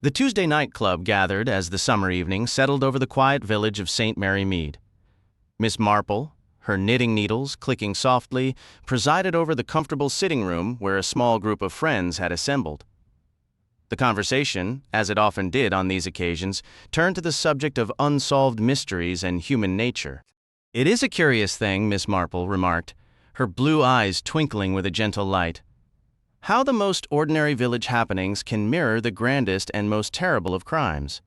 The Tuesday night club gathered as the summer evening settled over the quiet village of St. Mary Mead. Miss Marple, her knitting needles clicking softly, presided over the comfortable sitting room where a small group of friends had assembled. The conversation, as it often did on these occasions, turned to the subject of unsolved mysteries and human nature. "It is a curious thing," Miss Marple remarked, her blue eyes twinkling with a gentle light, "how the most ordinary village happenings can mirror the grandest and most terrible of crimes.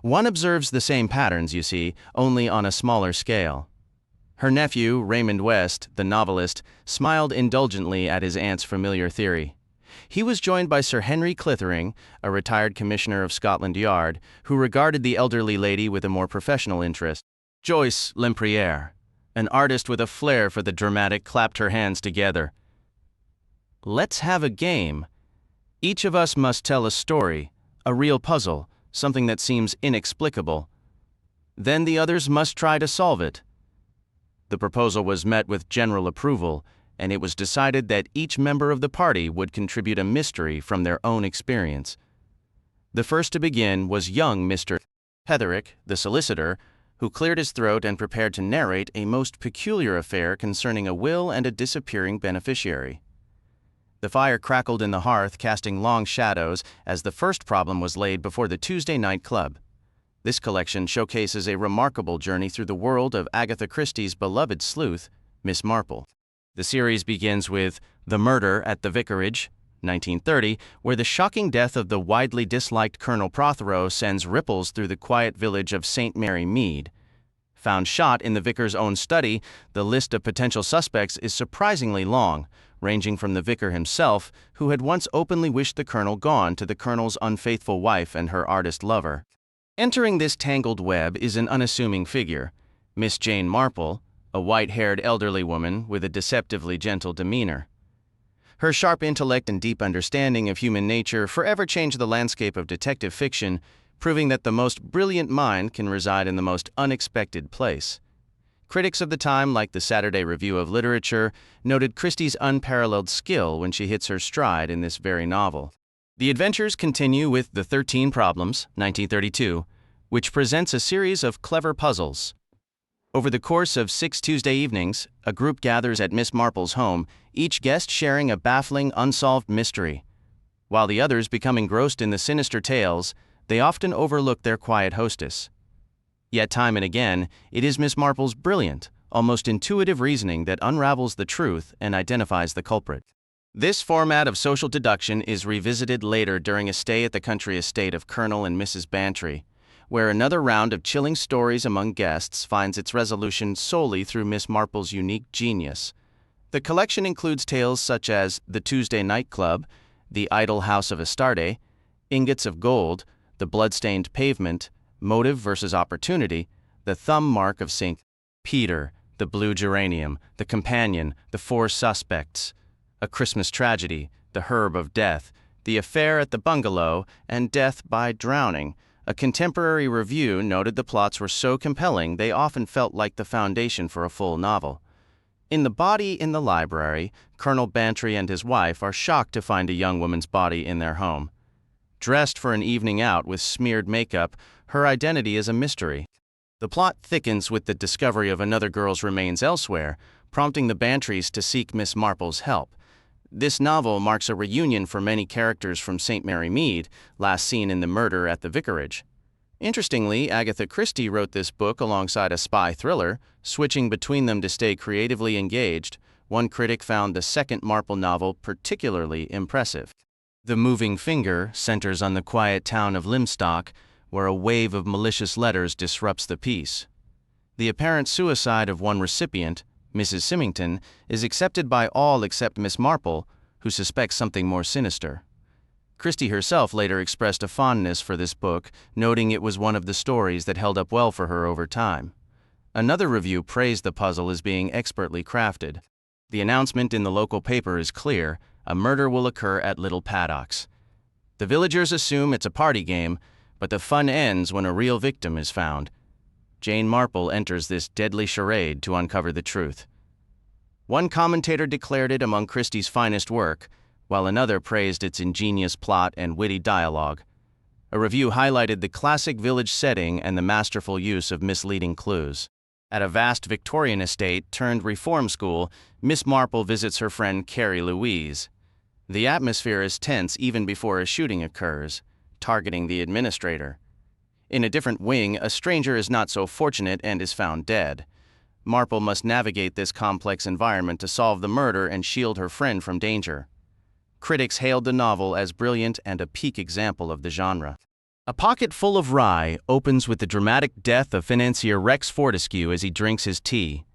One observes the same patterns, you see, only on a smaller scale." Her nephew, Raymond West, the novelist, smiled indulgently at his aunt's familiar theory. He was joined by Sir Henry Clithering, a retired commissioner of Scotland Yard, who regarded the elderly lady with a more professional interest. Joyce Lempriere, an artist with a flair for the dramatic, clapped her hands together. "Let's have a game. Each of us must tell a story, a real puzzle, something that seems inexplicable. Then the others must try to solve it." The proposal was met with general approval, and it was decided that each member of the party would contribute a mystery from their own experience. The first to begin was young Mr. Petherick, the solicitor, who cleared his throat and prepared to narrate a most peculiar affair concerning a will and a disappearing beneficiary. The fire crackled in the hearth, casting long shadows, as the first problem was laid before the Tuesday Night Club. This collection showcases a remarkable journey through the world of Agatha Christie's beloved sleuth, Miss Marple. The series begins with The Murder at the Vicarage, 1930, where the shocking death of the widely disliked Colonel Prothero sends ripples through the quiet village of St. Mary Mead. Found shot in the vicar's own study, the list of potential suspects is surprisingly long, ranging from the vicar himself, who had once openly wished the colonel gone, to the colonel's unfaithful wife and her artist lover. Entering this tangled web is an unassuming figure, Miss Jane Marple, a white-haired elderly woman with a deceptively gentle demeanor. Her sharp intellect and deep understanding of human nature forever changed the landscape of detective fiction, proving that the most brilliant mind can reside in the most unexpected place. Critics of the time, like the Saturday Review of Literature, noted Christie's unparalleled skill when she hits her stride in this very novel. The adventures continue with The 13 Problems, 1932, which presents a series of clever puzzles. Over the course of 6 Tuesday evenings, a group gathers at Miss Marple's home, each guest sharing a baffling, unsolved mystery. While the others become engrossed in the sinister tales, they often overlook their quiet hostess. Yet time and again, it is Miss Marple's brilliant, almost intuitive reasoning that unravels the truth and identifies the culprit. This format of social deduction is revisited later during a stay at the country estate of Colonel and Mrs. Bantry, where another round of chilling stories among guests finds its resolution solely through Miss Marple's unique genius. The collection includes tales such as The Tuesday Night Club, The Idle House of Astarte, Ingots of Gold, The Bloodstained Pavement, Motive versus Opportunity, The Thumb Mark of St. Peter, The Blue Geranium, The Companion, The Four Suspects, A Christmas Tragedy, The Herb of Death, The Affair at the Bungalow, and Death by Drowning. A contemporary review noted the plots were so compelling they often felt like the foundation for a full novel. In The Body in the Library, Colonel Bantry and his wife are shocked to find a young woman's body in their home. Dressed for an evening out with smeared makeup, her identity is a mystery. The plot thickens with the discovery of another girl's remains elsewhere, prompting the Bantrys to seek Miss Marple's help. This novel marks a reunion for many characters from St. Mary Mead, last seen in The Murder at the Vicarage. Interestingly, Agatha Christie wrote this book alongside a spy thriller, switching between them to stay creatively engaged. One critic found the second Marple novel particularly impressive. The Moving Finger centers on the quiet town of Limstock, where a wave of malicious letters disrupts the peace. The apparent suicide of one recipient, Mrs. Symington, is accepted by all except Miss Marple, who suspects something more sinister. Christie herself later expressed a fondness for this book, noting it was one of the stories that held up well for her over time. Another review praised the puzzle as being expertly crafted. The announcement in the local paper is clear: a murder will occur at Little Paddocks. The villagers assume it's a party game, but the fun ends when a real victim is found. Jane Marple enters this deadly charade to uncover the truth. One commentator declared it among Christie's finest work, while another praised its ingenious plot and witty dialogue. A review highlighted the classic village setting and the masterful use of misleading clues. At a vast Victorian estate turned reform school, Miss Marple visits her friend Carrie Louise. The atmosphere is tense even before a shooting occurs, targeting the administrator. In a different wing, a stranger is not so fortunate and is found dead. Marple must navigate this complex environment to solve the murder and shield her friend from danger. Critics hailed the novel as brilliant and a peak example of the genre. A Pocket Full of Rye opens with the dramatic death of financier Rex Fortescue as he drinks his tea.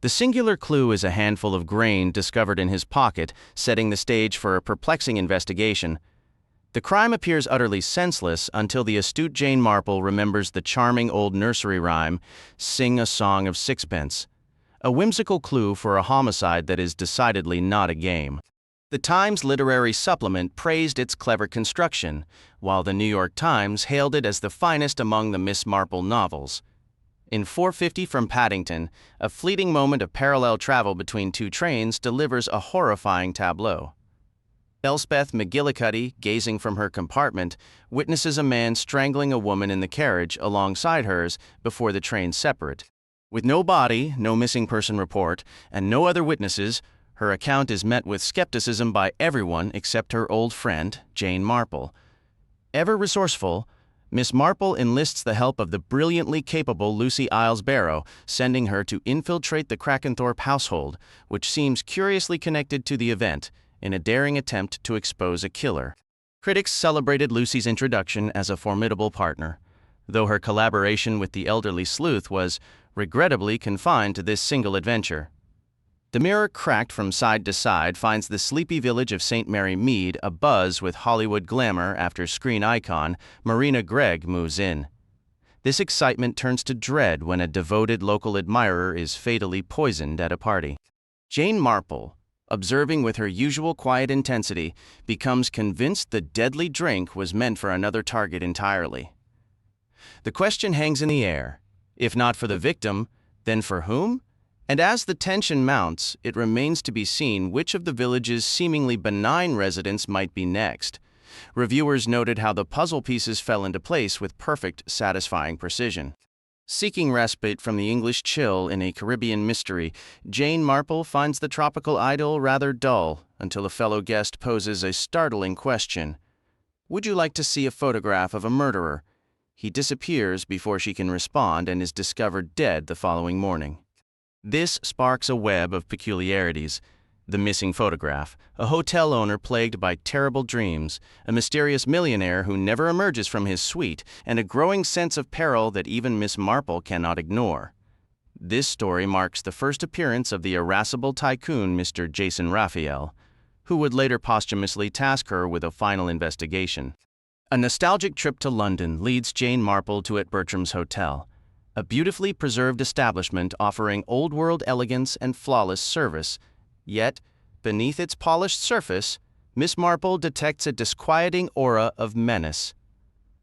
The singular clue is a handful of grain discovered in his pocket, setting the stage for a perplexing investigation. The crime appears utterly senseless until the astute Jane Marple remembers the charming old nursery rhyme, "Sing a song of sixpence," a whimsical clue for a homicide that is decidedly not a game. The Times literary supplement praised its clever construction, while the New York Times hailed it as the finest among the Miss Marple novels. In 450 from Paddington, a fleeting moment of parallel travel between two trains delivers a horrifying tableau. Elspeth McGillicuddy, gazing from her compartment, witnesses a man strangling a woman in the carriage alongside hers before the trains separate. With no body, no missing person report, and no other witnesses, her account is met with skepticism by everyone except her old friend, Jane Marple. Ever resourceful, Miss Marple enlists the help of the brilliantly capable Lucy Iles Barrow, sending her to infiltrate the Krakenthorpe household, which seems curiously connected to the event, in a daring attempt to expose a killer. Critics celebrated Lucy's introduction as a formidable partner, though her collaboration with the elderly sleuth was, regrettably, confined to this single adventure. The mirror cracked from side to side finds the sleepy village of St. Mary Mead abuzz with Hollywood glamour after screen icon Marina Gregg moves in. This excitement turns to dread when a devoted local admirer is fatally poisoned at a party. Jane Marple, observing with her usual quiet intensity, becomes convinced the deadly drink was meant for another target entirely. The question hangs in the air. If not for the victim, then for whom? And as the tension mounts, it remains to be seen which of the village's seemingly benign residents might be next. Reviewers noted how the puzzle pieces fell into place with perfect, satisfying precision. Seeking respite from the English chill in a Caribbean mystery, Jane Marple finds the tropical idyll rather dull until a fellow guest poses a startling question. "Would you like to see a photograph of a murderer?" He disappears before she can respond and is discovered dead the following morning. This sparks a web of peculiarities. The missing photograph, a hotel owner plagued by terrible dreams, a mysterious millionaire who never emerges from his suite, and a growing sense of peril that even Miss Marple cannot ignore. This story marks the first appearance of the irascible tycoon Mr. Jason Raphael, who would later posthumously task her with a final investigation. A nostalgic trip to London leads Jane Marple to at Bertram's Hotel, a beautifully preserved establishment offering old-world elegance and flawless service. Yet, beneath its polished surface, Miss Marple detects a disquieting aura of menace.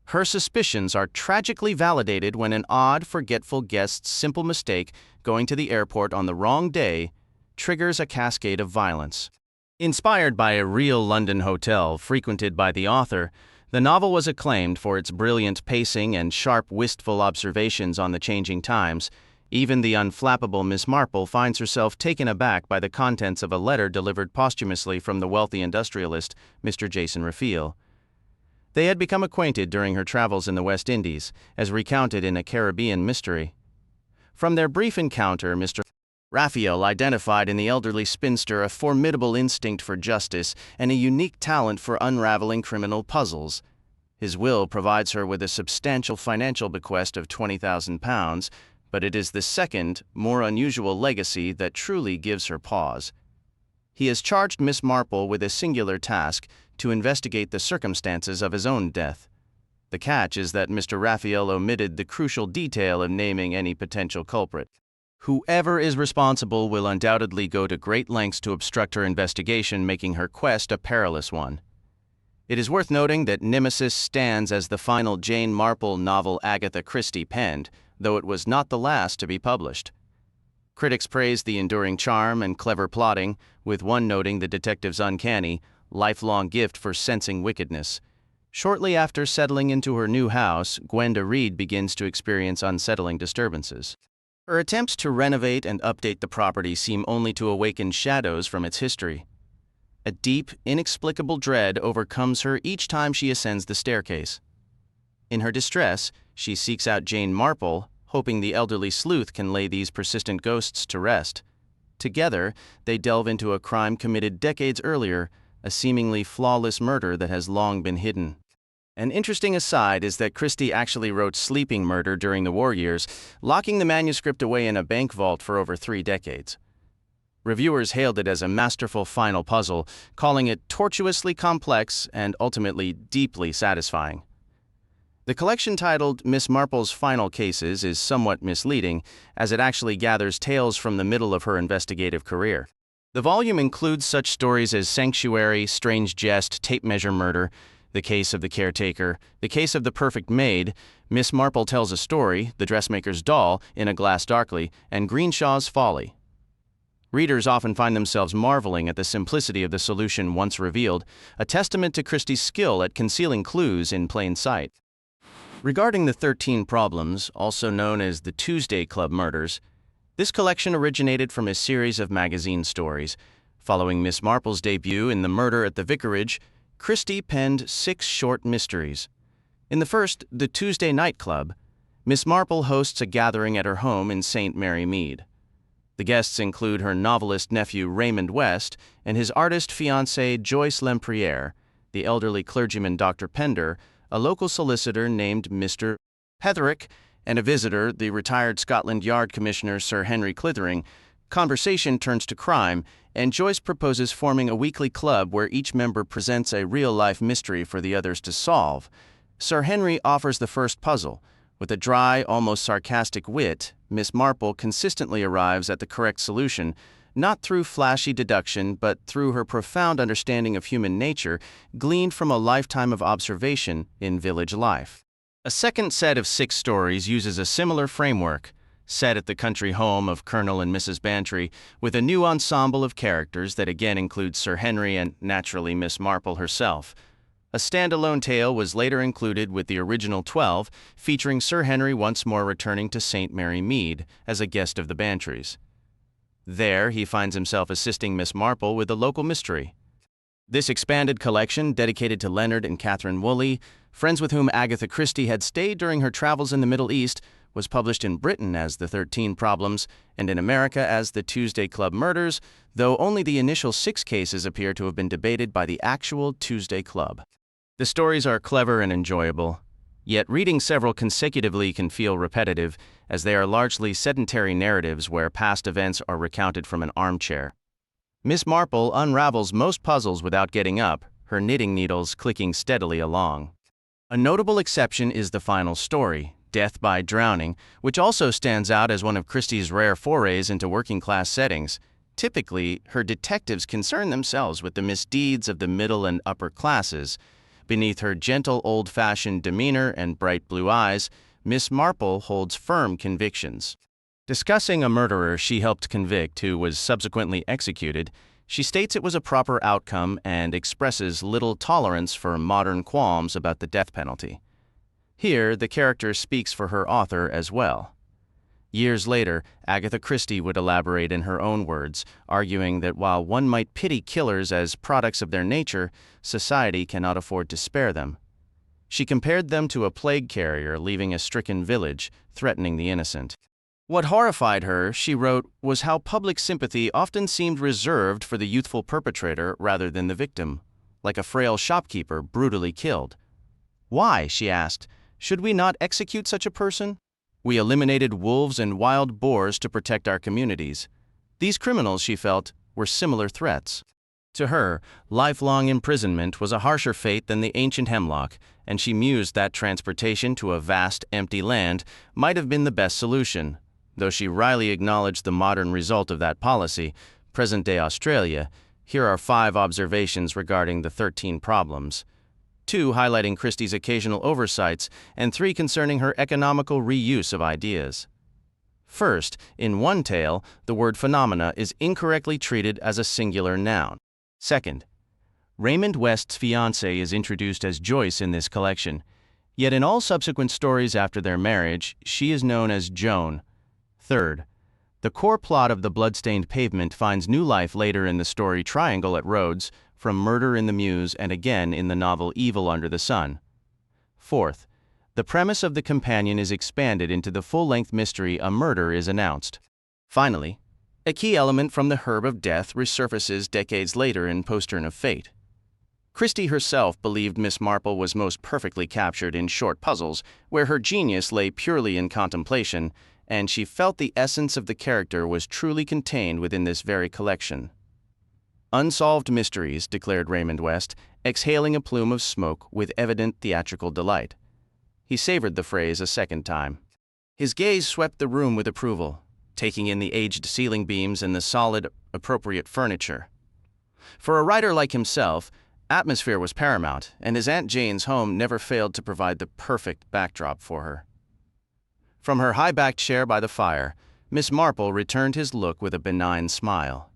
Her suspicions are tragically validated when an odd, forgetful guest's simple mistake, going to the airport on the wrong day, triggers a cascade of violence. Inspired by a real London hotel frequented by the author, the novel was acclaimed for its brilliant pacing and sharp, wistful observations on the changing times. Even the unflappable Miss Marple finds herself taken aback by the contents of a letter delivered posthumously from the wealthy industrialist, Mr. Jason Raphael. They had become acquainted during her travels in the West Indies, as recounted in A Caribbean Mystery. From their brief encounter, Mr. Raphael identified in the elderly spinster a formidable instinct for justice and a unique talent for unraveling criminal puzzles. His will provides her with a substantial financial bequest of £20,000, but it is the second, more unusual legacy that truly gives her pause. He has charged Miss Marple with a singular task to investigate the circumstances of his own death. The catch is that Mr. Raphael omitted the crucial detail of naming any potential culprit. Whoever is responsible will undoubtedly go to great lengths to obstruct her investigation, making her quest a perilous one. It is worth noting that Nemesis stands as the final Jane Marple novel Agatha Christie penned, though it was not the last to be published. Critics praised the enduring charm and clever plotting, with one noting the detective's uncanny, lifelong gift for sensing wickedness. Shortly after settling into her new house, Gwenda Reed begins to experience unsettling disturbances. Her attempts to renovate and update the property seem only to awaken shadows from its history. A deep, inexplicable dread overcomes her each time she ascends the staircase. In her distress, she seeks out Jane Marple, hoping the elderly sleuth can lay these persistent ghosts to rest. Together, they delve into a crime committed decades earlier, a seemingly flawless murder that has long been hidden. An interesting aside is that Christie actually wrote Sleeping Murder during the war years, locking the manuscript away in a bank vault for over 3 decades. Reviewers hailed it as a masterful final puzzle, calling it tortuously complex and ultimately deeply satisfying. The collection titled Miss Marple's Final Cases is somewhat misleading, as it actually gathers tales from the middle of her investigative career. The volume includes such stories as Sanctuary, Strange Jest, Tape Measure Murder, The Case of the Caretaker, The Case of the Perfect Maid, Miss Marple Tells a Story, The Dressmaker's Doll, In a Glass Darkly, and Greenshaw's Folly. Readers often find themselves marveling at the simplicity of the solution once revealed, a testament to Christie's skill at concealing clues in plain sight. Regarding the 13 Problems, also known as the Tuesday Club murders, this collection originated from a series of magazine stories. Following Miss Marple's debut in The Murder at the Vicarage, Christie penned 6 short mysteries. In the first, The Tuesday Night Club, Miss Marple hosts a gathering at her home in St. Mary Mead. The guests include her novelist nephew Raymond West and his artist fiancée Joyce Lempriere, the elderly clergyman Dr. Pender, a local solicitor named Mr. Petherick, and a visitor, the retired Scotland Yard Commissioner Sir Henry Clithering. Conversation turns to crime, and Joyce proposes forming a weekly club where each member presents a real-life mystery for the others to solve. Sir Henry offers the first puzzle. With a dry, almost sarcastic wit, Miss Marple consistently arrives at the correct solution, not through flashy deduction, but through her profound understanding of human nature, gleaned from a lifetime of observation in village life. A second set of 6 stories uses a similar framework, set at the country home of Colonel and Mrs. Bantry, with a new ensemble of characters that again includes Sir Henry and, naturally, Miss Marple herself. A standalone tale was later included with the original 12, featuring Sir Henry once more returning to St. Mary Mead as a guest of the Bantrys. There, he finds himself assisting Miss Marple with a local mystery. This expanded collection, dedicated to Leonard and Catherine Woolley, friends with whom Agatha Christie had stayed during her travels in the Middle East, was published in Britain as The 13 Problems and in America as The Tuesday Club Murders, though only the initial 6 cases appear to have been debated by the actual Tuesday Club. The stories are clever and enjoyable, yet reading several consecutively can feel repetitive, as they are largely sedentary narratives where past events are recounted from an armchair. Miss Marple unravels most puzzles without getting up, her knitting needles clicking steadily along. A notable exception is the final story, Death by Drowning, which also stands out as one of Christie's rare forays into working-class settings. Typically, her detectives concern themselves with the misdeeds of the middle and upper classes. Beneath her gentle, old-fashioned demeanor and bright blue eyes, Miss Marple holds firm convictions. Discussing a murderer she helped convict who was subsequently executed, she states it was a proper outcome and expresses little tolerance for modern qualms about the death penalty. Here, the character speaks for her author as well. Years later, Agatha Christie would elaborate in her own words, arguing that while one might pity killers as products of their nature, society cannot afford to spare them. She compared them to a plague carrier leaving a stricken village, threatening the innocent. What horrified her, she wrote, was how public sympathy often seemed reserved for the youthful perpetrator rather than the victim, like a frail shopkeeper brutally killed. Why, she asked, should we not execute such a person? We eliminated wolves and wild boars to protect our communities. These criminals, she felt, were similar threats. To her, lifelong imprisonment was a harsher fate than the ancient hemlock, and she mused that transportation to a vast, empty land might have been the best solution. Though she wryly acknowledged the modern result of that policy, present-day Australia, here are 5 observations regarding the 13 Problems. 2 highlighting Christie's occasional oversights, and 3 concerning her economical reuse of ideas. First, in one tale, the word phenomena is incorrectly treated as a singular noun. Second, Raymond West's fiancée is introduced as Joyce in this collection, yet in all subsequent stories after their marriage, she is known as Joan. Third, the core plot of The Bloodstained Pavement finds new life later in the story Triangle at Rhodes, from Murder in the Mews and again in the novel Evil Under the Sun. Fourth, the premise of The Companion is expanded into the full-length mystery A Murder is Announced. Finally, a key element from the Herb of Death resurfaces decades later in Postern of Fate. Christie herself believed Miss Marple was most perfectly captured in short puzzles, where her genius lay purely in contemplation, and she felt the essence of the character was truly contained within this very collection. Unsolved mysteries, declared Raymond West, exhaling a plume of smoke with evident theatrical delight. He savored the phrase a second time. His gaze swept the room with approval, taking in the aged ceiling beams and the solid, appropriate furniture. For a writer like himself, atmosphere was paramount, and his Aunt Jane's home never failed to provide the perfect backdrop for her. From her high-backed chair by the fire, Miss Marple returned his look with a benign smile.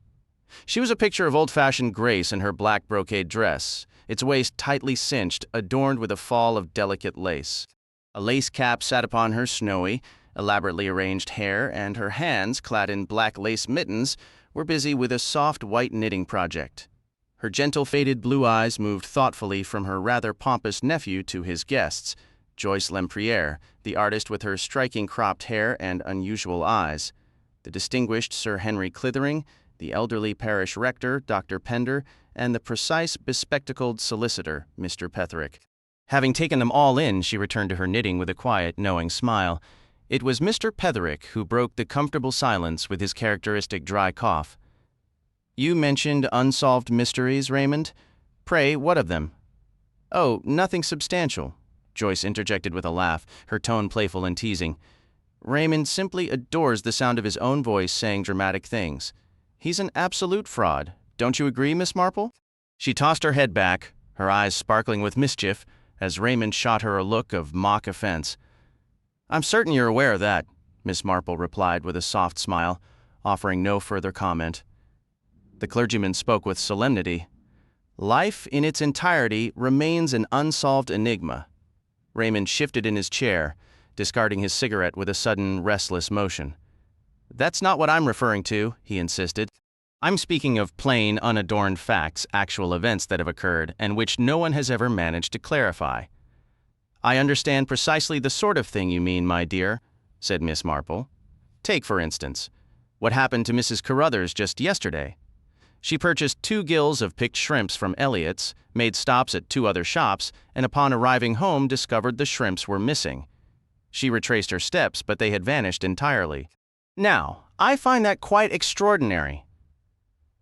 She was a picture of old-fashioned grace in her black brocade dress, its waist tightly cinched, adorned with a fall of delicate lace. A lace cap sat upon her snowy, elaborately arranged hair, and her hands, clad in black lace mittens, were busy with a soft white knitting project. Her gentle faded blue eyes moved thoughtfully from her rather pompous nephew to his guests, Joyce Lempriere, the artist with her striking cropped hair and unusual eyes, the distinguished Sir Henry Clithering, the elderly parish rector, Dr. Pender, and the precise, bespectacled solicitor, Mr. Petherick. Having taken them all in, she returned to her knitting with a quiet, knowing smile. It was Mr. Petherick who broke the comfortable silence with his characteristic dry cough. "You mentioned unsolved mysteries, Raymond. Pray, what of them?" "Oh, nothing substantial," Joyce interjected with a laugh, her tone playful and teasing. "Raymond simply adores the sound of his own voice saying dramatic things. He's an absolute fraud. Don't you agree, Miss Marple?" She tossed her head back, her eyes sparkling with mischief, as Raymond shot her a look of mock offense. "I'm certain you're aware of that," Miss Marple replied with a soft smile, offering no further comment. The clergyman spoke with solemnity. "Life in its entirety remains an unsolved enigma." Raymond shifted in his chair, discarding his cigarette with a sudden, restless motion. "That's not what I'm referring to," he insisted. "I'm speaking of plain, unadorned facts, actual events that have occurred, and which no one has ever managed to clarify." "I understand precisely the sort of thing you mean, my dear," said Miss Marple. "Take, for instance, what happened to Mrs. Carruthers just yesterday. She purchased 2 gills of picked shrimps from Elliott's, made stops at 2 other shops, and upon arriving home discovered the shrimps were missing. She retraced her steps, but they had vanished entirely. Now, I find that quite extraordinary."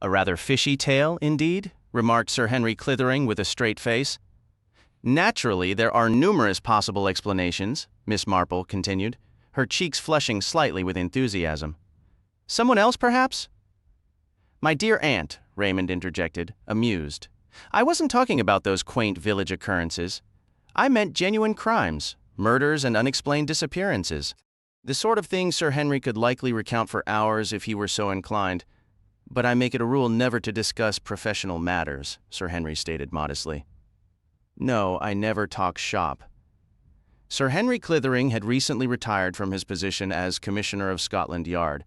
"A rather fishy tale, indeed," remarked Sir Henry Clithering with a straight face. "Naturally, there are numerous possible explanations," Miss Marple continued, her cheeks flushing slightly with enthusiasm. "Someone else, perhaps?" "My dear aunt," Raymond interjected, amused, "I wasn't talking about those quaint village occurrences. I meant genuine crimes, murders and unexplained disappearances. The sort of thing Sir Henry could likely recount for hours if he were so inclined. But I make it a rule never to discuss professional matters," Sir Henry stated modestly. "No, I never talk shop." Sir Henry Clithering had recently retired from his position as Commissioner of Scotland Yard.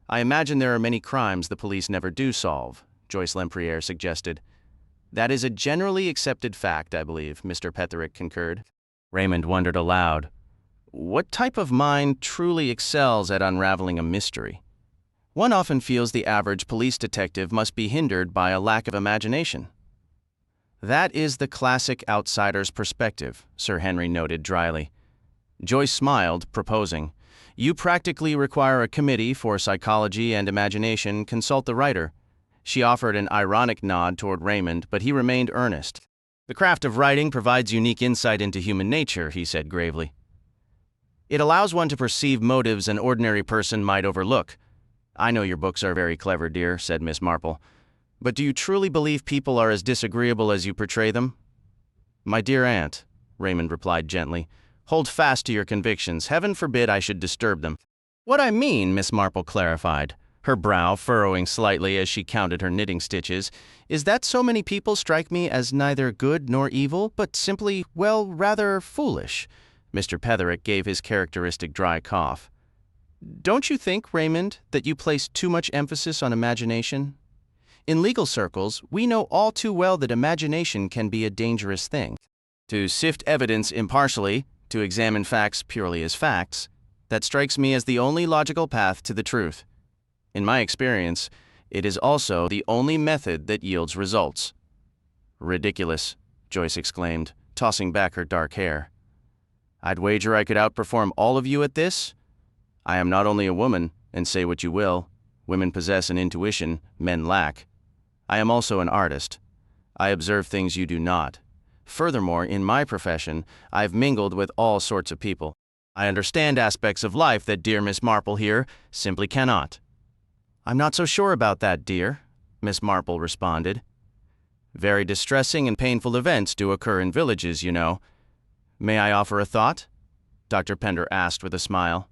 "I imagine there are many crimes the police never do solve," Joyce Lempriere suggested. "That is a generally accepted fact, I believe," Mr. Petherick concurred. Raymond wondered aloud. What type of mind truly excels at unraveling a mystery? One often feels the average police detective must be hindered by a lack of imagination. "That is the classic outsider's perspective," Sir Henry noted dryly. Joyce smiled, proposing, "You practically require a committee for psychology and imagination consult the writer." She offered an ironic nod toward Raymond, but he remained earnest. "The craft of writing provides unique insight into human nature," he said gravely. "It allows one to perceive motives an ordinary person might overlook." "I know your books are very clever, dear," said Miss Marple. "But do you truly believe people are as disagreeable as you portray them?" "My dear aunt," Raymond replied gently, "hold fast to your convictions. Heaven forbid I should disturb them." "What I mean," Miss Marple clarified, her brow furrowing slightly as she counted her knitting stitches, "is that so many people strike me as neither good nor evil, but simply, well, rather foolish." Mr. Petherick gave his characteristic dry cough. "Don't you think, Raymond, that you place too much emphasis on imagination? In legal circles, we know all too well that imagination can be a dangerous thing. To sift evidence impartially, to examine facts purely as facts, that strikes me as the only logical path to the truth. In my experience, it is also the only method that yields results." "Ridiculous," Joyce exclaimed, tossing back her dark hair. "I'd wager I could outperform all of you at this. I am not only a woman, and say what you will, women possess an intuition men lack. I am also an artist. I observe things you do not. Furthermore, in my profession, I've mingled with all sorts of people. I understand aspects of life that dear Miss Marple here simply cannot." "I'm not so sure about that, dear," Miss Marple responded. "Very distressing and painful events do occur in villages, you know. May I offer a thought?" Dr. Pender asked with a smile.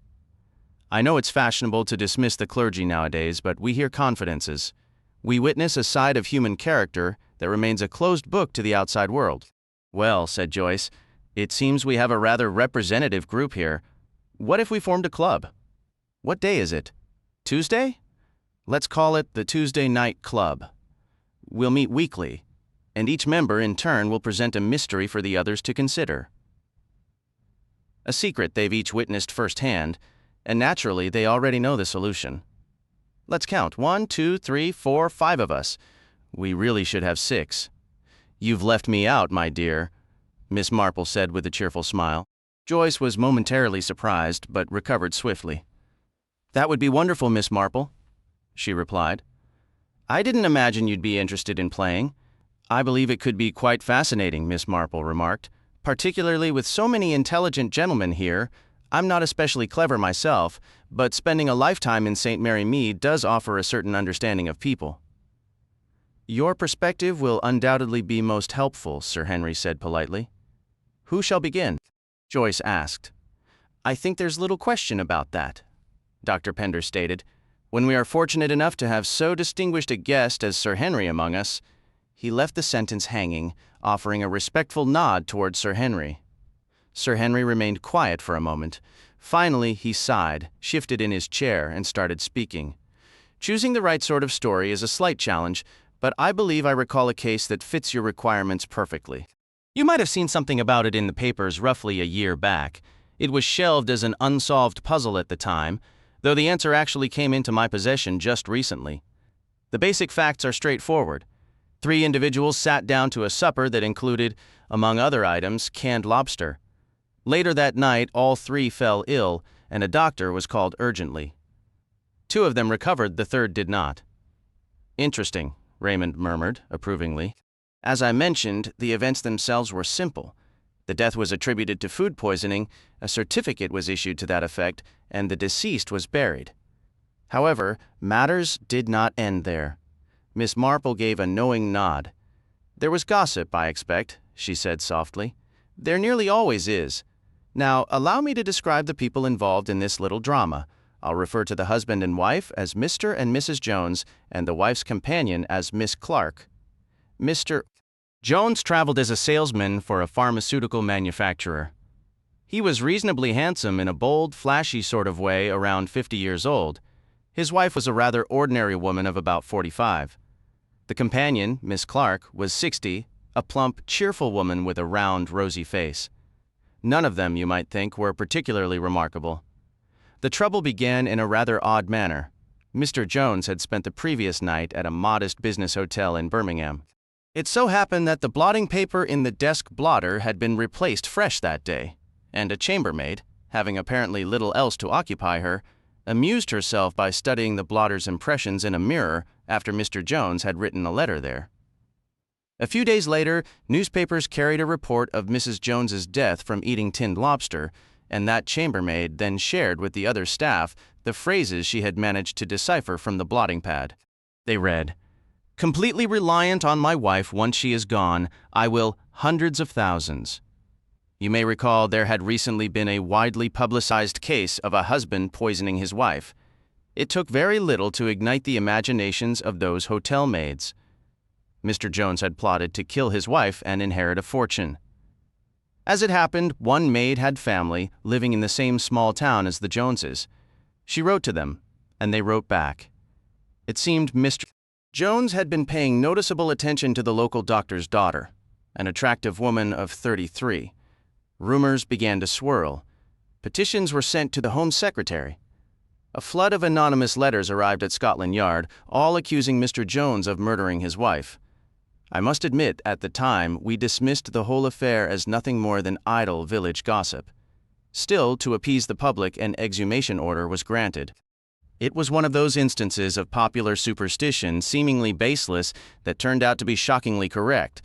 "I know it's fashionable to dismiss the clergy nowadays, but we hear confidences. We witness a side of human character that remains a closed book to the outside world." "Well," said Joyce, "it seems we have a rather representative group here. What if we formed a club? What day is it? Tuesday? Let's call it the Tuesday Night Club. We'll meet weekly, and each member in turn will present a mystery for the others to consider. A secret they've each witnessed firsthand, and naturally they already know the solution. Let's count. 1, 2, 3, 4, 5 of us. We really should have 6. You've left me out, my dear," Miss Marple said with a cheerful smile. Joyce was momentarily surprised, but recovered swiftly. "That would be wonderful, Miss Marple," she replied. "I didn't imagine you'd be interested in playing." "I believe it could be quite fascinating," Miss Marple remarked, "particularly with so many intelligent gentlemen here. I'm not especially clever myself, but spending a lifetime in St. Mary Mead does offer a certain understanding of people." "Your perspective will undoubtedly be most helpful," Sir Henry said politely. "Who shall begin?" Joyce asked. "I think there's little question about that," Dr. Pender stated. "When we are fortunate enough to have so distinguished a guest as Sir Henry among us—" He left the sentence hanging, offering a respectful nod toward Sir Henry. Sir Henry remained quiet for a moment. Finally, he sighed, shifted in his chair, and started speaking. "Choosing the right sort of story is a slight challenge, but I believe I recall a case that fits your requirements perfectly. You might have seen something about it in the papers roughly a year back. It was shelved as an unsolved puzzle at the time, though the answer actually came into my possession just recently. The basic facts are straightforward. 3 individuals sat down to a supper that included, among other items, canned lobster. Later that night, all 3 fell ill, and a doctor was called urgently. 2 of them recovered, the 3rd did not." "Interesting," Raymond murmured approvingly. "As I mentioned, the events themselves were simple. The death was attributed to food poisoning, a certificate was issued to that effect, and the deceased was buried. However, matters did not end there." Miss Marple gave a knowing nod. "There was gossip, I expect," she said softly. "There nearly always is. Now, allow me to describe the people involved in this little drama. I'll refer to the husband and wife as Mr. and Mrs. Jones, and the wife's companion as Miss Clark. Mr. Jones traveled as a salesman for a pharmaceutical manufacturer. He was reasonably handsome in a bold, flashy sort of way, around 50 years old. His wife was a rather ordinary woman of about 45. The companion, Miss Clark, was 60, a plump, cheerful woman with a round, rosy face. None of them, you might think, were particularly remarkable. The trouble began in a rather odd manner. Mr. Jones had spent the previous night at a modest business hotel in Birmingham. It so happened that the blotting paper in the desk blotter had been replaced fresh that day, and a chambermaid, having apparently little else to occupy her, amused herself by studying the blotter's impressions in a mirror after Mr. Jones had written a letter there. A few days later, newspapers carried a report of Mrs. Jones's death from eating tinned lobster, and that chambermaid then shared with the other staff the phrases she had managed to decipher from the blotting pad. They read, "Completely reliant on my wife once she is gone, I will hundreds of thousands." You may recall there had recently been a widely publicized case of a husband poisoning his wife. It took very little to ignite the imaginations of those hotel maids. Mr. Jones had plotted to kill his wife and inherit a fortune. As it happened, one maid had family living in the same small town as the Joneses. She wrote to them, and they wrote back. It seemed Mr. Jones had been paying noticeable attention to the local doctor's daughter, an attractive woman of 33. Rumors began to swirl. Petitions were sent to the Home Secretary. A flood of anonymous letters arrived at Scotland Yard, all accusing Mr. Jones of murdering his wife. I must admit, at the time, we dismissed the whole affair as nothing more than idle village gossip. Still, to appease the public, an exhumation order was granted. It was one of those instances of popular superstition seemingly baseless that turned out to be shockingly correct.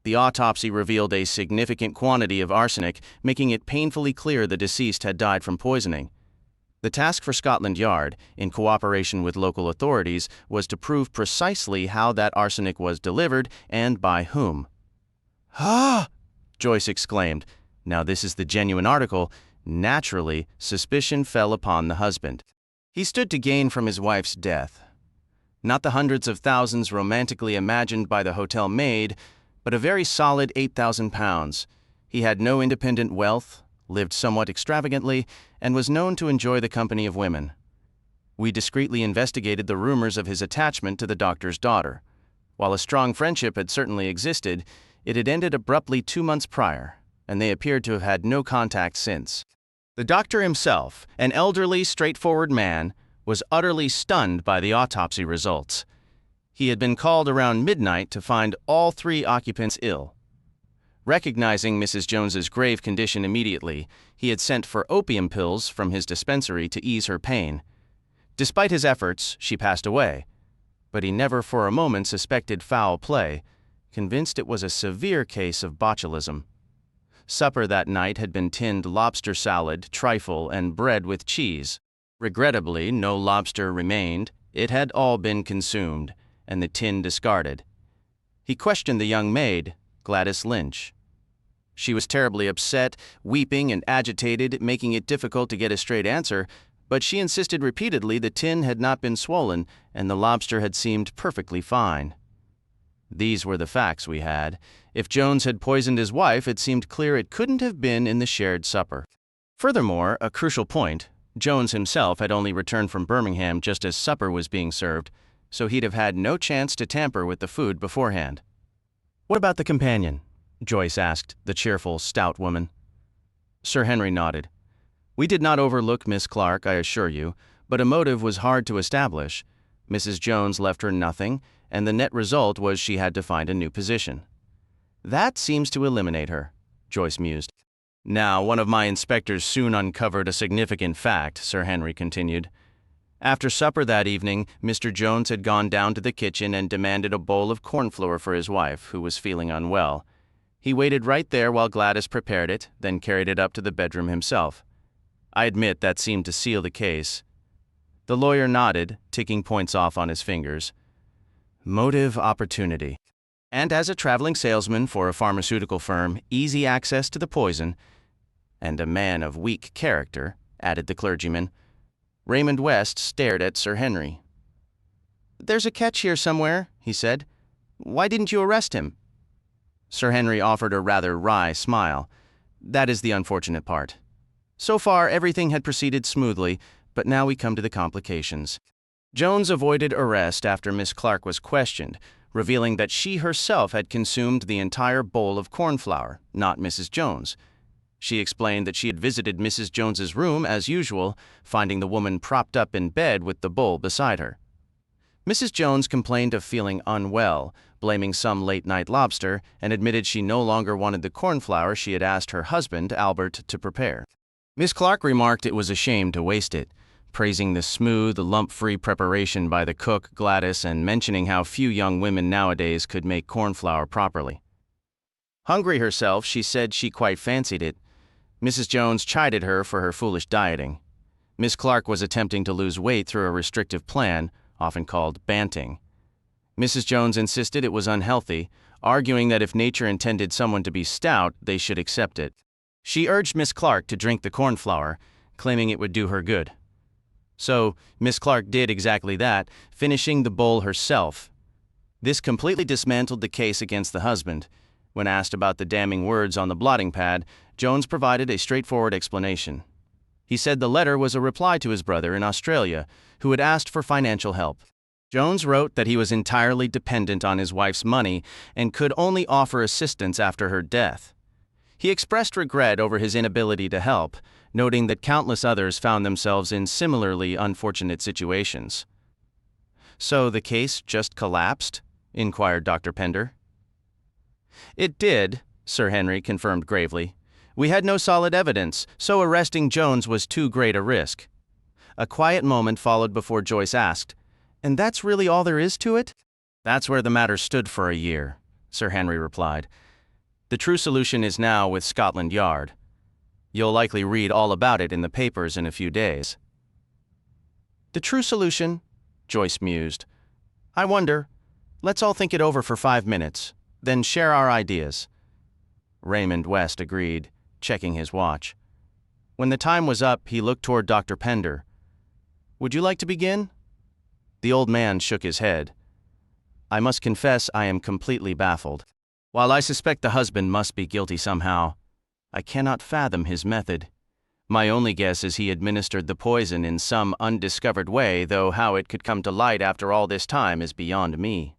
The autopsy revealed a significant quantity of arsenic, making it painfully clear the deceased had died from poisoning. The task for Scotland Yard, in cooperation with local authorities, was to prove precisely how that arsenic was delivered and by whom. "Ah!" Joyce exclaimed. Now this is the genuine article. Naturally, suspicion fell upon the husband. He stood to gain from his wife's death. Not the hundreds of thousands romantically imagined by the hotel maid, but a very solid £8,000. He had no independent wealth, lived somewhat extravagantly, and was known to enjoy the company of women. We discreetly investigated the rumors of his attachment to the doctor's daughter. While a strong friendship had certainly existed, it had ended abruptly 2 months prior, and they appeared to have had no contact since. The doctor himself, an elderly, straightforward man, was utterly stunned by the autopsy results. He had been called around midnight to find all 3 occupants ill. Recognizing Mrs. Jones's grave condition immediately, he had sent for opium pills from his dispensary to ease her pain. Despite his efforts, she passed away, but he never for a moment suspected foul play, convinced it was a severe case of botulism. Supper that night had been tinned lobster salad, trifle, and bread with cheese. Regrettably, no lobster remained. It had all been consumed, and the tin discarded. He questioned the young maid, Gladys Lynch. She was terribly upset, weeping and agitated, making it difficult to get a straight answer, but she insisted repeatedly the tin had not been swollen and the lobster had seemed perfectly fine. These were the facts we had. If Jones had poisoned his wife, it seemed clear it couldn't have been in the shared supper. Furthermore, a crucial point, Jones himself had only returned from Birmingham just as supper was being served, so he'd have had no chance to tamper with the food beforehand. "What about the companion?" Joyce asked, the cheerful, stout woman. Sir Henry nodded. "We did not overlook Miss Clark, I assure you, but a motive was hard to establish. Mrs. Jones left her nothing, and the net result was she had to find a new position." "That seems to eliminate her," Joyce mused. "Now, one of my inspectors soon uncovered a significant fact," Sir Henry continued. After supper that evening, Mr. Jones had gone down to the kitchen and demanded a bowl of cornflour for his wife, who was feeling unwell. He waited right there while Gladys prepared it, then carried it up to the bedroom himself. I admit that seemed to seal the case. The lawyer nodded, ticking points off on his fingers. Motive, opportunity. And as a traveling salesman for a pharmaceutical firm, easy access to the poison. And a man of weak character, added the clergyman. Raymond West stared at Sir Henry. "There's a catch here somewhere," he said. "Why didn't you arrest him?" Sir Henry offered a rather wry smile. "That is the unfortunate part. So far, everything had proceeded smoothly, but now we come to the complications." Jones avoided arrest after Miss Clark was questioned, revealing that she herself had consumed the entire bowl of cornflour, not Mrs. Jones. She explained that she had visited Mrs. Jones's room as usual, finding the woman propped up in bed with the bowl beside her. Mrs. Jones complained of feeling unwell, blaming some late-night lobster, and admitted she no longer wanted the cornflour she had asked her husband, Albert, to prepare. Miss Clark remarked it was a shame to waste it, praising the smooth, lump-free preparation by the cook, Gladys, and mentioning how few young women nowadays could make cornflour properly. Hungry herself, she said she quite fancied it. Mrs. Jones chided her for her foolish dieting. Miss Clark was attempting to lose weight through a restrictive plan, often called banting. Mrs. Jones insisted it was unhealthy, arguing that if nature intended someone to be stout, they should accept it. She urged Miss Clark to drink the cornflour, claiming it would do her good. So, Miss Clark did exactly that, finishing the bowl herself. This completely dismantled the case against the husband. When asked about the damning words on the blotting pad, Jones provided a straightforward explanation. He said the letter was a reply to his brother in Australia, who had asked for financial help. Jones wrote that he was entirely dependent on his wife's money and could only offer assistance after her death. He expressed regret over his inability to help, noting that countless others found themselves in similarly unfortunate situations. "So the case just collapsed?" inquired Dr. Pender. "It did," Sir Henry confirmed gravely. "We had no solid evidence, so arresting Jones was too great a risk." A quiet moment followed before Joyce asked, "And that's really all there is to it?" "That's where the matter stood for a year," Sir Henry replied. "The true solution is now with Scotland Yard. You'll likely read all about it in the papers in a few days." "The true solution?" Joyce mused. "I wonder. Let's all think it over for 5 minutes, then share our ideas." Raymond West agreed, checking his watch. When the time was up, he looked toward Dr. Pender. "Would you like to begin?" The old man shook his head. "I must confess I am completely baffled. While I suspect the husband must be guilty somehow, I cannot fathom his method. My only guess is he administered the poison in some undiscovered way, though how it could come to light after all this time is beyond me."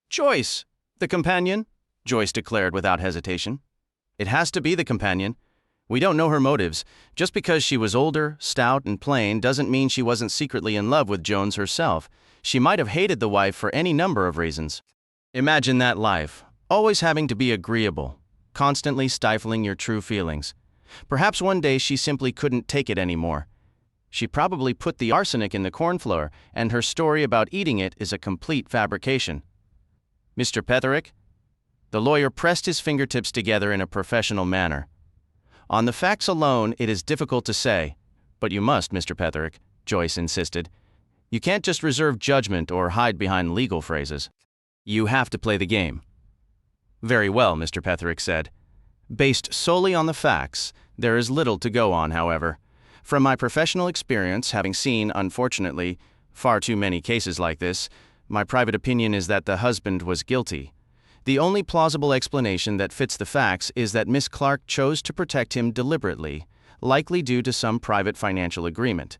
"Joyce! The companion?" Joyce declared without hesitation. "It has to be the companion. We don't know her motives. Just because she was older, stout, and plain doesn't mean she wasn't secretly in love with Jones herself. She might have hated the wife for any number of reasons. Imagine that life, always having to be agreeable, constantly stifling your true feelings. Perhaps one day she simply couldn't take it anymore. She probably put the arsenic in the cornflour, and her story about eating it is a complete fabrication." "Mr. Petherick?" The lawyer pressed his fingertips together in a professional manner. "On the facts alone, it is difficult to say. But you must, Mr. Petherick," Joyce insisted. "You can't just reserve judgment or hide behind legal phrases. You have to play the game." "Very well," Mr. Petherick said. "Based solely on the facts, there is little to go on, however. From my professional experience, having seen, unfortunately, far too many cases like this, my private opinion is that the husband was guilty. The only plausible explanation that fits the facts is that Miss Clark chose to protect him deliberately, likely due to some private financial agreement.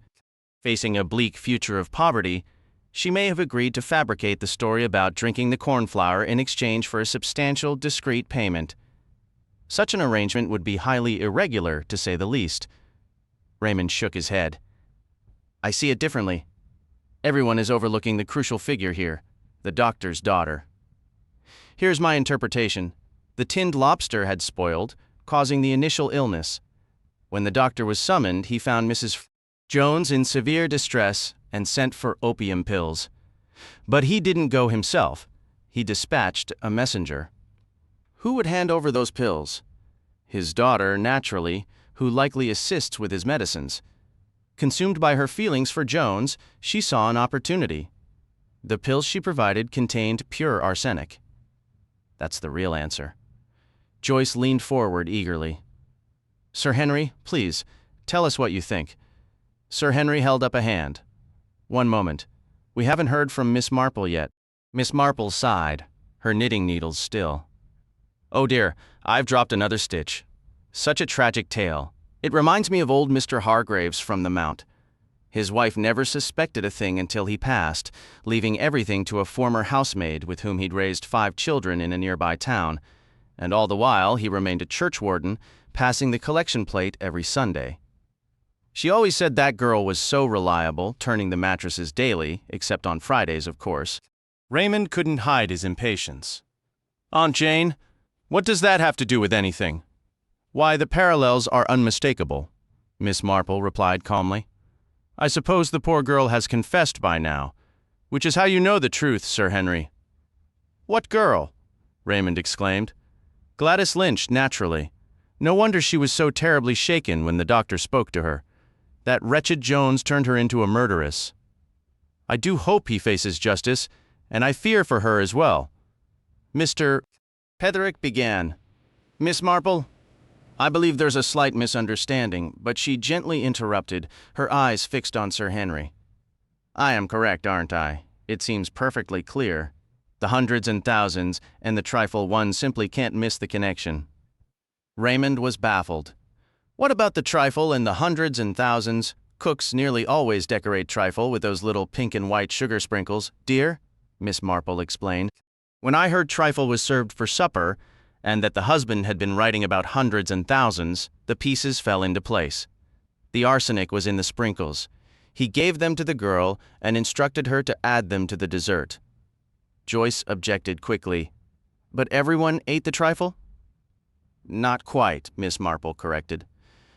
Facing a bleak future of poverty, she may have agreed to fabricate the story about drinking the cornflour in exchange for a substantial, discreet payment. Such an arrangement would be highly irregular, to say the least." Raymond shook his head. "I see it differently. Everyone is overlooking the crucial figure here, the doctor's daughter. Here's my interpretation. The tinned lobster had spoiled, causing the initial illness. When the doctor was summoned, he found Mrs. Jones in severe distress and sent for opium pills. But he didn't go himself. He dispatched a messenger. Who would hand over those pills? His daughter, naturally, who likely assists with his medicines. Consumed by her feelings for Jones, she saw an opportunity. The pills she provided contained pure arsenic. That's the real answer." Joyce leaned forward eagerly. "Sir Henry, please, tell us what you think." Sir Henry held up a hand. "One moment. We haven't heard from Miss Marple yet." Miss Marple sighed, her knitting needles still. "Oh dear, I've dropped another stitch. Such a tragic tale. It reminds me of old Mr. Hargraves from the Mount. His wife never suspected a thing until he passed, leaving everything to a former housemaid with whom he'd raised 5 children in a nearby town, and all the while he remained a churchwarden, passing the collection plate every Sunday. She always said that girl was so reliable, turning the mattresses daily, except on Fridays, of course." Raymond couldn't hide his impatience. "Aunt Jane, what does that have to do with anything?" "Why, the parallels are unmistakable," Miss Marple replied calmly. "I suppose the poor girl has confessed by now, which is how you know the truth, Sir Henry." "What girl?" Raymond exclaimed. "Gladys Lynch, naturally. No wonder she was so terribly shaken when the doctor spoke to her. That wretched Jones turned her into a murderess. I do hope he faces justice, and I fear for her as well." Mr. Petherick began. "Miss Marple, I believe there's a slight misunderstanding, but she gently interrupted, her eyes fixed on Sir Henry. I am correct, aren't I? It seems perfectly clear. The hundreds and thousands, and the trifle one simply can't miss the connection. Raymond was baffled. What about the trifle and the hundreds and thousands? Cooks nearly always decorate trifle with those little pink and white sugar sprinkles, dear, Miss Marple explained. When I heard trifle was served for supper, and that the husband had been writing about hundreds and thousands, the pieces fell into place. The arsenic was in the sprinkles. He gave them to the girl and instructed her to add them to the dessert. Joyce objected quickly. But everyone ate the trifle? Not quite, Miss Marple corrected.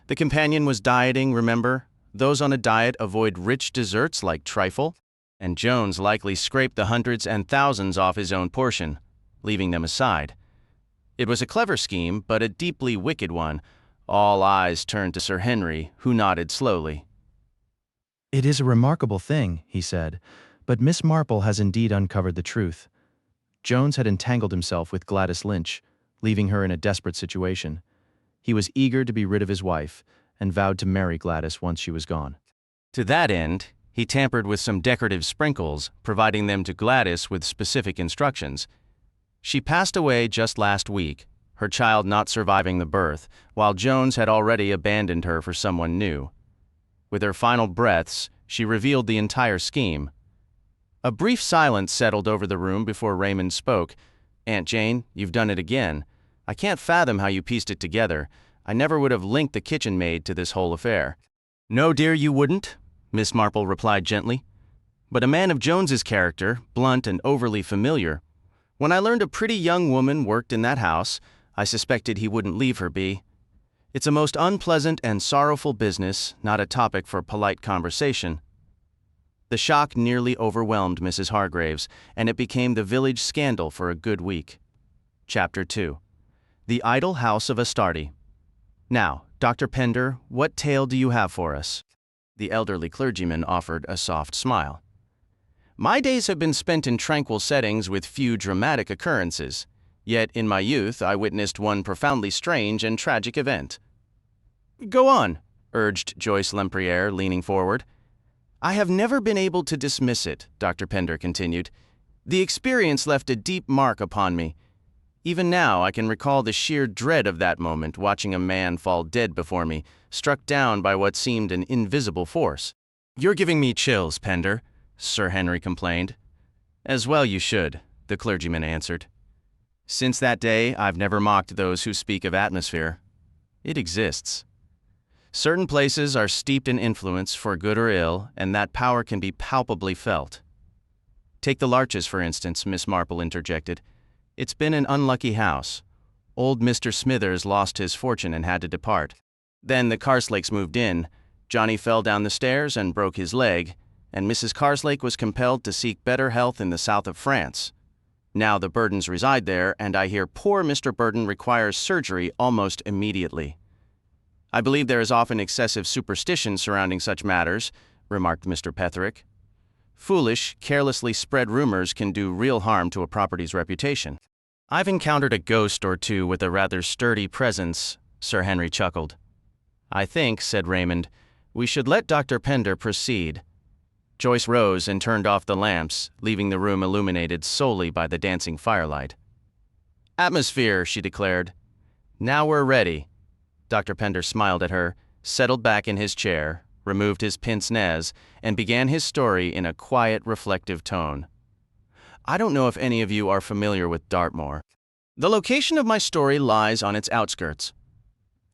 The companion was dieting, remember? Those on a diet avoid rich desserts like trifle, and Jones likely scraped the hundreds and thousands off his own portion, leaving them aside. It was a clever scheme, but a deeply wicked one. All eyes turned to Sir Henry, who nodded slowly. It is a remarkable thing, he said, but Miss Marple has indeed uncovered the truth. Jones had entangled himself with Gladys Lynch, leaving her in a desperate situation. He was eager to be rid of his wife, and vowed to marry Gladys once she was gone. To that end, he tampered with some decorative sprinkles, providing them to Gladys with specific instructions. She passed away just last week, her child not surviving the birth, while Jones had already abandoned her for someone new. With her final breaths, she revealed the entire scheme. A brief silence settled over the room before Raymond spoke. Aunt Jane, you've done it again. I can't fathom how you pieced it together. I never would have linked the kitchen maid to this whole affair. No, dear, you wouldn't, Miss Marple replied gently. But a man of Jones's character, blunt and overly familiar. When I learned a pretty young woman worked in that house, I suspected he wouldn't leave her be. It's a most unpleasant and sorrowful business, not a topic for polite conversation. The shock nearly overwhelmed Mrs. Hargraves, and it became the village scandal for a good week. Chapter 2. The Idle House of Astarte. Now, Dr. Pender, what tale do you have for us? The elderly clergyman offered a soft smile. My days have been spent in tranquil settings with few dramatic occurrences. Yet in my youth I witnessed one profoundly strange and tragic event. Go on, urged Joyce Lempriere, leaning forward. I have never been able to dismiss it, Dr. Pender continued. The experience left a deep mark upon me. Even now I can recall the sheer dread of that moment, watching a man fall dead before me, struck down by what seemed an invisible force. You're giving me chills, Pender, Sir Henry complained. As well you should, the clergyman answered. Since that day, I've never mocked those who speak of atmosphere. It exists. Certain places are steeped in influence for good or ill, and that power can be palpably felt. Take the Larches, for instance, Miss Marple interjected. It's been an unlucky house. Old Mr. Smithers lost his fortune and had to depart. Then the Carslakes moved in. Johnny fell down the stairs and broke his leg, and Mrs. Carslake was compelled to seek better health in the south of France. Now the Burdens reside there, and I hear poor Mr. Burden requires surgery almost immediately. I believe there is often excessive superstition surrounding such matters, remarked Mr. Petherick. Foolish, carelessly spread rumors can do real harm to a property's reputation. I've encountered a ghost or two with a rather sturdy presence, Sir Henry chuckled. I think, said Raymond, we should let Dr. Pender proceed. Joyce rose and turned off the lamps, leaving the room illuminated solely by the dancing firelight. Atmosphere, she declared. Now we're ready. Dr. Pender smiled at her, settled back in his chair, removed his pince-nez, and began his story in a quiet, reflective tone. I don't know if any of you are familiar with Dartmoor. The location of my story lies on its outskirts.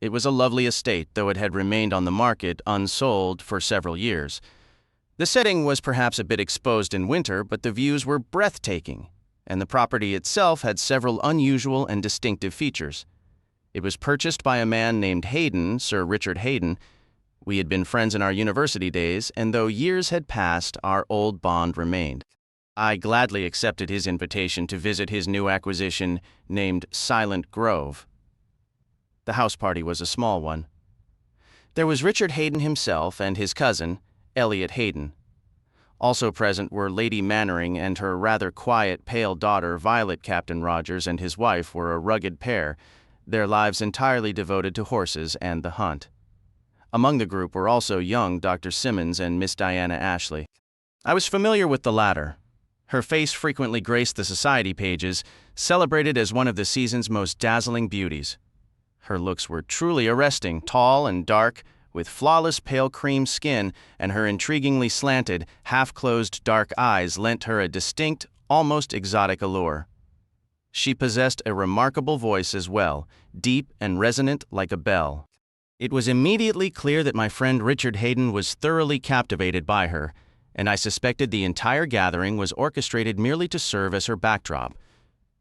It was a lovely estate, though it had remained on the market unsold for several years. The setting was perhaps a bit exposed in winter, but the views were breathtaking, and the property itself had several unusual and distinctive features. It was purchased by a man named Hayden, Sir Richard Hayden. We had been friends in our university days, and though years had passed, our old bond remained. I gladly accepted his invitation to visit his new acquisition named Silent Grove. The house party was a small one. There was Richard Hayden himself and his cousin, Elliot Hayden. Also present were Lady Mannering and her rather quiet, pale daughter, Violet. Captain Rogers and his wife were a rugged pair, their lives entirely devoted to horses and the hunt. Among the group were also young Dr. Simmons and Miss Diana Ashley. I was familiar with the latter. Her face frequently graced the society pages, celebrated as one of the season's most dazzling beauties. Her looks were truly arresting, tall and dark, with flawless pale cream skin, and her intriguingly slanted, half-closed dark eyes lent her a distinct, almost exotic allure. She possessed a remarkable voice as well, deep and resonant like a bell. It was immediately clear that my friend Richard Hayden was thoroughly captivated by her, and I suspected the entire gathering was orchestrated merely to serve as her backdrop.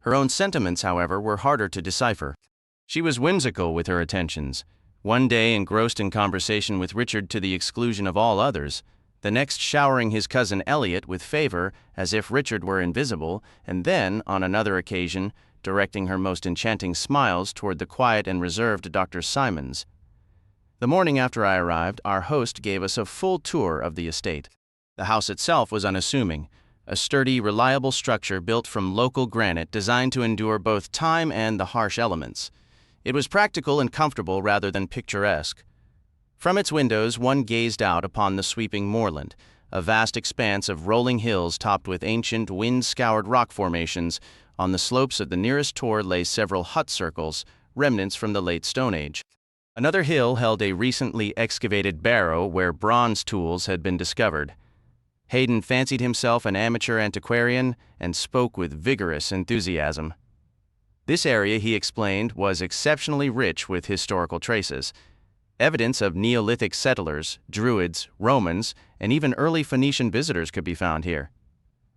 Her own sentiments, however, were harder to decipher. She was whimsical with her attentions, one day engrossed in conversation with Richard to the exclusion of all others, the next showering his cousin Elliot with favor as if Richard were invisible, and then, on another occasion, directing her most enchanting smiles toward the quiet and reserved Dr. Simons. The morning after I arrived, our host gave us a full tour of the estate. The house itself was unassuming, a sturdy, reliable structure built from local granite designed to endure both time and the harsh elements. It was practical and comfortable rather than picturesque. From its windows, one gazed out upon the sweeping moorland, a vast expanse of rolling hills topped with ancient, wind-scoured rock formations. On the slopes of the nearest tor lay several hut circles, remnants from the late Stone Age. Another hill held a recently excavated barrow where bronze tools had been discovered. Hayden fancied himself an amateur antiquarian and spoke with vigorous enthusiasm. This area, he explained, was exceptionally rich with historical traces. Evidence of Neolithic settlers, Druids, Romans, and even early Phoenician visitors could be found here.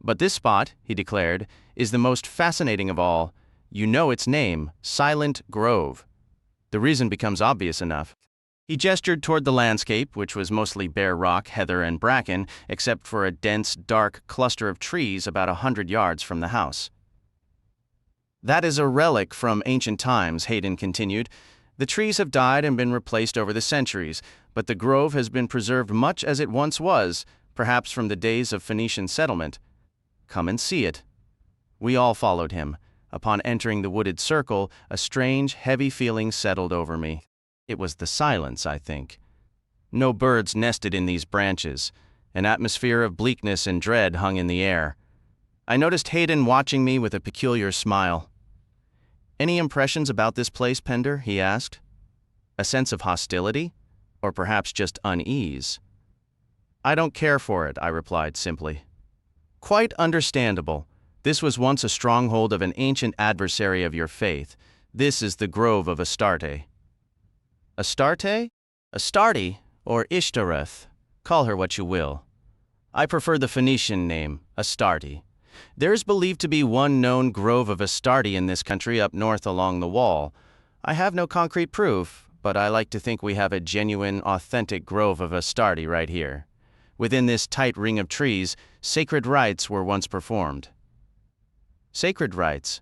But this spot, he declared, is the most fascinating of all. You know its name, Silent Grove. The reason becomes obvious enough. He gestured toward the landscape, which was mostly bare rock, heather, and bracken, except for a dense, dark cluster of trees about 100 yards from the house. That is a relic from ancient times, Hayden continued. The trees have died and been replaced over the centuries, but the grove has been preserved much as it once was, perhaps from the days of Phoenician settlement. Come and see it. We all followed him. Upon entering the wooded circle, a strange, heavy feeling settled over me. It was the silence, I think. No birds nested in these branches. An atmosphere of bleakness and dread hung in the air. I noticed Hayden watching me with a peculiar smile. "Any impressions about this place, Pender?" he asked. "A sense of hostility? Or perhaps just unease?" "I don't care for it," I replied simply. "Quite understandable. This was once a stronghold of an ancient adversary of your faith. This is the grove of Astarte." "Astarte?" "Astarte, or Ishtareth. Call her what you will. I prefer the Phoenician name, Astarte. There is believed to be one known grove of Astarte in this country up north along the wall. I have no concrete proof, but I like to think we have a genuine, authentic grove of Astarte right here. Within this tight ring of trees, sacred rites were once performed." "Sacred rites?"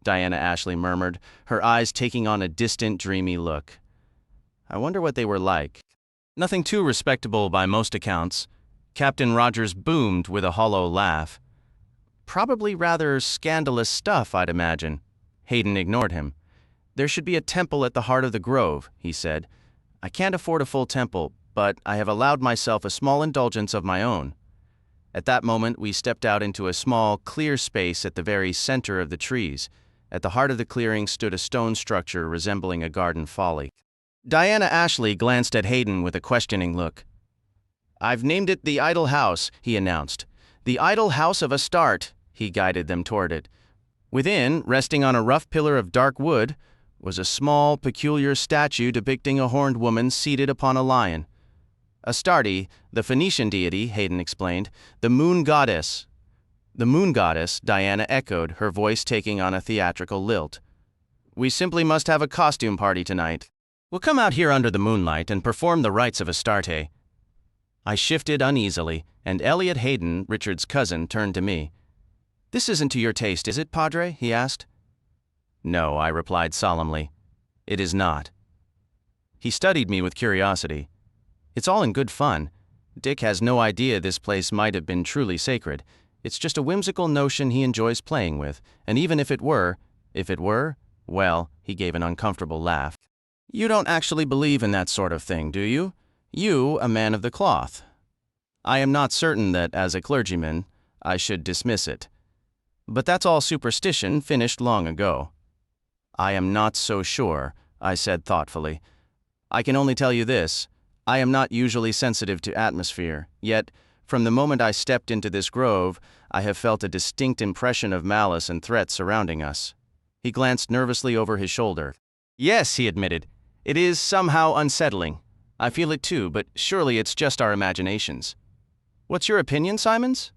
Diana Ashley murmured, her eyes taking on a distant, dreamy look. I wonder what they were like. "Nothing too respectable by most accounts." Captain Rogers boomed with a hollow laugh. "Probably rather scandalous stuff, I'd imagine." Hayden ignored him. "There should be a temple at the heart of the grove," he said. "I can't afford a full temple, but I have allowed myself a small indulgence of my own." At that moment, we stepped out into a small, clear space at the very center of the trees. At the heart of the clearing stood a stone structure resembling a garden folly. Diana Ashley glanced at Hayden with a questioning look. "I've named it the Idol House," he announced. "The Idol House of Astarte," he guided them toward it. Within, resting on a rough pillar of dark wood, was a small, peculiar statue depicting a horned woman seated upon a lion. "Astarte, the Phoenician deity," Hayden explained, "the moon goddess." "The moon goddess," Diana echoed, her voice taking on a theatrical lilt. "We simply must have a costume party tonight. We'll come out here under the moonlight and perform the rites of Astarte." I shifted uneasily, and Elliot Hayden, Richard's cousin, turned to me. "This isn't to your taste, is it, Padre?" he asked. "No," I replied solemnly. "It is not." He studied me with curiosity. "It's all in good fun. Dick has no idea this place might have been truly sacred. It's just a whimsical notion he enjoys playing with, and even if it were, Well, he gave an uncomfortable laugh. You don't actually believe in that sort of thing, do you? You, a man of the cloth. I am not certain that, as a clergyman, I should dismiss it. But that's all superstition finished long ago. I am not so sure, I said thoughtfully. I can only tell you this. I am not usually sensitive to atmosphere, yet, from the moment I stepped into this grove, I have felt a distinct impression of malice and threat surrounding us. He glanced nervously over his shoulder. Yes, he admitted. It is somehow unsettling. I feel it too, but surely it's just our imaginations. What's your opinion, Simons?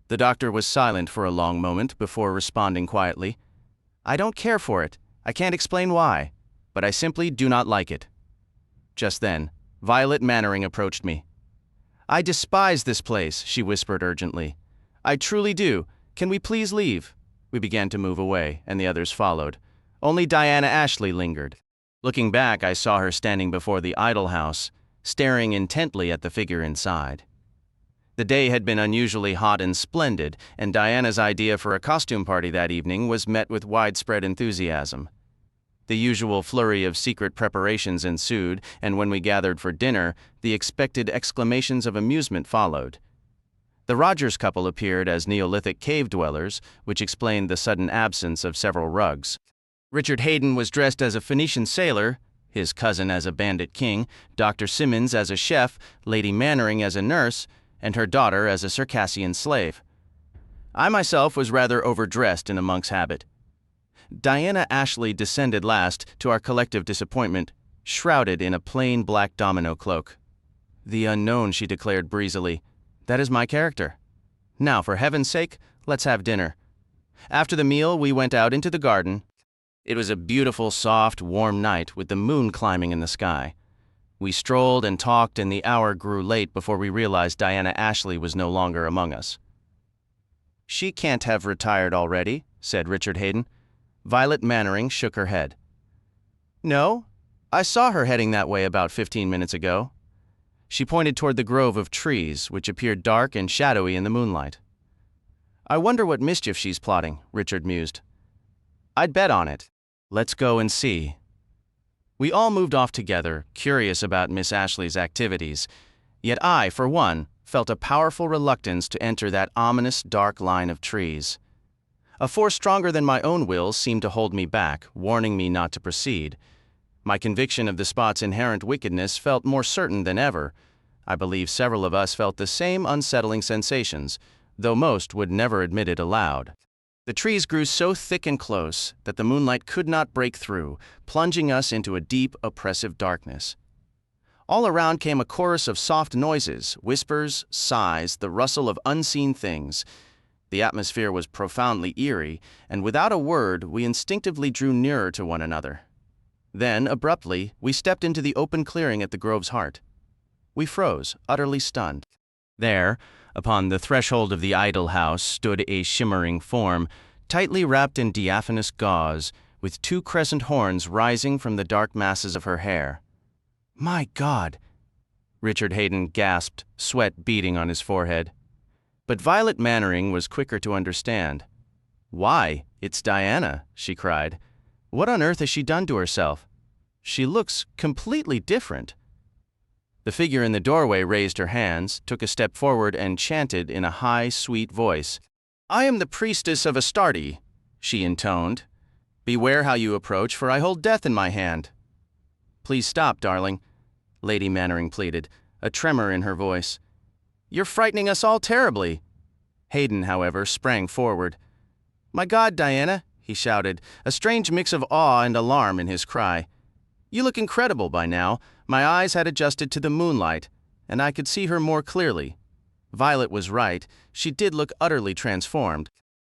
The doctor was silent for a long moment before responding quietly. I don't care for it. I can't explain why, but I simply do not like it. Just then, Violet Mannering approached me. I despise this place, she whispered urgently. I truly do. Can we please leave? We began to move away, and the others followed. Only Diana Ashley lingered. Looking back, I saw her standing before the idol house, staring intently at the figure inside. The day had been unusually hot and splendid, and Diana's idea for a costume party that evening was met with widespread enthusiasm. The usual flurry of secret preparations ensued, and when we gathered for dinner, the expected exclamations of amusement followed. The Rogers couple appeared as Neolithic cave dwellers, which explained the sudden absence of several rugs. Richard Hayden was dressed as a Phoenician sailor, his cousin as a bandit king, Dr. Simmons as a chef, Lady Mannering as a nurse, and her daughter as a Circassian slave. I myself was rather overdressed in a monk's habit. Diana Ashley descended last, to our collective disappointment, shrouded in a plain black domino cloak. The unknown, she declared breezily. That is my character. Now, for heaven's sake, let's have dinner. After the meal, we went out into the garden. It was a beautiful, soft, warm night with the moon climbing in the sky. We strolled and talked, and the hour grew late before we realized Diana Ashley was no longer among us. She can't have retired already, said Richard Hayden. Violet Mannering shook her head. No, I saw her heading that way about 15 minutes ago. She pointed toward the grove of trees, which appeared dark and shadowy in the moonlight. I wonder what mischief she's plotting, Richard mused. I'd bet on it. Let's go and see. We all moved off together, curious about Miss Ashley's activities, yet I, for one, felt a powerful reluctance to enter that ominous dark line of trees. A force stronger than my own will seemed to hold me back, warning me not to proceed. My conviction of the spot's inherent wickedness felt more certain than ever. I believe several of us felt the same unsettling sensations, though most would never admit it aloud. The trees grew so thick and close that the moonlight could not break through, plunging us into a deep, oppressive darkness. All around came a chorus of soft noises, whispers, sighs, the rustle of unseen things. The atmosphere was profoundly eerie, and without a word, we instinctively drew nearer to one another. Then, abruptly, we stepped into the open clearing at the grove's heart. We froze, utterly stunned. There, upon the threshold of the idol house, stood a shimmering form, tightly wrapped in diaphanous gauze, with two crescent horns rising from the dark masses of her hair. My God! Richard Hayden gasped, sweat beading on his forehead. But Violet Mannering was quicker to understand. Why, it's Diana, she cried. What on earth has she done to herself? She looks completely different. The figure in the doorway raised her hands, took a step forward, and chanted in a high, sweet voice. I am the priestess of Astarte, she intoned. Beware how you approach, for I hold death in my hand. Please stop, darling, Lady Mannering pleaded, a tremor in her voice. You're frightening us all terribly. Hayden, however, sprang forward. My God, Diana, he shouted, a strange mix of awe and alarm in his cry. You look incredible by now. My eyes had adjusted to the moonlight, and I could see her more clearly. Violet was right. She did look utterly transformed.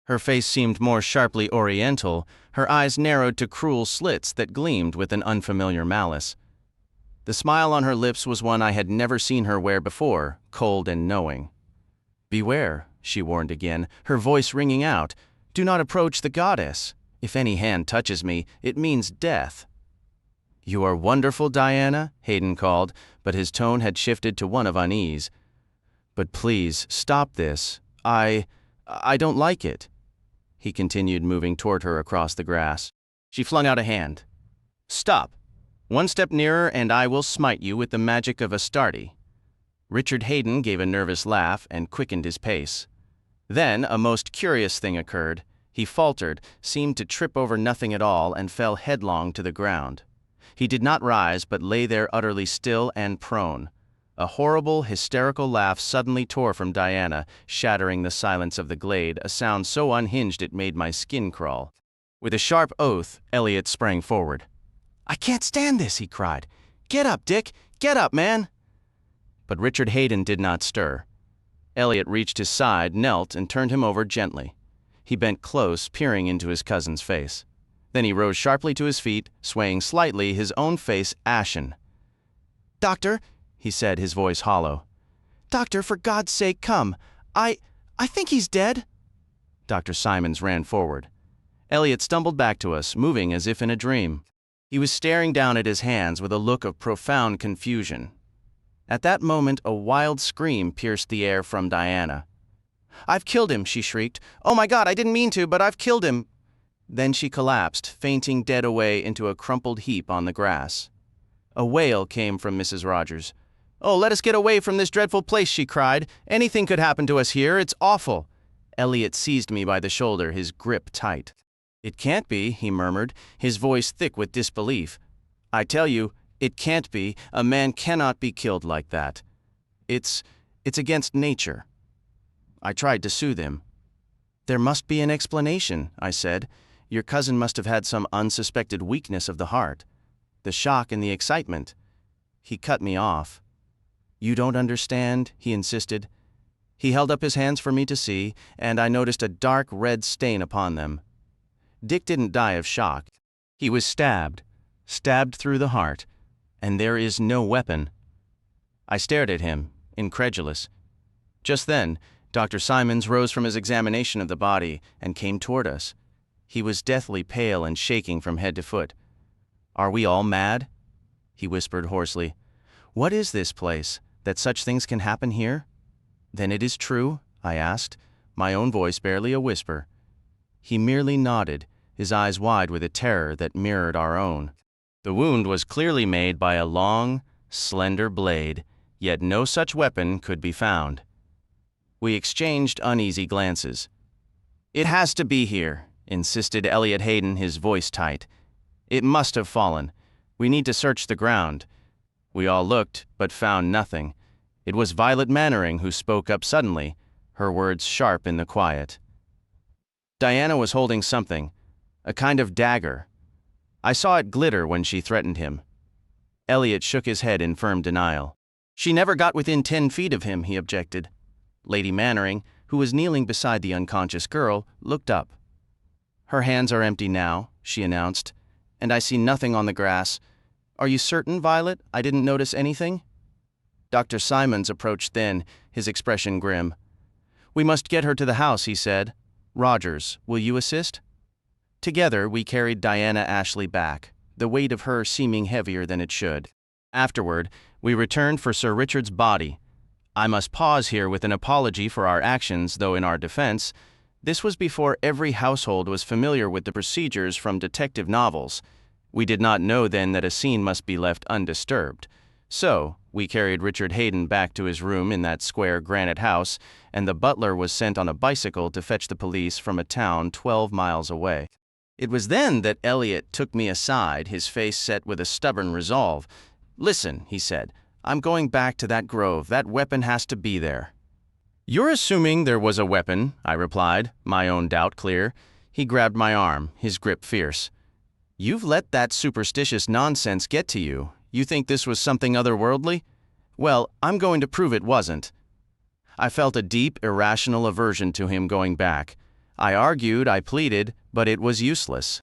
Her face seemed more sharply oriental, her eyes narrowed to cruel slits that gleamed with an unfamiliar malice. The smile on her lips was one I had never seen her wear before, cold and knowing. Beware, she warned again, her voice ringing out. Do not approach the goddess. If any hand touches me, it means death. You are wonderful, Diana, Hayden called, but his tone had shifted to one of unease. But please, stop this. I don't like it. He continued, moving toward her across the grass. She flung out a hand. "Stop. One step nearer and I will smite you with the magic of Astarte." Richard Hayden gave a nervous laugh and quickened his pace. Then a most curious thing occurred. He faltered, seemed to trip over nothing at all, and fell headlong to the ground. He did not rise, but lay there utterly still and prone. A horrible, hysterical laugh suddenly tore from Diana, shattering the silence of the glade, a sound so unhinged it made my skin crawl. With a sharp oath, Elliot sprang forward. "I can't stand this," he cried. "Get up, Dick! Get up, man!" But Richard Hayden did not stir. Elliot reached his side, knelt, and turned him over gently. He bent close, peering into his cousin's face. Then he rose sharply to his feet, swaying slightly, his own face ashen. "Doctor," he said, his voice hollow. "Doctor, for God's sake, come. I think he's dead." Dr. Simons ran forward. Elliot stumbled back to us, moving as if in a dream. He was staring down at his hands with a look of profound confusion. At that moment, a wild scream pierced the air from Diana. "I've killed him," she shrieked. "Oh my God, I didn't mean to, but I've killed him." Then she collapsed, fainting dead away into a crumpled heap on the grass. A wail came from Mrs. Rogers. "Oh, let us get away from this dreadful place," she cried. "Anything could happen to us here. It's awful." Elliot seized me by the shoulder, his grip tight. "It can't be," he murmured, his voice thick with disbelief. "I tell you, it can't be. A man cannot be killed like that. It's against nature." I tried to soothe him. "There must be an explanation," I said. "Your cousin must have had some unsuspected weakness of the heart. The shock and the excitement." He cut me off. "You don't understand," he insisted. He held up his hands for me to see, and I noticed a dark red stain upon them. Dick didn't die of shock. He was stabbed through the heart, and there is no weapon. I stared at him, incredulous. Just then, Dr. Simons rose from his examination of the body and came toward us. He was deathly pale and shaking from head to foot. "Are we all mad?" he whispered hoarsely. "What is this place, that such things can happen here?" "Then it is true?" I asked, my own voice barely a whisper. He merely nodded, his eyes wide with a terror that mirrored our own. The wound was clearly made by a long, slender blade, yet no such weapon could be found. We exchanged uneasy glances. "It has to be here," insisted Elliot Hayden, his voice tight. "It must have fallen. We need to search the ground." We all looked, but found nothing. It was Violet Mannering who spoke up suddenly, her words sharp in the quiet. Diana was holding something, a kind of dagger. I saw it glitter when she threatened him. Elliot shook his head in firm denial. "She never got within 10 feet of him," he objected. Lady Mannering, who was kneeling beside the unconscious girl, looked up. "Her hands are empty now," she announced, "and I see nothing on the grass. Are you certain, Violet? I didn't notice anything?" Dr. Simons approached then, his expression grim. "We must get her to the house," he said. "Rogers, will you assist?" Together, we carried Diana Ashley back, the weight of her seeming heavier than it should. Afterward, we returned for Sir Richard's body. I must pause here with an apology for our actions, though in our defense, this was before every household was familiar with the procedures from detective novels. We did not know then that a scene must be left undisturbed. So, we carried Richard Hayden back to his room in that square granite house, and the butler was sent on a bicycle to fetch the police from a town 12 miles away. It was then that Elliot took me aside, his face set with a stubborn resolve. "Listen," he said, "I'm going back to that grove. That weapon has to be there." "You're assuming there was a weapon," I replied, my own doubt clear. He grabbed my arm, his grip fierce. "You've let that superstitious nonsense get to you. You think this was something otherworldly? Well, I'm going to prove it wasn't." I felt a deep, irrational aversion to him going back. I argued, I pleaded, but it was useless.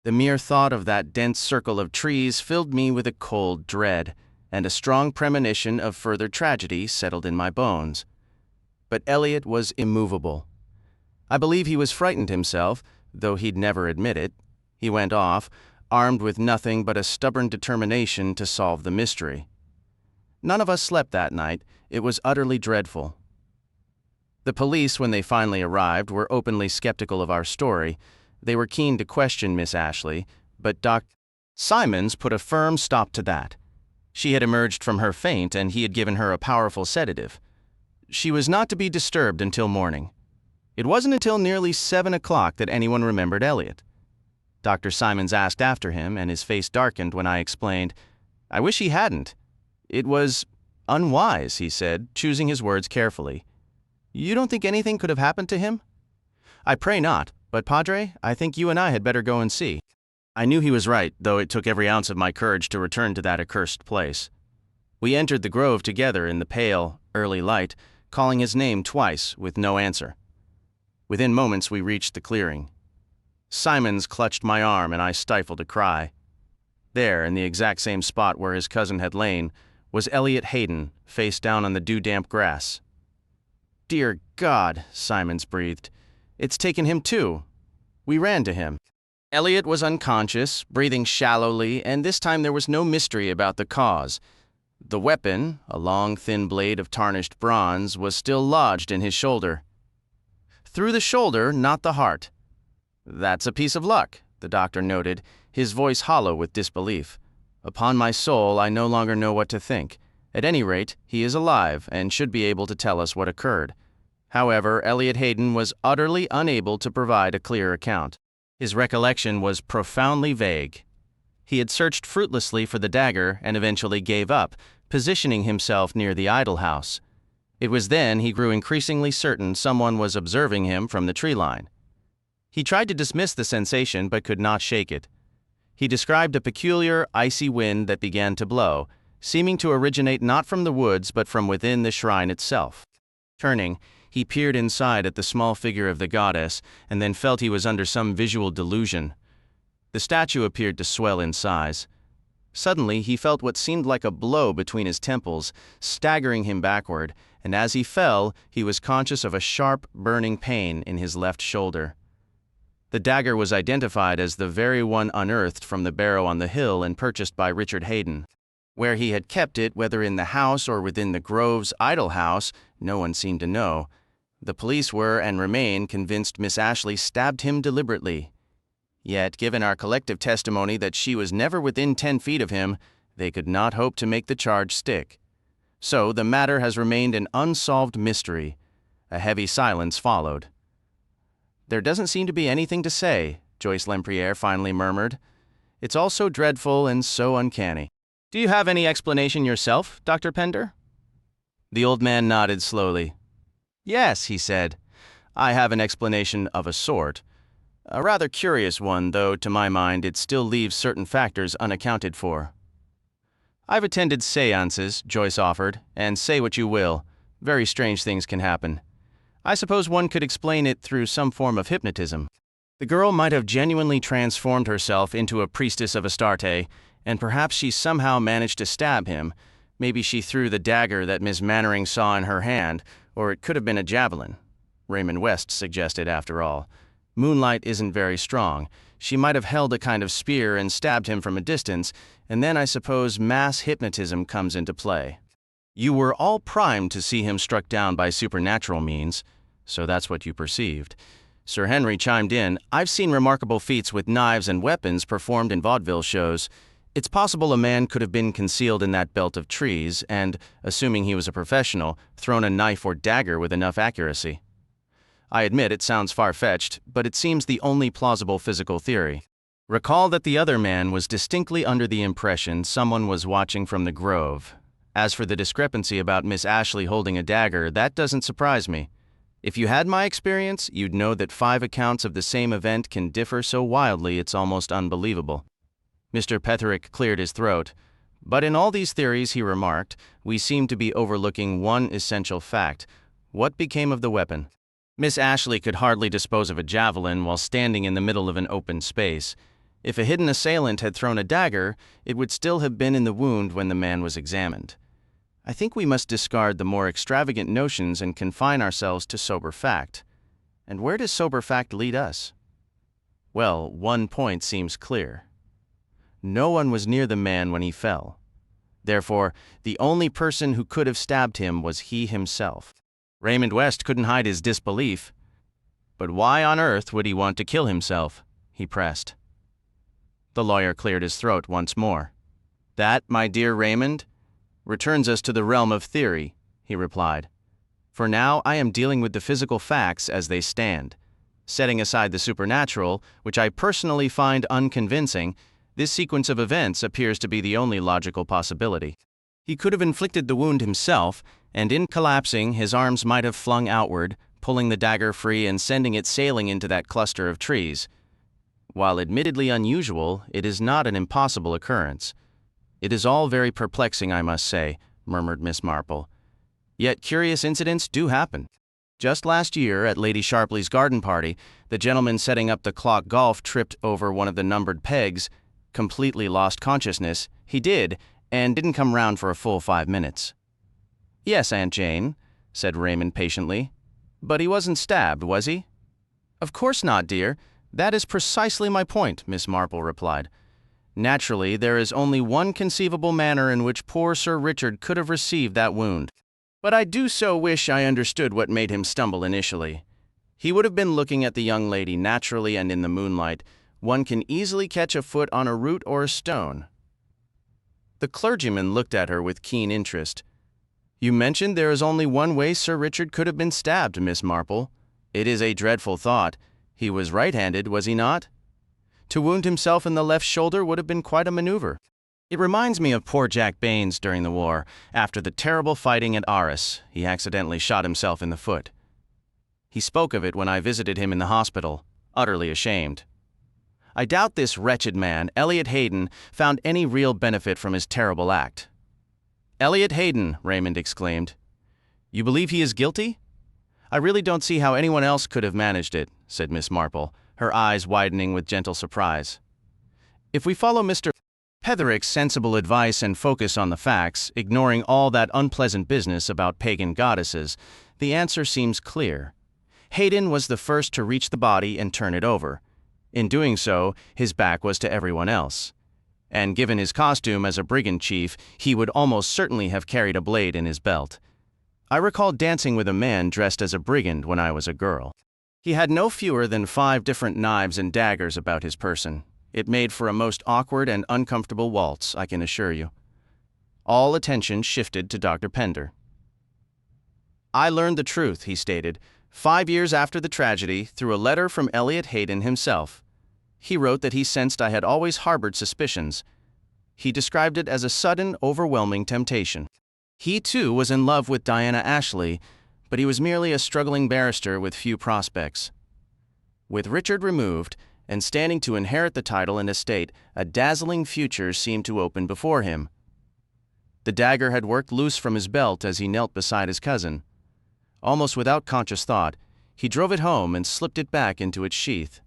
The mere thought of that dense circle of trees filled me with a cold dread, and a strong premonition of further tragedy settled in my bones. But Elliot was immovable. I believe he was frightened himself, though he'd never admit it. He went off, armed with nothing but a stubborn determination to solve the mystery. None of us slept that night. It was utterly dreadful. The police, when they finally arrived, were openly skeptical of our story. They were keen to question Miss Ashley, but Dr. Simons put a firm stop to that. She had emerged from her faint and he had given her a powerful sedative. She was not to be disturbed until morning. It wasn't until nearly 7 o'clock that anyone remembered Elliot. Dr. Simons asked after him, and his face darkened when I explained, "I wish he hadn't. It was unwise," he said, choosing his words carefully. "You don't think anything could have happened to him?" "I pray not, but Padre, I think you and I had better go and see." I knew he was right, though it took every ounce of my courage to return to that accursed place. We entered the grove together in the pale, early light, calling his name twice with no answer. Within moments we reached the clearing. Simons clutched my arm and I stifled a cry. There, in the exact same spot where his cousin had lain, was Elliot Hayden, face down on the dew-damp grass. "Dear God," Simons breathed. "It's taken him too." We ran to him. Elliot was unconscious, breathing shallowly, and this time there was no mystery about the cause. The weapon, a long, thin blade of tarnished bronze, was still lodged in his shoulder. Through the shoulder, not the heart. "That's a piece of luck," the doctor noted, his voice hollow with disbelief. "Upon my soul, I no longer know what to think. At any rate, he is alive and should be able to tell us what occurred." However, Elliot Hayden was utterly unable to provide a clear account. His recollection was profoundly vague. He had searched fruitlessly for the dagger and eventually gave up, positioning himself near the idol house. It was then he grew increasingly certain someone was observing him from the tree line. He tried to dismiss the sensation but could not shake it. He described a peculiar, icy wind that began to blow, seeming to originate not from the woods but from within the shrine itself. Turning, he peered inside at the small figure of the goddess and then felt he was under some visual delusion. The statue appeared to swell in size. Suddenly, he felt what seemed like a blow between his temples, staggering him backward, and as he fell, he was conscious of a sharp, burning pain in his left shoulder. The dagger was identified as the very one unearthed from the barrow on the hill and purchased by Richard Hayden. Where he had kept it, whether in the house or within the Grove's idol house, no one seemed to know. The police were and remain convinced Miss Ashley stabbed him deliberately. Yet, given our collective testimony that she was never within 10 feet of him, they could not hope to make the charge stick. So the matter has remained an unsolved mystery. A heavy silence followed. "There doesn't seem to be anything to say," Joyce Lempriere finally murmured. "It's all so dreadful and so uncanny. Do you have any explanation yourself, Dr. Pender?" The old man nodded slowly. "Yes," he said. "I have an explanation of a sort. A rather curious one, though to my mind it still leaves certain factors unaccounted for." "I've attended séances," Joyce offered, "and say what you will, very strange things can happen. I suppose one could explain it through some form of hypnotism. The girl might have genuinely transformed herself into a priestess of Astarte, and perhaps she somehow managed to stab him. Maybe she threw the dagger that Miss Mannering saw in her hand, or it could have been a javelin," Raymond West suggested after all. "Moonlight isn't very strong. She might have held a kind of spear and stabbed him from a distance, and then I suppose mass hypnotism comes into play. You were all primed to see him struck down by supernatural means, so that's what you perceived." Sir Henry chimed in, "I've seen remarkable feats with knives and weapons performed in vaudeville shows. It's possible a man could have been concealed in that belt of trees and, assuming he was a professional, thrown a knife or dagger with enough accuracy. I admit it sounds far-fetched, but it seems the only plausible physical theory. Recall that the other man was distinctly under the impression someone was watching from the grove. As for the discrepancy about Miss Ashley holding a dagger, that doesn't surprise me. If you had my experience, you'd know that 5 accounts of the same event can differ so wildly it's almost unbelievable." Mr. Petherick cleared his throat. "But in all these theories," he remarked, "we seem to be overlooking one essential fact. What became of the weapon? Miss Ashley could hardly dispose of a javelin while standing in the middle of an open space. If a hidden assailant had thrown a dagger, it would still have been in the wound when the man was examined. I think we must discard the more extravagant notions and confine ourselves to sober fact. And where does sober fact lead us? Well, one point seems clear. No one was near the man when he fell. Therefore, the only person who could have stabbed him was he himself." Raymond West couldn't hide his disbelief. "But why on earth would he want to kill himself?" he pressed. The lawyer cleared his throat once more. That, my dear Raymond, returns us to the realm of theory, he replied. For now I am dealing with the physical facts as they stand. Setting aside the supernatural, which I personally find unconvincing, this sequence of events appears to be the only logical possibility. He could have inflicted the wound himself, and in collapsing, his arms might have flung outward, pulling the dagger free and sending it sailing into that cluster of trees. While admittedly unusual, it is not an impossible occurrence. It is all very perplexing, I must say, murmured Miss Marple. Yet curious incidents do happen. Just last year, at Lady Sharpley's garden party, the gentleman setting up the clock golf tripped over one of the numbered pegs, completely lost consciousness. He did, and didn't come round for a full 5 minutes. Yes, Aunt Jane, said Raymond patiently. But he wasn't stabbed, was he? Of course not, dear. That is precisely my point, Miss Marple replied. Naturally, there is only one conceivable manner in which poor Sir Richard could have received that wound. But I do so wish I understood what made him stumble initially. He would have been looking at the young lady naturally and in the moonlight. One can easily catch a foot on a root or a stone. The clergyman looked at her with keen interest. You mentioned there is only one way Sir Richard could have been stabbed, Miss Marple. It is a dreadful thought. He was right-handed, was he not? To wound himself in the left shoulder would have been quite a maneuver. It reminds me of poor Jack Baines during the war. After the terrible fighting at Arras, he accidentally shot himself in the foot. He spoke of it when I visited him in the hospital, utterly ashamed. I doubt this wretched man, Elliot Haydon, found any real benefit from his terrible act. Elliot Haydon, Raymond exclaimed. You believe he is guilty? I really don't see how anyone else could have managed it, said Miss Marple, her eyes widening with gentle surprise. If we follow Mr. Petherick's sensible advice and focus on the facts, ignoring all that unpleasant business about pagan goddesses, the answer seems clear. Haydon was the first to reach the body and turn it over. In doing so, his back was to everyone else. And given his costume as a brigand chief, he would almost certainly have carried a blade in his belt. I recall dancing with a man dressed as a brigand when I was a girl. He had no fewer than 5 different knives and daggers about his person. It made for a most awkward and uncomfortable waltz, I can assure you. All attention shifted to Dr. Pender. I learned the truth, he stated, 5 years after the tragedy, through a letter from Elliot Haydon himself. He wrote that he sensed I had always harbored suspicions. He described it as a sudden, overwhelming temptation. He, too, was in love with Diana Ashley, but he was merely a struggling barrister with few prospects. With Richard removed, and standing to inherit the title and estate, a dazzling future seemed to open before him. The dagger had worked loose from his belt as he knelt beside his cousin. Almost without conscious thought, he drove it home and slipped it back into its sheath.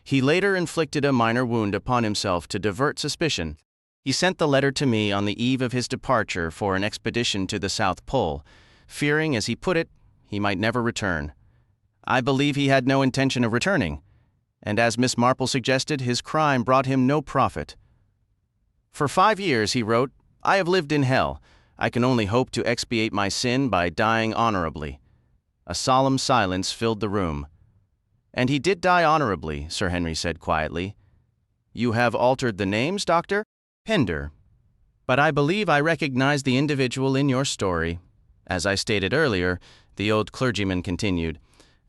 He later inflicted a minor wound upon himself to divert suspicion. He sent the letter to me on the eve of his departure for an expedition to the South Pole, fearing, as he put it, he might never return. I believe he had no intention of returning, and as Miss Marple suggested, his crime brought him no profit. For 5 years, he wrote, I have lived in hell. I can only hope to expiate my sin by dying honorably. A solemn silence filled the room. And he did die honorably, Sir Henry said quietly. You have altered the names, Doctor? Pender. But I believe I recognize the individual in your story. As I stated earlier, the old clergyman continued,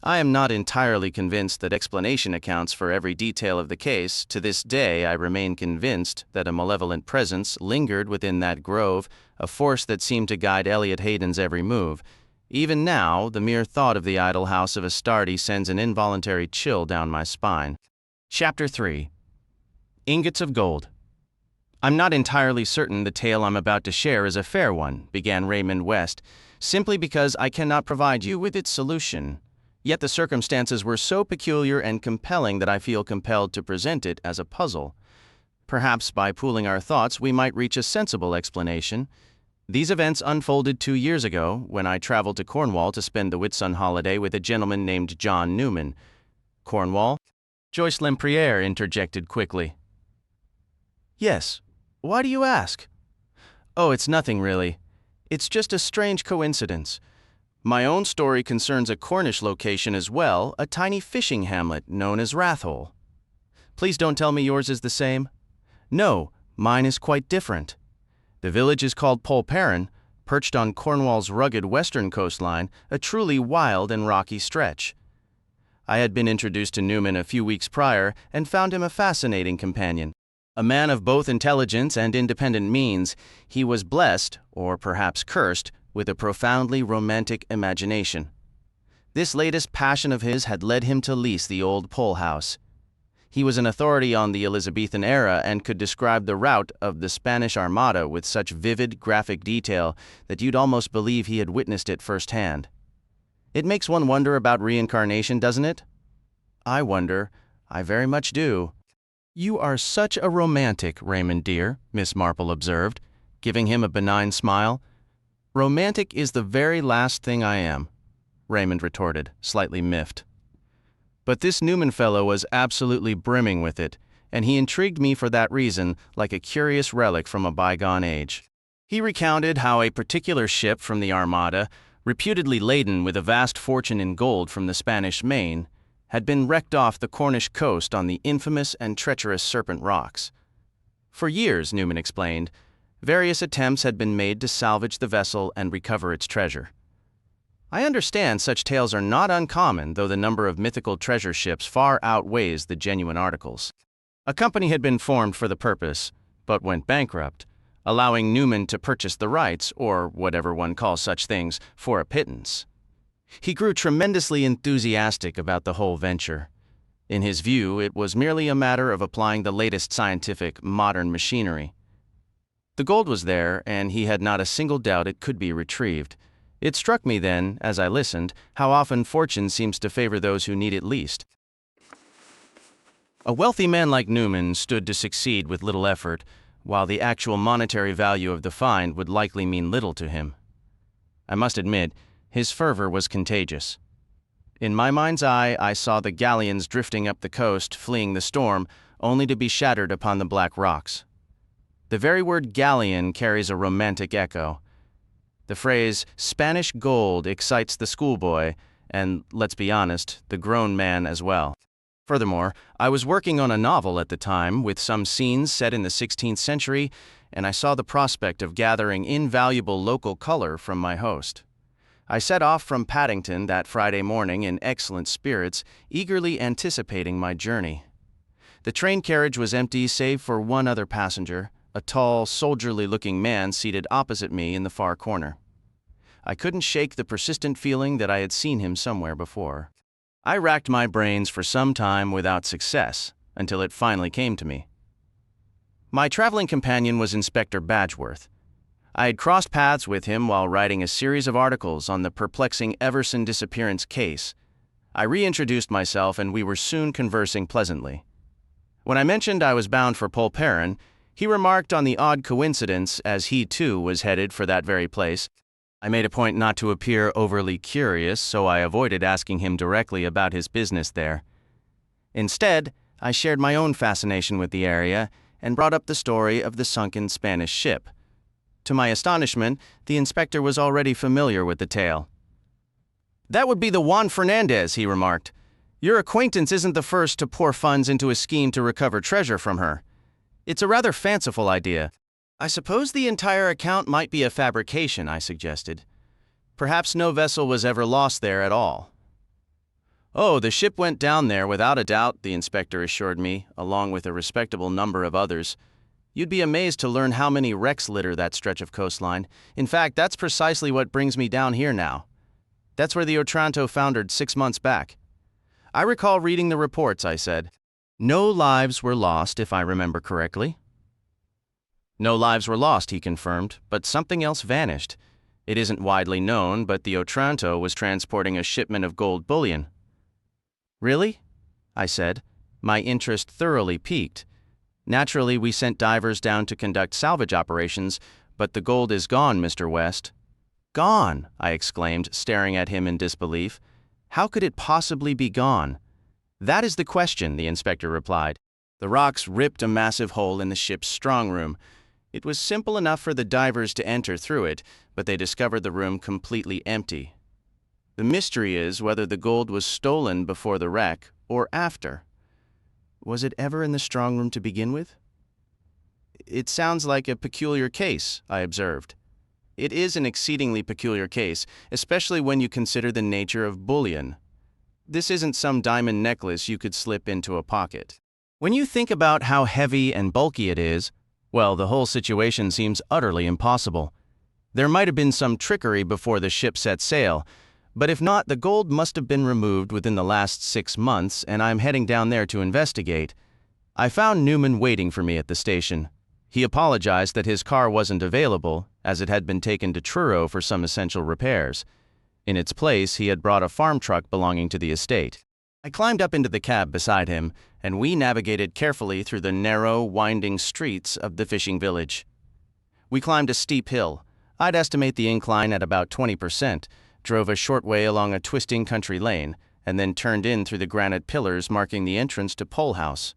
I am not entirely convinced that explanation accounts for every detail of the case. To this day, I remain convinced that a malevolent presence lingered within that grove, a force that seemed to guide Elliot Haydon's every move. Even now, the mere thought of the idle house of Astarte sends an involuntary chill down my spine. Chapter 3. Ingots of Gold. I'm not entirely certain the tale I'm about to share is a fair one, began Raymond West, simply because I cannot provide you with its solution. Yet the circumstances were so peculiar and compelling that I feel compelled to present it as a puzzle. Perhaps by pooling our thoughts we might reach a sensible explanation. These events unfolded 2 years ago when I traveled to Cornwall to spend the Whitsun holiday with a gentleman named John Newman. Cornwall? Joyce Lempriere interjected quickly. Yes. Why do you ask? Oh, it's nothing really. It's just a strange coincidence. My own story concerns a Cornish location as well, a tiny fishing hamlet known as Rathole. Please don't tell me yours is the same. No, mine is quite different. The village is called Polperron, perched on Cornwall's rugged western coastline, a truly wild and rocky stretch. I had been introduced to Newman a few weeks prior and found him a fascinating companion. A man of both intelligence and independent means, he was blessed, or perhaps cursed, with a profoundly romantic imagination. This latest passion of his had led him to lease the old Pole House. He was an authority on the Elizabethan era and could describe the rout of the Spanish Armada with such vivid, graphic detail that you'd almost believe he had witnessed it firsthand. It makes one wonder about reincarnation, doesn't it? I wonder. I very much do. You are such a romantic, Raymond dear, Miss Marple observed, giving him a benign smile. Romantic is the very last thing I am, Raymond retorted, slightly miffed. But this Newman fellow was absolutely brimming with it, and he intrigued me for that reason, like a curious relic from a bygone age. He recounted how a particular ship from the Armada, reputedly laden with a vast fortune in gold from the Spanish Main, had been wrecked off the Cornish coast on the infamous and treacherous Serpent Rocks. For years, Newman explained, various attempts had been made to salvage the vessel and recover its treasure. I understand such tales are not uncommon, though the number of mythical treasure ships far outweighs the genuine articles. A company had been formed for the purpose, but went bankrupt, allowing Newman to purchase the rights, or whatever one calls such things, for a pittance. He grew tremendously enthusiastic about the whole venture. In his view, it was merely a matter of applying the latest scientific, modern machinery. The gold was there, and he had not a single doubt it could be retrieved. It struck me then, as I listened, how often fortune seems to favor those who need it least. A wealthy man like Newman stood to succeed with little effort, while the actual monetary value of the find would likely mean little to him. I must admit, his fervor was contagious. In my mind's eye, I saw the galleons drifting up the coast, fleeing the storm, only to be shattered upon the black rocks. The very word galleon carries a romantic echo. The phrase Spanish gold excites the schoolboy, and, let's be honest, the grown man as well. Furthermore, I was working on a novel at the time with some scenes set in the 16th century, and I saw the prospect of gathering invaluable local color from my host. I set off from Paddington that Friday morning in excellent spirits, eagerly anticipating my journey. The train carriage was empty save for one other passenger, a tall, soldierly-looking man seated opposite me in the far corner. I couldn't shake the persistent feeling that I had seen him somewhere before. I racked my brains for some time without success, until it finally came to me. My traveling companion was Inspector Badgeworth. I had crossed paths with him while writing a series of articles on the perplexing Everson disappearance case. I reintroduced myself, and we were soon conversing pleasantly. When I mentioned I was bound for Polperron, he remarked on the odd coincidence, as he too was headed for that very place. I made a point not to appear overly curious, so I avoided asking him directly about his business there. Instead, I shared my own fascination with the area and brought up the story of the sunken Spanish ship. To my astonishment, the inspector was already familiar with the tale. "That would be the Juan Fernandez," he remarked. "Your acquaintance isn't the first to pour funds into a scheme to recover treasure from her. It's a rather fanciful idea." "I suppose the entire account might be a fabrication," I suggested. "Perhaps no vessel was ever lost there at all." "Oh, the ship went down there without a doubt," the inspector assured me, along with a respectable number of others. "You'd be amazed to learn how many wrecks litter that stretch of coastline. In fact, that's precisely what brings me down here now. That's where the Otranto foundered 6 months back." "I recall reading the reports," I said. "No lives were lost, if I remember correctly." "No lives were lost," he confirmed, "but something else vanished. It isn't widely known, but the Otranto was transporting a shipment of gold bullion." "Really?" I said, my interest thoroughly piqued. "Naturally, we sent divers down to conduct salvage operations, but the gold is gone, Mr. West." "Gone?" I exclaimed, staring at him in disbelief. "How could it possibly be gone?" "That is the question," the inspector replied. "The rocks ripped a massive hole in the ship's strong room. It was simple enough for the divers to enter through it, but they discovered the room completely empty. The mystery is whether the gold was stolen before the wreck or after." Was it ever in the strong room to begin with? It sounds like a peculiar case, I observed. It is an exceedingly peculiar case, especially when you consider the nature of bullion. This isn't some diamond necklace you could slip into a pocket. When you think about how heavy and bulky it is, well, the whole situation seems utterly impossible. There might have been some trickery before the ship set sail, but if not, the gold must have been removed within the last 6 months, and I'm heading down there to investigate. I found Newman waiting for me at the station. He apologized that his car wasn't available, as it had been taken to Truro for some essential repairs. In its place, he had brought a farm truck belonging to the estate. I climbed up into the cab beside him, and we navigated carefully through the narrow, winding streets of the fishing village. We climbed a steep hill. I'd estimate the incline at about 20%, drove a short way along a twisting country lane, and then turned in through the granite pillars marking the entrance to Pole House.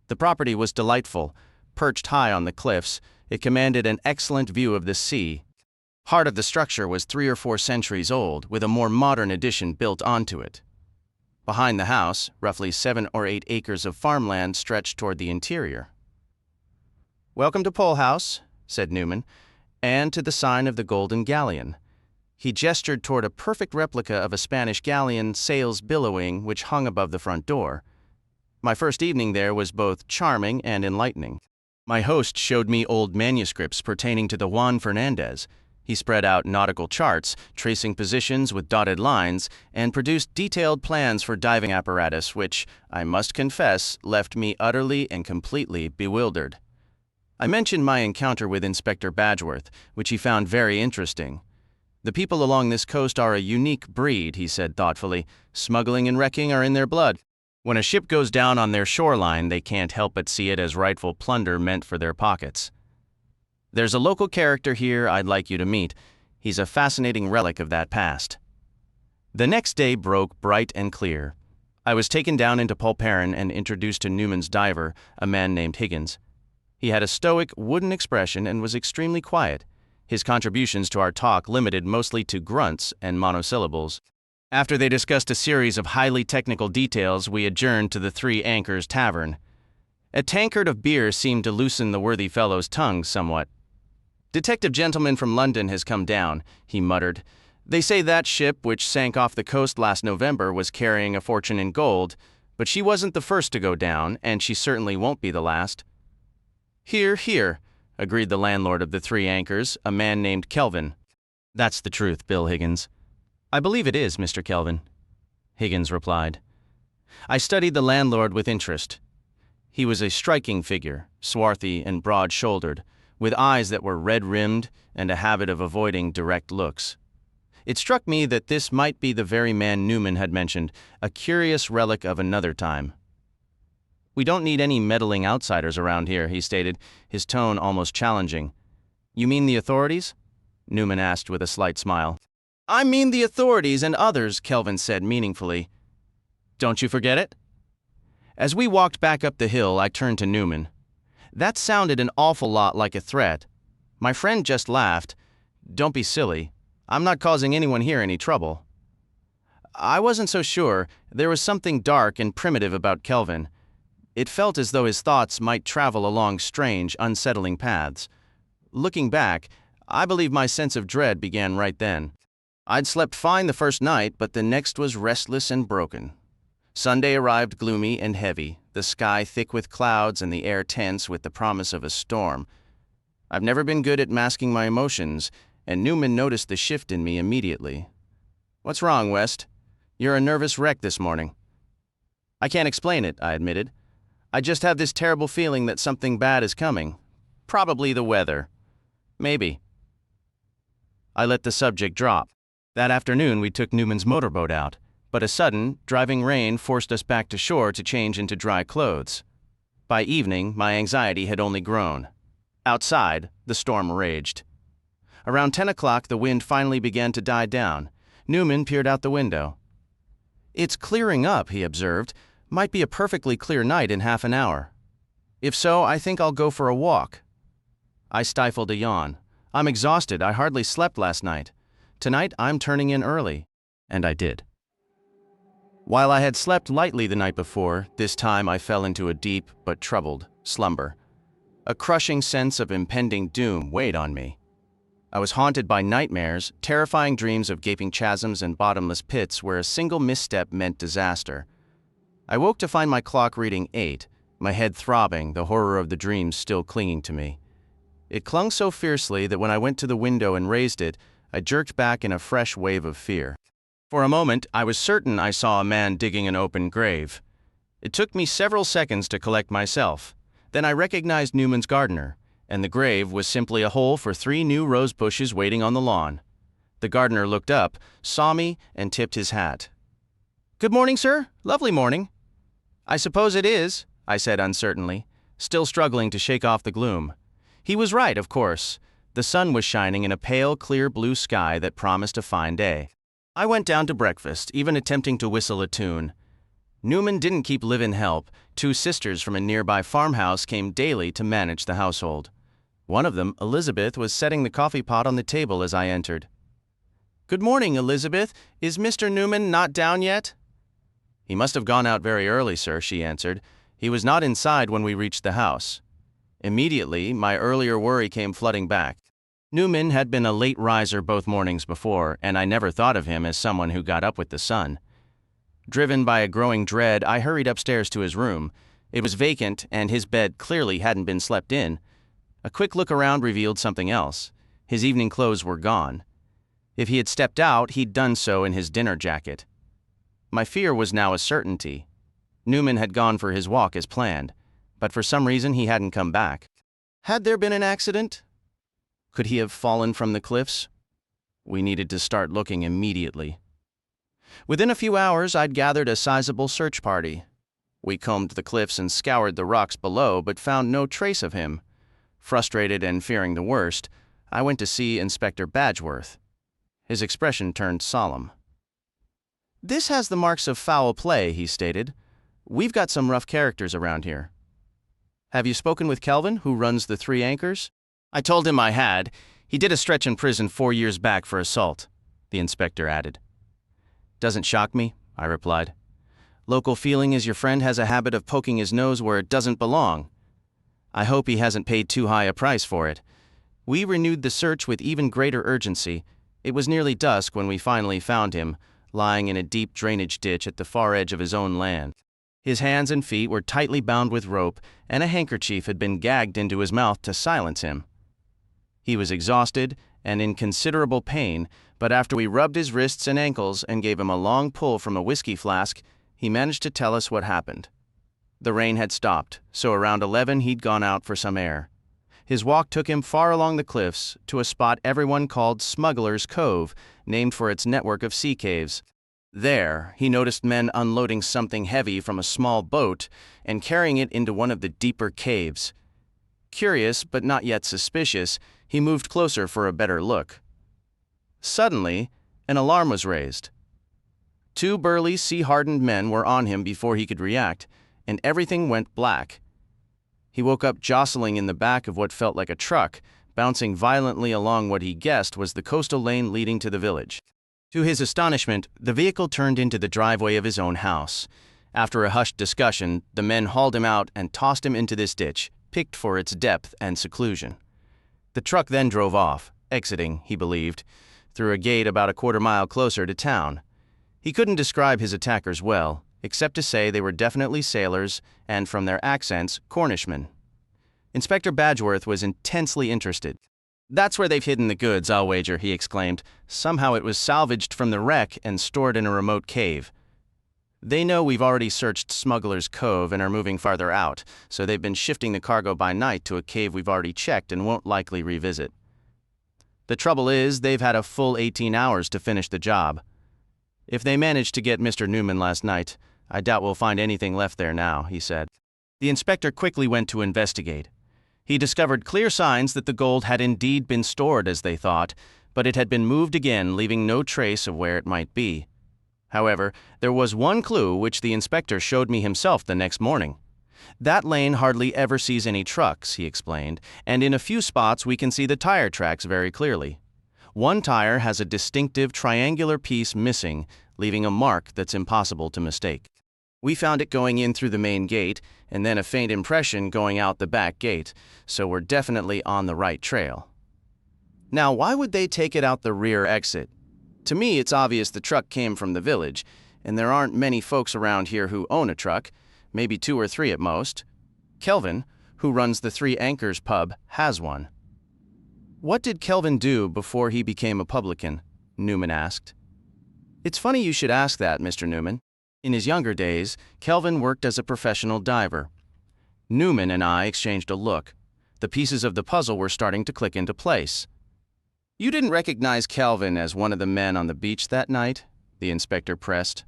The property was delightful. Perched high on the cliffs, it commanded an excellent view of the sea. Part of the structure was 3 or 4 centuries old, with a more modern addition built onto it. Behind the house, roughly 7 or 8 acres of farmland stretched toward the interior. "Welcome to Pole House," said Newman, "and to the sign of the Golden Galleon." He gestured toward a perfect replica of a Spanish galleon, sails billowing, which hung above the front door. My first evening there was both charming and enlightening. My host showed me old manuscripts pertaining to the Juan Fernandez. He spread out nautical charts, tracing positions with dotted lines, and produced detailed plans for diving apparatus which, I must confess, left me utterly and completely bewildered. I mentioned my encounter with Inspector Badgeworth, which he found very interesting. "The people along this coast are a unique breed," he said thoughtfully. "Smuggling and wrecking are in their blood. When a ship goes down on their shoreline, they can't help but see it as rightful plunder meant for their pockets. There's a local character here I'd like you to meet. He's a fascinating relic of that past." The next day broke bright and clear. I was taken down into Polperron and introduced to Newman's diver, a man named Higgins. He had a stoic, wooden expression and was extremely quiet. His contributions to our talk limited mostly to grunts and monosyllables. After they discussed a series of highly technical details, we adjourned to the Three Anchors Tavern. A tankard of beer seemed to loosen the worthy fellow's tongue somewhat. "Detective gentleman from London has come down," he muttered. "They say that ship which sank off the coast last November was carrying a fortune in gold, but she wasn't the first to go down, and she certainly won't be the last." "Hear, hear," agreed the landlord of the Three Anchors, a man named Kelvin. "That's the truth, Bill Higgins." "I believe it is, Mr. Kelvin," Higgins replied. I studied the landlord with interest. He was a striking figure, swarthy and broad-shouldered, with eyes that were red-rimmed and a habit of avoiding direct looks. It struck me that this might be the very man Newman had mentioned, a curious relic of another time. "We don't need any meddling outsiders around here," he stated, his tone almost challenging. "You mean the authorities?" Newman asked with a slight smile. "I mean the authorities and others," Kelvin said meaningfully. "Don't you forget it?" As we walked back up the hill, I turned to Newman. "That sounded an awful lot like a threat." My friend just laughed. "Don't be silly. I'm not causing anyone here any trouble." I wasn't so sure. There was something dark and primitive about Kelvin. It felt as though his thoughts might travel along strange, unsettling paths. Looking back, I believe my sense of dread began right then. I'd slept fine the first night, but the next was restless and broken. Sunday arrived gloomy and heavy, the sky thick with clouds and the air tense with the promise of a storm. I've never been good at masking my emotions, and Newman noticed the shift in me immediately. "What's wrong, West? You're a nervous wreck this morning." "I can't explain it," I admitted. "I just have this terrible feeling that something bad is coming. Probably the weather. Maybe." I let the subject drop. That afternoon we took Newman's motorboat out, but a sudden, driving rain forced us back to shore to change into dry clothes. By evening, my anxiety had only grown. Outside, the storm raged. Around 10 o'clock, the wind finally began to die down. Newman peered out the window. "It's clearing up," he observed. "Might be a perfectly clear night in half an hour. If so, I think I'll go for a walk." I stifled a yawn. "I'm exhausted. I hardly slept last night. Tonight, I'm turning in early." And I did. While I had slept lightly the night before, this time I fell into a deep but troubled slumber. A crushing sense of impending doom weighed on me. I was haunted by nightmares, terrifying dreams of gaping chasms and bottomless pits where a single misstep meant disaster. I woke to find my clock reading 8, my head throbbing, the horror of the dream still clinging to me. It clung so fiercely that when I went to the window and raised it, I jerked back in a fresh wave of fear. For a moment, I was certain I saw a man digging an open grave. It took me several seconds to collect myself. Then I recognized Newman's gardener, and the grave was simply a hole for 3 new rose bushes waiting on the lawn. The gardener looked up, saw me, and tipped his hat. "Good morning, sir. Lovely morning." "I suppose it is," I said uncertainly, still struggling to shake off the gloom. He was right, of course. The sun was shining in a pale, clear blue sky that promised a fine day. I went down to breakfast, even attempting to whistle a tune. Newman didn't keep live-in help. 2 sisters from a nearby farmhouse came daily to manage the household. One of them, Elizabeth, was setting the coffee pot on the table as I entered. "Good morning, Elizabeth. Is Mr. Newman not down yet?" "He must have gone out very early, sir," she answered. "He was not inside when we reached the house." Immediately, my earlier worry came flooding back. Newman had been a late riser both mornings before, and I never thought of him as someone who got up with the sun. Driven by a growing dread, I hurried upstairs to his room. It was vacant, and his bed clearly hadn't been slept in. A quick look around revealed something else. His evening clothes were gone. If he had stepped out, he'd done so in his dinner jacket. My fear was now a certainty. Newman had gone for his walk as planned, but for some reason he hadn't come back. Had there been an accident? Could he have fallen from the cliffs? We needed to start looking immediately. Within a few hours, I'd gathered a sizable search party. We combed the cliffs and scoured the rocks below, but found no trace of him. Frustrated and fearing the worst, I went to see Inspector Badgeworth. His expression turned solemn. "This has the marks of foul play," he stated. "We've got some rough characters around here." "Have you spoken with Kelvin, who runs the 3 Anchors?" I told him I had. "He did a stretch in prison 4 years back for assault," the inspector added. "Doesn't shock me," I replied. "Local feeling is your friend has a habit of poking his nose where it doesn't belong. I hope he hasn't paid too high a price for it." We renewed the search with even greater urgency. It was nearly dusk when we finally found him, lying in a deep drainage ditch at the far edge of his own land. His hands and feet were tightly bound with rope, and a handkerchief had been gagged into his mouth to silence him. He was exhausted and in considerable pain, but after we rubbed his wrists and ankles and gave him a long pull from a whiskey flask, he managed to tell us what happened. The rain had stopped, so around 11 he'd gone out for some air. His walk took him far along the cliffs to a spot everyone called Smuggler's Cove, named for its network of sea caves. There, he noticed men unloading something heavy from a small boat and carrying it into one of the deeper caves. Curious, but not yet suspicious, he moved closer for a better look. Suddenly, an alarm was raised. 2 burly, sea-hardened men were on him before he could react, and everything went black. He woke up jostling in the back of what felt like a truck, bouncing violently along what he guessed was the coastal lane leading to the village. To his astonishment, the vehicle turned into the driveway of his own house. After a hushed discussion, the men hauled him out and tossed him into this ditch, picked for its depth and seclusion. The truck then drove off, exiting, he believed, through a gate about a quarter-mile closer to town. He couldn't describe his attackers well, except to say they were definitely sailors and, from their accents, Cornishmen. Inspector Badgeworth was intensely interested. "That's where they've hidden the goods, I'll wager," he exclaimed. "Somehow it was salvaged from the wreck and stored in a remote cave. They know we've already searched Smuggler's Cove and are moving farther out, so they've been shifting the cargo by night to a cave we've already checked and won't likely revisit. The trouble is, they've had a full 18 hours to finish the job. If they managed to get Mr. Newman last night, I doubt we'll find anything left there now," he said. The inspector quickly went to investigate. He discovered clear signs that the gold had indeed been stored as they thought, but it had been moved again, leaving no trace of where it might be. However, there was one clue which the inspector showed me himself the next morning. "That lane hardly ever sees any trucks," he explained, "and in a few spots we can see the tire tracks very clearly. One tire has a distinctive triangular piece missing, leaving a mark that's impossible to mistake. We found it going in through the main gate, and then a faint impression going out the back gate, so we're definitely on the right trail. Now, why would they take it out the rear exit? To me, it's obvious the truck came from the village, and there aren't many folks around here who own a truck, maybe 2 or 3 at most. Kelvin, who runs the Three Anchors pub, has one. What did Kelvin do before he became a publican? Newman asked. It's funny you should ask that, Mr. Newman. In his younger days, Kelvin worked as a professional diver. Newman and I exchanged a look. The pieces of the puzzle were starting to click into place. You didn't recognize Kelvin as one of the men on the beach that night? The inspector pressed.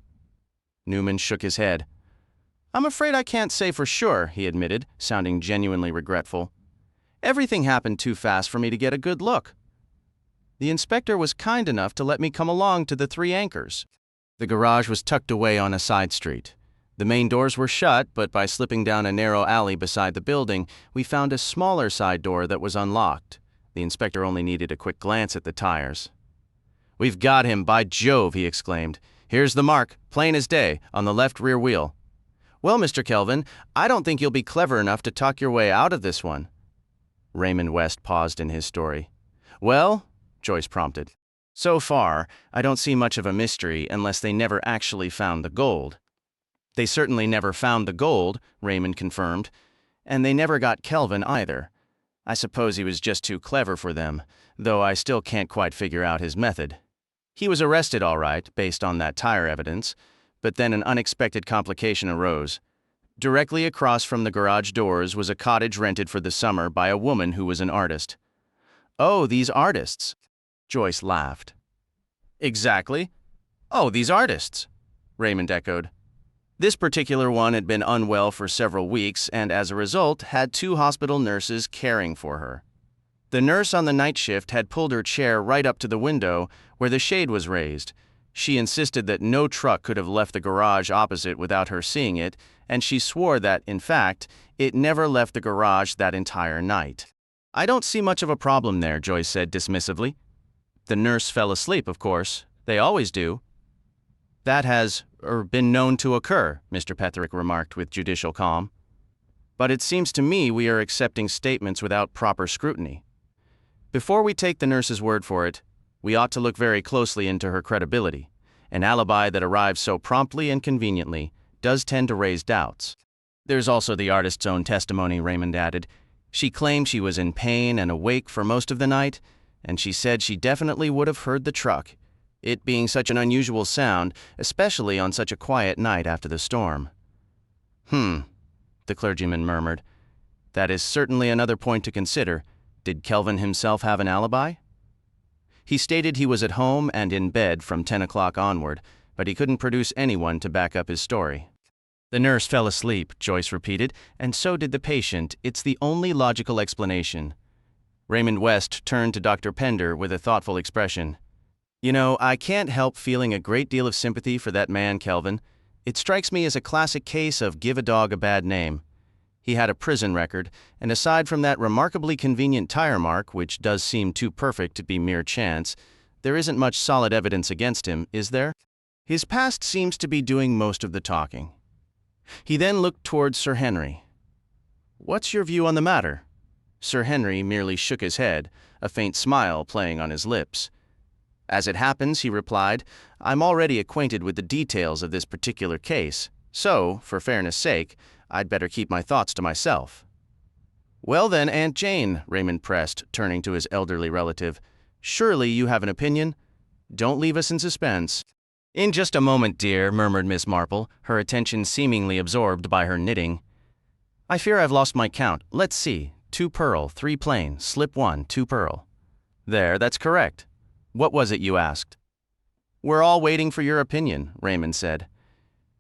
Newman shook his head. I'm afraid I can't say for sure, he admitted, sounding genuinely regretful. Everything happened too fast for me to get a good look. The inspector was kind enough to let me come along to the Three Anchors. The garage was tucked away on a side street. The main doors were shut, but by slipping down a narrow alley beside the building, we found a smaller side door that was unlocked. The inspector only needed a quick glance at the tires. We've got him, by Jove, he exclaimed. Here's the mark, plain as day, on the left rear wheel. Well, Mr. Kelvin, I don't think you'll be clever enough to talk your way out of this one. Raymond West paused in his story. Well, Joyce prompted. So far, I don't see much of a mystery unless they never actually found the gold. They certainly never found the gold, Raymond confirmed, and they never got Kelvin either. I suppose he was just too clever for them, though I still can't quite figure out his method. He was arrested all right, based on that tire evidence, but then an unexpected complication arose. Directly across from the garage doors was a cottage rented for the summer by a woman who was an artist. Oh, these artists, Joyce laughed. Exactly. Oh, these artists, Raymond echoed. This particular one had been unwell for several weeks and, as a result, had 2 hospital nurses caring for her. The nurse on the night shift had pulled her chair right up to the window where the shade was raised. She insisted that no truck could have left the garage opposite without her seeing it, and she swore that, in fact, it never left the garage that entire night. I don't see much of a problem there, Joyce said dismissively. The nurse fell asleep, of course. They always do. That has been known to occur, Mr. Petherick remarked with judicial calm. But it seems to me we are accepting statements without proper scrutiny. Before we take the nurse's word for it, we ought to look very closely into her credibility. An alibi that arrives so promptly and conveniently does tend to raise doubts. There's also the artist's own testimony, Raymond added. She claimed she was in pain and awake for most of the night, and she said she definitely would have heard the truck, it being such an unusual sound, especially on such a quiet night after the storm. The clergyman murmured. That is certainly another point to consider. Did Kelvin himself have an alibi? He stated he was at home and in bed from 10 o'clock onward, but he couldn't produce anyone to back up his story. The nurse fell asleep, Joyce repeated, and so did the patient. It's the only logical explanation. Raymond West turned to Dr. Pender with a thoughtful expression. You know, I can't help feeling a great deal of sympathy for that man, Kelvin. It strikes me as a classic case of give a dog a bad name. He had a prison record, and aside from that remarkably convenient tire mark, which does seem too perfect to be mere chance, there isn't much solid evidence against him, is there? His past seems to be doing most of the talking. He then looked towards Sir Henry. What's your view on the matter? Sir Henry merely shook his head, a faint smile playing on his lips. As it happens, he replied, I'm already acquainted with the details of this particular case, so, for fairness' sake, I'd better keep my thoughts to myself. Well then, Aunt Jane, Raymond pressed, turning to his elderly relative, surely you have an opinion? Don't leave us in suspense. In just a moment, dear, murmured Miss Marple, her attention seemingly absorbed by her knitting. I fear I've lost my count. Let's see. 2 pearl, 3 plain, slip 1, 2 pearl. There, that's correct. What was it you asked? We're all waiting for your opinion, Raymond said.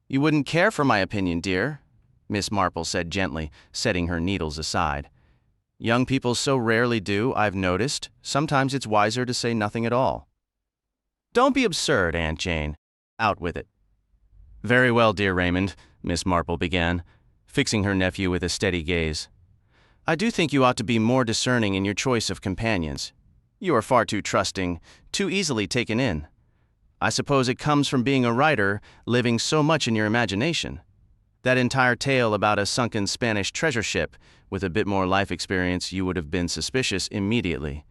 You wouldn't care for my opinion, dear, Miss Marple said gently, setting her needles aside. Young people so rarely do, I've noticed. Sometimes it's wiser to say nothing at all. Don't be absurd, Aunt Jane. Out with it. Very well, dear Raymond, Miss Marple began, fixing her nephew with a steady gaze. I do think you ought to be more discerning in your choice of companions. You are far too trusting, too easily taken in. I suppose it comes from being a writer, living so much in your imagination. That entire tale about a sunken Spanish treasure ship, with a bit more life experience, you would have been suspicious immediately.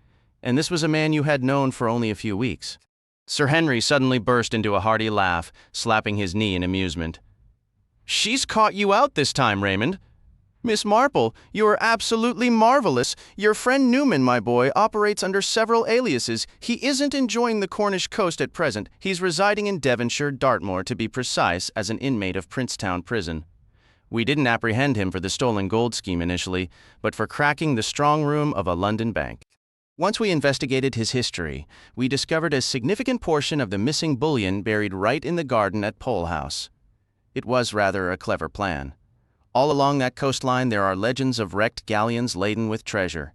And this was a man you had known for only a few weeks. Sir Henry suddenly burst into a hearty laugh, slapping his knee in amusement. "She's caught you out this time, Raymond. Miss Marple, you are absolutely marvelous. Your friend Newman, my boy, operates under several aliases. He isn't enjoying the Cornish coast at present. He's residing in Devonshire, Dartmoor, to be precise, as an inmate of Princetown Prison. We didn't apprehend him for the stolen gold scheme initially, but for cracking the strong room of a London bank. Once we investigated his history, we discovered a significant portion of the missing bullion buried right in the garden at Pole House. It was rather a clever plan. All along that coastline there are legends of wrecked galleons laden with treasure.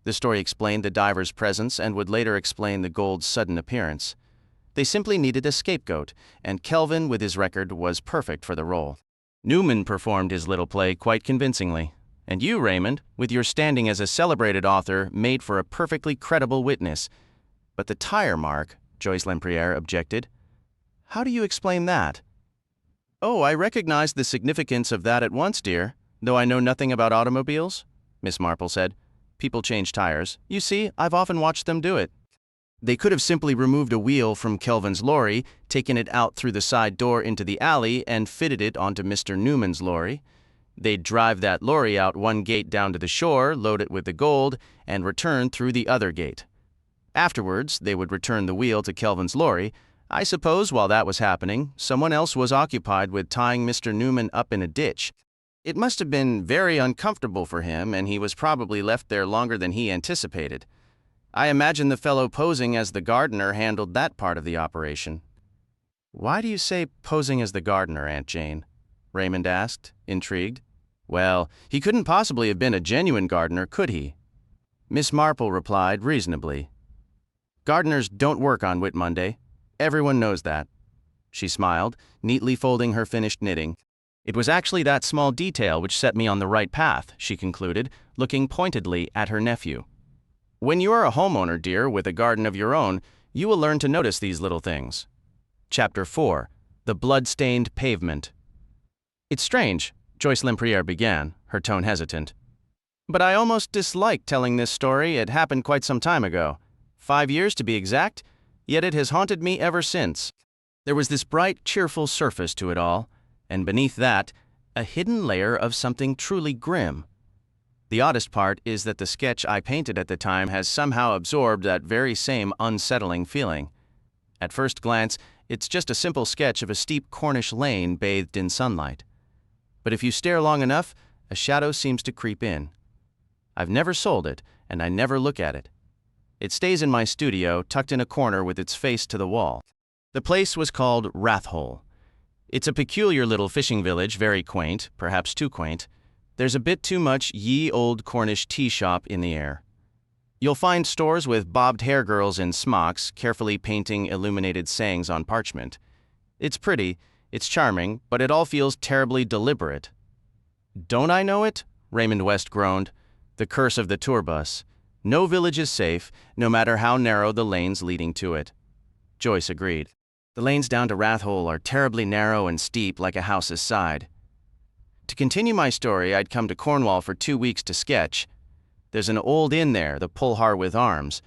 The story explained the diver's presence and would later explain the gold's sudden appearance. They simply needed a scapegoat, and Kelvin, with his record, was perfect for the role. Newman performed his little play quite convincingly. And you, Raymond, with your standing as a celebrated author, made for a perfectly credible witness. But the tire mark, Joyce Lempriere objected. How do you explain that? Oh, I recognized the significance of that at once, dear, though I know nothing about automobiles, Miss Marple said. People change tires. You see, I've often watched them do it. They could have simply removed a wheel from Kelvin's lorry, taken it out through the side door into the alley, and fitted it onto Mr. Newman's lorry. They'd drive that lorry out one gate down to the shore, load it with the gold, and return through the other gate. Afterwards, they would return the wheel to Kelvin's lorry. I suppose while that was happening, someone else was occupied with tying Mr. Newman up in a ditch. It must have been very uncomfortable for him, and he was probably left there longer than he anticipated. I imagine the fellow posing as the gardener handled that part of the operation. Why do you say posing as the gardener, Aunt Jane? Raymond asked, intrigued. Well, he couldn't possibly have been a genuine gardener, could he? Miss Marple replied reasonably. Gardeners don't work on Whit Monday. Everyone knows that. She smiled, neatly folding her finished knitting. It was actually that small detail which set me on the right path, she concluded, looking pointedly at her nephew. When you are a homeowner, dear, with a garden of your own, you will learn to notice these little things. Chapter 4. The Blood-Stained Pavement. It's strange, Joyce Lempriere began, her tone hesitant. But I almost dislike telling this story. It happened quite some time ago. 5 years to be exact, yet it has haunted me ever since. There was this bright, cheerful surface to it all, and beneath that, a hidden layer of something truly grim. The oddest part is that the sketch I painted at the time has somehow absorbed that very same unsettling feeling. At first glance, it's just a simple sketch of a steep Cornish lane bathed in sunlight. But if you stare long enough, a shadow seems to creep in. I've never sold it, and I never look at it. It stays in my studio, tucked in a corner with its face to the wall. The place was called Rathhole. It's a peculiar little fishing village, very quaint, perhaps too quaint. There's a bit too much ye old Cornish tea shop in the air. You'll find stores with bobbed hair girls in smocks, carefully painting illuminated sayings on parchment. It's pretty, it's charming, but it all feels terribly deliberate. Don't I know it? Raymond West groaned. The curse of the tour bus. No village is safe, no matter how narrow the lanes leading to it. Joyce agreed. The lanes down to Rathhole are terribly narrow and steep like a house's side. To continue my story, I'd come to Cornwall for 2 weeks to sketch. There's an old inn there, the Pulhar with Arms.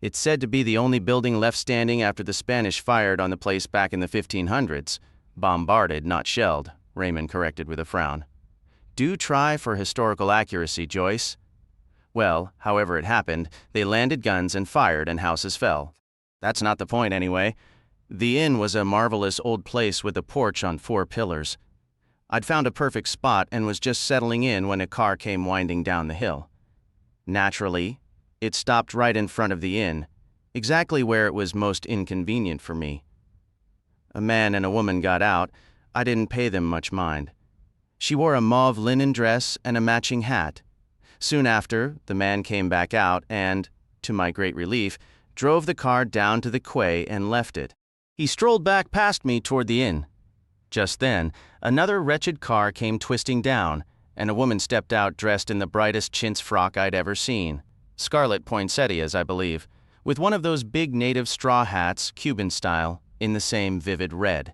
It's said to be the only building left standing after the Spanish fired on the place back in the 1500s. Bombarded, not shelled, Raymond corrected with a frown. Do try for historical accuracy, Joyce. Well, however it happened, they landed guns and fired and houses fell. That's not the point anyway. The inn was a marvelous old place with a porch on 4 pillars. I'd found a perfect spot and was just settling in when a car came winding down the hill. Naturally, it stopped right in front of the inn, exactly where it was most inconvenient for me. A man and a woman got out. I didn't pay them much mind. She wore a mauve linen dress and a matching hat. Soon after, the man came back out and, to my great relief, drove the car down to the quay and left it. He strolled back past me toward the inn. Just then, another wretched car came twisting down, and a woman stepped out dressed in the brightest chintz frock I'd ever seen, scarlet poinsettias, I believe, with one of those big native straw hats, Cuban style, in the same vivid red.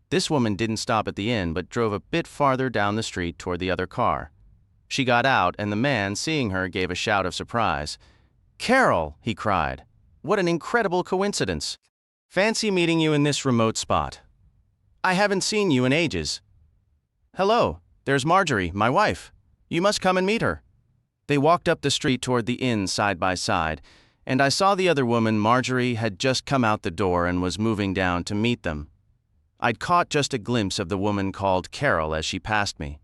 This woman didn't stop at the inn but drove a bit farther down the street toward the other car. She got out, and the man, seeing her, gave a shout of surprise. "Carol!" he cried. "What an incredible coincidence! Fancy meeting you in this remote spot. I haven't seen you in ages. Hello, there's Marjorie, my wife. You must come and meet her." They walked up the street toward the inn side by side, and I saw the other woman, Marjorie, had just come out the door and was moving down to meet them. I'd caught just a glimpse of the woman called Carol as she passed me.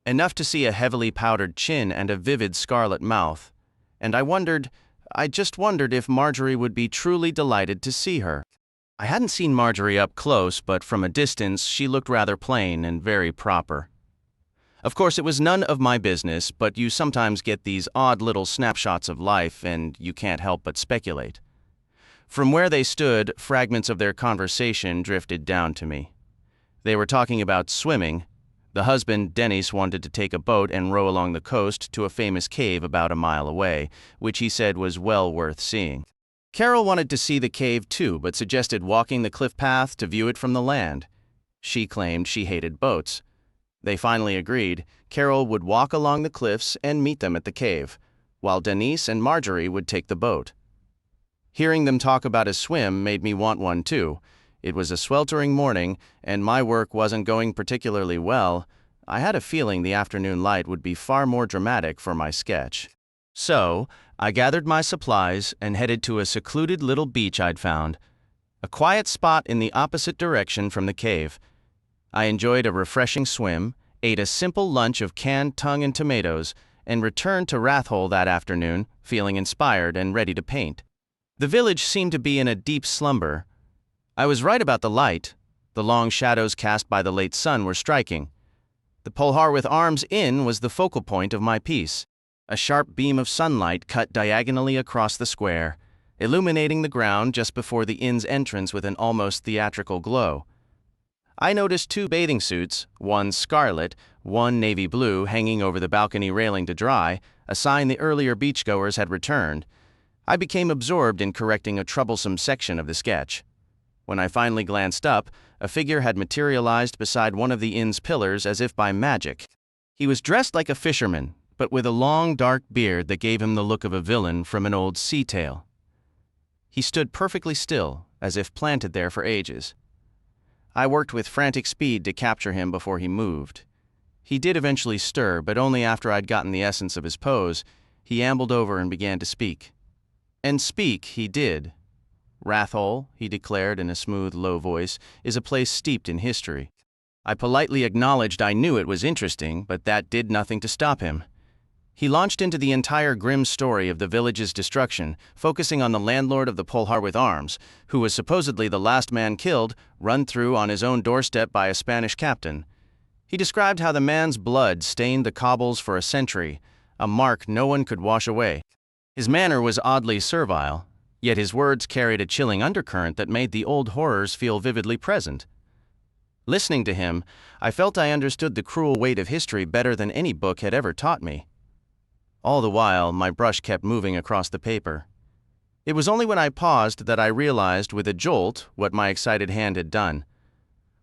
Enough to see a heavily powdered chin and a vivid scarlet mouth, and I just wondered if Marjorie would be truly delighted to see her. I hadn't seen Marjorie up close, but from a distance she looked rather plain and very proper. Of course, it was none of my business, but you sometimes get these odd little snapshots of life, and you can't help but speculate. From where they stood, fragments of their conversation drifted down to me. They were talking about swimming. The husband, Dennis, wanted to take a boat and row along the coast to a famous cave about a mile away, which he said was well worth seeing. Carol wanted to see the cave too, but suggested walking the cliff path to view it from the land. She claimed she hated boats. They finally agreed. Carol would walk along the cliffs and meet them at the cave, while Denise and Marjorie would take the boat. Hearing them talk about a swim made me want one too. It was a sweltering morning, and my work wasn't going particularly well. I had a feeling the afternoon light would be far more dramatic for my sketch. So, I gathered my supplies and headed to a secluded little beach I'd found, a quiet spot in the opposite direction from the cave. I enjoyed a refreshing swim, ate a simple lunch of canned tongue and tomatoes, and returned to Rathole that afternoon, feeling inspired and ready to paint. The village seemed to be in a deep slumber. I was right about the light. The long shadows cast by the late sun were striking. The Polharwyth Arms Inn was the focal point of my piece. A sharp beam of sunlight cut diagonally across the square, illuminating the ground just before the inn's entrance with an almost theatrical glow. I noticed 2 bathing suits, one scarlet, one navy blue, hanging over the balcony railing to dry, a sign the earlier beachgoers had returned. I became absorbed in correcting a troublesome section of the sketch. When I finally glanced up, a figure had materialized beside one of the inn's pillars as if by magic. He was dressed like a fisherman, but with a long, dark beard that gave him the look of a villain from an old sea tale. He stood perfectly still, as if planted there for ages. I worked with frantic speed to capture him before he moved. He did eventually stir, but only after I'd gotten the essence of his pose. He ambled over and began to speak. And speak he did. Rathole, he declared in a smooth, low voice, is a place steeped in history. I politely acknowledged I knew it was interesting, but that did nothing to stop him. He launched into the entire grim story of the village's destruction, focusing on the landlord of the Polharwyth Arms, who was supposedly the last man killed, run through on his own doorstep by a Spanish captain. He described how the man's blood stained the cobbles for a century, a mark no one could wash away. His manner was oddly servile, yet his words carried a chilling undercurrent that made the old horrors feel vividly present. Listening to him, I felt I understood the cruel weight of history better than any book had ever taught me. All the while, my brush kept moving across the paper. It was only when I paused that I realized with a jolt what my excited hand had done.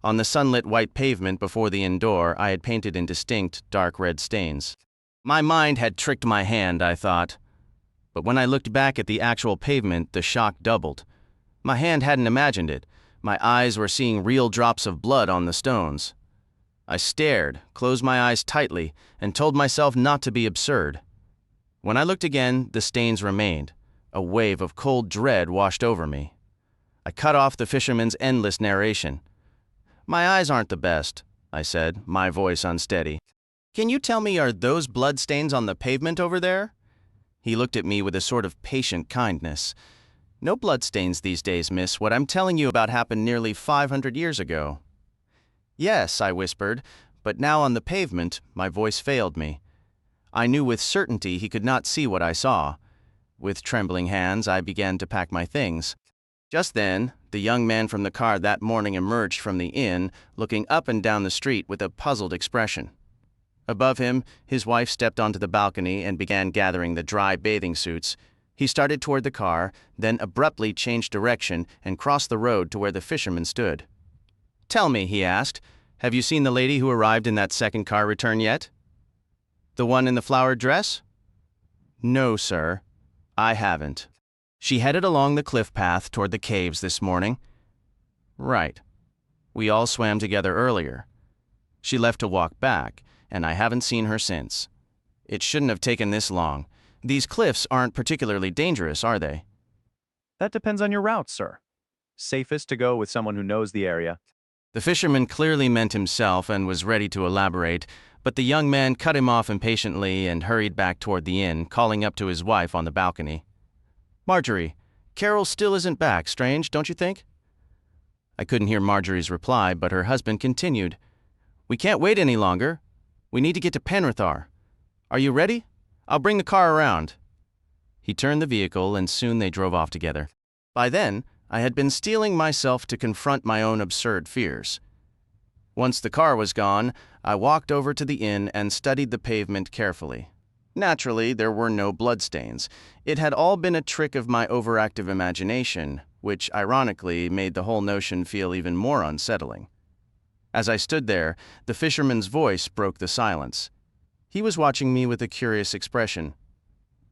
On the sunlit white pavement before the inn door, I had painted in distinct, dark red stains. My mind had tricked my hand, I thought. But when I looked back at the actual pavement, the shock doubled. My hand hadn't imagined it. My eyes were seeing real drops of blood on the stones. I stared, closed my eyes tightly, and told myself not to be absurd. When I looked again, the stains remained. A wave of cold dread washed over me. I cut off the fisherman's endless narration. "My eyes aren't the best," I said, my voice unsteady. "Can you tell me, are those bloodstains on the pavement over there?" He looked at me with a sort of patient kindness. "No bloodstains these days, miss. What I'm telling you about happened nearly 500 years ago." "Yes," I whispered, but now on the pavement, my voice failed me. I knew with certainty he could not see what I saw. With trembling hands, I began to pack my things. Just then, the young man from the car that morning emerged from the inn, looking up and down the street with a puzzled expression. Above him, his wife stepped onto the balcony and began gathering the dry bathing suits. He started toward the car, then abruptly changed direction and crossed the road to where the fisherman stood. "Tell me," he asked, "have you seen the lady who arrived in that second car return yet?" "The one in the flowered dress?" "No, sir, I haven't. She headed along the cliff path toward the caves this morning." "Right. We all swam together earlier. She left to walk back, and I haven't seen her since. It shouldn't have taken this long. These cliffs aren't particularly dangerous, are they?" That depends on your route, sir. Safest to go with someone who knows the area. The fisherman clearly meant himself and was ready to elaborate, but the young man cut him off impatiently and hurried back toward the inn, calling up to his wife on the balcony. "Marjorie, Carol still isn't back. Strange, don't you think?" I couldn't hear Marjorie's reply, but her husband continued. "We can't wait any longer. We need to get to Penrithar. Are you ready? I'll bring the car around." He turned the vehicle, and soon they drove off together. By then, I had been steeling myself to confront my own absurd fears. Once the car was gone, I walked over to the inn and studied the pavement carefully. Naturally, there were no bloodstains. It had all been a trick of my overactive imagination, which ironically made the whole notion feel even more unsettling. As I stood there, the fisherman's voice broke the silence. He was watching me with a curious expression.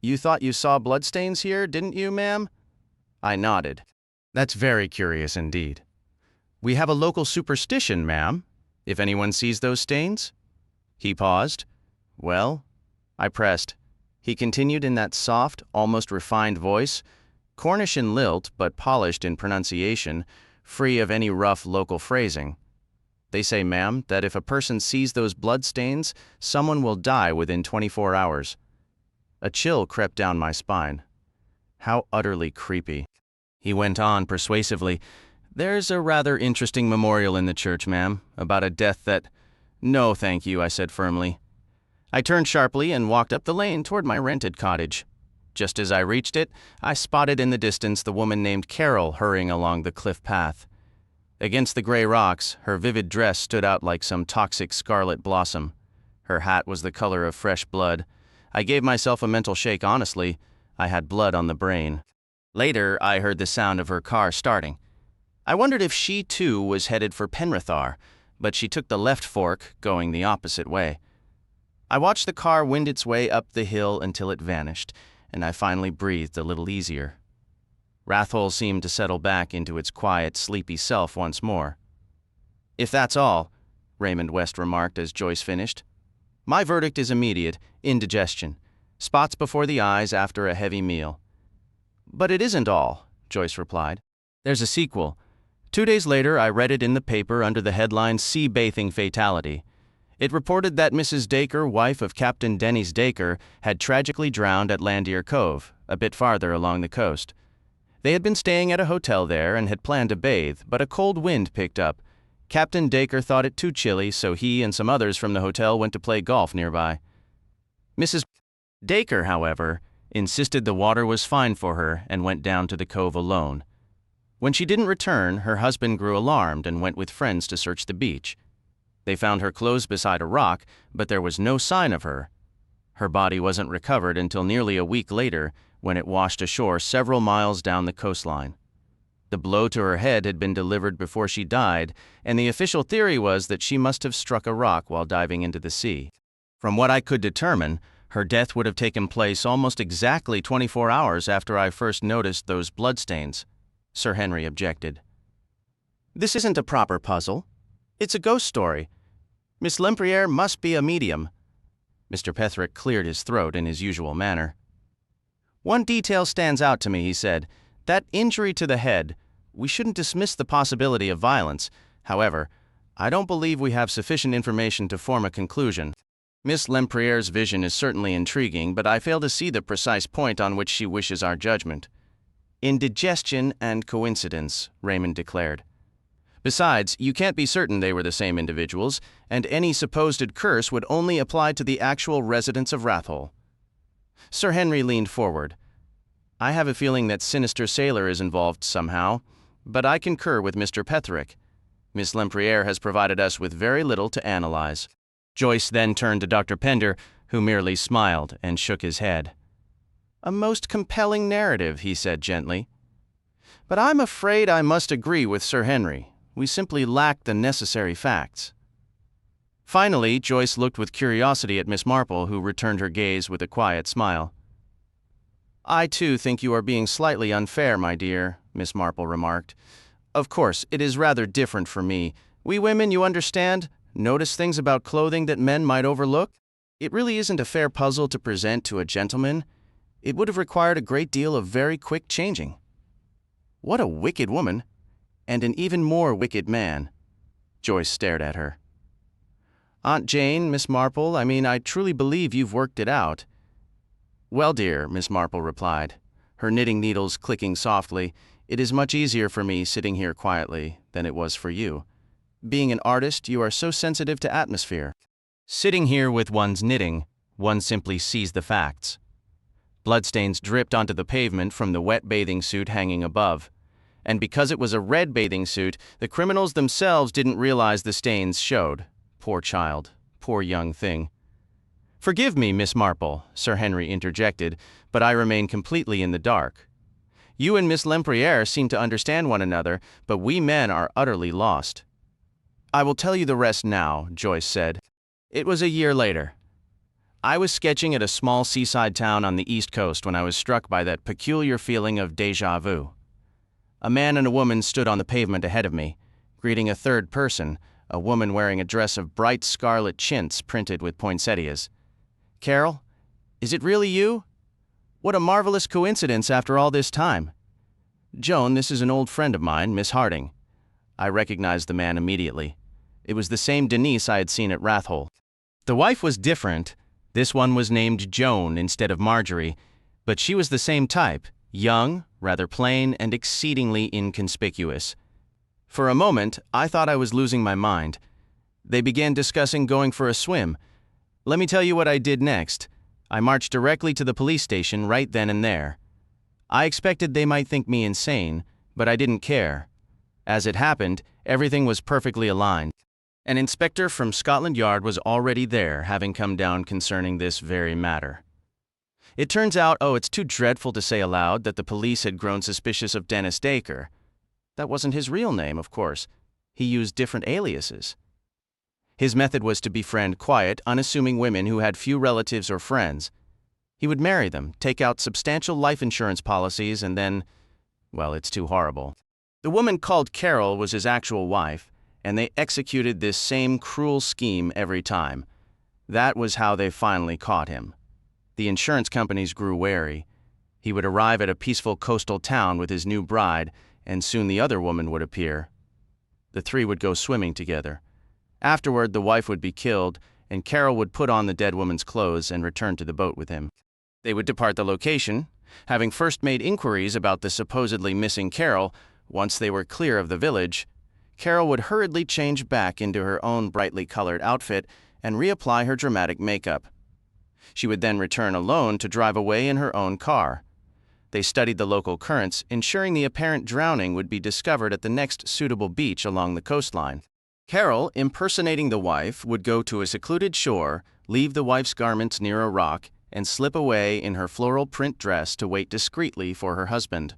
"You thought you saw bloodstains here, didn't you, ma'am?" I nodded. "That's very curious indeed. We have a local superstition, ma'am. If anyone sees those stains?" He paused. "Well?" I pressed. He continued in that soft, almost refined voice, Cornish in lilt but polished in pronunciation, free of any rough local phrasing. "They say, ma'am, that if a person sees those bloodstains, someone will die within 24 hours. A chill crept down my spine. How utterly creepy. He went on persuasively. "There's a rather interesting memorial in the church, ma'am, about a death that—" "No, thank you," I said firmly. I turned sharply and walked up the lane toward my rented cottage. Just as I reached it, I spotted in the distance the woman named Carol hurrying along the cliff path. Against the gray rocks, her vivid dress stood out like some toxic scarlet blossom. Her hat was the color of fresh blood. I gave myself a mental shake honestly. I had blood on the brain. Later, I heard the sound of her car starting. I wondered if she, too, was headed for Penrithar, but she took the left fork, going the opposite way. I watched the car wind its way up the hill until it vanished, and I finally breathed a little easier. Rathole seemed to settle back into its quiet, sleepy self once more. "If that's all," Raymond West remarked as Joyce finished, "my verdict is immediate: indigestion. Spots before the eyes after a heavy meal." "But it isn't all," Joyce replied. "There's a sequel. 2 days later, I read it in the paper under the headline Sea Bathing Fatality. It reported that Mrs. Dacre, wife of Captain Dennis Dacre, had tragically drowned at Landier Cove, a bit farther along the coast. They had been staying at a hotel there and had planned to bathe, but a cold wind picked up. Captain Dacre thought it too chilly, so he and some others from the hotel went to play golf nearby. Mrs. Dacre, however, insisted the water was fine for her and went down to the cove alone. When she didn't return, her husband grew alarmed and went with friends to search the beach. They found her clothes beside a rock, but there was no sign of her. Her body wasn't recovered until nearly a week later, when it washed ashore several miles down the coastline. The blow to her head had been delivered before she died, and the official theory was that she must have struck a rock while diving into the sea. From what I could determine, her death would have taken place almost exactly 24 hours after I first noticed those bloodstains. Sir Henry objected. "This isn't a proper puzzle. It's a ghost story. Miss Lempriere must be a medium." Mr. Petherick cleared his throat in his usual manner. "One detail stands out to me," he said. "That injury to the head. We shouldn't dismiss the possibility of violence. However, I don't believe we have sufficient information to form a conclusion. Miss Lempriere's vision is certainly intriguing, but I fail to see the precise point on which she wishes our judgment." "Indigestion and coincidence," Raymond declared. "Besides, you can't be certain they were the same individuals, and any supposed curse would only apply to the actual residents of Rathole." Sir Henry leaned forward. "I have a feeling that sinister sailor is involved somehow, but I concur with Mr. Petherick. Miss Lempriere has provided us with very little to analyze." Joyce then turned to Dr. Pender, who merely smiled and shook his head. A most compelling narrative, he said gently. But I'm afraid I must agree with Sir Henry. We simply lack the necessary facts. Finally, Joyce looked with curiosity at Miss Marple, who returned her gaze with a quiet smile. I, too, think you are being slightly unfair, my dear, Miss Marple remarked. Of course, it is rather different for me. We women, you understand, notice things about clothing that men might overlook. It really isn't a fair puzzle to present to a gentleman. It would have required a great deal of very quick changing. What a wicked woman, and an even more wicked man. Joyce stared at her. Aunt Jane, Miss Marple, I truly believe you've worked it out. Well, dear, Miss Marple replied, her knitting needles clicking softly, it is much easier for me sitting here quietly than it was for you. Being an artist, you are so sensitive to atmosphere. Sitting here with one's knitting, one simply sees the facts. Bloodstains dripped onto the pavement from the wet bathing suit hanging above. And because it was a red bathing suit, the criminals themselves didn't realize the stains showed. Poor child, poor young thing. Forgive me, Miss Marple, Sir Henry interjected, but I remain completely in the dark. You and Miss Lempriere seem to understand one another, but we men are utterly lost. I will tell you the rest now, Joyce said. It was a year later. I was sketching at a small seaside town on the East Coast when I was struck by that peculiar feeling of déjà vu. A man and a woman stood on the pavement ahead of me, greeting a third person, a woman wearing a dress of bright scarlet chintz printed with poinsettias. Carol, is it really you? What a marvelous coincidence after all this time. Joan, this is an old friend of mine, Miss Harding. I recognized the man immediately. It was the same Denise I had seen at Rathole. The wife was different. This one was named Joan instead of Marjorie, but she was the same type, young, rather plain, and exceedingly inconspicuous. For a moment, I thought I was losing my mind. They began discussing going for a swim. Let me tell you what I did next. I marched directly to the police station right then and there. I expected they might think me insane, but I didn't care. As it happened, everything was perfectly aligned. An inspector from Scotland Yard was already there, having come down concerning this very matter. It turns out, it's too dreadful to say aloud, that the police had grown suspicious of Dennis Dacre. That wasn't his real name, of course. He used different aliases. His method was to befriend quiet, unassuming women who had few relatives or friends. He would marry them, take out substantial life insurance policies, and then, it's too horrible. The woman called Carol was his actual wife, and they executed this same cruel scheme every time. That was how they finally caught him. The insurance companies grew wary. He would arrive at a peaceful coastal town with his new bride, and soon the other woman would appear. The three would go swimming together. Afterward, the wife would be killed, and Carol would put on the dead woman's clothes and return to the boat with him. They would depart the location. Having first made inquiries about the supposedly missing Carol, once they were clear of the village, Carol would hurriedly change back into her own brightly colored outfit and reapply her dramatic makeup. She would then return alone to drive away in her own car. They studied the local currents, ensuring the apparent drowning would be discovered at the next suitable beach along the coastline. Carol, impersonating the wife, would go to a secluded shore, leave the wife's garments near a rock, and slip away in her floral print dress to wait discreetly for her husband.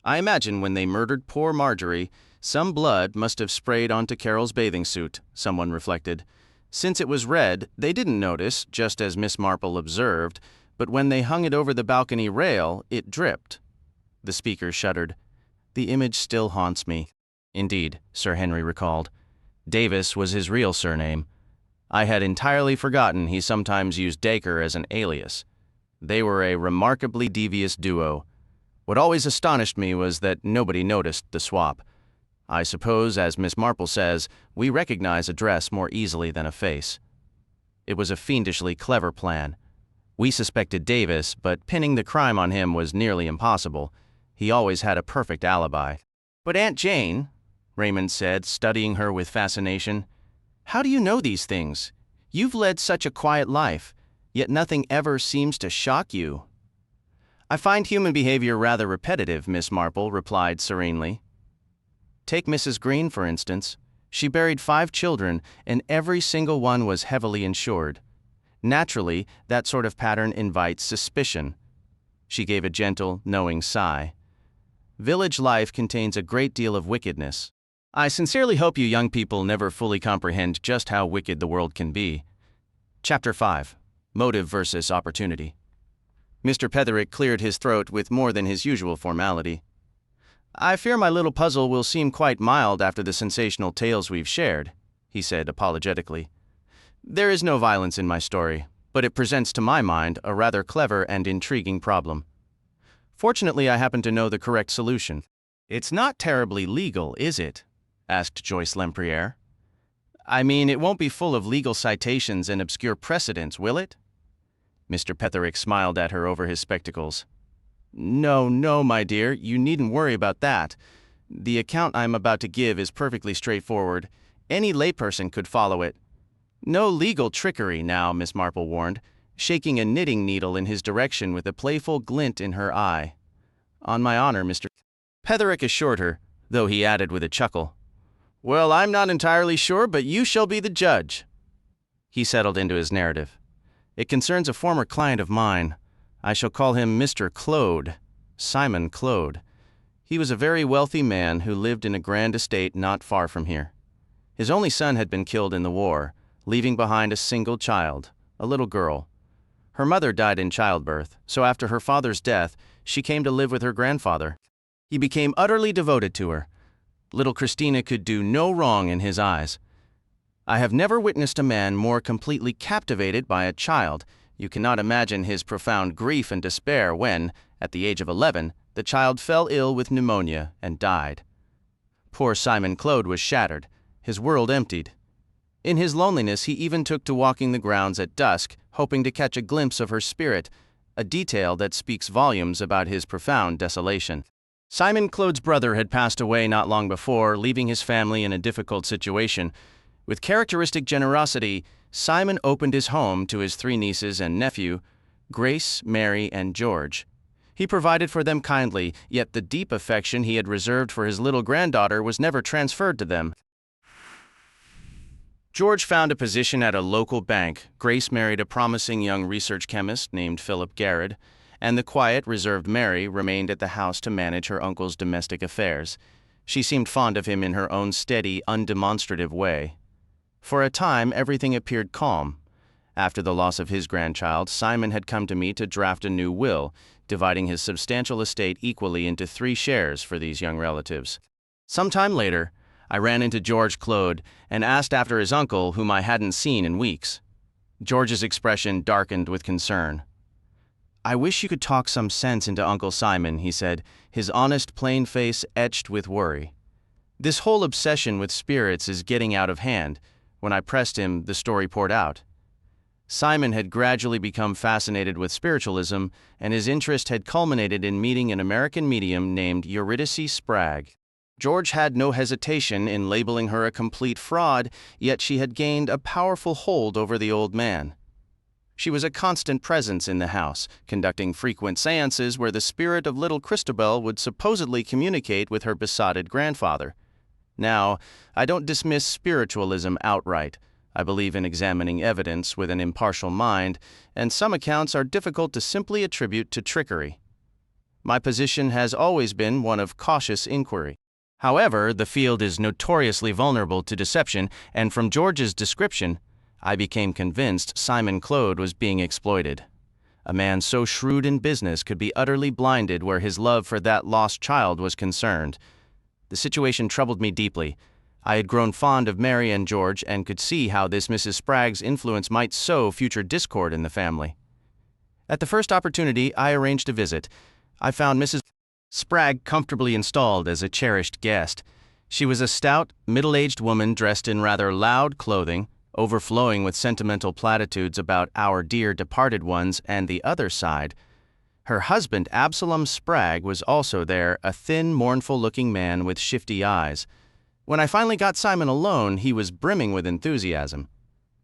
I imagine when they murdered poor Marjorie, some blood must have sprayed onto Carol's bathing suit, someone reflected. Since it was red, they didn't notice, just as Miss Marple observed, but when they hung it over the balcony rail, it dripped. The speaker shuddered. The image still haunts me. Indeed, Sir Henry recalled. Davis was his real surname. I had entirely forgotten he sometimes used Dacre as an alias. They were a remarkably devious duo. What always astonished me was that nobody noticed the swap. I suppose, as Miss Marple says, we recognize a dress more easily than a face. It was a fiendishly clever plan. We suspected Davis, but pinning the crime on him was nearly impossible. He always had a perfect alibi. But Aunt Jane, Raymond said, studying her with fascination, how do you know these things? You've led such a quiet life, yet nothing ever seems to shock you. I find human behavior rather repetitive, Miss Marple replied serenely. Take Mrs. Green, for instance. She buried 5 children, and every single one was heavily insured. Naturally, that sort of pattern invites suspicion. She gave a gentle, knowing sigh. Village life contains a great deal of wickedness. I sincerely hope you young people never fully comprehend just how wicked the world can be. Chapter 5. Motive versus Opportunity. Mr. Petherick cleared his throat with more than his usual formality. I fear my little puzzle will seem quite mild after the sensational tales we've shared, he said apologetically. There is no violence in my story, but it presents to my mind a rather clever and intriguing problem. Fortunately, I happen to know the correct solution. It's not terribly legal, is it? Asked Joyce Lempriere. I mean, it won't be full of legal citations and obscure precedents, will it? Mr. Petherick smiled at her over his spectacles. No, my dear, you needn't worry about that. The account I'm about to give is perfectly straightforward. Any layperson could follow it. No legal trickery now, Miss Marple warned, shaking a knitting needle in his direction with a playful glint in her eye. On my honor, Mr. Petherick assured her, though he added with a chuckle, Well, I'm not entirely sure, but you shall be the judge. He settled into his narrative. It concerns a former client of mine. I shall call him Mr. Claude, Simon Claude. He was a very wealthy man who lived in a grand estate not far from here. His only son had been killed in the war, leaving behind a single child, a little girl. Her mother died in childbirth, so after her father's death, she came to live with her grandfather. He became utterly devoted to her. Little Christina could do no wrong in his eyes. I have never witnessed a man more completely captivated by a child. You cannot imagine his profound grief and despair when, at the age of 11, the child fell ill with pneumonia and died. Poor Simon Claude was shattered, his world emptied. In his loneliness, he even took to walking the grounds at dusk, hoping to catch a glimpse of her spirit, a detail that speaks volumes about his profound desolation. Simon Claude's brother had passed away not long before, leaving his family in a difficult situation. With characteristic generosity, Simon opened his home to his 3 nieces and nephew, Grace, Mary, and George. He provided for them kindly, yet the deep affection he had reserved for his little granddaughter was never transferred to them. George found a position at a local bank, Grace married a promising young research chemist named Philip Garrett, and the quiet, reserved Mary remained at the house to manage her uncle's domestic affairs. She seemed fond of him in her own steady, undemonstrative way. For a time, everything appeared calm. After the loss of his grandchild, Simon had come to me to draft a new will, dividing his substantial estate equally into 3 shares for these young relatives. Some time later, I ran into George Claude and asked after his uncle, whom I hadn't seen in weeks. George's expression darkened with concern. I wish you could talk some sense into Uncle Simon, he said, his honest, plain face etched with worry. This whole obsession with spirits is getting out of hand. When I pressed him, the story poured out. Simon had gradually become fascinated with spiritualism, and his interest had culminated in meeting an American medium named Eurydice Spragg. George had no hesitation in labeling her a complete fraud, yet she had gained a powerful hold over the old man. She was a constant presence in the house, conducting frequent seances where the spirit of little Christabel would supposedly communicate with her besotted grandfather. Now, I don't dismiss spiritualism outright. I believe in examining evidence with an impartial mind, and some accounts are difficult to simply attribute to trickery. My position has always been one of cautious inquiry. However, the field is notoriously vulnerable to deception, and from George's description, I became convinced Simon Claude was being exploited. A man so shrewd in business could be utterly blinded where his love for that lost child was concerned. The situation troubled me deeply. I had grown fond of Mary and George and could see how this Mrs. Spragg's influence might sow future discord in the family. At the first opportunity, I arranged a visit. I found Mrs. Spragg comfortably installed as a cherished guest. She was a stout, middle-aged woman dressed in rather loud clothing, overflowing with sentimental platitudes about our dear departed ones and the other side. Her husband, Absalom Spragg, was also there, a thin, mournful-looking man with shifty eyes. When I finally got Simon alone, he was brimming with enthusiasm.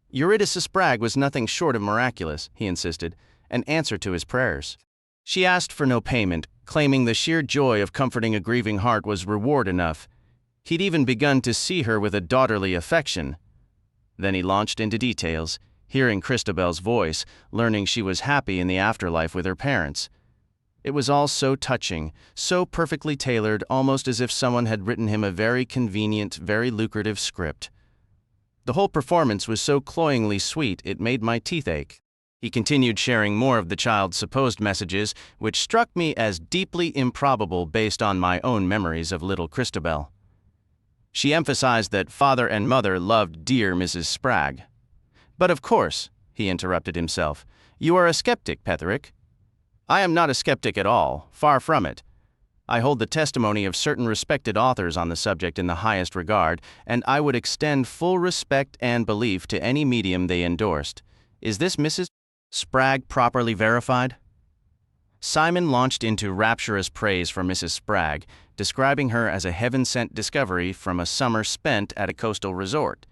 Eurydice Spragg was nothing short of miraculous, he insisted, an answer to his prayers. She asked for no payment, claiming the sheer joy of comforting a grieving heart was reward enough. He'd even begun to see her with a daughterly affection. Then he launched into details, hearing Christabel's voice, learning she was happy in the afterlife with her parents. It was all so touching, so perfectly tailored, almost as if someone had written him a very convenient, very lucrative script. The whole performance was so cloyingly sweet it made my teeth ache. He continued sharing more of the child's supposed messages, which struck me as deeply improbable based on my own memories of little Christabel. She emphasized that father and mother loved dear Mrs. Spragg. "But of course," he interrupted himself, "you are a skeptic, Petherick." "I am not a skeptic at all, far from it. I hold the testimony of certain respected authors on the subject in the highest regard, and I would extend full respect and belief to any medium they endorsed. Is this Mrs. Spragg properly verified?" Simon launched into rapturous praise for Mrs. Spragg, describing her as a heaven-sent discovery from a summer spent at a coastal resort.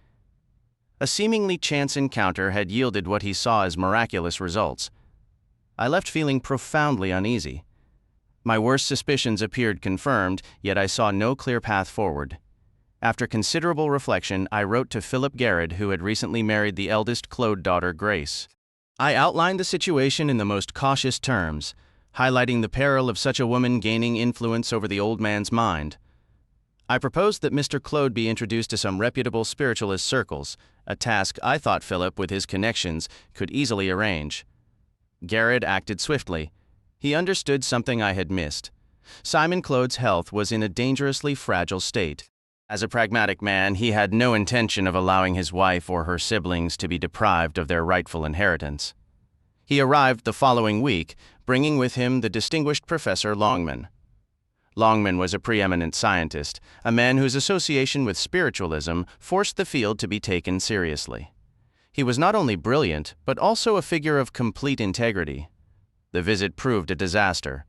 A seemingly chance encounter had yielded what he saw as miraculous results. I left feeling profoundly uneasy. My worst suspicions appeared confirmed, yet I saw no clear path forward. After considerable reflection, I wrote to Philip Garrett, who had recently married the eldest Claude daughter, Grace. I outlined the situation in the most cautious terms, highlighting the peril of such a woman gaining influence over the old man's mind. I proposed that Mr. Claude be introduced to some reputable spiritualist circles, a task I thought Philip, with his connections, could easily arrange. Garrett acted swiftly. He understood something I had missed. Simon Claude's health was in a dangerously fragile state. As a pragmatic man, he had no intention of allowing his wife or her siblings to be deprived of their rightful inheritance. He arrived the following week, bringing with him the distinguished Professor Longman. Longman was a preeminent scientist, a man whose association with spiritualism forced the field to be taken seriously. He was not only brilliant, but also a figure of complete integrity. The visit proved a disaster.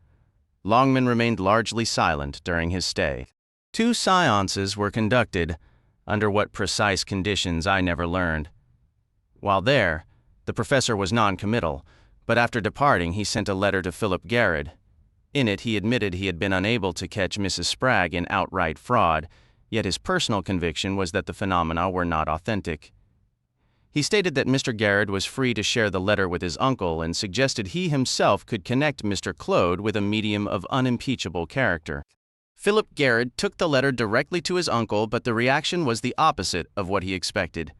Longman remained largely silent during his stay. 2 séances were conducted, under what precise conditions I never learned. While there, the professor was non-committal, but after departing he sent a letter to Philip Garrett. In it he admitted he had been unable to catch Mrs. Spragg in outright fraud, yet his personal conviction was that the phenomena were not authentic. He stated that Mr. Garrett was free to share the letter with his uncle and suggested he himself could connect Mr. Claude with a medium of unimpeachable character. Philip Garrett took the letter directly to his uncle, but the reaction was the opposite of what he expected.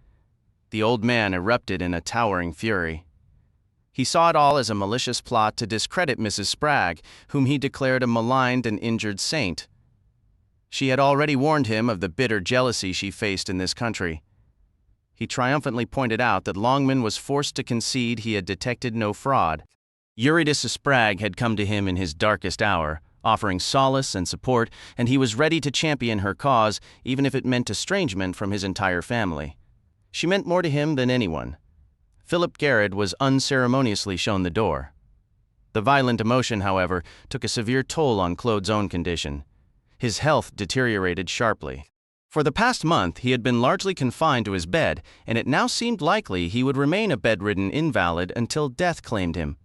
The old man erupted in a towering fury. He saw it all as a malicious plot to discredit Mrs. Spragg, whom he declared a maligned and injured saint. She had already warned him of the bitter jealousy she faced in this country. He triumphantly pointed out that Longman was forced to concede he had detected no fraud. Eurydice Spragg had come to him in his darkest hour, offering solace and support, and he was ready to champion her cause, even if it meant estrangement from his entire family. She meant more to him than anyone. Philip Garrett was unceremoniously shown the door. The violent emotion, however, took a severe toll on Claude's own condition. His health deteriorated sharply. For the past month, he had been largely confined to his bed, and it now seemed likely he would remain a bedridden invalid until death claimed him.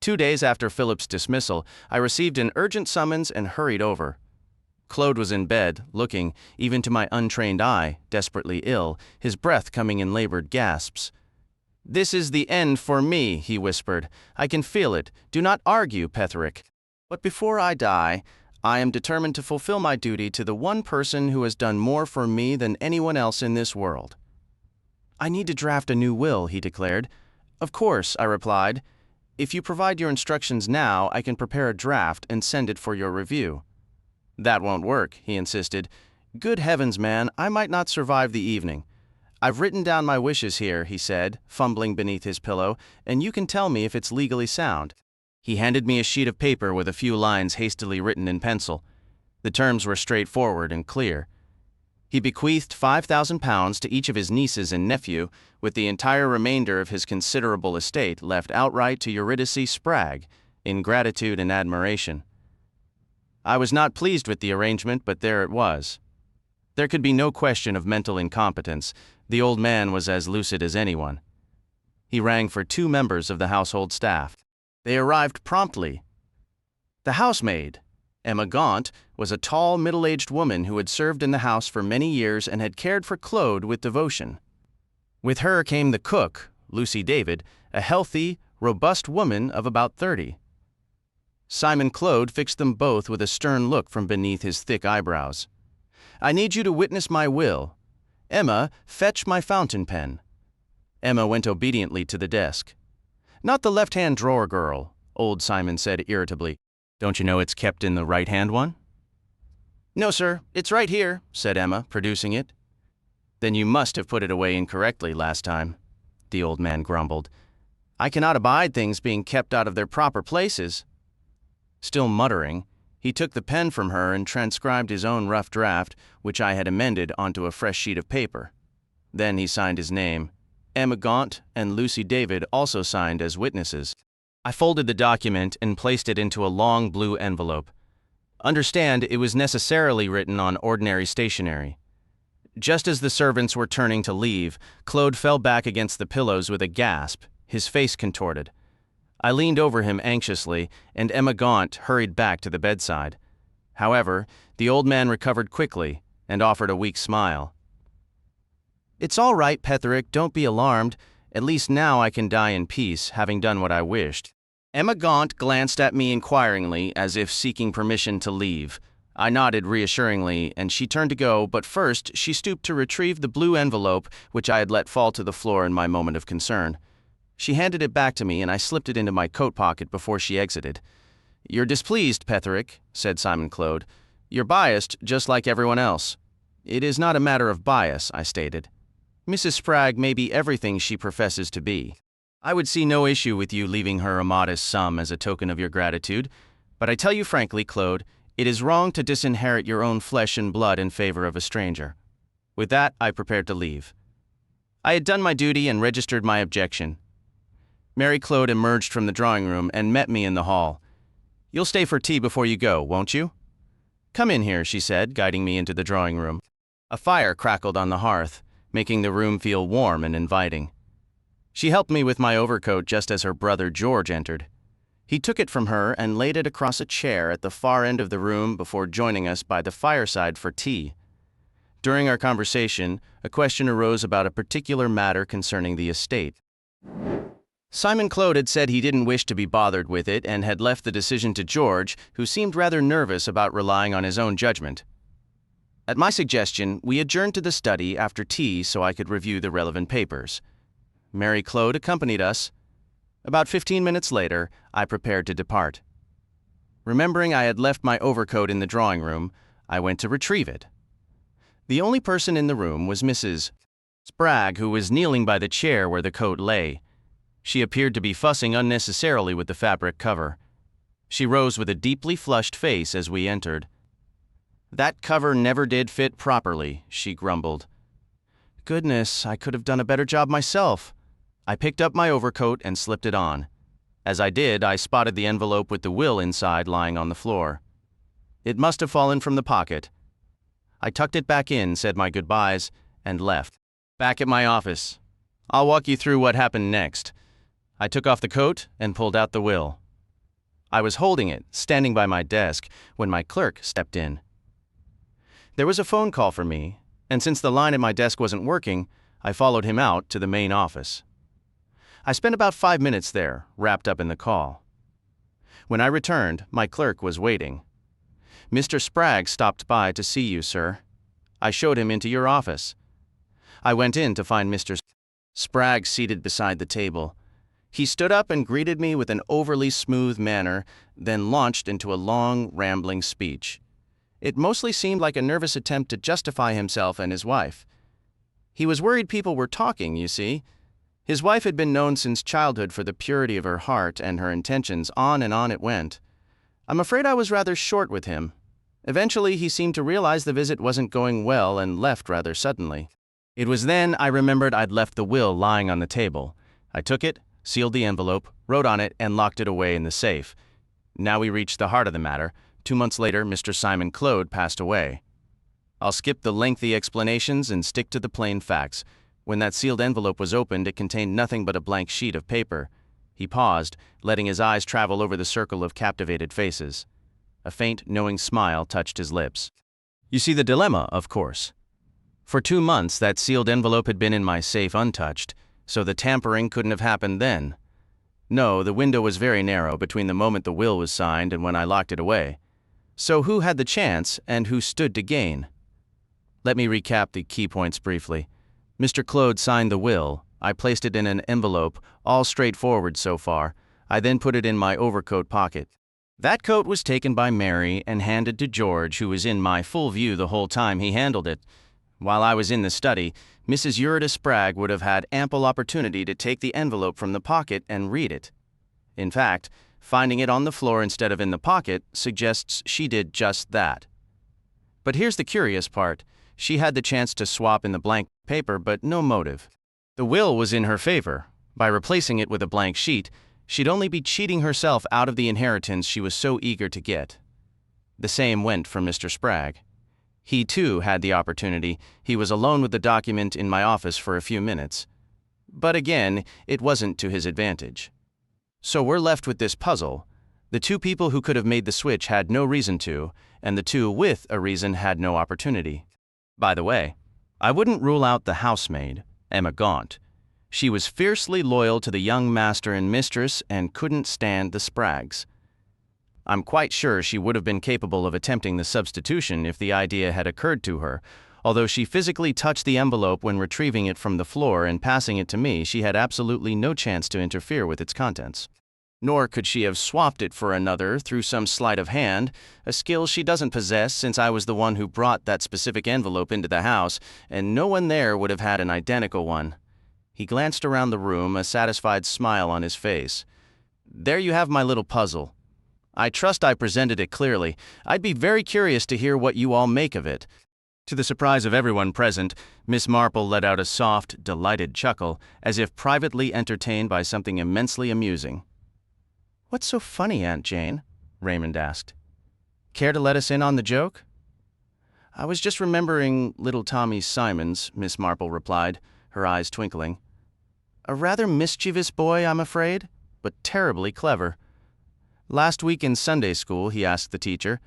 2 days after Philip's dismissal, I received an urgent summons and hurried over. Claude was in bed, looking, even to my untrained eye, desperately ill, his breath coming in labored gasps. "This is the end for me," he whispered. "I can feel it. Do not argue, Petherick. But before I die, I am determined to fulfill my duty to the one person who has done more for me than anyone else in this world." "I need to draft a new will," he declared. "Of course," I replied. "If you provide your instructions now, I can prepare a draft and send it for your review." "That won't work," he insisted. "Good heavens, man, I might not survive the evening. I've written down my wishes here," he said, fumbling beneath his pillow, "and you can tell me if it's legally sound." He handed me a sheet of paper with a few lines hastily written in pencil. The terms were straightforward and clear. He bequeathed £5,000 to each of his nieces and nephew, with the entire remainder of his considerable estate left outright to Eurydice Spragg, in gratitude and admiration. I was not pleased with the arrangement, but there it was. There could be no question of mental incompetence. The old man was as lucid as anyone. He rang for 2 members of the household staff. They arrived promptly. The housemaid, Emma Gaunt, was a tall, middle-aged woman who had served in the house for many years and had cared for Claude with devotion. With her came the cook, Lucy David, a healthy, robust woman of about 30. Simon Claude fixed them both with a stern look from beneath his thick eyebrows. "I need you to witness my will. Emma, fetch my fountain pen." Emma went obediently to the desk. "Not the left-hand drawer, girl," old Simon said irritably. "Don't you know it's kept in the right-hand one?" "No, sir, it's right here," said Emma, producing it. "Then you must have put it away incorrectly last time," the old man grumbled. "I cannot abide things being kept out of their proper places." Still muttering, he took the pen from her and transcribed his own rough draft, which I had amended, onto a fresh sheet of paper. Then he signed his name. Emma Gaunt and Lucy David also signed as witnesses. I folded the document and placed it into a long blue envelope. Understand, it was necessarily written on ordinary stationery. Just as the servants were turning to leave, Claude fell back against the pillows with a gasp, his face contorted. I leaned over him anxiously, and Emma Gaunt hurried back to the bedside. However, the old man recovered quickly and offered a weak smile. "It's all right, Petherick, don't be alarmed. At least now I can die in peace, having done what I wished." Emma Gaunt glanced at me inquiringly, as if seeking permission to leave. I nodded reassuringly, and she turned to go, but first she stooped to retrieve the blue envelope which I had let fall to the floor in my moment of concern. She handed it back to me, and I slipped it into my coat pocket before she exited. "You're displeased, Petherick," said Simon Claude. "You're biased, just like everyone else." "It is not a matter of bias," I stated. "Mrs. Spragg may be everything she professes to be. I would see no issue with you leaving her a modest sum as a token of your gratitude, but I tell you frankly, Claude, it is wrong to disinherit your own flesh and blood in favor of a stranger." With that, I prepared to leave. I had done my duty and registered my objection. Mary Claude emerged from the drawing room and met me in the hall. "You'll stay for tea before you go, won't you?" "Come in here," she said, guiding me into the drawing room. A fire crackled on the hearth, making the room feel warm and inviting. She helped me with my overcoat just as her brother George entered. He took it from her and laid it across a chair at the far end of the room before joining us by the fireside for tea. During our conversation, a question arose about a particular matter concerning the estate. Simon Claude had said he didn't wish to be bothered with it and had left the decision to George, who seemed rather nervous about relying on his own judgment. At my suggestion, we adjourned to the study after tea so I could review the relevant papers. Mary Claude accompanied us. About 15 minutes later, I prepared to depart. Remembering I had left my overcoat in the drawing room, I went to retrieve it. The only person in the room was Mrs. Spragg, who was kneeling by the chair where the coat lay. She appeared to be fussing unnecessarily with the fabric cover. She rose with a deeply flushed face as we entered. "That cover never did fit properly," she grumbled. "Goodness, I could have done a better job myself." I picked up my overcoat and slipped it on. As I did, I spotted the envelope with the will inside lying on the floor. It must have fallen from the pocket. I tucked it back in, said my goodbyes, and left. Back at my office. I'll walk you through what happened next. I took off the coat and pulled out the will. I was holding it, standing by my desk, when my clerk stepped in. There was a phone call for me, and since the line at my desk wasn't working, I followed him out to the main office. I spent about 5 minutes there, wrapped up in the call. When I returned, my clerk was waiting. "Mr. Spragg stopped by to see you, sir. I showed him into your office." I went in to find Mr. Spragg seated beside the table. He stood up and greeted me with an overly smooth manner, then launched into a long, rambling speech. It mostly seemed like a nervous attempt to justify himself and his wife. He was worried people were talking, you see. His wife had been known since childhood for the purity of her heart and her intentions. On and on it went. I'm afraid I was rather short with him. Eventually, he seemed to realize the visit wasn't going well and left rather suddenly. It was then I remembered I'd left the will lying on the table. I took it, sealed the envelope, wrote on it, and locked it away in the safe. Now we reached the heart of the matter. 2 months later, Mr. Simon Claude passed away. I'll skip the lengthy explanations and stick to the plain facts. When that sealed envelope was opened, it contained nothing but a blank sheet of paper. He paused, letting his eyes travel over the circle of captivated faces. A faint, knowing smile touched his lips. You see the dilemma, of course. For 2 months, that sealed envelope had been in my safe untouched, so the tampering couldn't have happened then. No, the window was very narrow between the moment the will was signed and when I locked it away. So who had the chance and who stood to gain? Let me recap the key points briefly. Mr. Claude signed the will. I placed it in an envelope, all straightforward so far. I then put it in my overcoat pocket. That coat was taken by Mary and handed to George, who was in my full view the whole time he handled it. While I was in the study, Mrs. Eurydice Spragg would have had ample opportunity to take the envelope from the pocket and read it. In fact, finding it on the floor instead of in the pocket suggests she did just that. But here's the curious part. She had the chance to swap in the blank paper, but no motive. The will was in her favor. By replacing it with a blank sheet, she'd only be cheating herself out of the inheritance she was so eager to get. The same went for Mr. Spragg. He, too, had the opportunity. He was alone with the document in my office for a few minutes. But again, it wasn't to his advantage. So we're left with this puzzle. The two people who could have made the switch had no reason to, and the two with a reason had no opportunity. By the way, I wouldn't rule out the housemaid, Emma Gaunt. She was fiercely loyal to the young master and mistress and couldn't stand the Spraggs. I'm quite sure she would have been capable of attempting the substitution if the idea had occurred to her. Although she physically touched the envelope when retrieving it from the floor and passing it to me, she had absolutely no chance to interfere with its contents. Nor could she have swapped it for another through some sleight of hand, a skill she doesn't possess since I was the one who brought that specific envelope into the house, and no one there would have had an identical one. He glanced around the room, a satisfied smile on his face. There you have my little puzzle. I trust I presented it clearly. I'd be very curious to hear what you all make of it. To the surprise of everyone present, Miss Marple let out a soft, delighted chuckle, as if privately entertained by something immensely amusing. "What's so funny, Aunt Jane?" Raymond asked. "Care to let us in on the joke?" "I was just remembering little Tommy Simons," Miss Marple replied, her eyes twinkling. "A rather mischievous boy, I'm afraid, but terribly clever. Last week in Sunday school, he asked the teacher,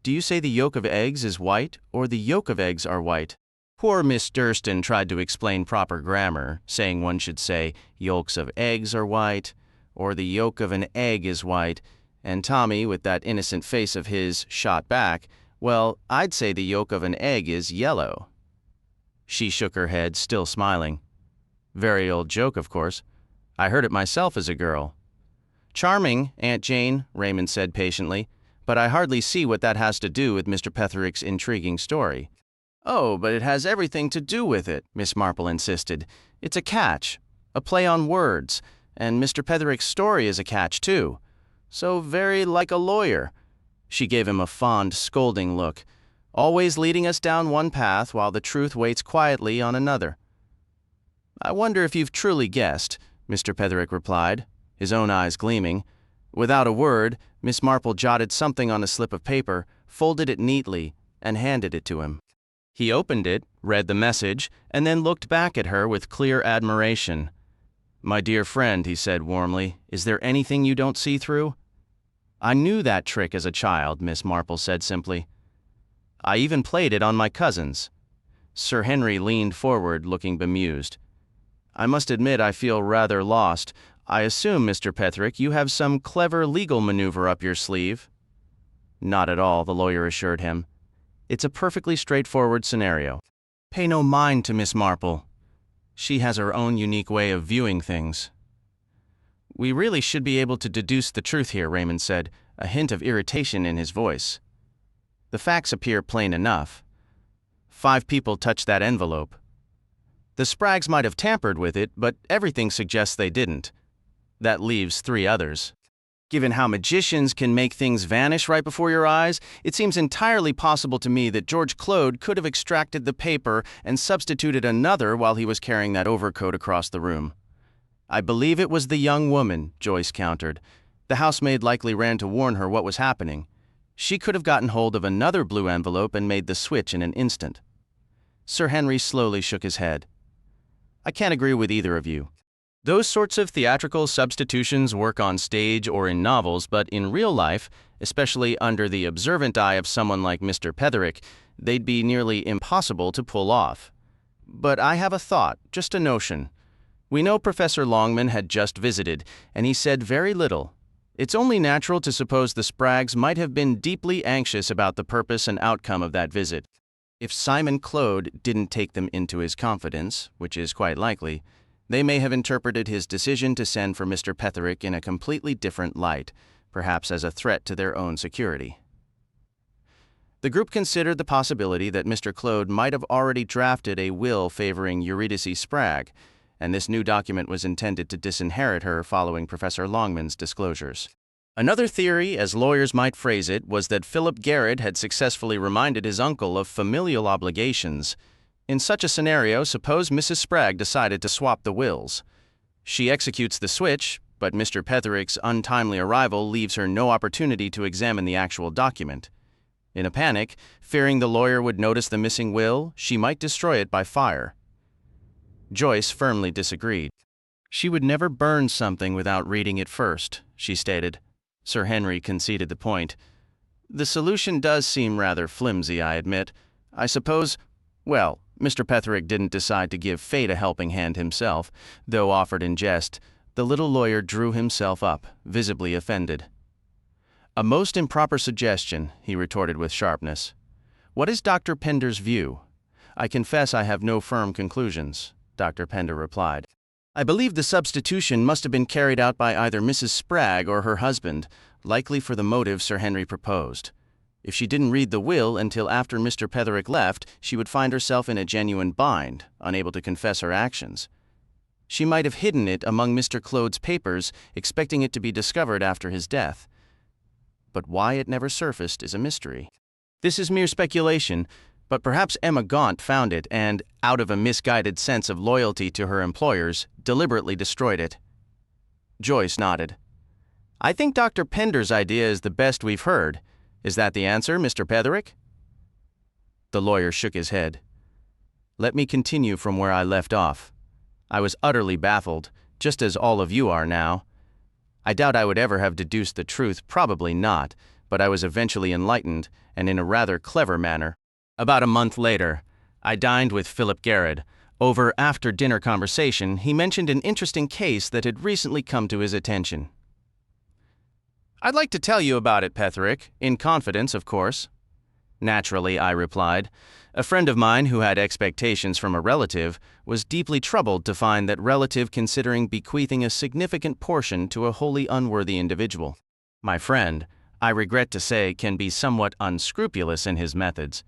'Do you say the yolk of eggs is white, or the yolk of eggs are white?' Poor Miss Durston tried to explain proper grammar, saying one should say, 'Yolks of eggs are white,' or 'the yolk of an egg is white,' and Tommy, with that innocent face of his, shot back, 'Well, I'd say the yolk of an egg is yellow.' She shook her head, still smiling. Very old joke, of course. I heard it myself as a girl. 'Charming, Aunt Jane,' Raymond said patiently, 'but I hardly see what that has to do with Mr. Petherick's intriguing story.' 'Oh, but it has everything to do with it,' Miss Marple insisted. 'It's a catch, a play on words, and Mr. Petherick's story is a catch, too. So very like a lawyer.' She gave him a fond, scolding look, always leading us down one path while the truth waits quietly on another. 'I wonder if you've truly guessed,' Mr. Petherick replied, his own eyes gleaming. Without a word, Miss Marple jotted something on a slip of paper, folded it neatly, and handed it to him. He opened it, read the message, and then looked back at her with clear admiration. 'My dear friend,' he said warmly, 'is there anything you don't see through?' 'I knew that trick as a child,' Miss Marple said simply. 'I even played it on my cousins.' Sir Henry leaned forward, looking bemused. 'I must admit I feel rather lost. I assume, Mr. Petherick, you have some clever legal maneuver up your sleeve?' 'Not at all,' the lawyer assured him. 'It's a perfectly straightforward scenario. Pay no mind to Miss Marple. She has her own unique way of viewing things.' 'We really should be able to deduce the truth here,' Raymond said, a hint of irritation in his voice. 'The facts appear plain enough. 5 people touched that envelope. The Spraggs might have tampered with it, but everything suggests they didn't. That leaves 3 others. Given how magicians can make things vanish right before your eyes, it seems entirely possible to me that George Claude could have extracted the paper and substituted another while he was carrying that overcoat across the room.' 'I believe it was the young woman,' Joyce countered. 'The housemaid likely ran to warn her what was happening. She could have gotten hold of another blue envelope and made the switch in an instant.' Sir Henry slowly shook his head. 'I can't agree with either of you. Those sorts of theatrical substitutions work on stage or in novels, but in real life, especially under the observant eye of someone like Mr. Petherick, they'd be nearly impossible to pull off. But I have a thought, just a notion. We know Professor Longman had just visited, and he said very little. It's only natural to suppose the Spraggs might have been deeply anxious about the purpose and outcome of that visit. If Simon Claude didn't take them into his confidence, which is quite likely, they may have interpreted his decision to send for Mr. Petherick in a completely different light, perhaps as a threat to their own security. The group considered the possibility that Mr. Claude might have already drafted a will favoring Eurydice Spragg, and this new document was intended to disinherit her following Professor Longman's disclosures. Another theory, as lawyers might phrase it, was that Philip Garrett had successfully reminded his uncle of familial obligations. In such a scenario, suppose Mrs. Spragg decided to swap the wills. She executes the switch, but Mr. Petherick's untimely arrival leaves her no opportunity to examine the actual document. In a panic, fearing the lawyer would notice the missing will, she might destroy it by fire. Joyce firmly disagreed. She would never burn something without reading it first, she stated. Sir Henry conceded the point. The solution does seem rather flimsy, I admit. I suppose, well, Mr. Petherick didn't decide to give fate a helping hand himself, though offered in jest. The little lawyer drew himself up, visibly offended. A most improper suggestion, he retorted with sharpness. What is Dr. Pender's view? I confess I have no firm conclusions, Dr. Pender replied. I believe the substitution must have been carried out by either Mrs. Spragg or her husband, likely for the motive Sir Henry proposed. If she didn't read the will until after Mr. Petherick left, she would find herself in a genuine bind, unable to confess her actions. She might have hidden it among Mr. Claude's papers, expecting it to be discovered after his death. But why it never surfaced is a mystery. This is mere speculation, but perhaps Emma Gaunt found it and, out of a misguided sense of loyalty to her employers, deliberately destroyed it. Joyce nodded. I think Dr. Pender's idea is the best we've heard. Is that the answer, Mr. Petherick? The lawyer shook his head. Let me continue from where I left off. I was utterly baffled, just as all of you are now. I doubt I would ever have deduced the truth, probably not, but I was eventually enlightened, and in a rather clever manner. About a month later, I dined with Philip Garrett. Over after-dinner conversation, he mentioned an interesting case that had recently come to his attention. I'd like to tell you about it, Petherick, in confidence, of course. Naturally, I replied. A friend of mine who had expectations from a relative was deeply troubled to find that relative considering bequeathing a significant portion to a wholly unworthy individual. My friend, I regret to say, can be somewhat unscrupulous in his methods.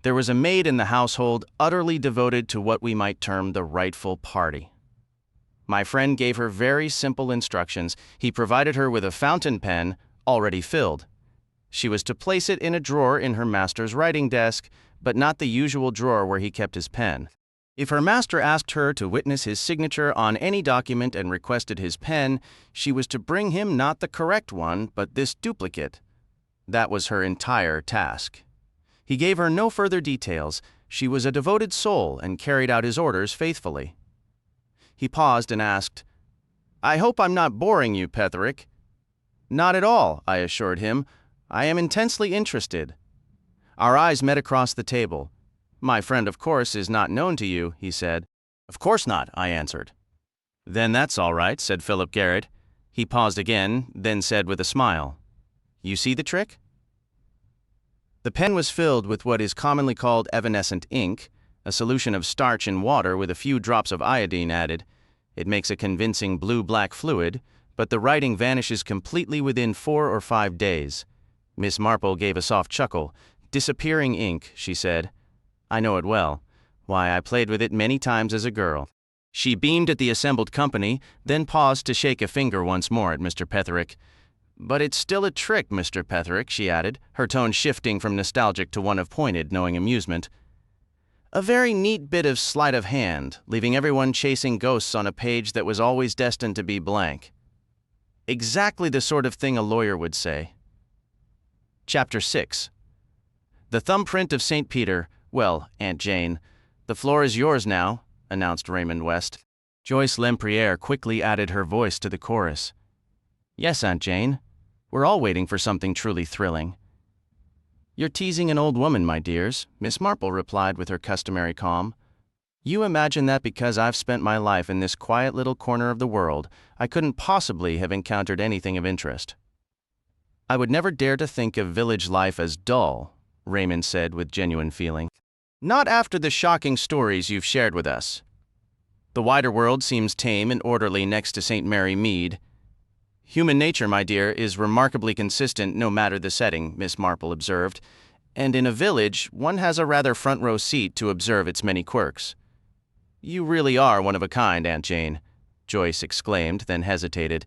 There was a maid in the household utterly devoted to what we might term the rightful party. My friend gave her very simple instructions. He provided her with a fountain pen, already filled. She was to place it in a drawer in her master's writing desk, but not the usual drawer where he kept his pen. If her master asked her to witness his signature on any document and requested his pen, she was to bring him not the correct one, but this duplicate. That was her entire task. He gave her no further details. She was a devoted soul and carried out his orders faithfully. He paused and asked, I hope I'm not boring you, Petherick. Not at all, I assured him. I am intensely interested. Our eyes met across the table. My friend, of course, is not known to you, he said. Of course not, I answered. Then that's all right, said Philip Garrett. He paused again, then said with a smile, You see the trick? The pen was filled with what is commonly called evanescent ink, a solution of starch in water with a few drops of iodine added. It makes a convincing blue-black fluid, but the writing vanishes completely within 4 or 5 days. Miss Marple gave a soft chuckle. Disappearing ink, she said. I know it well. Why, I played with it many times as a girl. She beamed at the assembled company, then paused to shake a finger once more at Mr. Petherick. But it's still a trick, Mr. Petherick, she added, her tone shifting from nostalgic to one of pointed, knowing amusement. A very neat bit of sleight of hand, leaving everyone chasing ghosts on a page that was always destined to be blank. Exactly the sort of thing a lawyer would say. Chapter 6. The thumbprint of St. Peter. Well, Aunt Jane, the floor is yours now, announced Raymond West. Joyce Lempriere quickly added her voice to the chorus. Yes, Aunt Jane. We're all waiting for something truly thrilling. You're teasing an old woman, my dears, Miss Marple replied with her customary calm. You imagine that because I've spent my life in this quiet little corner of the world, I couldn't possibly have encountered anything of interest. I would never dare to think of village life as dull, Raymond said with genuine feeling. Not after the shocking stories you've shared with us. The wider world seems tame and orderly next to St. Mary Mead. Human nature, my dear, is remarkably consistent no matter the setting, Miss Marple observed, and in a village, one has a rather front-row seat to observe its many quirks. You really are one of a kind, Aunt Jane, Joyce exclaimed, then hesitated.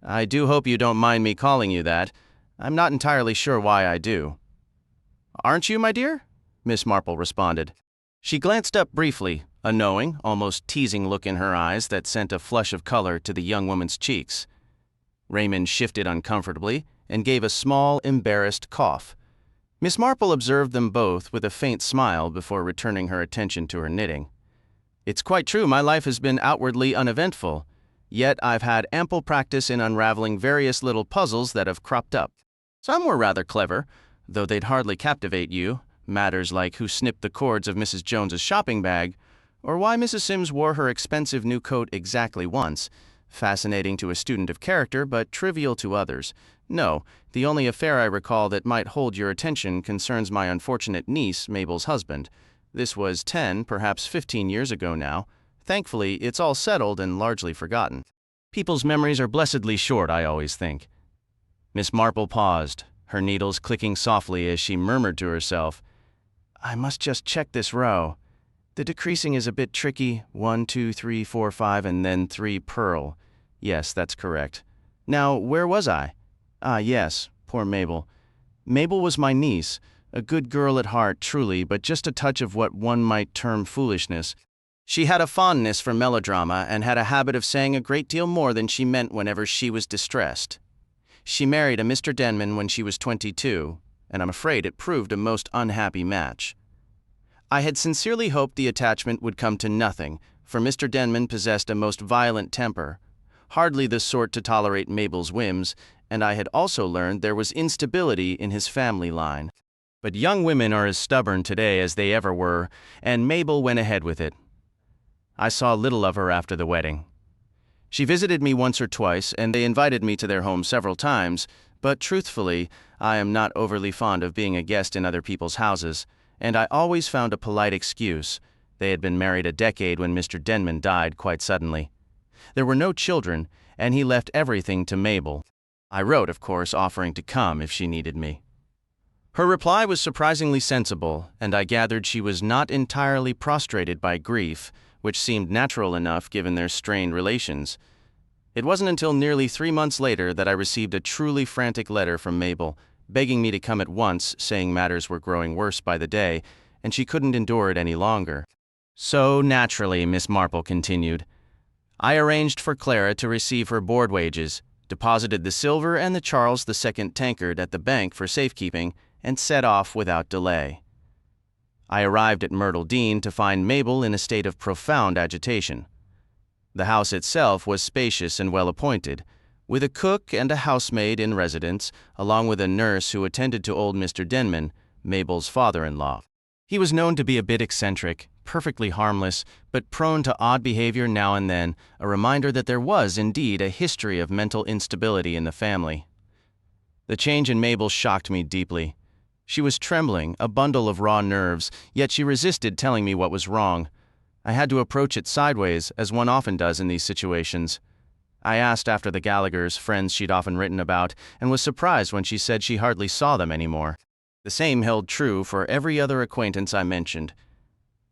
I do hope you don't mind me calling you that. I'm not entirely sure why I do. Aren't you, my dear? Miss Marple responded. She glanced up briefly, a knowing, almost teasing look in her eyes that sent a flush of color to the young woman's cheeks. Raymond shifted uncomfortably and gave a small, embarrassed cough. Miss Marple observed them both with a faint smile before returning her attention to her knitting. It's quite true my life has been outwardly uneventful, yet I've had ample practice in unraveling various little puzzles that have cropped up. Some were rather clever, though they'd hardly captivate you, matters like who snipped the cords of Mrs. Jones's shopping bag, or why Mrs. Sims wore her expensive new coat exactly once, fascinating to a student of character but trivial to others. No, the only affair I recall that might hold your attention concerns my unfortunate niece, Mabel's husband. This was 10, perhaps 15 years ago now. Thankfully, it's all settled and largely forgotten. People's memories are blessedly short, I always think. Miss Marple paused, her needles clicking softly as she murmured to herself, I must just check this row. The decreasing is a bit tricky. 1, 2, 3, 4, 5, and then 3 purl. Yes, that's correct. Now, where was I? Ah, yes, poor Mabel. Mabel was my niece, a good girl at heart, truly, but just a touch of what one might term foolishness. She had a fondness for melodrama and had a habit of saying a great deal more than she meant whenever she was distressed. She married a Mr. Denman when she was 22, and I'm afraid it proved a most unhappy match. I had sincerely hoped the attachment would come to nothing, for Mr. Denman possessed a most violent temper, hardly the sort to tolerate Mabel's whims, and I had also learned there was instability in his family line. But young women are as stubborn today as they ever were, and Mabel went ahead with it. I saw little of her after the wedding. She visited me once or twice, and they invited me to their home several times, but truthfully, I am not overly fond of being a guest in other people's houses, and I always found a polite excuse. They had been married a decade when Mr. Denman died quite suddenly. There were no children, and he left everything to Mabel. I wrote, of course, offering to come if she needed me. Her reply was surprisingly sensible, and I gathered she was not entirely prostrated by grief, which seemed natural enough given their strained relations. It wasn't until nearly 3 months later that I received a truly frantic letter from Mabel, begging me to come at once, saying matters were growing worse by the day, and she couldn't endure it any longer. So, naturally, Miss Marple continued, I arranged for Clara to receive her board wages, deposited the silver and the Charles II tankard at the bank for safekeeping, and set off without delay. I arrived at Myrtle Dean to find Mabel in a state of profound agitation. The house itself was spacious and well-appointed, with a cook and a housemaid in residence, along with a nurse who attended to old Mr. Denman, Mabel's father-in-law. He was known to be a bit eccentric, perfectly harmless, but prone to odd behavior now and then, a reminder that there was indeed a history of mental instability in the family. The change in Mabel shocked me deeply. She was trembling, a bundle of raw nerves, yet she resisted telling me what was wrong. I had to approach it sideways, as one often does in these situations. I asked after the Gallaghers, friends she'd often written about, and was surprised when she said she hardly saw them anymore. The same held true for every other acquaintance I mentioned.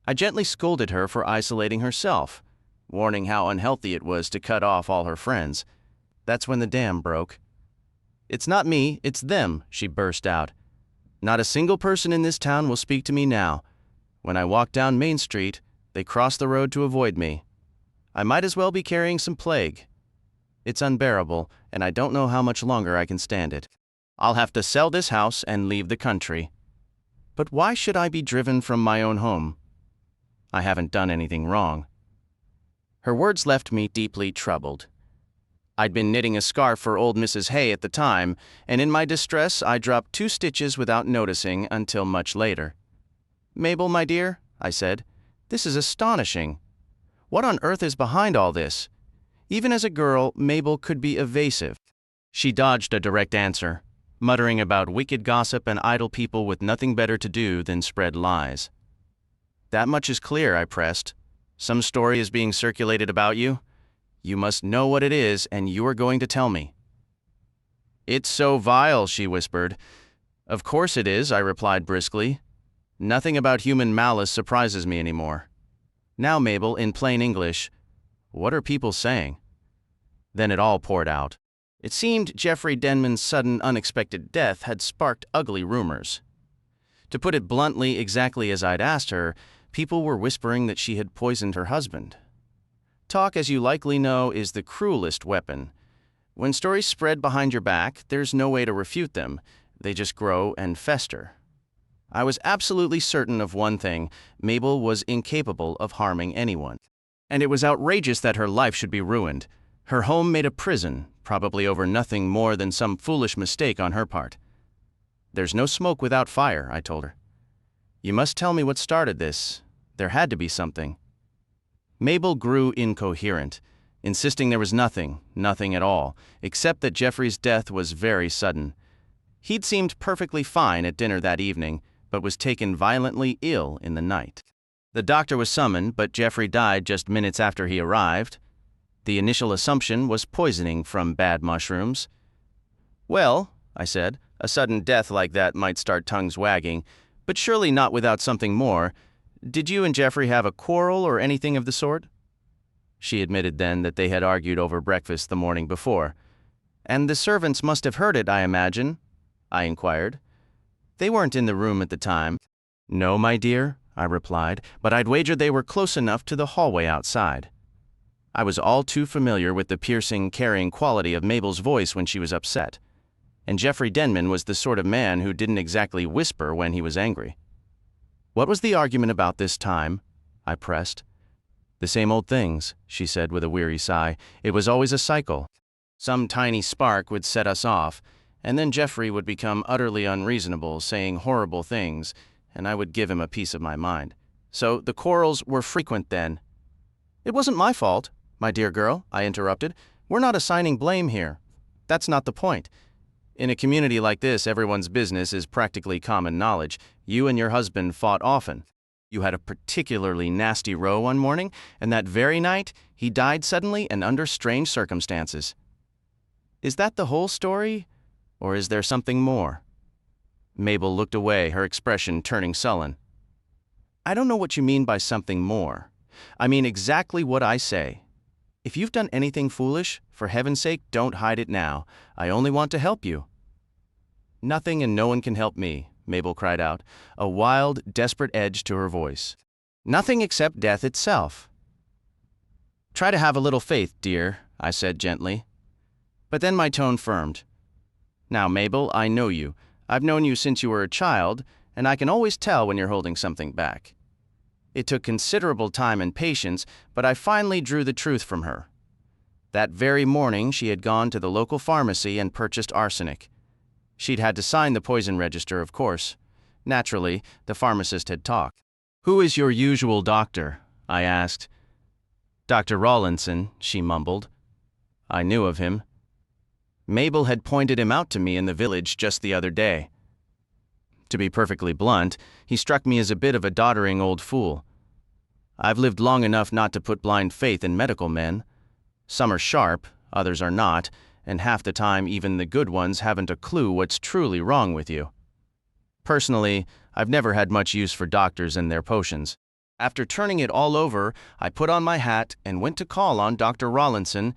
I gently scolded her for isolating herself, warning how unhealthy it was to cut off all her friends. That's when the dam broke. It's not me, it's them, she burst out. Not a single person in this town will speak to me now. When I walk down Main Street, they cross the road to avoid me. I might as well be carrying some plague. It's unbearable, and I don't know how much longer I can stand it. I'll have to sell this house and leave the country. But why should I be driven from my own home? I haven't done anything wrong. Her words left me deeply troubled. I'd been knitting a scarf for old Mrs. Hay at the time, and in my distress I dropped 2 stitches without noticing until much later. Mabel, my dear, I said, This is astonishing. What on earth is behind all this? Even as a girl, Mabel could be evasive. She dodged a direct answer, muttering about wicked gossip and idle people with nothing better to do than spread lies. That much is clear, I pressed. Some story is being circulated about you. You must know what it is, and you are going to tell me. It's so vile, she whispered. Of course it is, I replied briskly. Nothing about human malice surprises me anymore. Now, Mabel, in plain English, what are people saying? Then it all poured out. It seemed Jeffrey Denman's sudden, unexpected death had sparked ugly rumors. To put it bluntly, exactly as I'd asked her, people were whispering that she had poisoned her husband. Talk, as you likely know, is the cruelest weapon. When stories spread behind your back, there's no way to refute them. They just grow and fester. I was absolutely certain of one thing: Mabel was incapable of harming anyone. And it was outrageous that her life should be ruined. Her home made a prison, probably over nothing more than some foolish mistake on her part. There's no smoke without fire, I told her. You must tell me what started this. There had to be something. Mabel grew incoherent, insisting there was nothing at all, except that Jeffrey's death was very sudden. He'd seemed perfectly fine at dinner that evening, but was taken violently ill in the night. The doctor was summoned, but Jeffrey died just minutes after he arrived. The initial assumption was poisoning from bad mushrooms. Well, I said, a sudden death like that might start tongues wagging, but surely not without something more. Did you and Jeffrey have a quarrel or anything of the sort? She admitted then that they had argued over breakfast the morning before. And the servants must have heard it, I imagine? I inquired. They weren't in the room at the time. No, my dear, I replied, but I'd wager they were close enough to the hallway outside. I was all too familiar with the piercing, carrying quality of Mabel's voice when she was upset. And Jeffrey Denman was the sort of man who didn't exactly whisper when he was angry. What was the argument about this time? I pressed. The same old things, she said with a weary sigh. It was always a cycle. Some tiny spark would set us off, and then Jeffrey would become utterly unreasonable, saying horrible things, and I would give him a piece of my mind. So the quarrels were frequent then. It wasn't my fault, my dear girl, I interrupted. We're not assigning blame here. That's not the point. In a community like this, everyone's business is practically common knowledge. You and your husband fought often. You had a particularly nasty row one morning, and that very night, he died suddenly and under strange circumstances. Is that the whole story, or is there something more? Mabel looked away, her expression turning sullen. I don't know what you mean by something more. I mean exactly what I say. If you've done anything foolish, for heaven's sake, don't hide it now. I only want to help you. Nothing and no one can help me, Mabel cried out, a wild, desperate edge to her voice. Nothing except death itself. Try to have a little faith, dear, I said gently. But then my tone firmed. Now, Mabel, I know you. I've known you since you were a child, and I can always tell when you're holding something back. It took considerable time and patience, but I finally drew the truth from her. That very morning, she had gone to the local pharmacy and purchased arsenic. She'd had to sign the poison register, of course. Naturally, the pharmacist had talked. Who is your usual doctor? I asked. Dr. Rawlinson, she mumbled. I knew of him. Mabel had pointed him out to me in the village just the other day. To be perfectly blunt, he struck me as a bit of a doddering old fool. I've lived long enough not to put blind faith in medical men. Some are sharp, others are not, and half the time even the good ones haven't a clue what's truly wrong with you. Personally, I've never had much use for doctors and their potions. After turning it all over, I put on my hat and went to call on Dr. Rawlinson.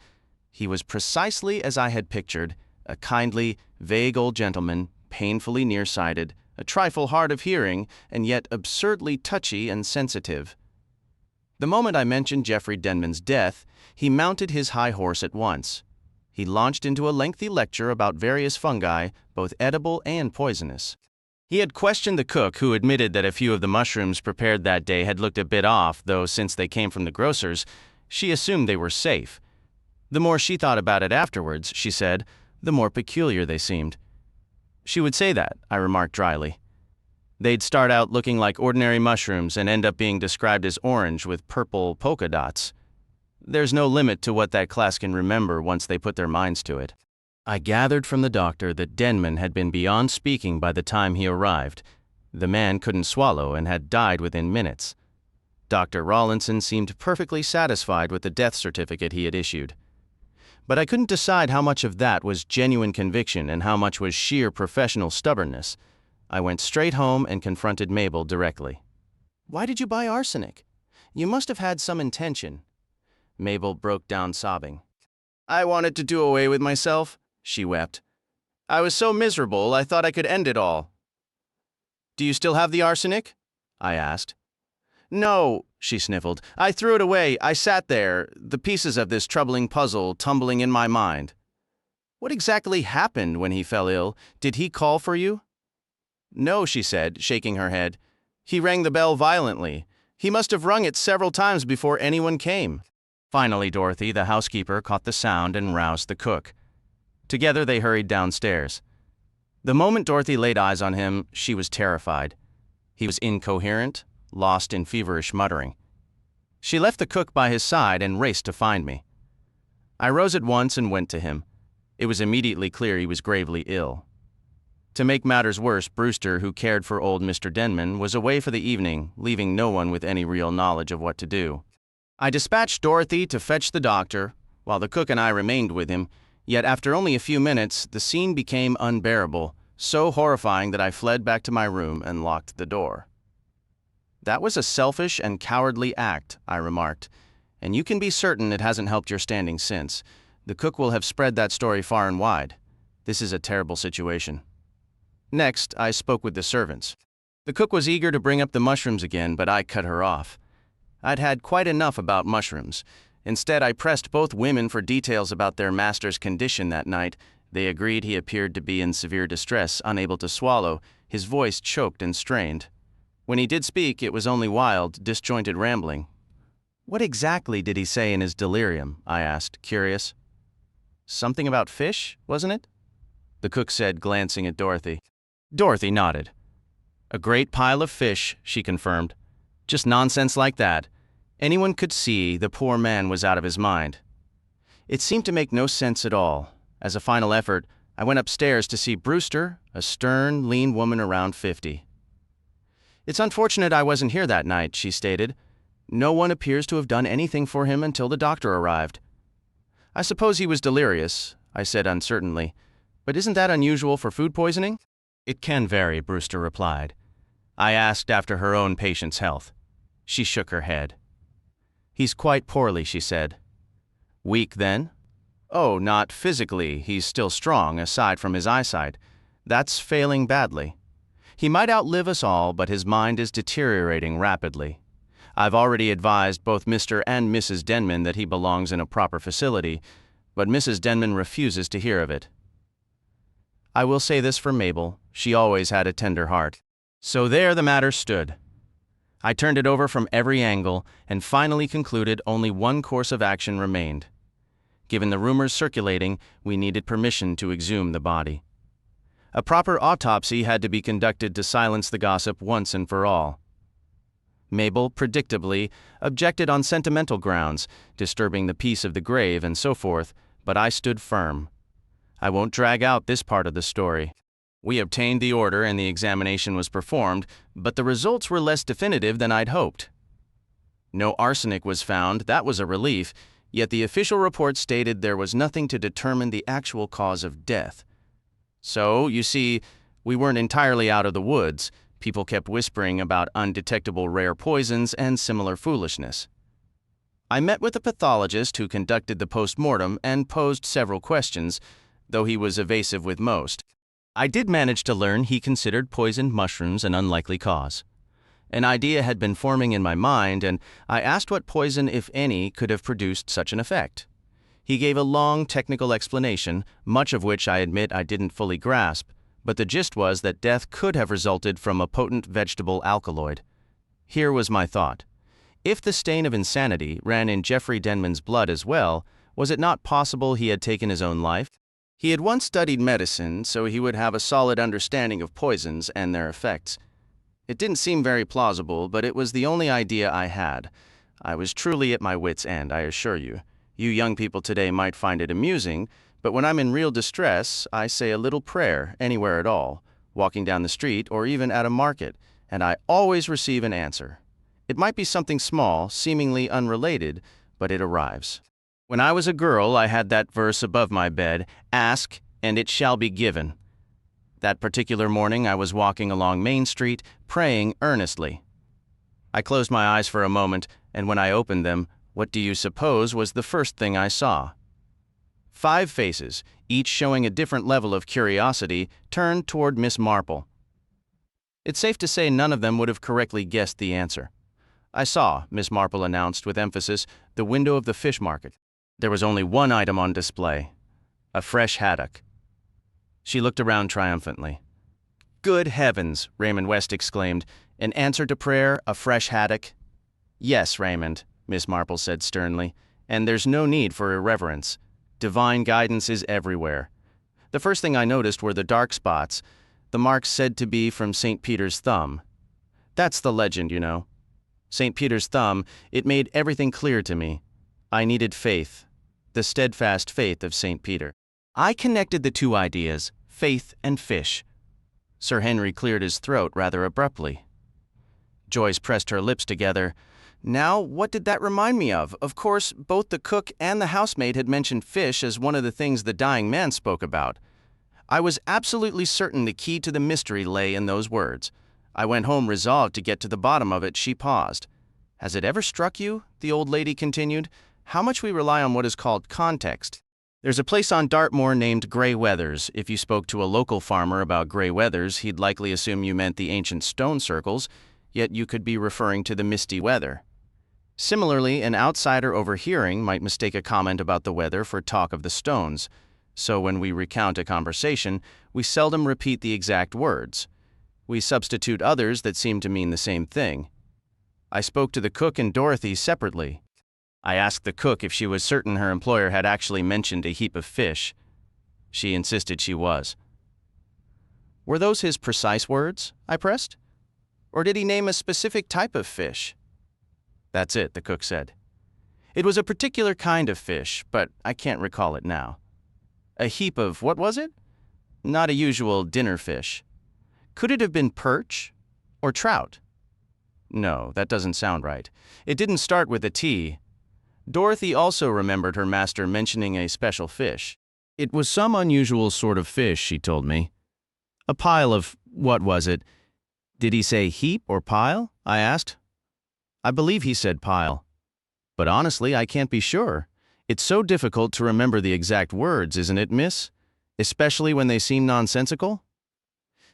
He was precisely as I had pictured, a kindly, vague old gentleman, painfully nearsighted, a trifle hard of hearing, and yet absurdly touchy and sensitive. The moment I mentioned Jeffrey Denman's death, he mounted his high horse at once. He launched into a lengthy lecture about various fungi, both edible and poisonous. He had questioned the cook, who admitted that a few of the mushrooms prepared that day had looked a bit off, though since they came from the grocer's, she assumed they were safe. The more she thought about it afterwards, she said, the more peculiar they seemed. She would say that, I remarked dryly. They'd start out looking like ordinary mushrooms and end up being described as orange with purple polka dots. There's no limit to what that class can remember once they put their minds to it. I gathered from the doctor that Denman had been beyond speaking by the time he arrived. The man couldn't swallow and had died within minutes. Dr. Rawlinson seemed perfectly satisfied with the death certificate he had issued. But I couldn't decide how much of that was genuine conviction and how much was sheer professional stubbornness. I went straight home and confronted Mabel directly. "Why did you buy arsenic? You must have had some intention." Mabel broke down sobbing. "I wanted to do away with myself," she wept. "I was so miserable I thought I could end it all." "Do you still have the arsenic?" I asked. "No," she sniffled. "I threw it away. I sat there, the pieces of this troubling puzzle tumbling in my mind." "What exactly happened when he fell ill? Did he call for you?" "No," she said, shaking her head. "He rang the bell violently. He must have rung it several times before anyone came." Finally, Dorothy, the housekeeper, caught the sound and roused the cook. Together they hurried downstairs. The moment Dorothy laid eyes on him, she was terrified. He was incoherent, lost in feverish muttering. She left the cook by his side and raced to find me. I rose at once and went to him. It was immediately clear he was gravely ill. To make matters worse, Brewster, who cared for old Mr. Denman, was away for the evening, leaving no one with any real knowledge of what to do. I dispatched Dorothy to fetch the doctor, while the cook and I remained with him, yet after only a few minutes, the scene became unbearable, so horrifying that I fled back to my room and locked the door. "That was a selfish and cowardly act," I remarked, "and you can be certain it hasn't helped your standing since. The cook will have spread that story far and wide. This is a terrible situation." Next, I spoke with the servants. The cook was eager to bring up the mushrooms again, but I cut her off. I'd had quite enough about mushrooms. Instead, I pressed both women for details about their master's condition that night. They agreed he appeared to be in severe distress, unable to swallow, his voice choked and strained. When he did speak, it was only wild, disjointed rambling. "What exactly did he say in his delirium?" I asked, curious. "Something about fish, wasn't it?" the cook said, glancing at Dorothy. Dorothy nodded. "A great pile of fish," she confirmed. "Just nonsense like that. Anyone could see the poor man was out of his mind." It seemed to make no sense at all. As a final effort, I went upstairs to see Brewster, a stern, lean woman around 50. "It's unfortunate I wasn't here that night," she stated. "No one appears to have done anything for him until the doctor arrived." "I suppose he was delirious," I said uncertainly. "But isn't that unusual for food poisoning?" "It can vary," Brewster replied. I asked after her own patient's health. She shook her head. "He's quite poorly," she said. "Weak, then?" "Oh, not physically. He's still strong, aside from his eyesight. That's failing badly. He might outlive us all, but his mind is deteriorating rapidly. I've already advised both Mr. and Mrs. Denman that he belongs in a proper facility, but Mrs. Denman refuses to hear of it. I will say this for Mabel, she always had a tender heart. So there the matter stood. I turned it over from every angle and finally concluded only one course of action remained. Given the rumors circulating, we needed permission to exhume the body. A proper autopsy had to be conducted to silence the gossip once and for all. Mabel, predictably, objected on sentimental grounds, disturbing the peace of the grave and so forth, but I stood firm. I won't drag out this part of the story. We obtained the order and the examination was performed, but the results were less definitive than I'd hoped. No arsenic was found, that was a relief, yet the official report stated there was nothing to determine the actual cause of death. So, you see, we weren't entirely out of the woods. People kept whispering about undetectable rare poisons and similar foolishness. I met with a pathologist who conducted the post-mortem and posed several questions, though he was evasive with most. I did manage to learn he considered poisoned mushrooms an unlikely cause. An idea had been forming in my mind, and I asked what poison, if any, could have produced such an effect. He gave a long technical explanation, much of which I admit I didn't fully grasp, but the gist was that death could have resulted from a potent vegetable alkaloid. Here was my thought. If the stain of insanity ran in Jeffrey Denman's blood as well, was it not possible he had taken his own life? He had once studied medicine, so he would have a solid understanding of poisons and their effects. It didn't seem very plausible, but it was the only idea I had. I was truly at my wit's end, I assure you. You young people today might find it amusing, but when I'm in real distress, I say a little prayer anywhere at all, walking down the street or even at a market, and I always receive an answer. It might be something small, seemingly unrelated, but it arrives. When I was a girl, I had that verse above my bed, "Ask, and it shall be given." That particular morning, I was walking along Main Street, praying earnestly. I closed my eyes for a moment, and when I opened them, what do you suppose was the first thing I saw? 5 faces, each showing a different level of curiosity, turned toward Miss Marple. It's safe to say none of them would have correctly guessed the answer. "I saw," Miss Marple announced with emphasis, "the window of the fish market. There was only one item on display, a fresh haddock." She looked around triumphantly. "Good heavens," Raymond West exclaimed. "An answer to prayer, a fresh haddock?" "Yes, Raymond," Miss Marple said sternly, "and there's no need for irreverence. Divine guidance is everywhere. The first thing I noticed were the dark spots, the marks said to be from St. Peter's thumb. That's the legend, you know. St. Peter's thumb, it made everything clear to me. I needed faith, the steadfast faith of St. Peter. I connected the two ideas, faith and fish." Sir Henry cleared his throat rather abruptly. Joyce pressed her lips together. "Now, what did that remind me of? Of course, both the cook and the housemaid had mentioned fish as one of the things the dying man spoke about. I was absolutely certain the key to the mystery lay in those words. I went home resolved to get to the bottom of it." She paused. "Has it ever struck you," the old lady continued, "how much we rely on what is called context? There's a place on Dartmoor named Grey Weathers. If you spoke to a local farmer about Grey Weathers, he'd likely assume you meant the ancient stone circles, yet you could be referring to the misty weather. Similarly, an outsider overhearing might mistake a comment about the weather for talk of the stones. So when we recount a conversation, we seldom repeat the exact words. We substitute others that seem to mean the same thing. I spoke to the cook and Dorothy separately. I asked the cook if she was certain her employer had actually mentioned a heap of fish. She insisted she was. "Were those his precise words?" I pressed. "Or did he name a specific type of fish?" "That's it," the cook said. "It was a particular kind of fish, but I can't recall it now. A heap of, what was it? Not a usual dinner fish. Could it have been perch or trout? No, that doesn't sound right. It didn't start with a T. Dorothy also remembered her master mentioning a special fish. It was some unusual sort of fish, she told me. A pile of, what was it? Did he say heap or pile? I asked. I believe he said pile. But honestly, I can't be sure. It's so difficult to remember the exact words, isn't it, miss? Especially when they seem nonsensical?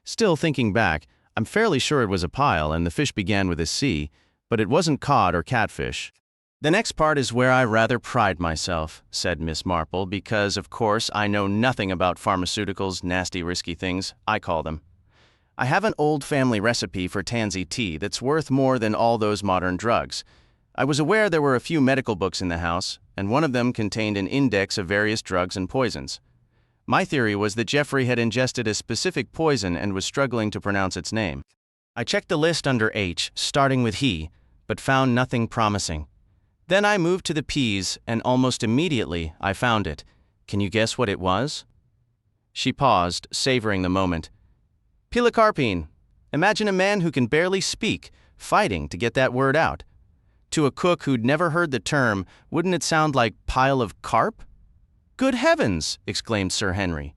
Still, thinking back, I'm fairly sure it was a pile and the fish began with a C, but it wasn't cod or catfish. The next part is where I rather pride myself, said Miss Marple, because, of course, I know nothing about pharmaceuticals, nasty, risky things, I call them. I have an old family recipe for tansy tea that's worth more than all those modern drugs. I was aware there were a few medical books in the house, and one of them contained an index of various drugs and poisons. My theory was that Jeffrey had ingested a specific poison and was struggling to pronounce its name. I checked the list under H, starting with he, but found nothing promising. Then I moved to the P's, and almost immediately I found it. Can you guess what it was? She paused, savoring the moment. Pilocarpine. Imagine a man who can barely speak, fighting to get that word out. To a cook who'd never heard the term, wouldn't it sound like pile of carp? Good heavens! Exclaimed Sir Henry.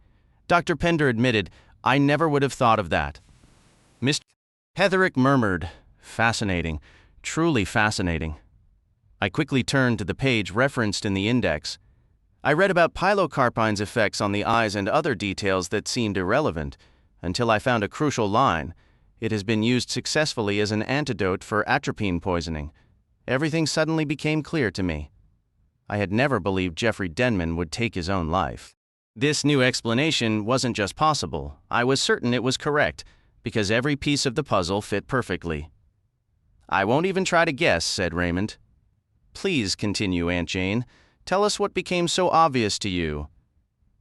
Dr. Pender admitted, I never would have thought of that. Mr. Heatherick murmured, fascinating, truly fascinating. I quickly turned to the page referenced in the index. I read about pilocarpine's effects on the eyes and other details that seemed irrelevant, until I found a crucial line. It has been used successfully as an antidote for atropine poisoning. Everything suddenly became clear to me. I had never believed Jeffrey Denman would take his own life. This new explanation wasn't just possible. I was certain it was correct, because every piece of the puzzle fit perfectly. I won't even try to guess, said Raymond. Please continue, Aunt Jane. Tell us what became so obvious to you.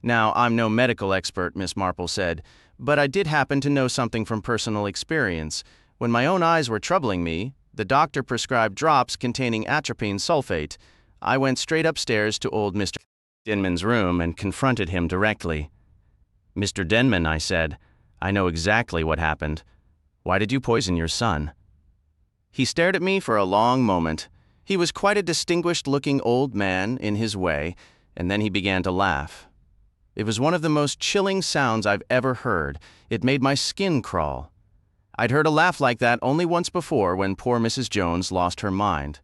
Now, I'm no medical expert, Miss Marple said, but I did happen to know something from personal experience. When my own eyes were troubling me, the doctor prescribed drops containing atropine sulfate. I went straight upstairs to old Mr. Denman's room and confronted him directly. "Mr. Denman," I said, "I know exactly what happened. Why did you poison your son?" He stared at me for a long moment. He was quite a distinguished-looking old man in his way, and then he began to laugh. It was one of the most chilling sounds I've ever heard. It made my skin crawl. I'd heard a laugh like that only once before when poor Mrs. Jones lost her mind.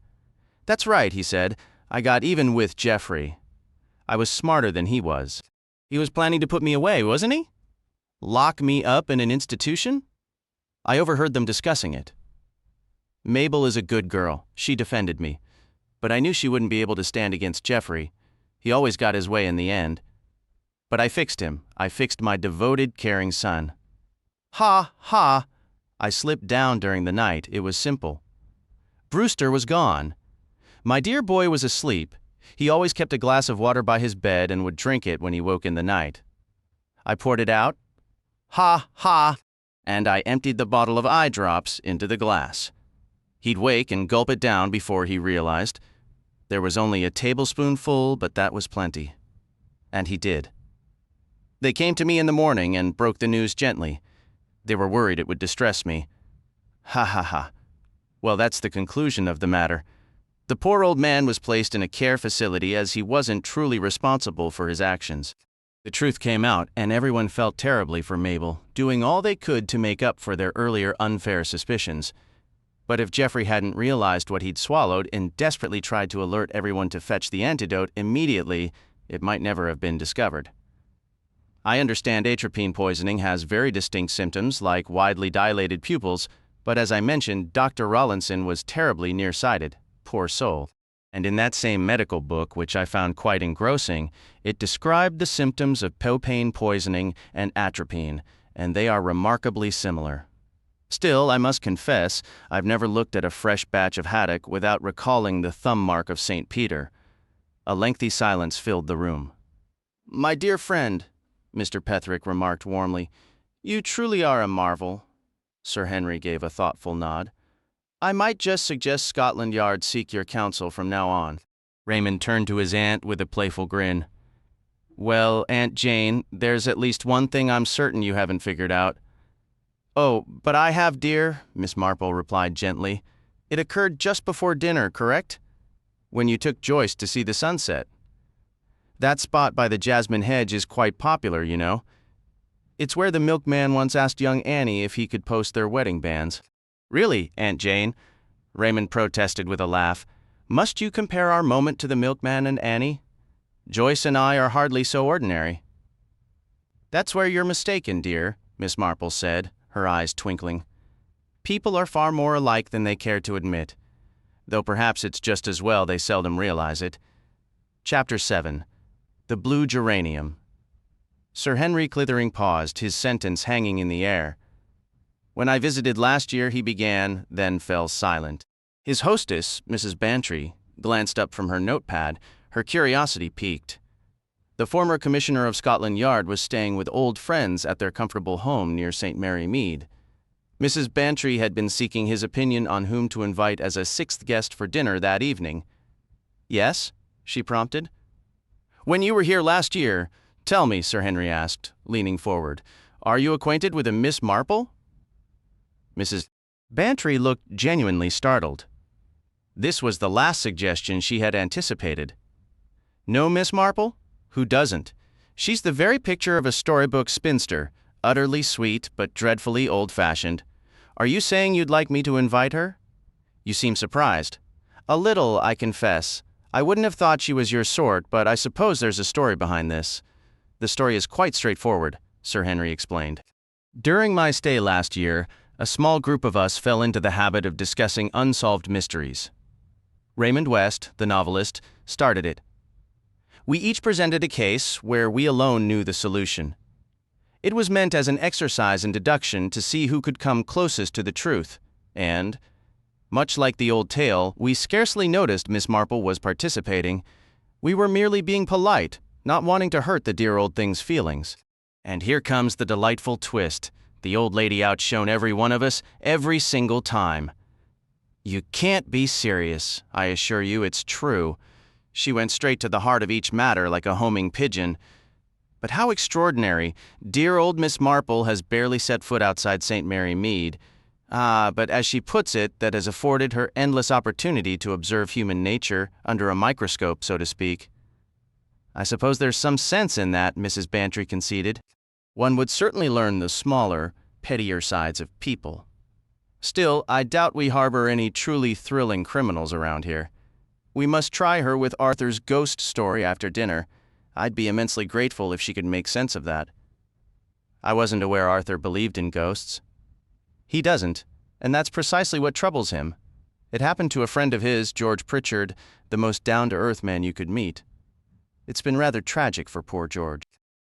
"That's right," he said. "I got even with Jeffrey. I was smarter than he was. He was planning to put me away, wasn't he? Lock me up in an institution?" I overheard them discussing it. "Mabel is a good girl. She defended me. But I knew she wouldn't be able to stand against Jeffrey. He always got his way in the end. But I fixed him. I fixed my devoted, caring son." Ha, ha! I slipped down during the night. It was simple. Brewster was gone. My dear boy was asleep. He always kept a glass of water by his bed and would drink it when he woke in the night. I poured it out. Ha, ha! And I emptied the bottle of eye drops into the glass. He'd wake and gulp it down before he realized. There was only a tablespoonful, but that was plenty. And he did. They came to me in the morning and broke the news gently. They were worried it would distress me. Ha ha ha. Well, that's the conclusion of the matter. The poor old man was placed in a care facility as he wasn't truly responsible for his actions. The truth came out, and everyone felt terribly for Mabel, doing all they could to make up for their earlier unfair suspicions. But if Jeffrey hadn't realized what he'd swallowed and desperately tried to alert everyone to fetch the antidote immediately, it might never have been discovered. I understand atropine poisoning has very distinct symptoms like widely dilated pupils, but as I mentioned, Dr. Rawlinson was terribly nearsighted. Poor soul. And in that same medical book, which I found quite engrossing, it described the symptoms of propane poisoning and atropine, and they are remarkably similar. Still, I must confess, I've never looked at a fresh batch of haddock without recalling the thumb mark of St. Peter. A lengthy silence filled the room. "My dear friend," Mr. Petherick remarked warmly, "you truly are a marvel." Sir Henry gave a thoughtful nod. "I might just suggest Scotland Yard seek your counsel from now on." Raymond turned to his aunt with a playful grin. "Well, Aunt Jane, there's at least one thing I'm certain you haven't figured out." "Oh, but I have, dear," Miss Marple replied gently. "It occurred just before dinner, correct? When you took Joyce to see the sunset. That spot by the jasmine hedge is quite popular, you know. It's where the milkman once asked young Annie if he could post their wedding banns." "Really, Aunt Jane?" Raymond protested with a laugh. "Must you compare our moment to the milkman and Annie? Joyce and I are hardly so ordinary." "That's where you're mistaken, dear," Miss Marple said, her eyes twinkling. "People are far more alike than they care to admit, though perhaps it's just as well they seldom realize it." Chapter 7. The Blue Geranium. Sir Henry Clithering paused, his sentence hanging in the air. "When I visited last year," he began, then fell silent. His hostess, Mrs. Bantry, glanced up from her notepad, her curiosity piqued. The former Commissioner of Scotland Yard was staying with old friends at their comfortable home near St. Mary Mead. Mrs. Bantry had been seeking his opinion on whom to invite as a sixth guest for dinner that evening. "Yes?" she prompted. "When you were here last year, tell me," Sir Henry asked, leaning forward, "are you acquainted with a Miss Marple?" Mrs. Bantry looked genuinely startled. This was the last suggestion she had anticipated. "No Miss Marple? Who doesn't? She's the very picture of a storybook spinster, utterly sweet but dreadfully old-fashioned. Are you saying you'd like me to invite her? You seem surprised." "A little, I confess. I wouldn't have thought she was your sort, but I suppose there's a story behind this." "The story is quite straightforward," Sir Henry explained. "During my stay last year, a small group of us fell into the habit of discussing unsolved mysteries. Raymond West, the novelist, started it. We each presented a case where we alone knew the solution. It was meant as an exercise in deduction to see who could come closest to the truth, and, much like the old tale, we scarcely noticed Miss Marple was participating. We were merely being polite, not wanting to hurt the dear old thing's feelings. And here comes the delightful twist. The old lady outshone every one of us every single time. You can't be serious. I assure you it's true. She went straight to the heart of each matter like a homing pigeon. But how extraordinary. Dear old Miss Marple has barely set foot outside St. Mary Mead. But as she puts it, that has afforded her endless opportunity to observe human nature under a microscope, so to speak. I suppose there's some sense in that, Mrs. Bantry conceded. One would certainly learn the smaller, pettier sides of people. Still, I doubt we harbor any truly thrilling criminals around here. We must try her with Arthur's ghost story after dinner. I'd be immensely grateful if she could make sense of that. I wasn't aware Arthur believed in ghosts. He doesn't, and that's precisely what troubles him. It happened to a friend of his, George Pritchard, the most down-to-earth man you could meet. It's been rather tragic for poor George.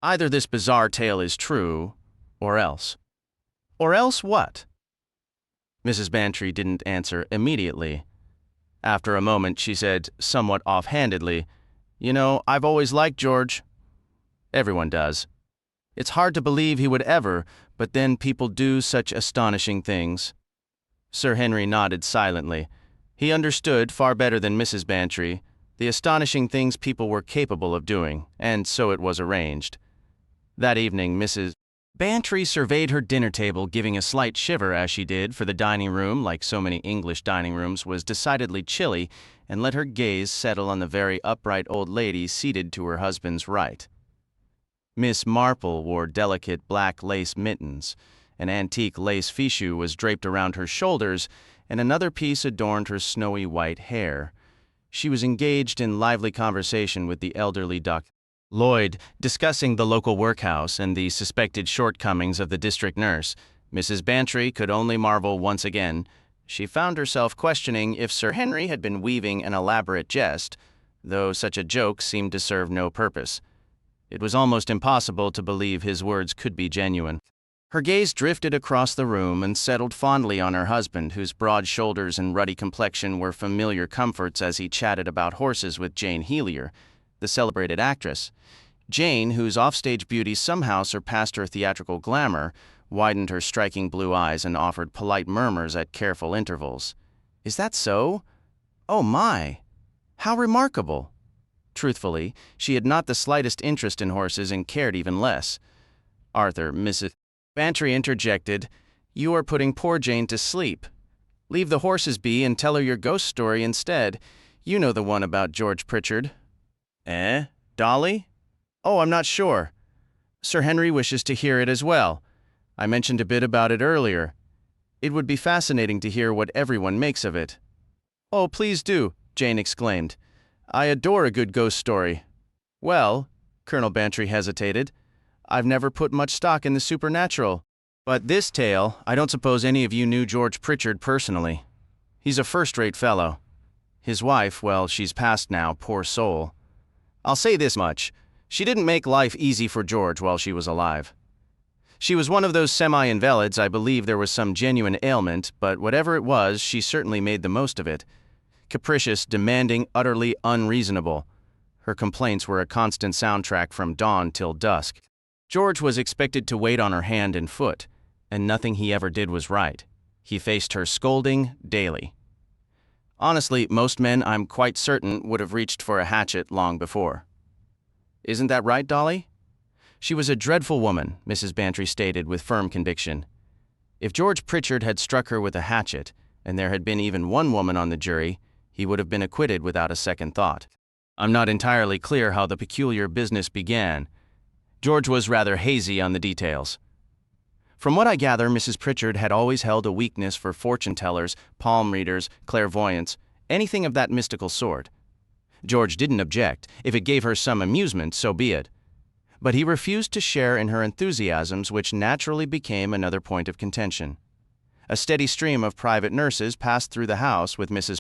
Either this bizarre tale is true, or else. Or else what? Mrs. Bantry didn't answer immediately. After a moment, she said, somewhat offhandedly, You know, I've always liked George. Everyone does. It's hard to believe he would ever, but then people do such astonishing things. Sir Henry nodded silently. He understood, far better than Mrs. Bantry, the astonishing things people were capable of doing, and so it was arranged. That evening, Mrs. Bantry surveyed her dinner table, giving a slight shiver as she did, for the dining room, like so many English dining rooms, was decidedly chilly, and let her gaze settle on the very upright old lady seated to her husband's right. Miss Marple wore delicate black lace mittens. An antique lace fichu was draped around her shoulders, and another piece adorned her snowy white hair. She was engaged in lively conversation with the elderly Dr. Lloyd, discussing the local workhouse and the suspected shortcomings of the district nurse. Mrs. Bantry could only marvel once again. She found herself questioning if Sir Henry had been weaving an elaborate jest, though such a joke seemed to serve no purpose. It was almost impossible to believe his words could be genuine. Her gaze drifted across the room and settled fondly on her husband, whose broad shoulders and ruddy complexion were familiar comforts as he chatted about horses with Jane Helier, the celebrated actress. Jane, whose offstage beauty somehow surpassed her theatrical glamour, widened her striking blue eyes and offered polite murmurs at careful intervals. Is that so? Oh my! How remarkable! Truthfully, she had not the slightest interest in horses and cared even less. Arthur, Mrs. Bantry interjected, You are putting poor Jane to sleep. Leave the horses be and tell her your ghost story instead. You know the one about George Pritchard. Eh? Dolly? Oh, I'm not sure. Sir Henry wishes to hear it as well. I mentioned a bit about it earlier. It would be fascinating to hear what everyone makes of it. Oh, please do, Jane exclaimed. I adore a good ghost story. Well, Colonel Bantry hesitated, I've never put much stock in the supernatural. But this tale, I don't suppose any of you knew George Pritchard personally. He's a first-rate fellow. His wife, well, she's passed now, poor soul. I'll say this much. She didn't make life easy for George while she was alive. She was one of those semi-invalids. I believe there was some genuine ailment, but whatever it was, she certainly made the most of it. Capricious, demanding, utterly unreasonable. Her complaints were a constant soundtrack from dawn till dusk. George was expected to wait on her hand and foot, and nothing he ever did was right. He faced her scolding daily. Honestly, most men, I'm quite certain, would have reached for a hatchet long before. Isn't that right, Dolly? She was a dreadful woman, Mrs. Bantry stated with firm conviction. If George Pritchard had struck her with a hatchet, and there had been even one woman on the jury, he would have been acquitted without a second thought. I'm not entirely clear how the peculiar business began. George was rather hazy on the details. From what I gather, Mrs. Pritchard had always held a weakness for fortune-tellers, palm readers, clairvoyants, anything of that mystical sort. George didn't object. If it gave her some amusement, so be it. But he refused to share in her enthusiasms, which naturally became another point of contention. A steady stream of private nurses passed through the house, with Mrs.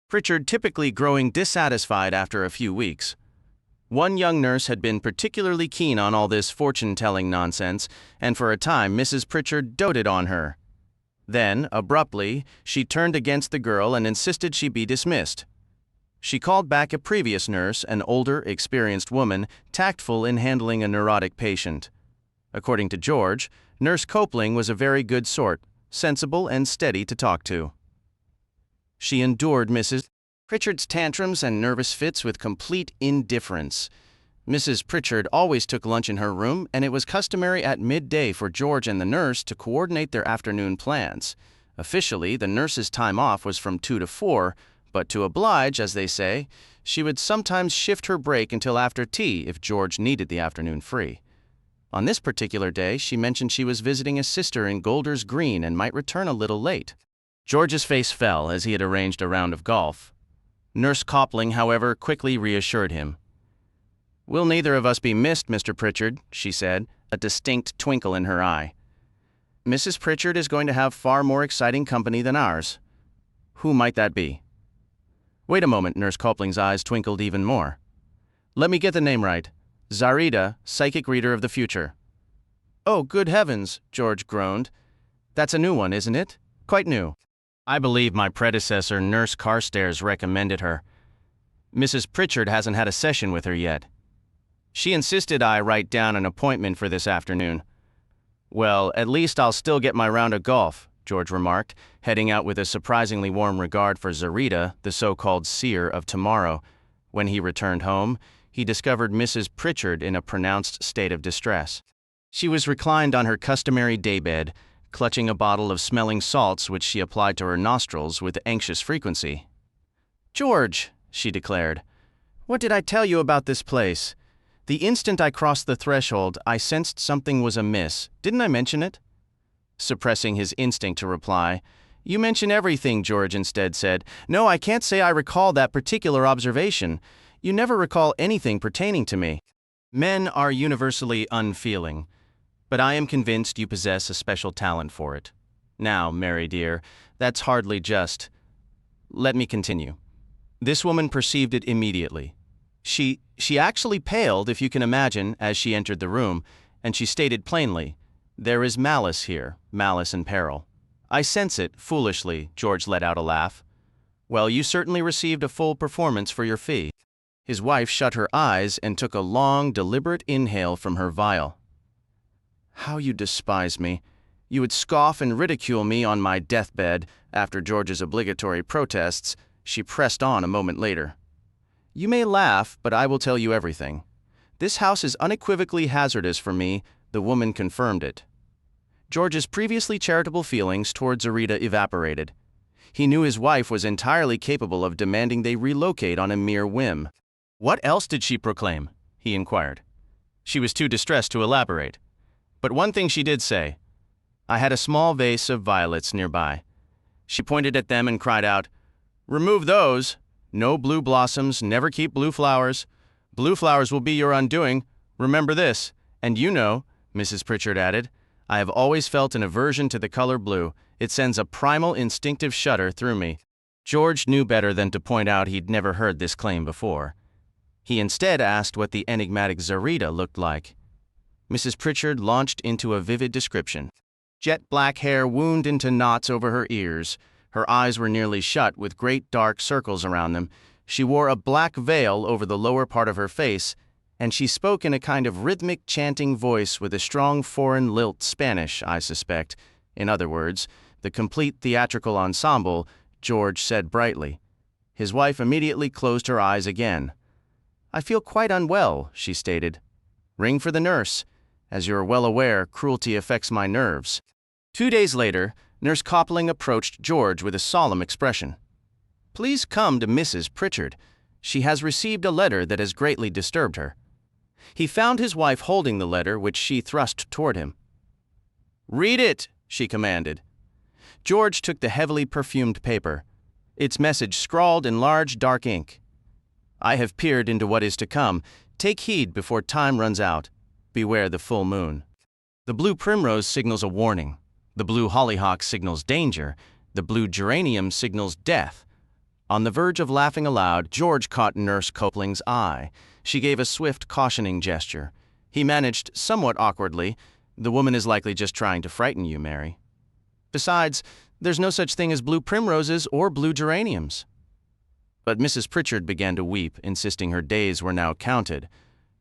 Pritchard typically growing dissatisfied after a few weeks. One young nurse had been particularly keen on all this fortune-telling nonsense, and for a time Mrs. Pritchard doted on her. Then, abruptly, she turned against the girl and insisted she be dismissed. She called back a previous nurse, an older, experienced woman, tactful in handling a neurotic patient. According to George, Nurse Copeland was a very good sort, sensible and steady to talk to. She endured Mrs. Pritchard's tantrums and nervous fits with complete indifference. Mrs. Pritchard always took lunch in her room, and it was customary at midday for George and the nurse to coordinate their afternoon plans. Officially, the nurse's time off was from 2 to 4, but to oblige, as they say, she would sometimes shift her break until after tea if George needed the afternoon free. On this particular day, she mentioned she was visiting a sister in Golders Green and might return a little late. George's face fell as he had arranged a round of golf. Nurse Copeland, however, quickly reassured him. "We'll neither of us be missed, Mr. Pritchard," she said, a distinct twinkle in her eye. "Mrs. Pritchard is going to have far more exciting company than ours." "Who might that be?" "Wait a moment," Nurse Copeland's eyes twinkled even more. "Let me get the name right. Zarita, psychic reader of the future." "Oh, good heavens," George groaned. "That's a new one, isn't it? Quite new." "I believe my predecessor, Nurse Carstairs, recommended her. Mrs. Pritchard hasn't had a session with her yet. She insisted I write down an appointment for this afternoon." "Well, at least I'll still get my round of golf," George remarked, heading out with a surprisingly warm regard for Zarita, the so-called seer of tomorrow. When he returned home, he discovered Mrs. Pritchard in a pronounced state of distress. She was reclined on her customary daybed, clutching a bottle of smelling salts which she applied to her nostrils with anxious frequency. "George," she declared, "what did I tell you about this place? The instant I crossed the threshold, I sensed something was amiss. Didn't I mention it?" Suppressing his instinct to reply, "You mention everything," George instead said. "No, I can't say I recall that particular observation. You never recall anything pertaining to me." Men are universally unfeeling, but I am convinced you possess a special talent for it. Now, Mary dear, that's hardly just. Let me continue. This woman perceived it immediately. She actually paled, if you can imagine, as she entered the room, and she stated plainly, "There is malice here, malice and peril." "I sense it," foolishly, George let out a laugh. "Well, you certainly received a full performance for your fee." His wife shut her eyes and took a long, deliberate inhale from her vial. "How you despise me. You would scoff and ridicule me on my deathbed." After George's obligatory protests, she pressed on a moment later. "You may laugh, but I will tell you everything. This house is unequivocally hazardous for me." The woman confirmed it. George's previously charitable feelings toward Zarita evaporated. He knew his wife was entirely capable of demanding they relocate on a mere whim. "What else did she proclaim?" he inquired. She was too distressed to elaborate. But one thing she did say. "I had a small vase of violets nearby." She pointed at them and cried out, "Remove those! No blue blossoms, never keep blue flowers. Blue flowers will be your undoing. Remember this. And you know," Mrs. Pritchard added, "I have always felt an aversion to the color blue. It sends a primal instinctive shudder through me." George knew better than to point out he'd never heard this claim before. He instead asked what the enigmatic Zarita looked like. Mrs. Pritchard launched into a vivid description. Jet black hair wound into knots over her ears. Her eyes were nearly shut with great dark circles around them. She wore a black veil over the lower part of her face, and she spoke in a kind of rhythmic chanting voice with a strong foreign lilt, Spanish, I suspect. In other words, the complete theatrical ensemble, George said brightly. His wife immediately closed her eyes again. "I feel quite unwell," she stated. "Ring for the nurse. As you are well aware, cruelty affects my nerves." 2 days later, Nurse Copeland approached George with a solemn expression. "Please come to Mrs. Pritchard. She has received a letter that has greatly disturbed her." He found his wife holding the letter, which she thrust toward him. "Read it," she commanded. George took the heavily perfumed paper. Its message scrawled in large dark ink. "I have peered into what is to come. Take heed before time runs out. Beware the full moon. The blue primrose signals a warning. The blue hollyhock signals danger. The blue geranium signals death." On the verge of laughing aloud, George caught Nurse Copeland's eye. She gave a swift, cautioning gesture. He managed, somewhat awkwardly, "The woman is likely just trying to frighten you, Mary. Besides, there's no such thing as blue primroses or blue geraniums." But Mrs. Pritchard began to weep, insisting her days were now counted.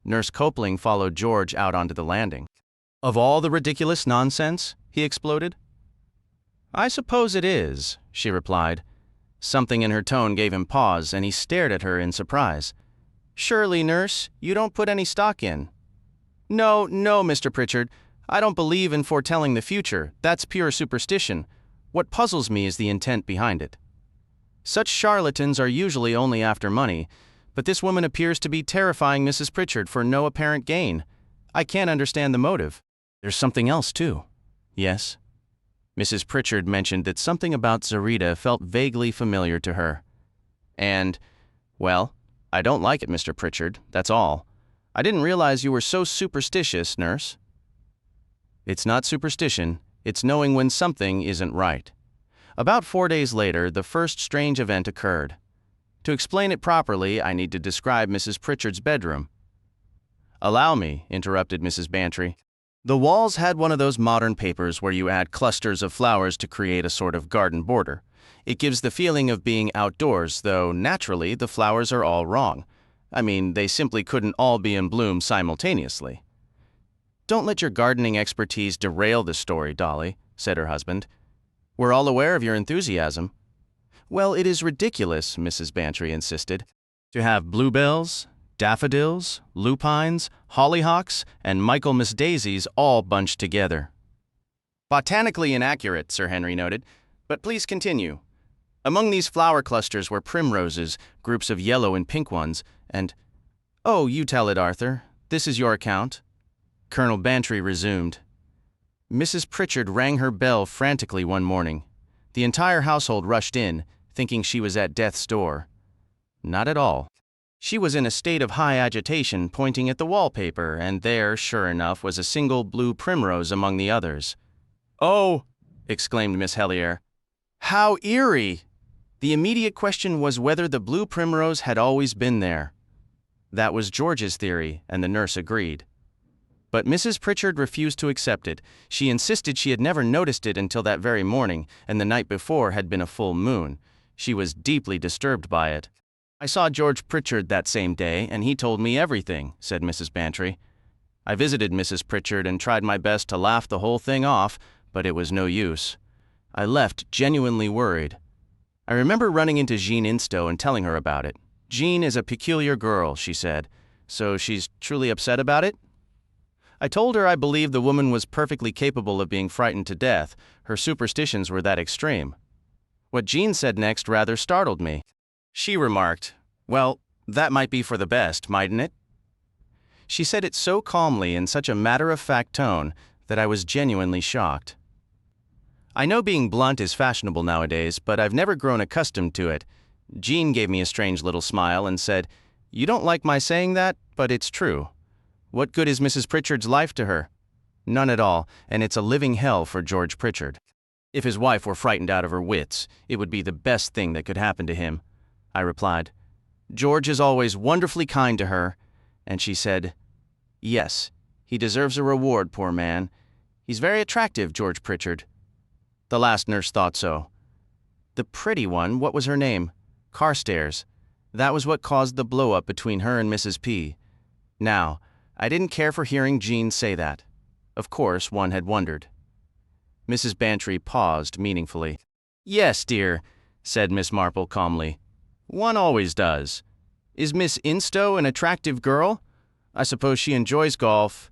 Nurse Copeland followed George out onto the landing. Of all the ridiculous nonsense, he exploded. I suppose it is, she replied. Something in her tone gave him pause, and he stared at her in surprise. Surely, nurse, you don't put any stock in. No, Mr. Pritchard. I don't believe in foretelling the future. That's pure superstition. What puzzles me is the intent behind it. Such charlatans are usually only after money, but this woman appears to be terrifying Mrs. Pritchard for no apparent gain. I can't understand the motive. There's something else, too. Yes? Mrs. Pritchard mentioned that something about Zarita felt vaguely familiar to her. And, well, I don't like it, Mr. Pritchard, that's all. I didn't realize you were so superstitious, nurse. It's not superstition, it's knowing when something isn't right. About 4 days later, the first strange event occurred. To explain it properly, I need to describe Mrs. Pritchard's bedroom. Allow me, interrupted Mrs. Bantry. The walls had one of those modern papers where you add clusters of flowers to create a sort of garden border. It gives the feeling of being outdoors, though naturally the flowers are all wrong. I mean, they simply couldn't all be in bloom simultaneously. Don't let your gardening expertise derail the story, Dolly, said her husband. We're all aware of your enthusiasm. Well, it is ridiculous, Mrs. Bantry insisted, to have bluebells, daffodils, lupines, hollyhocks, and Michaelmas daisies all bunched together. Botanically inaccurate, Sir Henry noted, but please continue. Among these flower clusters were primroses, groups of yellow and pink ones, and— Oh, you tell it, Arthur. This is your account. Colonel Bantry resumed. Mrs. Pritchard rang her bell frantically one morning. The entire household rushed in, thinking she was at death's door. Not at all. She was in a state of high agitation, pointing at the wallpaper, and there, sure enough, was a single blue primrose among the others. Oh, exclaimed Miss Helier. How eerie! The immediate question was whether the blue primrose had always been there. That was George's theory, and the nurse agreed. But Mrs. Pritchard refused to accept it. She insisted she had never noticed it until that very morning, and the night before had been a full moon. She was deeply disturbed by it. I saw George Pritchard that same day, and he told me everything, said Mrs. Bantry. I visited Mrs. Pritchard and tried my best to laugh the whole thing off, but it was no use. I left genuinely worried. I remember running into Jean Instow and telling her about it. Jean is a peculiar girl, she said. So she's truly upset about it? I told her I believed the woman was perfectly capable of being frightened to death. Her superstitions were that extreme. What Jean said next rather startled me. She remarked, well, that might be for the best, mightn't it? She said it so calmly in such a matter-of-fact tone that I was genuinely shocked. I know being blunt is fashionable nowadays, but I've never grown accustomed to it. Jean gave me a strange little smile and said, You don't like my saying that, but it's true. What good is Mrs. Pritchard's life to her? None at all, and it's a living hell for George Pritchard. If his wife were frightened out of her wits, it would be the best thing that could happen to him, I replied. George is always wonderfully kind to her, and she said, Yes, he deserves a reward, poor man. He's very attractive, George Pritchard. The last nurse thought so. The pretty one, what was her name? Carstairs. That was what caused the blow-up between her and Mrs. P. Now, I didn't care for hearing Jean say that. Of course, one had wondered. Mrs. Bantry paused meaningfully. Yes, dear, said Miss Marple calmly. One always does. Is Miss Instow an attractive girl? I suppose she enjoys golf.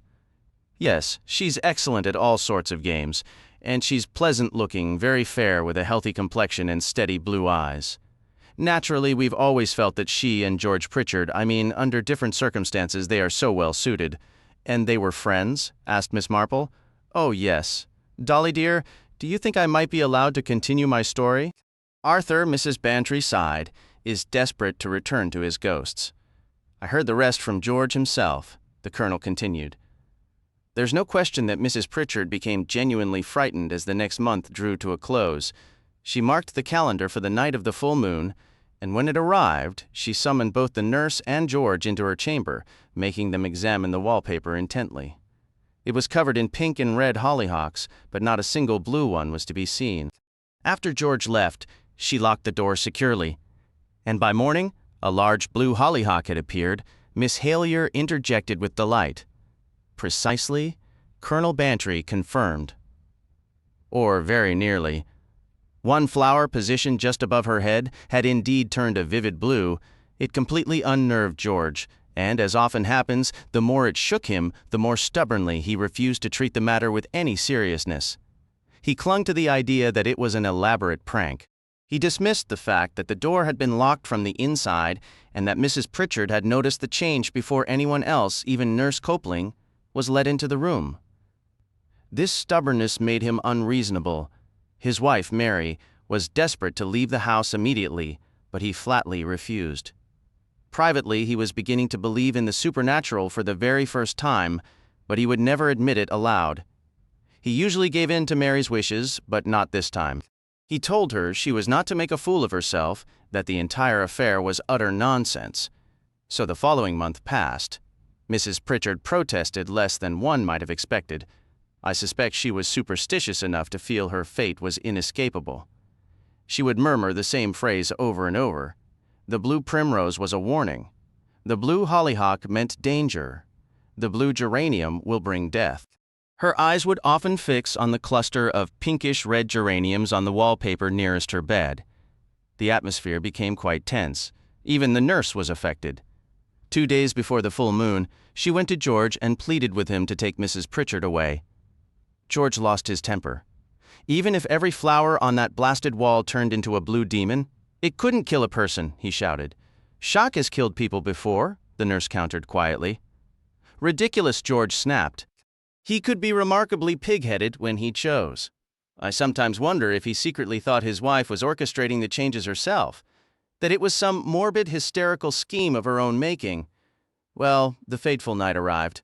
Yes, she's excellent at all sorts of games, and she's pleasant-looking, very fair with a healthy complexion and steady blue eyes. Naturally, we've always felt that she and George Pritchard, under different circumstances they are so well suited. And they were friends? Asked Miss Marple. Oh, yes. Dolly dear, do you think I might be allowed to continue my story? Arthur, Mrs. Bantry sighed, is desperate to return to his ghosts. I heard the rest from George himself, the colonel continued. There's no question that Mrs. Pritchard became genuinely frightened as the next month drew to a close. She marked the calendar for the night of the full moon, and when it arrived, she summoned both the nurse and George into her chamber, making them examine the wallpaper intently. It was covered in pink and red hollyhocks, but not a single blue one was to be seen. After George left, she locked the door securely, and by morning, a large blue hollyhock had appeared. Miss Helier interjected with delight. Precisely, Colonel Bantry confirmed. Or very nearly. One flower positioned just above her head had indeed turned a vivid blue. It completely unnerved George, and as often happens, the more it shook him, the more stubbornly he refused to treat the matter with any seriousness. He clung to the idea that it was an elaborate prank. He dismissed the fact that the door had been locked from the inside and that Mrs. Pritchard had noticed the change before anyone else, even Nurse Copeland, was let into the room. This stubbornness made him unreasonable. His wife, Mary, was desperate to leave the house immediately, but he flatly refused. Privately, he was beginning to believe in the supernatural for the very first time, but he would never admit it aloud. He usually gave in to Mary's wishes, but not this time. He told her she was not to make a fool of herself, that the entire affair was utter nonsense. So the following month passed. Mrs. Pritchard protested less than one might have expected. I suspect she was superstitious enough to feel her fate was inescapable. She would murmur the same phrase over and over. The blue primrose was a warning. The blue hollyhock meant danger. The blue geranium will bring death. Her eyes would often fix on the cluster of pinkish-red geraniums on the wallpaper nearest her bed. The atmosphere became quite tense. Even the nurse was affected. 2 days before the full moon, she went to George and pleaded with him to take Mrs. Pritchard away. George lost his temper. Even if every flower on that blasted wall turned into a blue demon, it couldn't kill a person, he shouted. Shock has killed people before, the nurse countered quietly. Ridiculous, George snapped. He could be remarkably pig-headed when he chose. I sometimes wonder if he secretly thought his wife was orchestrating the changes herself, that it was some morbid, hysterical scheme of her own making. Well, the fateful night arrived.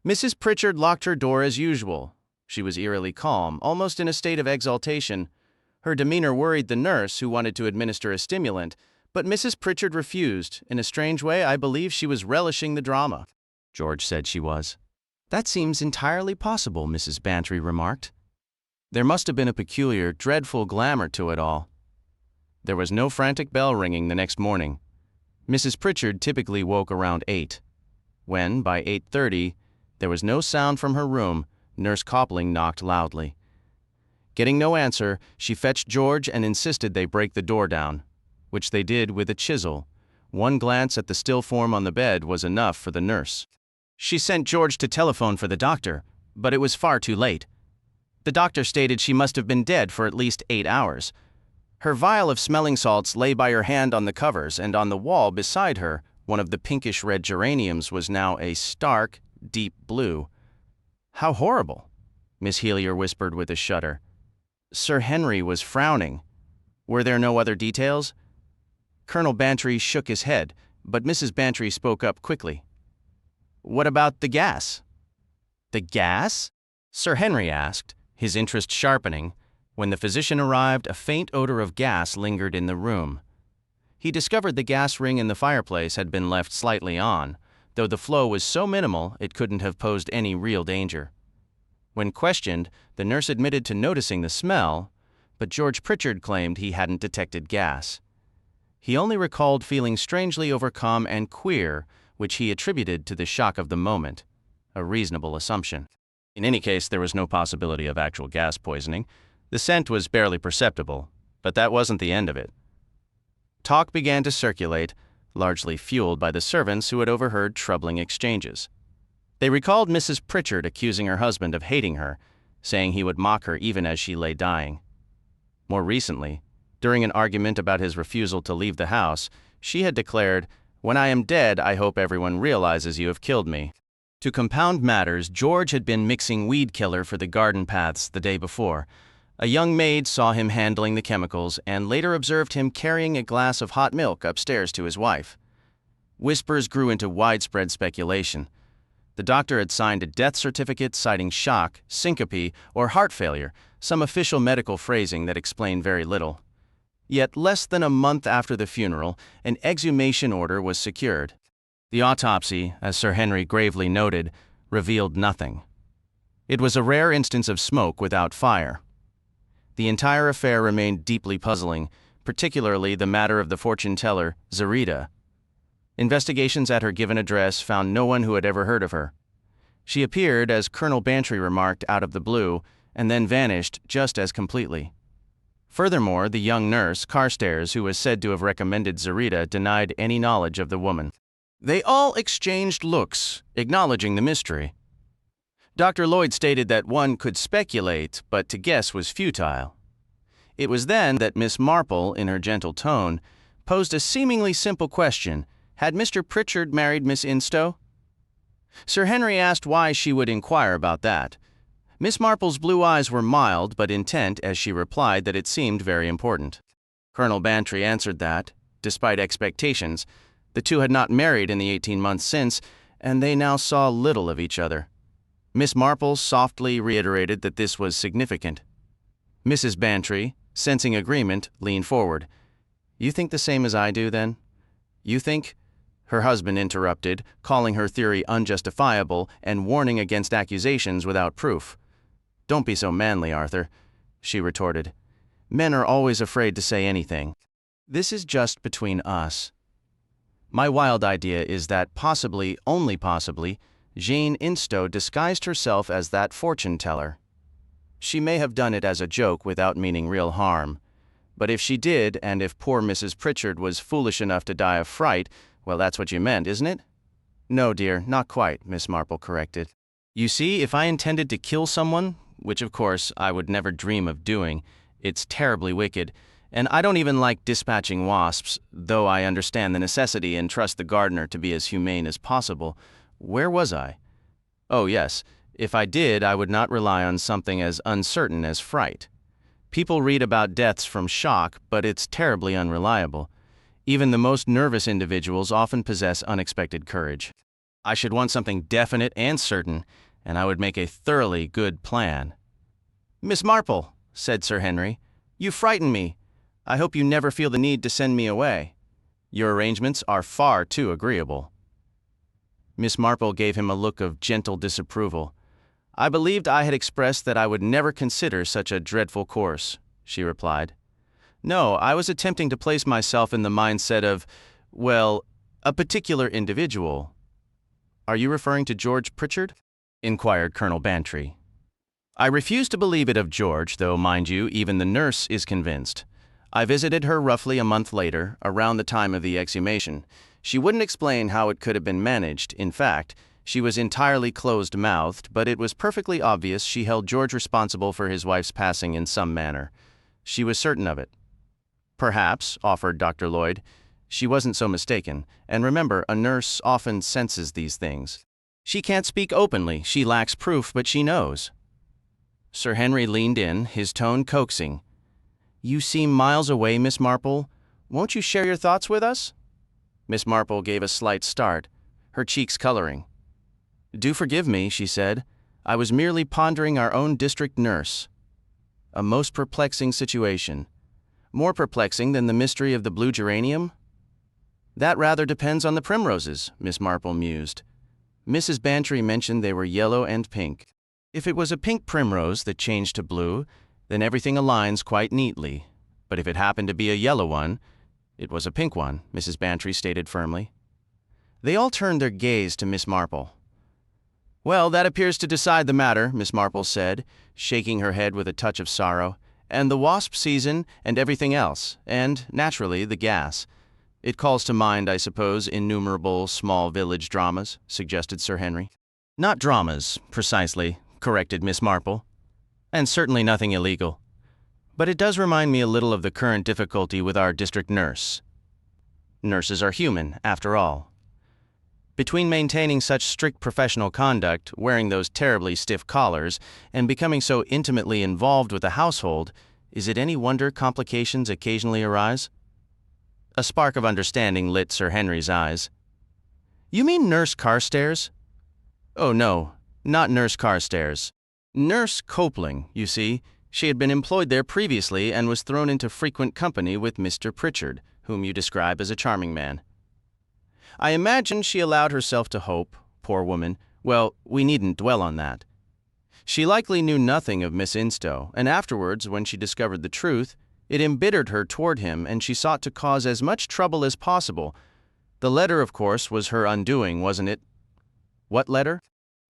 Mrs. Pritchard locked her door as usual. She was eerily calm, almost in a state of exaltation. Her demeanor worried the nurse, who wanted to administer a stimulant, but Mrs. Pritchard refused. In a strange way, I believe she was relishing the drama. George said she was. That seems entirely possible, Mrs. Bantry remarked. There must have been a peculiar, dreadful glamour to it all. There was no frantic bell ringing the next morning. Mrs. Pritchard typically woke around 8. When, by 8:30, there was no sound from her room, Nurse Copeland knocked loudly. Getting no answer, she fetched George and insisted they break the door down, which they did with a chisel. One glance at the still form on the bed was enough for the nurse. She sent George to telephone for the doctor, but it was far too late. The doctor stated she must have been dead for at least 8 hours. Her vial of smelling salts lay by her hand on the covers, and on the wall beside her, one of the pinkish-red geraniums was now a stark, deep blue. How horrible, Miss Helier whispered with a shudder. Sir Henry was frowning. Were there no other details? Colonel Bantry shook his head, but Mrs. Bantry spoke up quickly. What about the gas? The gas? Sir Henry asked, his interest sharpening. When the physician arrived, a faint odor of gas lingered in the room. He discovered the gas ring in the fireplace had been left slightly on, though the flow was so minimal it couldn't have posed any real danger. When questioned, the nurse admitted to noticing the smell, but George Pritchard claimed he hadn't detected gas. He only recalled feeling strangely overcome and queer, which he attributed to the shock of the moment, a reasonable assumption. In any case, there was no possibility of actual gas poisoning. The scent was barely perceptible, but that wasn't the end of it. Talk began to circulate, largely fueled by the servants who had overheard troubling exchanges. They recalled Mrs. Pritchard accusing her husband of hating her, saying he would mock her even as she lay dying. More recently, during an argument about his refusal to leave the house, she had declared, "When I am dead, I hope everyone realizes you have killed me." To compound matters, George had been mixing weed killer for the garden paths the day before. A young maid saw him handling the chemicals and later observed him carrying a glass of hot milk upstairs to his wife. Whispers grew into widespread speculation. The doctor had signed a death certificate citing shock, syncope, or heart failure, some official medical phrasing that explained very little. Yet less than a month after the funeral, an exhumation order was secured. The autopsy, as Sir Henry gravely noted, revealed nothing. It was a rare instance of smoke without fire. The entire affair remained deeply puzzling, particularly the matter of the fortune-teller, Zarita. Investigations at her given address found no one who had ever heard of her. She appeared, as Colonel Bantry remarked, out of the blue, and then vanished just as completely. Furthermore, the young nurse, Carstairs, who was said to have recommended Zarita, denied any knowledge of the woman. They all exchanged looks, acknowledging the mystery. Dr. Lloyd stated that one could speculate, but to guess was futile. It was then that Miss Marple, in her gentle tone, posed a seemingly simple question: had Mr. Pritchard married Miss Instow? Sir Henry asked why she would inquire about that. Miss Marple's blue eyes were mild but intent as she replied that it seemed very important. Colonel Bantry answered that, despite expectations, the two had not married in the 18 months since, and they now saw little of each other. Miss Marple softly reiterated that this was significant. Mrs. Bantry, sensing agreement, leaned forward. "You think the same as I do, then? You think—" Her husband interrupted, calling her theory unjustifiable and warning against accusations without proof. "Don't be so manly, Arthur," she retorted. "Men are always afraid to say anything. This is just between us. My wild idea is that possibly, only possibly, Jane Instow disguised herself as that fortune-teller. She may have done it as a joke without meaning real harm. But if she did, and if poor Mrs. Pritchard was foolish enough to die of fright, well, that's what you meant, isn't it?" "No, dear, not quite," Miss Marple corrected. "You see, if I intended to kill someone, which of course I would never dream of doing, it's terribly wicked, and I don't even like dispatching wasps, though I understand the necessity and trust the gardener to be as humane as possible. Where was I? Oh, yes. If I did, I would not rely on something as uncertain as fright. People read about deaths from shock, but it's terribly unreliable. Even the most nervous individuals often possess unexpected courage. I should want something definite and certain, and I would make a thoroughly good plan." "Miss Marple," said Sir Henry, "you frighten me. I hope you never feel the need to send me away. Your arrangements are far too agreeable." Miss Marple gave him a look of gentle disapproval. "I believed I had expressed that I would never consider such a dreadful course," she replied. "No, I was attempting to place myself in the mindset of, well, a particular individual." "Are you referring to George Pritchard?" inquired Colonel Bantry. "I refuse to believe it of George, though, mind you, even the nurse is convinced. I visited her roughly a month later, around the time of the exhumation. She wouldn't explain how it could have been managed. In fact, she was entirely closed-mouthed, but it was perfectly obvious she held George responsible for his wife's passing in some manner. She was certain of it." "Perhaps," offered Dr. Lloyd, "she wasn't so mistaken, and remember, a nurse often senses these things. She can't speak openly, she lacks proof, but she knows." Sir Henry leaned in, his tone coaxing. "You seem miles away, Miss Marple. Won't you share your thoughts with us?" Miss Marple gave a slight start, her cheeks coloring. "Do forgive me," she said. "I was merely pondering our own district nurse. A most perplexing situation. More perplexing than the mystery of the blue geranium?" "That rather depends on the primroses," Miss Marple mused. "Mrs. Bantry mentioned they were yellow and pink. If it was a pink primrose that changed to blue, then everything aligns quite neatly. But if it happened to be a yellow one, it was a pink one," Mrs. Bantry stated firmly. They all turned their gaze to Miss Marple. "Well, that appears to decide the matter," Miss Marple said, shaking her head with a touch of sorrow. "And the wasp season, and everything else, and, naturally, the gas. It calls to mind, I suppose, innumerable small village dramas," suggested Sir Henry. "Not dramas, precisely," corrected Miss Marple. "And certainly nothing illegal. But it does remind me a little of the current difficulty with our district nurse. Nurses are human, after all. Between maintaining such strict professional conduct, wearing those terribly stiff collars, and becoming so intimately involved with the household, is it any wonder complications occasionally arise?" A spark of understanding lit Sir Henry's eyes. "You mean Nurse Carstairs?" "Oh, no, not Nurse Carstairs. Nurse Copeling, you see. She had been employed there previously and was thrown into frequent company with Mr. Pritchard, whom you describe as a charming man. I imagine she allowed herself to hope, poor woman. Well, we needn't dwell on that. She likely knew nothing of Miss Instow, and afterwards, when she discovered the truth, it embittered her toward him, and she sought to cause as much trouble as possible. The letter, of course, was her undoing, wasn't it?" "What letter?"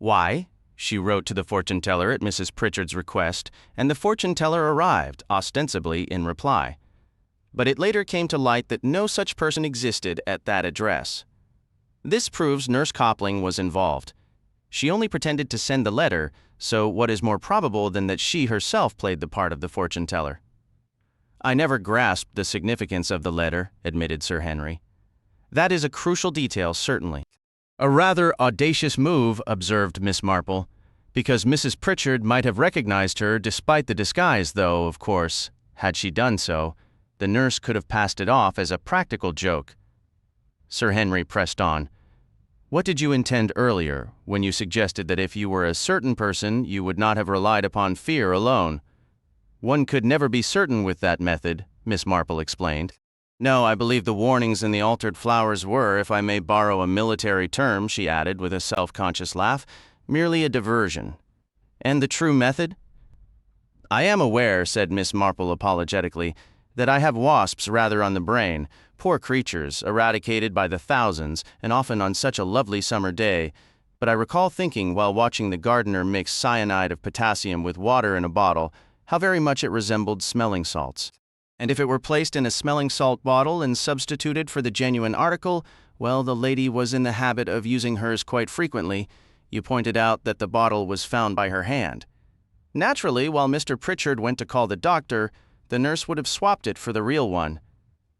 Why? She wrote to the fortune teller at Mrs. Pritchard's request, and the fortune teller arrived, ostensibly in reply. But it later came to light that no such person existed at that address. This proves Nurse Copling was involved. She only pretended to send the letter, so what is more probable than that she herself played the part of the fortune teller? I never grasped the significance of the letter, admitted Sir Henry. That is a crucial detail, certainly. A rather audacious move, observed Miss Marple, because Mrs. Pritchard might have recognized her despite the disguise, though, of course, had she done so, the nurse could have passed it off as a practical joke. Sir Henry pressed on. What did you intend earlier, when you suggested that if you were a certain person, you would not have relied upon fear alone? One could never be certain with that method, Miss Marple explained. No, I believe the warnings in the altered flowers were, if I may borrow a military term, she added with a self-conscious laugh, merely a diversion. And the true method? I am aware, said Miss Marple apologetically, that I have wasps rather on the brain, poor creatures, eradicated by the thousands, and often on such a lovely summer day, but I recall thinking while watching the gardener mix cyanide of potassium with water in a bottle, how very much it resembled smelling salts. And if it were placed in a smelling salt bottle and substituted for the genuine article, well, the lady was in the habit of using hers quite frequently. You pointed out that the bottle was found by her hand. Naturally, while Mr. Pritchard went to call the doctor, the nurse would have swapped it for the real one.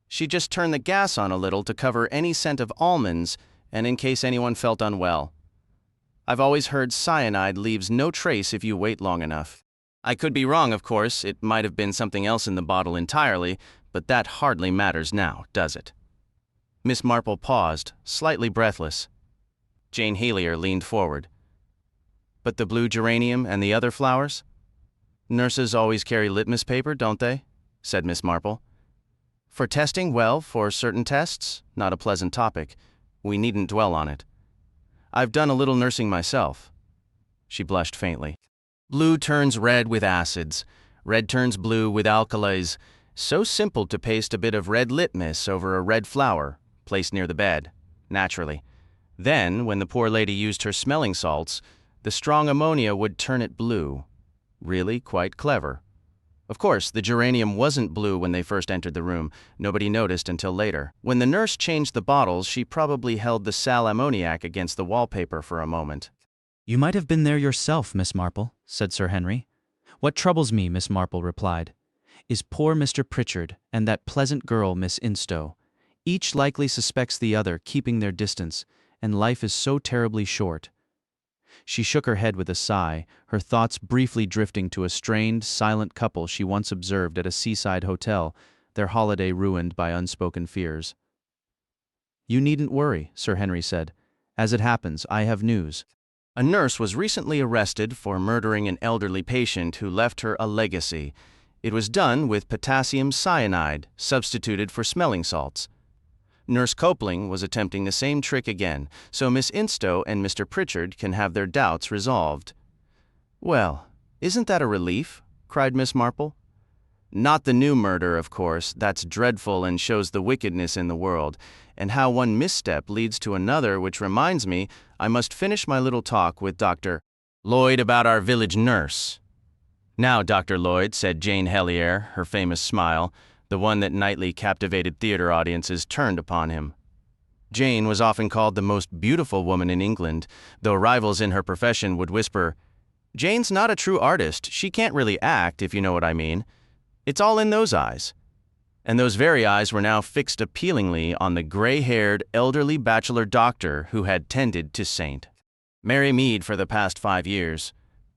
She just turned the gas on a little to cover any scent of almonds and in case anyone felt unwell. I've always heard cyanide leaves no trace if you wait long enough. I could be wrong, of course. It might have been something else in the bottle entirely, but that hardly matters now, does it? Miss Marple paused, slightly breathless. Jane Helier leaned forward. But the blue geranium and the other flowers? Nurses always carry litmus paper, don't they? Said Miss Marple. For testing, well, for certain tests, not a pleasant topic. We needn't dwell on it. I've done a little nursing myself. She blushed faintly. Blue turns red with acids. Red turns blue with alkalis. So simple to paste a bit of red litmus over a red flower, placed near the bed, naturally. Then, when the poor lady used her smelling salts, the strong ammonia would turn it blue. Really quite clever. Of course, the geranium wasn't blue when they first entered the room. Nobody noticed until later. When the nurse changed the bottles, she probably held the sal ammoniac against the wallpaper for a moment. You might have been there yourself, Miss Marple, said Sir Henry. What troubles me, Miss Marple replied, is poor Mr. Pritchard and that pleasant girl, Miss Instow. Each likely suspects the other, keeping their distance, and life is so terribly short. She shook her head with a sigh, her thoughts briefly drifting to a strained, silent couple she once observed at a seaside hotel, their holiday ruined by unspoken fears. You needn't worry, Sir Henry said. As it happens, I have news. A nurse was recently arrested for murdering an elderly patient who left her a legacy. It was done with potassium cyanide, substituted for smelling salts. Nurse Copling was attempting the same trick again, so Miss Instow and Mr. Pritchard can have their doubts resolved. Well, isn't that a relief? Cried Miss Marple. Not the new murder, of course. That's dreadful and shows the wickedness in the world, and how one misstep leads to another, which reminds me I must finish my little talk with Dr. Lloyd about our village nurse. Now, Dr. Lloyd, said Jane Helier, her famous smile, the one that nightly captivated theater audiences turned upon him. Jane was often called the most beautiful woman in England, though rivals in her profession would whisper, Jane's not a true artist, she can't really act, if you know what I mean. It's all in those eyes. And those very eyes were now fixed appealingly on the gray-haired, elderly bachelor doctor who had tended to Saint Mary Mead for the past 5 years.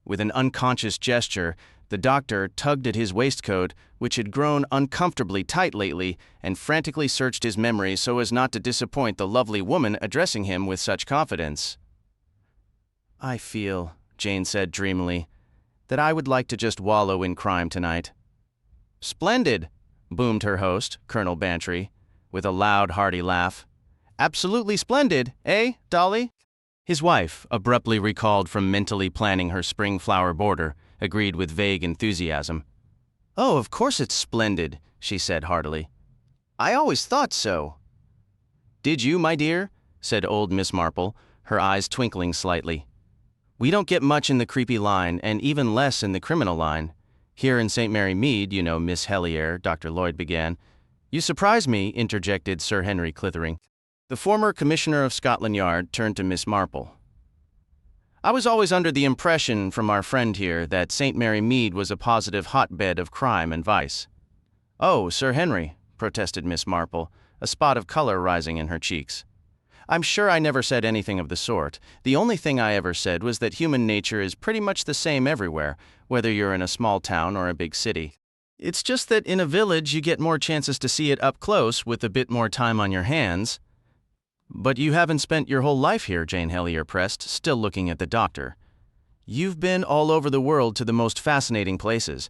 With an unconscious gesture, the doctor tugged at his waistcoat, which had grown uncomfortably tight lately, and frantically searched his memory so as not to disappoint the lovely woman addressing him with such confidence. I feel, Jane said dreamily, that I would like to just wallow in crime tonight. Splendid, boomed her host, Colonel Bantry, with a loud, hearty laugh. Absolutely splendid, eh, Dolly? His wife, abruptly recalled from mentally planning her spring flower border, agreed with vague enthusiasm. Oh, of course it's splendid, she said heartily. I always thought so. Did you, my dear? Said old Miss Marple, her eyes twinkling slightly. We don't get much in the creepy line, and even less in the criminal line. Here in St. Mary Mead, Miss Hellier, Dr. Lloyd began. You surprise me, interjected Sir Henry Clithering. The former Commissioner of Scotland Yard turned to Miss Marple. I was always under the impression from our friend here that St. Mary Mead was a positive hotbed of crime and vice. Oh, Sir Henry, protested Miss Marple, a spot of color rising in her cheeks. I'm sure I never said anything of the sort. The only thing I ever said was that human nature is pretty much the same everywhere, whether you're in a small town or a big city. It's just that in a village you get more chances to see it up close with a bit more time on your hands. But you haven't spent your whole life here, Jane Hellier pressed, still looking at the doctor. You've been all over the world to the most fascinating places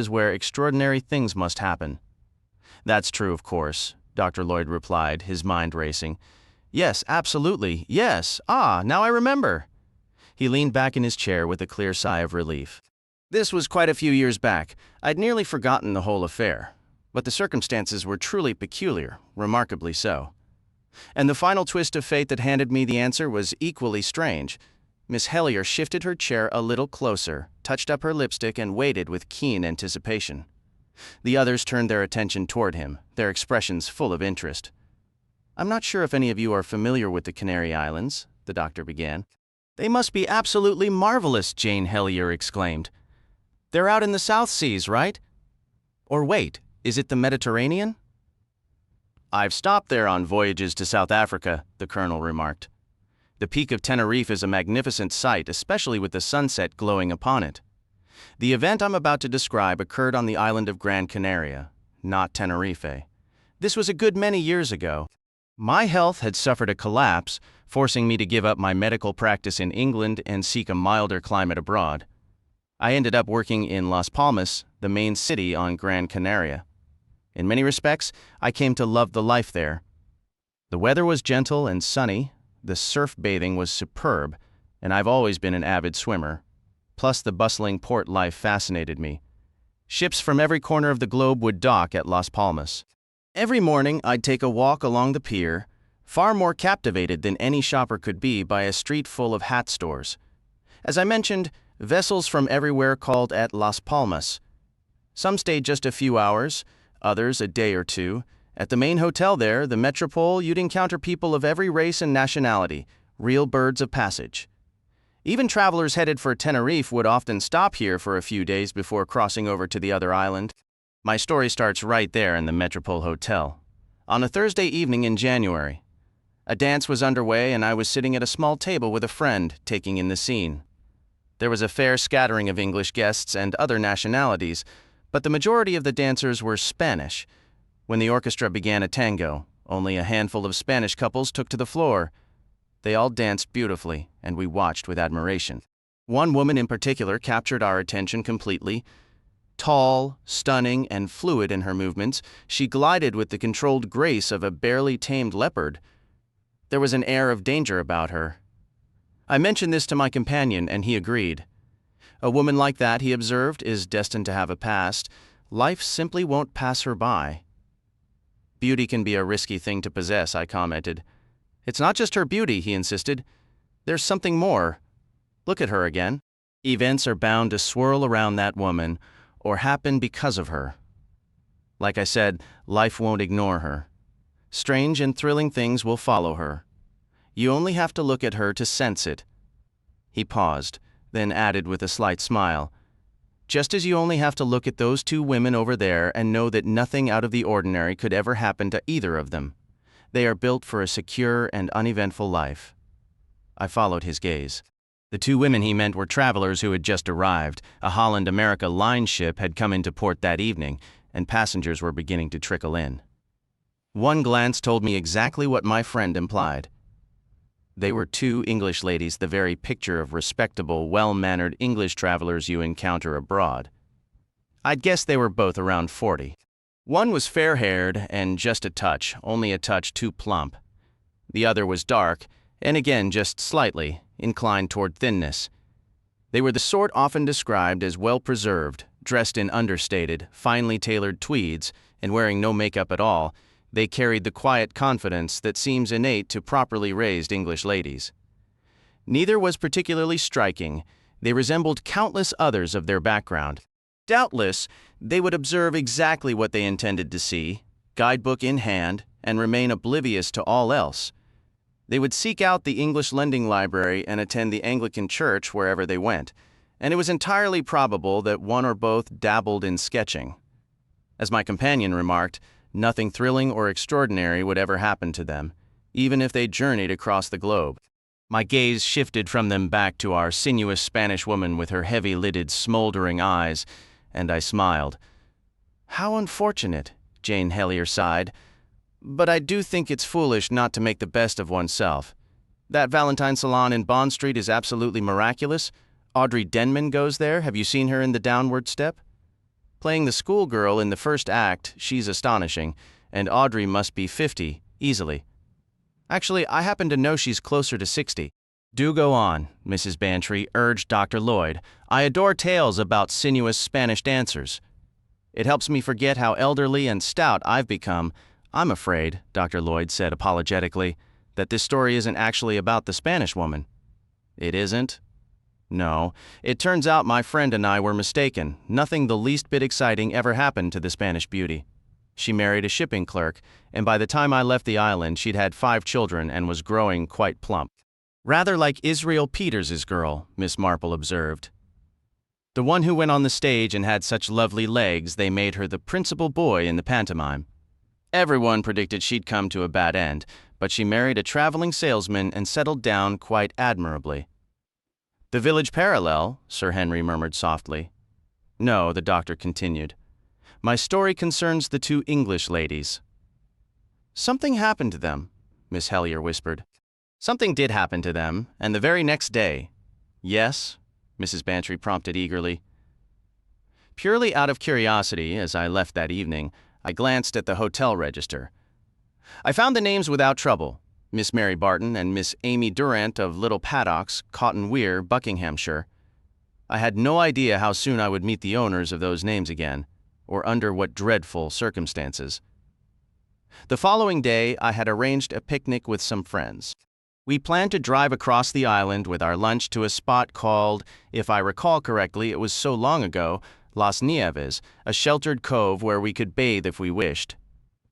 where extraordinary things must happen. That's true, of course, Dr. Lloyd replied, his mind racing. Yes, absolutely, yes. Now I remember. He leaned back in his chair with a clear sigh of relief. This was quite a few years back. I'd nearly forgotten the whole affair. But the circumstances were truly peculiar, remarkably so. And the final twist of fate that handed me the answer was equally strange. Miss Hellier shifted her chair a little closer, touched up her lipstick, and waited with keen anticipation. The others turned their attention toward him, their expressions full of interest. I'm not sure if any of you are familiar with the Canary Islands, the doctor began. They must be absolutely marvelous, Jane Hellier exclaimed. They're out in the South Seas, right? Or wait, is it the Mediterranean? I've stopped there on voyages to South Africa, the colonel remarked. The Peak of Tenerife is a magnificent sight, especially with the sunset glowing upon it. The event I'm about to describe occurred on the island of Gran Canaria, not Tenerife. This was a good many years ago. My health had suffered a collapse, forcing me to give up my medical practice in England and seek a milder climate abroad. I ended up working in Las Palmas, the main city on Gran Canaria. In many respects, I came to love the life there. The weather was gentle and sunny, the surf bathing was superb, and I've always been an avid swimmer. Plus, the bustling port life fascinated me. Ships from every corner of the globe would dock at Las Palmas. Every morning, I'd take a walk along the pier, far more captivated than any shopper could be by a street full of hat stores. As I mentioned, vessels from everywhere called at Las Palmas. Some stayed just a few hours, others a day or two. At the main hotel there, the Metropole, you'd encounter people of every race and nationality, real birds of passage. Even travelers headed for Tenerife would often stop here for a few days before crossing over to the other island. My story starts right there in the Metropole Hotel. On a Thursday evening in January. A dance was underway and I was sitting at a small table with a friend, taking in the scene. There was a fair scattering of English guests and other nationalities, but the majority of the dancers were Spanish. When the orchestra began a tango, only a handful of Spanish couples took to the floor. They all danced beautifully, and we watched with admiration. One woman in particular captured our attention completely. Tall, stunning, and fluid in her movements, she glided with the controlled grace of a barely tamed leopard. There was an air of danger about her. I mentioned this to my companion, and he agreed. A woman like that, he observed, is destined to have a past. Life simply won't pass her by. Beauty can be a risky thing to possess, I commented. It's not just her beauty, he insisted. There's something more. Look at her again. Events are bound to swirl around that woman, or happen because of her. Like I said, life won't ignore her. Strange and thrilling things will follow her. You only have to look at her to sense it. He paused, then added with a slight smile, just as you only have to look at those two women over there and know that nothing out of the ordinary could ever happen to either of them. They are built for a secure and uneventful life. I followed his gaze. The two women he meant were travelers who had just arrived. A Holland America line ship had come into port that evening, and passengers were beginning to trickle in. One glance told me exactly what my friend implied. They were two English ladies, the very picture of respectable, well-mannered English travelers you encounter abroad. I'd guess they were both around 40. One was fair-haired and just only a touch too plump. The other was dark, and again just slightly, inclined toward thinness. They were the sort often described as well-preserved, dressed in understated, finely tailored tweeds, and wearing no makeup at all. They carried the quiet confidence that seems innate to properly raised English ladies. Neither was particularly striking. They resembled countless others of their background. Doubtless, they would observe exactly what they intended to see, guidebook in hand, and remain oblivious to all else. They would seek out the English lending library and attend the Anglican church wherever they went, and it was entirely probable that one or both dabbled in sketching. As my companion remarked, nothing thrilling or extraordinary would ever happen to them, even if they journeyed across the globe. My gaze shifted from them back to our sinuous Spanish woman with her heavy-lidded, smoldering eyes, and I smiled. "How unfortunate," Jane Hellier sighed. "But I do think it's foolish not to make the best of oneself. That Valentine salon in Bond Street is absolutely miraculous. Audrey Denman goes there. Have you seen her in The Downward Step? Playing the schoolgirl in the first act, she's astonishing, and Audrey must be 50, easily. Actually, I happen to know she's closer to 60. Do go on, Mrs. Bantry urged Dr. Lloyd. I adore tales about sinuous Spanish dancers. It helps me forget how elderly and stout I've become. I'm afraid, Dr. Lloyd said apologetically, that this story isn't actually about the Spanish woman. It isn't? No. It turns out my friend and I were mistaken. Nothing the least bit exciting ever happened to the Spanish beauty. She married a shipping clerk, and by the time I left the island, she'd had 5 children and was growing quite plump. Rather like Israel Peters's girl, Miss Marple observed. The one who went on the stage and had such lovely legs they made her the principal boy in the pantomime. Everyone predicted she'd come to a bad end, but she married a traveling salesman and settled down quite admirably. The village parallel, Sir Henry murmured softly. No, the doctor continued. My story concerns the 2 English ladies. Something happened to them, Miss Hellier whispered. Something did happen to them, and the very next day. Yes? Mrs. Bantry prompted eagerly. Purely out of curiosity, as I left that evening, I glanced at the hotel register. I found the names without trouble. Miss Mary Barton and Miss Amy Durant of Little Paddocks, Cotton Weir, Buckinghamshire. I had no idea how soon I would meet the owners of those names again, or under what dreadful circumstances. The following day, I had arranged a picnic with some friends. We planned to drive across the island with our lunch to a spot called, if I recall correctly, it was so long ago, Las Nieves, a sheltered cove where we could bathe if we wished.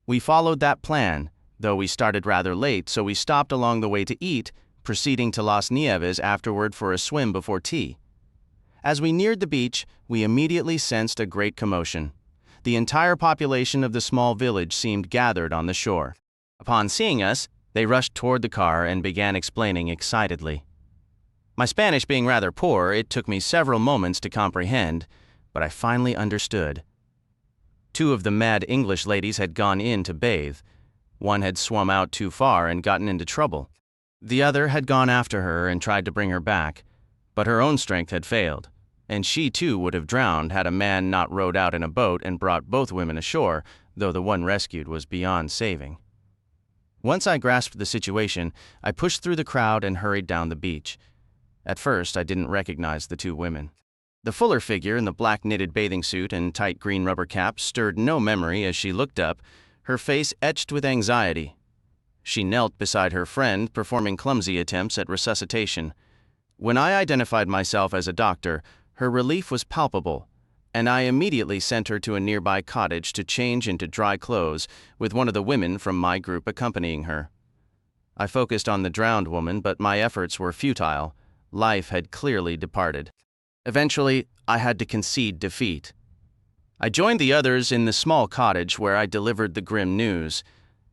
We followed that plan, though we started rather late, so we stopped along the way to eat, proceeding to Las Nieves afterward for a swim before tea. As we neared the beach, we immediately sensed a great commotion. The entire population of the small village seemed gathered on the shore. Upon seeing us, they rushed toward the car and began explaining excitedly. My Spanish being rather poor, it took me several moments to comprehend, but I finally understood. 2 of the mad English ladies had gone in to bathe. One had swum out too far and gotten into trouble. The other had gone after her and tried to bring her back, but her own strength had failed, and she too would have drowned had a man not rowed out in a boat and brought both women ashore, though the one rescued was beyond saving. Once I grasped the situation, I pushed through the crowd and hurried down the beach. At first, I didn't recognize the 2 women. The fuller figure in the black knitted bathing suit and tight green rubber cap stirred no memory as she looked up, her face etched with anxiety. She knelt beside her friend, performing clumsy attempts at resuscitation. When I identified myself as a doctor, her relief was palpable, and I immediately sent her to a nearby cottage to change into dry clothes, with one of the women from my group accompanying her. I focused on the drowned woman, but my efforts were futile. Life had clearly departed. Eventually, I had to concede defeat. I joined the others in the small cottage where I delivered the grim news.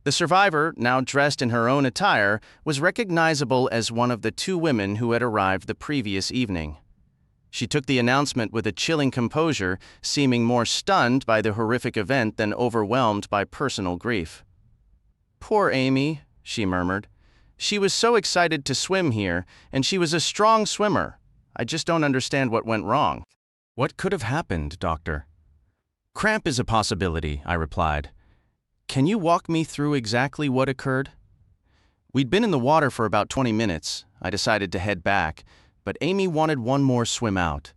The survivor, now dressed in her own attire, was recognizable as one of the 2 women who had arrived the previous evening. She took the announcement with a chilling composure, seeming more stunned by the horrific event than overwhelmed by personal grief. "Poor Amy," she murmured. "She was so excited to swim here, and she was a strong swimmer. I just don't understand what went wrong." "What could have happened, Doctor?" "Cramp is a possibility," I replied. "Can you walk me through exactly what occurred?" We'd been in the water for about 20 minutes. I decided to head back, but Amy wanted one more swim out.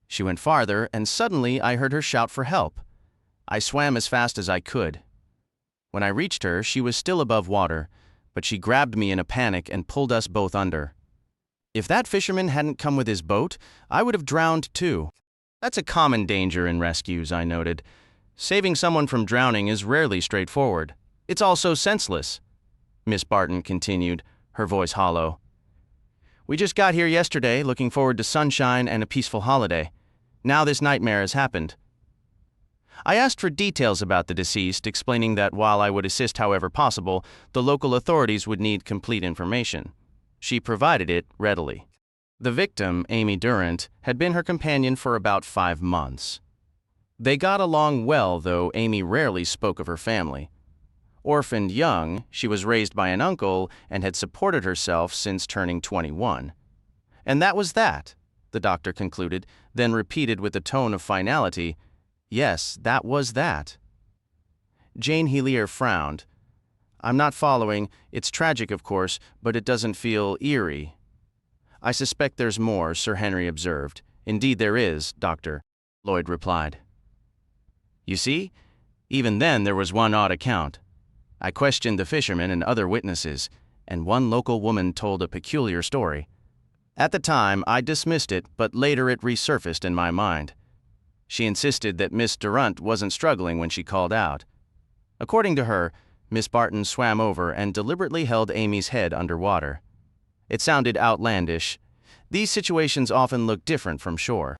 She went farther, and suddenly I heard her shout for help. I swam as fast as I could. When I reached her, she was still above water, but she grabbed me in a panic and pulled us both under. If that fisherman hadn't come with his boat, I would have drowned too. That's a common danger in rescues, I noted. Saving someone from drowning is rarely straightforward. It's also senseless. Miss Barton continued, her voice hollow. We just got here yesterday, looking forward to sunshine and a peaceful holiday. Now this nightmare has happened. I asked for details about the deceased, explaining that while I would assist however possible, the local authorities would need complete information. She provided it readily. The victim, Amy Durant, had been her companion for about 5 months. They got along well, though Amy rarely spoke of her family. Orphaned young, she was raised by an uncle and had supported herself since turning 21. And that was that, the doctor concluded, then repeated with a tone of finality, yes, that was that. Jane Helier frowned. I'm not following. It's tragic, of course, but it doesn't feel eerie. I suspect there's more, Sir Henry observed. Indeed there is, Doctor, Lloyd replied. You see, even then there was one odd account. I questioned the fishermen and other witnesses, and one local woman told a peculiar story. At the time, I dismissed it, but later it resurfaced in my mind. She insisted that Miss Durant wasn't struggling when she called out. According to her, Miss Barton swam over and deliberately held Amy's head underwater. It sounded outlandish. These situations often look different from shore.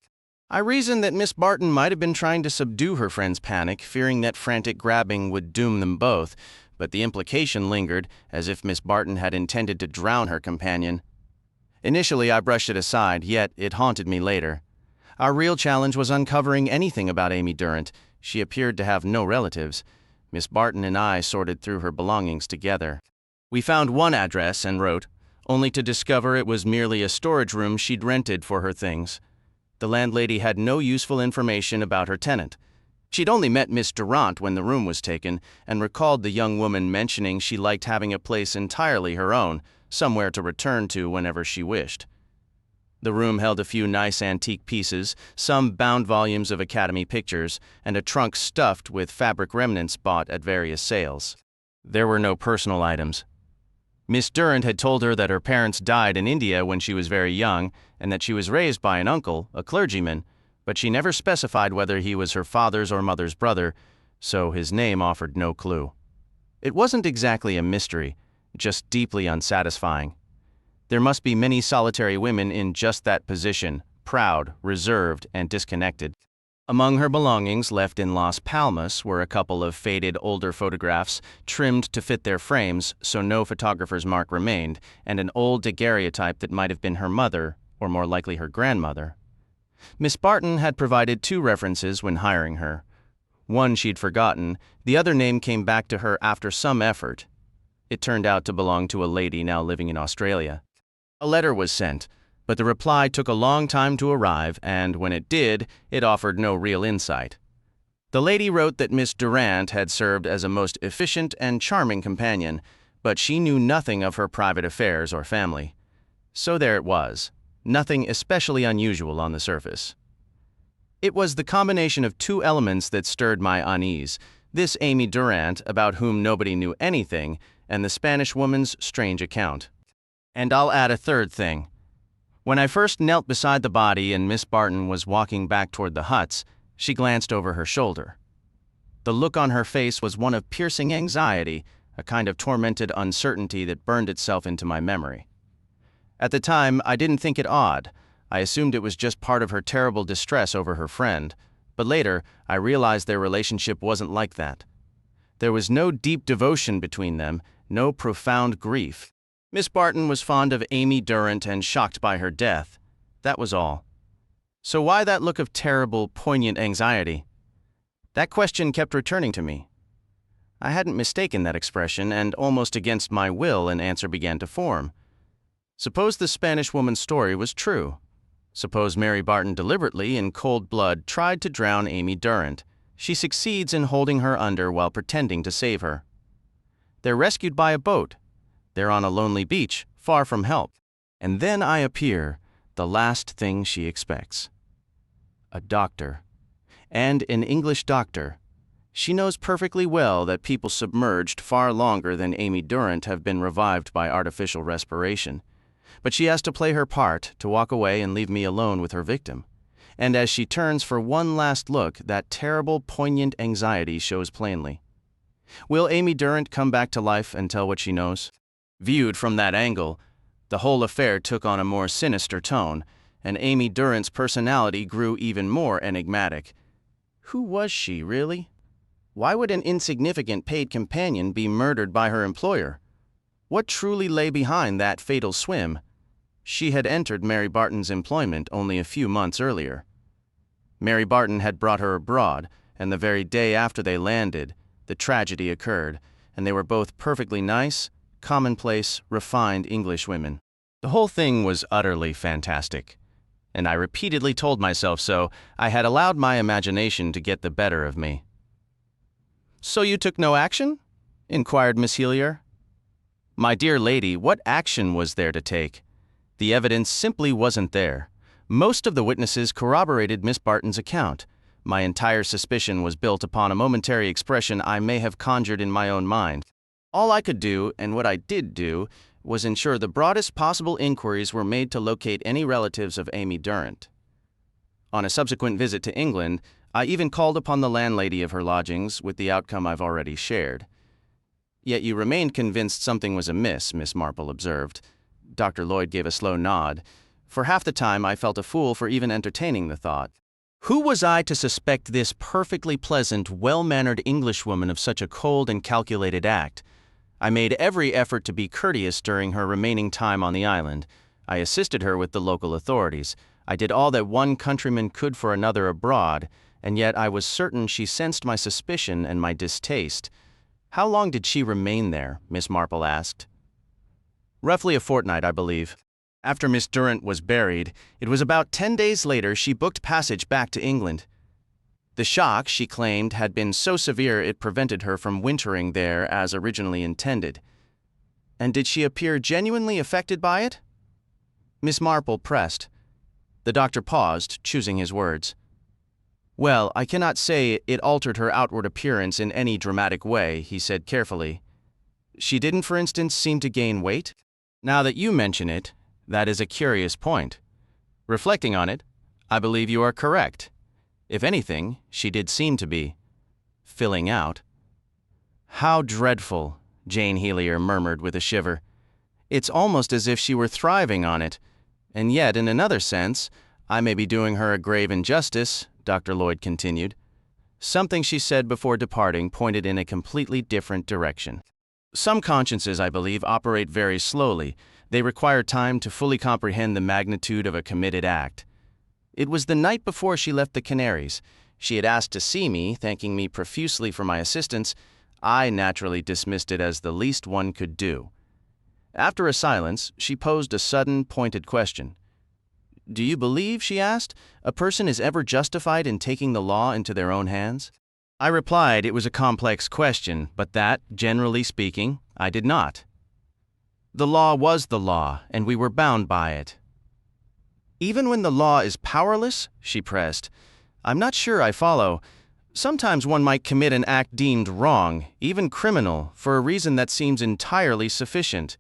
I reasoned that Miss Barton might have been trying to subdue her friend's panic, fearing that frantic grabbing would doom them both, but the implication lingered, as if Miss Barton had intended to drown her companion. Initially, I brushed it aside, yet it haunted me later. Our real challenge was uncovering anything about Amy Durant. She appeared to have no relatives. Miss Barton and I sorted through her belongings together. We found one address and wrote, only to discover it was merely a storage room she'd rented for her things. The landlady had no useful information about her tenant. She'd only met Miss Durant when the room was taken and recalled the young woman mentioning she liked having a place entirely her own, somewhere to return to whenever she wished. The room held a few nice antique pieces, some bound volumes of Academy pictures, and a trunk stuffed with fabric remnants bought at various sales. There were no personal items. Miss Durant had told her that her parents died in India when she was very young and that she was raised by an uncle, a clergyman, but she never specified whether he was her father's or mother's brother, so his name offered no clue. It wasn't exactly a mystery, just deeply unsatisfying. There must be many solitary women in just that position, proud, reserved, and disconnected. Among her belongings left in Las Palmas were a couple of faded older photographs, trimmed to fit their frames so no photographer's mark remained, and an old daguerreotype that might have been her mother, or more likely her grandmother. Miss Barton had provided 2 references when hiring her. One she'd forgotten, the other name came back to her after some effort. It turned out to belong to a lady now living in Australia. A letter was sent, but the reply took a long time to arrive, and when it did, it offered no real insight. The lady wrote that Miss Durant had served as a most efficient and charming companion, but she knew nothing of her private affairs or family. So there it was, nothing especially unusual on the surface. It was the combination of 2 elements that stirred my unease, this Amy Durant, about whom nobody knew anything, and the Spanish woman's strange account. And I'll add a third thing. When I first knelt beside the body and Miss Barton was walking back toward the huts, she glanced over her shoulder. The look on her face was one of piercing anxiety, a kind of tormented uncertainty that burned itself into my memory. At the time, I didn't think it odd. I assumed it was just part of her terrible distress over her friend, but later I realized their relationship wasn't like that. There was no deep devotion between them, no profound grief. Miss Barton was fond of Amy Durant and shocked by her death. That was all. So why that look of terrible, poignant anxiety? That question kept returning to me. I hadn't mistaken that expression, and almost against my will an answer began to form. Suppose the Spanish woman's story was true. Suppose Mary Barton deliberately, in cold blood, tried to drown Amy Durant. She succeeds in holding her under while pretending to save her. They're rescued by a boat. They're on a lonely beach, far from help. And then I appear, the last thing she expects. A doctor. And an English doctor. She knows perfectly well that people submerged far longer than Amy Durant have been revived by artificial respiration. but she has to play her part, to walk away and leave me alone with her victim. And as she turns for one last look, that terrible, poignant anxiety shows plainly. Will Amy Durrant come back to life and tell what she knows? Viewed from that angle, the whole affair took on a more sinister tone, and Amy Durrant's personality grew even more enigmatic. Who was she, really? Why would an insignificant paid companion be murdered by her employer? What truly lay behind that fatal swim? She had entered Mary Barton's employment only a few months earlier. Mary Barton had brought her abroad, and the very day after they landed, the tragedy occurred, and they were both perfectly nice, commonplace, refined English women. The whole thing was utterly fantastic, and I repeatedly told myself so. I had allowed my imagination to get the better of me. "So you took no action?" inquired Miss Helier. "My dear lady, what action was there to take? The evidence simply wasn't there. Most of the witnesses corroborated Miss Barton's account. My entire suspicion was built upon a momentary expression I may have conjured in my own mind. All I could do, and what I did do, was ensure the broadest possible inquiries were made to locate any relatives of Amy Durrant. On a subsequent visit to England, I even called upon the landlady of her lodgings, with the outcome I've already shared." "Yet you remained convinced something was amiss," Miss Marple observed. Dr. Lloyd gave a slow nod. For half the time I felt a fool for even entertaining the thought. Who was I to suspect this perfectly pleasant, well-mannered Englishwoman of such a cold and calculated act? I made every effort to be courteous during her remaining time on the island. I assisted her with the local authorities. I did all that one countryman could for another abroad, and yet I was certain she sensed my suspicion and my distaste. "How long did she remain there?" Miss Marple asked. "Roughly a fortnight, I believe. After Miss Durrant was buried, it was about 10 days later she booked passage back to England. The shock, she claimed, had been so severe it prevented her from wintering there as originally intended." "And did she appear genuinely affected by it?" Miss Marple pressed. The doctor paused, choosing his words. "Well, I cannot say it altered her outward appearance in any dramatic way," he said carefully. "She didn't, for instance, seem to gain weight? Now that you mention it, that is a curious point. Reflecting on it, I believe you are correct. If anything, she did seem to be filling out." "How dreadful," Jane Helier murmured with a shiver. "It's almost as if she were thriving on it. And yet, in another sense, I may be doing her a grave injustice," Dr. Lloyd continued. Something she said before departing pointed in a completely different direction. "Some consciences, I believe, operate very slowly. They require time to fully comprehend the magnitude of a committed act. It was the night before she left the Canaries. She had asked to see me, thanking me profusely for my assistance. I naturally dismissed it as the least one could do. After a silence, she posed a sudden, pointed question. "Do you believe," she asked, "a person is ever justified in taking the law into their own hands?" I replied it was a complex question, but that, generally speaking, I did not. The law was the law, and we were bound by it. "Even when the law is powerless?" she pressed. "I'm not sure I follow. Sometimes one might commit an act deemed wrong, even criminal, for a reason that seems entirely sufficient."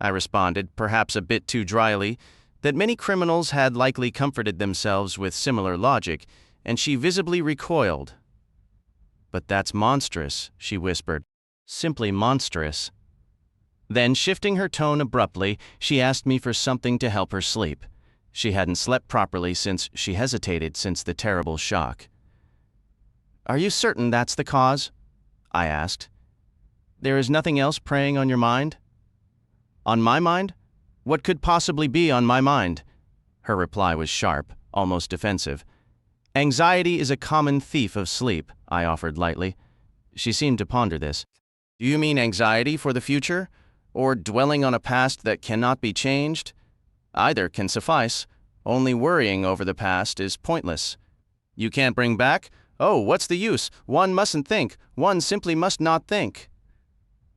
I responded, perhaps a bit too dryly, that many criminals had likely comforted themselves with similar logic, and she visibly recoiled. "But that's monstrous," she whispered. "Simply monstrous." Then, shifting her tone abruptly, she asked me for something to help her sleep. She hadn't slept properly since the terrible shock. "Are you certain that's the cause?" I asked. "There is nothing else preying on your mind?" "On my mind? What could possibly be on my mind?" Her reply was sharp, almost defensive. "Anxiety is a common thief of sleep," I offered lightly. She seemed to ponder this. "Do you mean anxiety for the future? Or dwelling on a past that cannot be changed? Either can suffice. Only worrying over the past is pointless. You can't bring back? Oh, what's the use? One mustn't think. One simply must not think."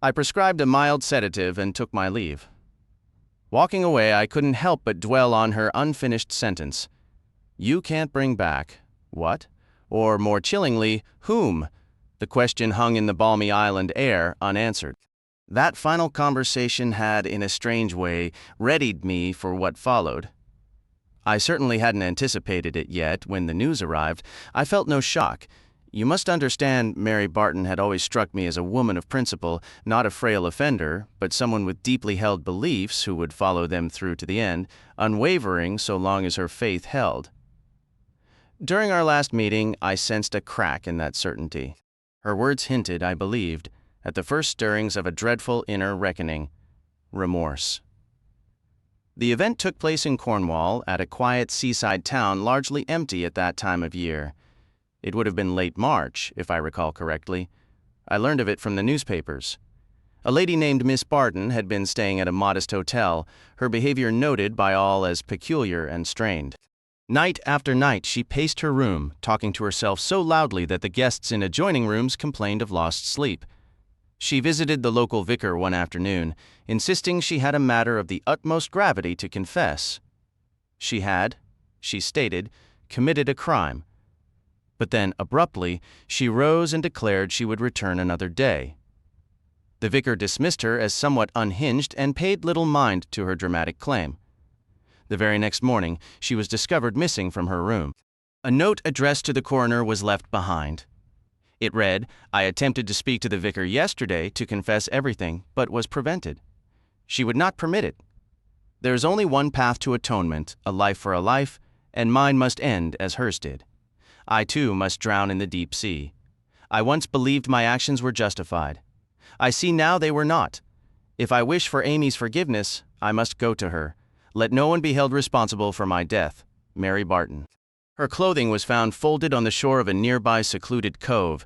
I prescribed a mild sedative and took my leave. Walking away, I couldn't help but dwell on her unfinished sentence. You can't bring back. What? Or, more chillingly, whom? The question hung in the balmy island air, unanswered. That final conversation had, in a strange way, readied me for what followed. I certainly hadn't anticipated it yet. When the news arrived, I felt no shock. You must understand, Mary Barton had always struck me as a woman of principle, not a frail offender, but someone with deeply held beliefs who would follow them through to the end, unwavering so long as her faith held. During our last meeting, I sensed a crack in that certainty. Her words hinted, I believed, at the first stirrings of a dreadful inner reckoning: remorse. The event took place in Cornwall, at a quiet seaside town largely empty at that time of year. It would have been late March, if I recall correctly. I learned of it from the newspapers. A lady named Miss Barton had been staying at a modest hotel, her behavior noted by all as peculiar and strained. Night after night she paced her room, talking to herself so loudly that the guests in adjoining rooms complained of lost sleep. She visited the local vicar one afternoon, insisting she had a matter of the utmost gravity to confess. She had, she stated, committed a crime. But then, abruptly, she rose and declared she would return another day. The vicar dismissed her as somewhat unhinged and paid little mind to her dramatic claim. The very next morning, she was discovered missing from her room. A note addressed to the coroner was left behind. It read, "I attempted to speak to the vicar yesterday to confess everything, but was prevented. She would not permit it. There is only one path to atonement, a life for a life, and mine must end as hers did. I too must drown in the deep sea. I once believed my actions were justified. I see now they were not. If I wish for Amy's forgiveness, I must go to her. Let no one be held responsible for my death. Mary Barton." Her clothing was found folded on the shore of a nearby secluded cove.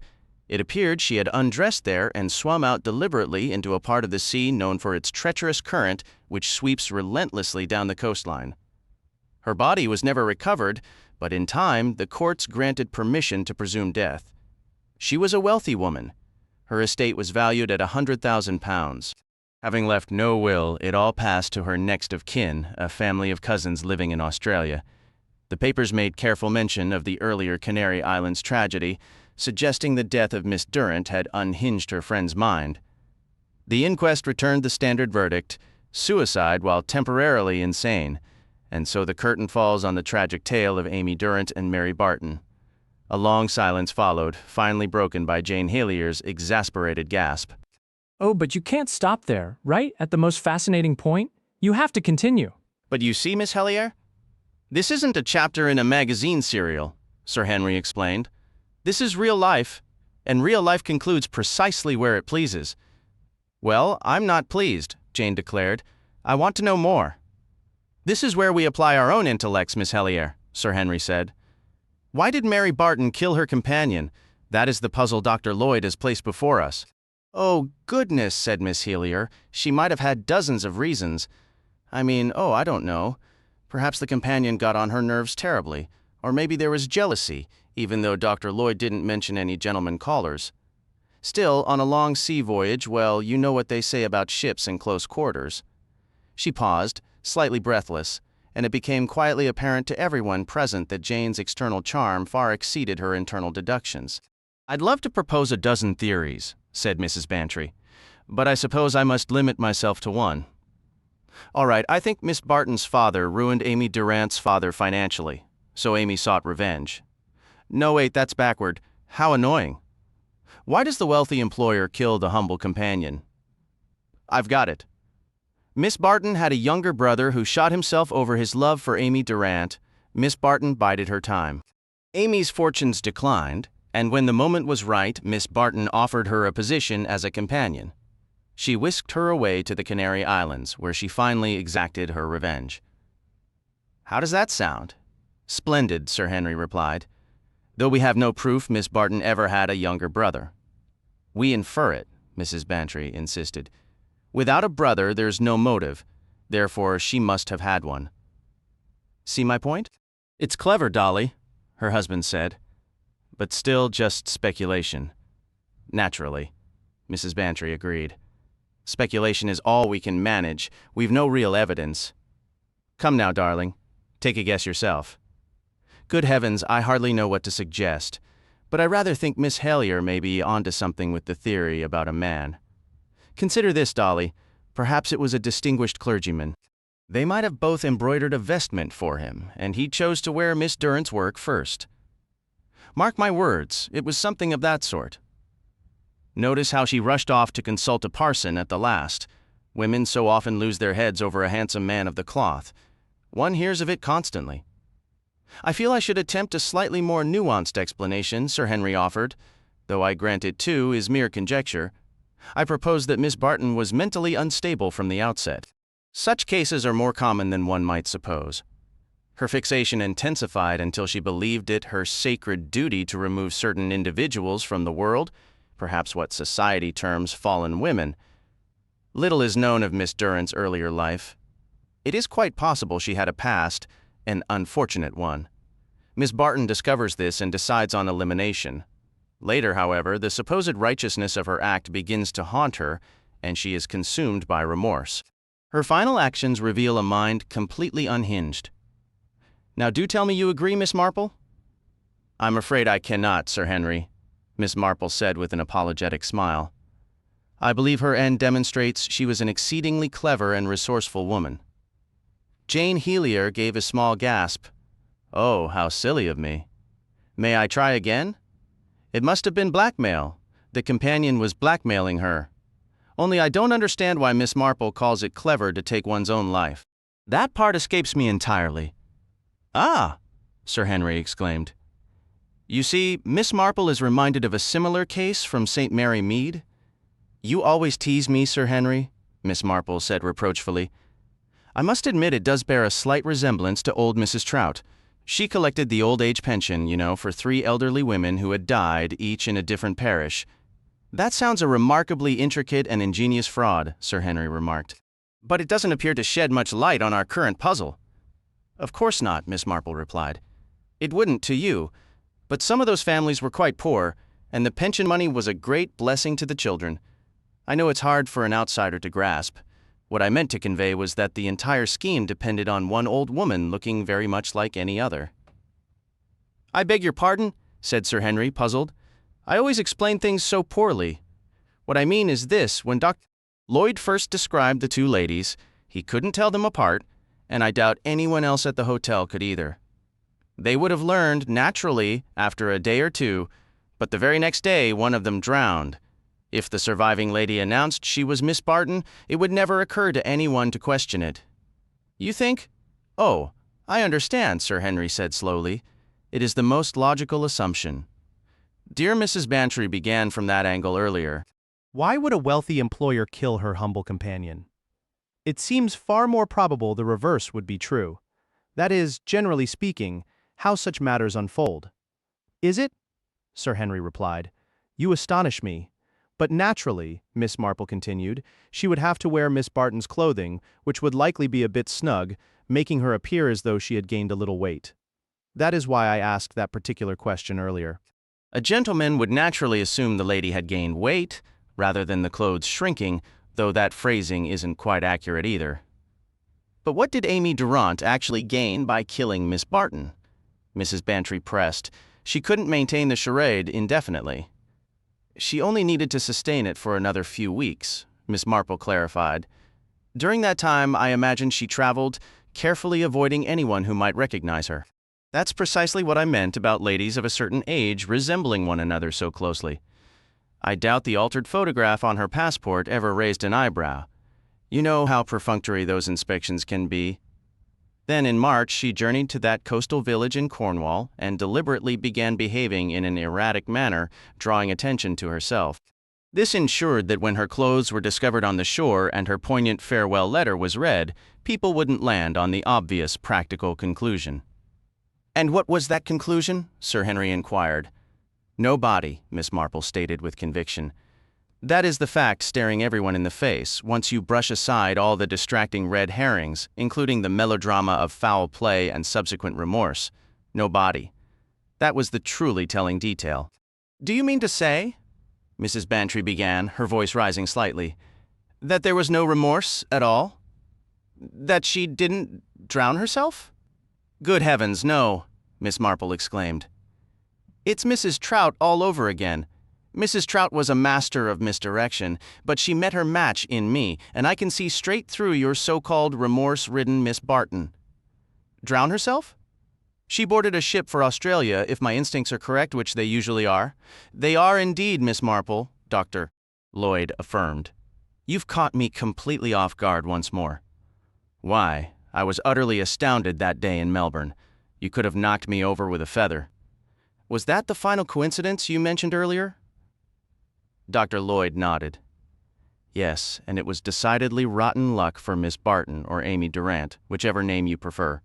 It appeared she had undressed there and swum out deliberately into a part of the sea known for its treacherous current, which sweeps relentlessly down the coastline. Her body was never recovered, but in time the courts granted permission to presume death. She was a wealthy woman. Her estate was valued at £100,000. Having left no will, it all passed to her next of kin, a family of cousins living in Australia. The papers made careful mention of the earlier Canary Islands tragedy, suggesting the death of Miss Durrant had unhinged her friend's mind. The inquest returned the standard verdict: suicide while temporarily insane, and so the curtain falls on the tragic tale of Amy Durrant and Mary Barton. A long silence followed, finally broken by Jane Halier's exasperated gasp. Oh, but you can't stop there, right? At the most fascinating point? You have to continue. "But you see, Miss Helier? This isn't a chapter in a magazine serial," Sir Henry explained. "This is real life, and real life concludes precisely where it pleases." "Well, I'm not pleased," Jane declared. "I want to know more." "This is where we apply our own intellects, Miss Helier," Sir Henry said. "Why did Mary Barton kill her companion? That is the puzzle Dr. Lloyd has placed before us." "Oh, goodness," said Miss Helier. "She might have had dozens of reasons. I don't know. Perhaps the companion got on her nerves terribly, or maybe there was jealousy, even though Dr. Lloyd didn't mention any gentlemen callers. Still, on a long sea voyage, well, you know what they say about ships in close quarters." She paused, slightly breathless, and it became quietly apparent to everyone present that Jane's external charm far exceeded her internal deductions. "I'd love to propose a dozen theories," said Mrs. Bantry, "but I suppose I must limit myself to one. All right, I think Miss Barton's father ruined Amy Durrant's father financially, so Amy sought revenge. No, wait, that's backward. How annoying. Why does the wealthy employer kill the humble companion? I've got it. Miss Barton had a younger brother who shot himself over his love for Amy Durrant. Miss Barton bided her time. Amy's fortunes declined, and when the moment was right, Miss Barton offered her a position as a companion. She whisked her away to the Canary Islands, where she finally exacted her revenge." "How does that sound?" "Splendid," Sir Henry replied. "Though we have no proof Miss Barton ever had a younger brother." "We infer it," Mrs. Bantry insisted. "Without a brother, there's no motive. Therefore, she must have had one." "See my point?" "It's clever, Dolly," her husband said. "But still just speculation." "Naturally," Mrs. Bantry agreed. "Speculation is all we can manage. We've no real evidence. Come now, darling. Take a guess yourself." "Good heavens, I hardly know what to suggest. But I rather think Miss Helier may be onto something with the theory about a man. Consider this, Dolly. Perhaps it was a distinguished clergyman. They might have both embroidered a vestment for him, and he chose to wear Miss Durrant's work first. Mark my words, it was something of that sort. Notice how she rushed off to consult a parson at the last. Women so often lose their heads over a handsome man of the cloth. One hears of it constantly. I feel I should attempt a slightly more nuanced explanation Sir Henry offered, though I grant it too is mere conjecture. I propose that Miss Barton was mentally unstable from the outset. Such cases are more common than one might suppose. Her fixation intensified until she believed it her sacred duty to remove certain individuals from the world, perhaps what society terms fallen women. Little is known of Miss Durrant's earlier life. It is quite possible she had a past, an unfortunate one. Miss Barton discovers this and decides on elimination. Later, however, the supposed righteousness of her act begins to haunt her, and she is consumed by remorse. Her final actions reveal a mind completely unhinged. Now do tell me you agree, Miss Marple? I'm afraid I cannot, Sir Henry, Miss Marple said with an apologetic smile. I believe her end demonstrates she was an exceedingly clever and resourceful woman. Jane Helier gave a small gasp. Oh, how silly of me. May I try again? It must have been blackmail. The companion was blackmailing her. Only I don't understand why Miss Marple calls it clever to take one's own life. That part escapes me entirely. Ah, Sir Henry exclaimed. You see, Miss Marple is reminded of a similar case from St. Mary Mead. You always tease me, Sir Henry, Miss Marple said reproachfully. I must admit it does bear a slight resemblance to old Mrs. Trout. She collected the old age pension, for 3 elderly women who had died, each in a different parish. That sounds a remarkably intricate and ingenious fraud, Sir Henry remarked. But it doesn't appear to shed much light on our current puzzle. Of course not, Miss Marple replied. It wouldn't to you, but some of those families were quite poor, and the pension money was a great blessing to the children. I know it's hard for an outsider to grasp. What I meant to convey was that the entire scheme depended on one old woman looking very much like any other. I beg your pardon, said Sir Henry, puzzled. I always explain things so poorly. What I mean is this, when Dr. Lloyd first described the 2 ladies, he couldn't tell them apart, and I doubt anyone else at the hotel could either. They would have learned, naturally, after a day or 2, but the very next day one of them drowned. If the surviving lady announced she was Miss Barton, it would never occur to anyone to question it. You think? Oh, I understand, Sir Henry said slowly. It is the most logical assumption. Dear Mrs. Bantry began from that angle earlier. Why would a wealthy employer kill her humble companion? It seems far more probable the reverse would be true. That is, generally speaking, how such matters unfold. Is it? Sir Henry replied. You astonish me. But naturally, Miss Marple continued, she would have to wear Miss Barton's clothing, which would likely be a bit snug, making her appear as though she had gained a little weight. That is why I asked that particular question earlier. A gentleman would naturally assume the lady had gained weight, rather than the clothes shrinking, though that phrasing isn't quite accurate either. But what did Amy Durrant actually gain by killing Miss Barton? Mrs. Bantry pressed. She couldn't maintain the charade indefinitely. She only needed to sustain it for another few weeks, Miss Marple clarified. During that time, I imagine she traveled, carefully avoiding anyone who might recognize her. That's precisely what I meant about ladies of a certain age resembling one another so closely. I doubt the altered photograph on her passport ever raised an eyebrow. You know how perfunctory those inspections can be. Then in March, she journeyed to that coastal village in Cornwall and deliberately began behaving in an erratic manner, drawing attention to herself. This ensured that when her clothes were discovered on the shore and her poignant farewell letter was read, people wouldn't land on the obvious practical conclusion. And what was that conclusion? Sir Henry inquired. No body, Miss Marple stated with conviction. That is the fact staring everyone in the face, once you brush aside all the distracting red herrings, including the melodrama of foul play and subsequent remorse. No body. That was the truly telling detail. Do you mean to say, Mrs. Bantry began, her voice rising slightly, that there was no remorse at all? That she didn't drown herself? Good heavens, no, Miss Marple exclaimed. It's Mrs. Trout all over again. Mrs. Trout was a master of misdirection, but she met her match in me, and I can see straight through your so-called remorse-ridden Miss Barton. Drown herself? She boarded a ship for Australia, if my instincts are correct, which they usually are. They are indeed, Miss Marple, Dr. Lloyd affirmed. You've caught me completely off guard once more. Why, I was utterly astounded that day in Melbourne. You could have knocked me over with a feather. Was that the final coincidence you mentioned earlier? Dr. Lloyd nodded. Yes, and it was decidedly rotten luck for Miss Barton or Amy Durant, whichever name you prefer.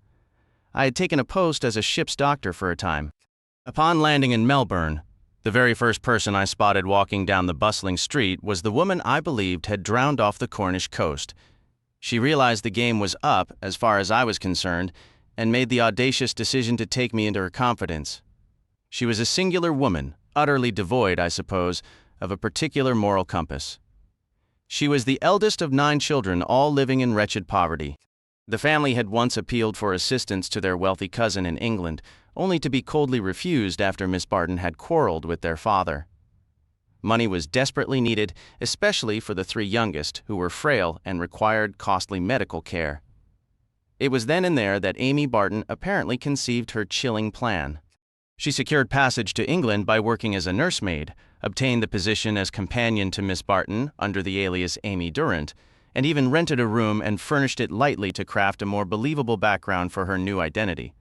I had taken a post as a ship's doctor for a time. Upon landing in Melbourne, the very first person I spotted walking down the bustling street was the woman I believed had drowned off the Cornish coast. She realized the game was up, as far as I was concerned, and made the audacious decision to take me into her confidence. She was a singular woman, utterly devoid, I suppose, of a particular moral compass. She was the eldest of 9 children, all living in wretched poverty. The family had once appealed for assistance to their wealthy cousin in England, only to be coldly refused after Miss Barton had quarreled with their father. Money was desperately needed, especially for the 3 youngest, who were frail and required costly medical care. It was then and there that Amy Barton apparently conceived her chilling plan. She secured passage to England by working as a nursemaid, obtained the position as companion to Miss Barton under the alias Amy Durant, and even rented a room and furnished it lightly to craft a more believable background for her new identity.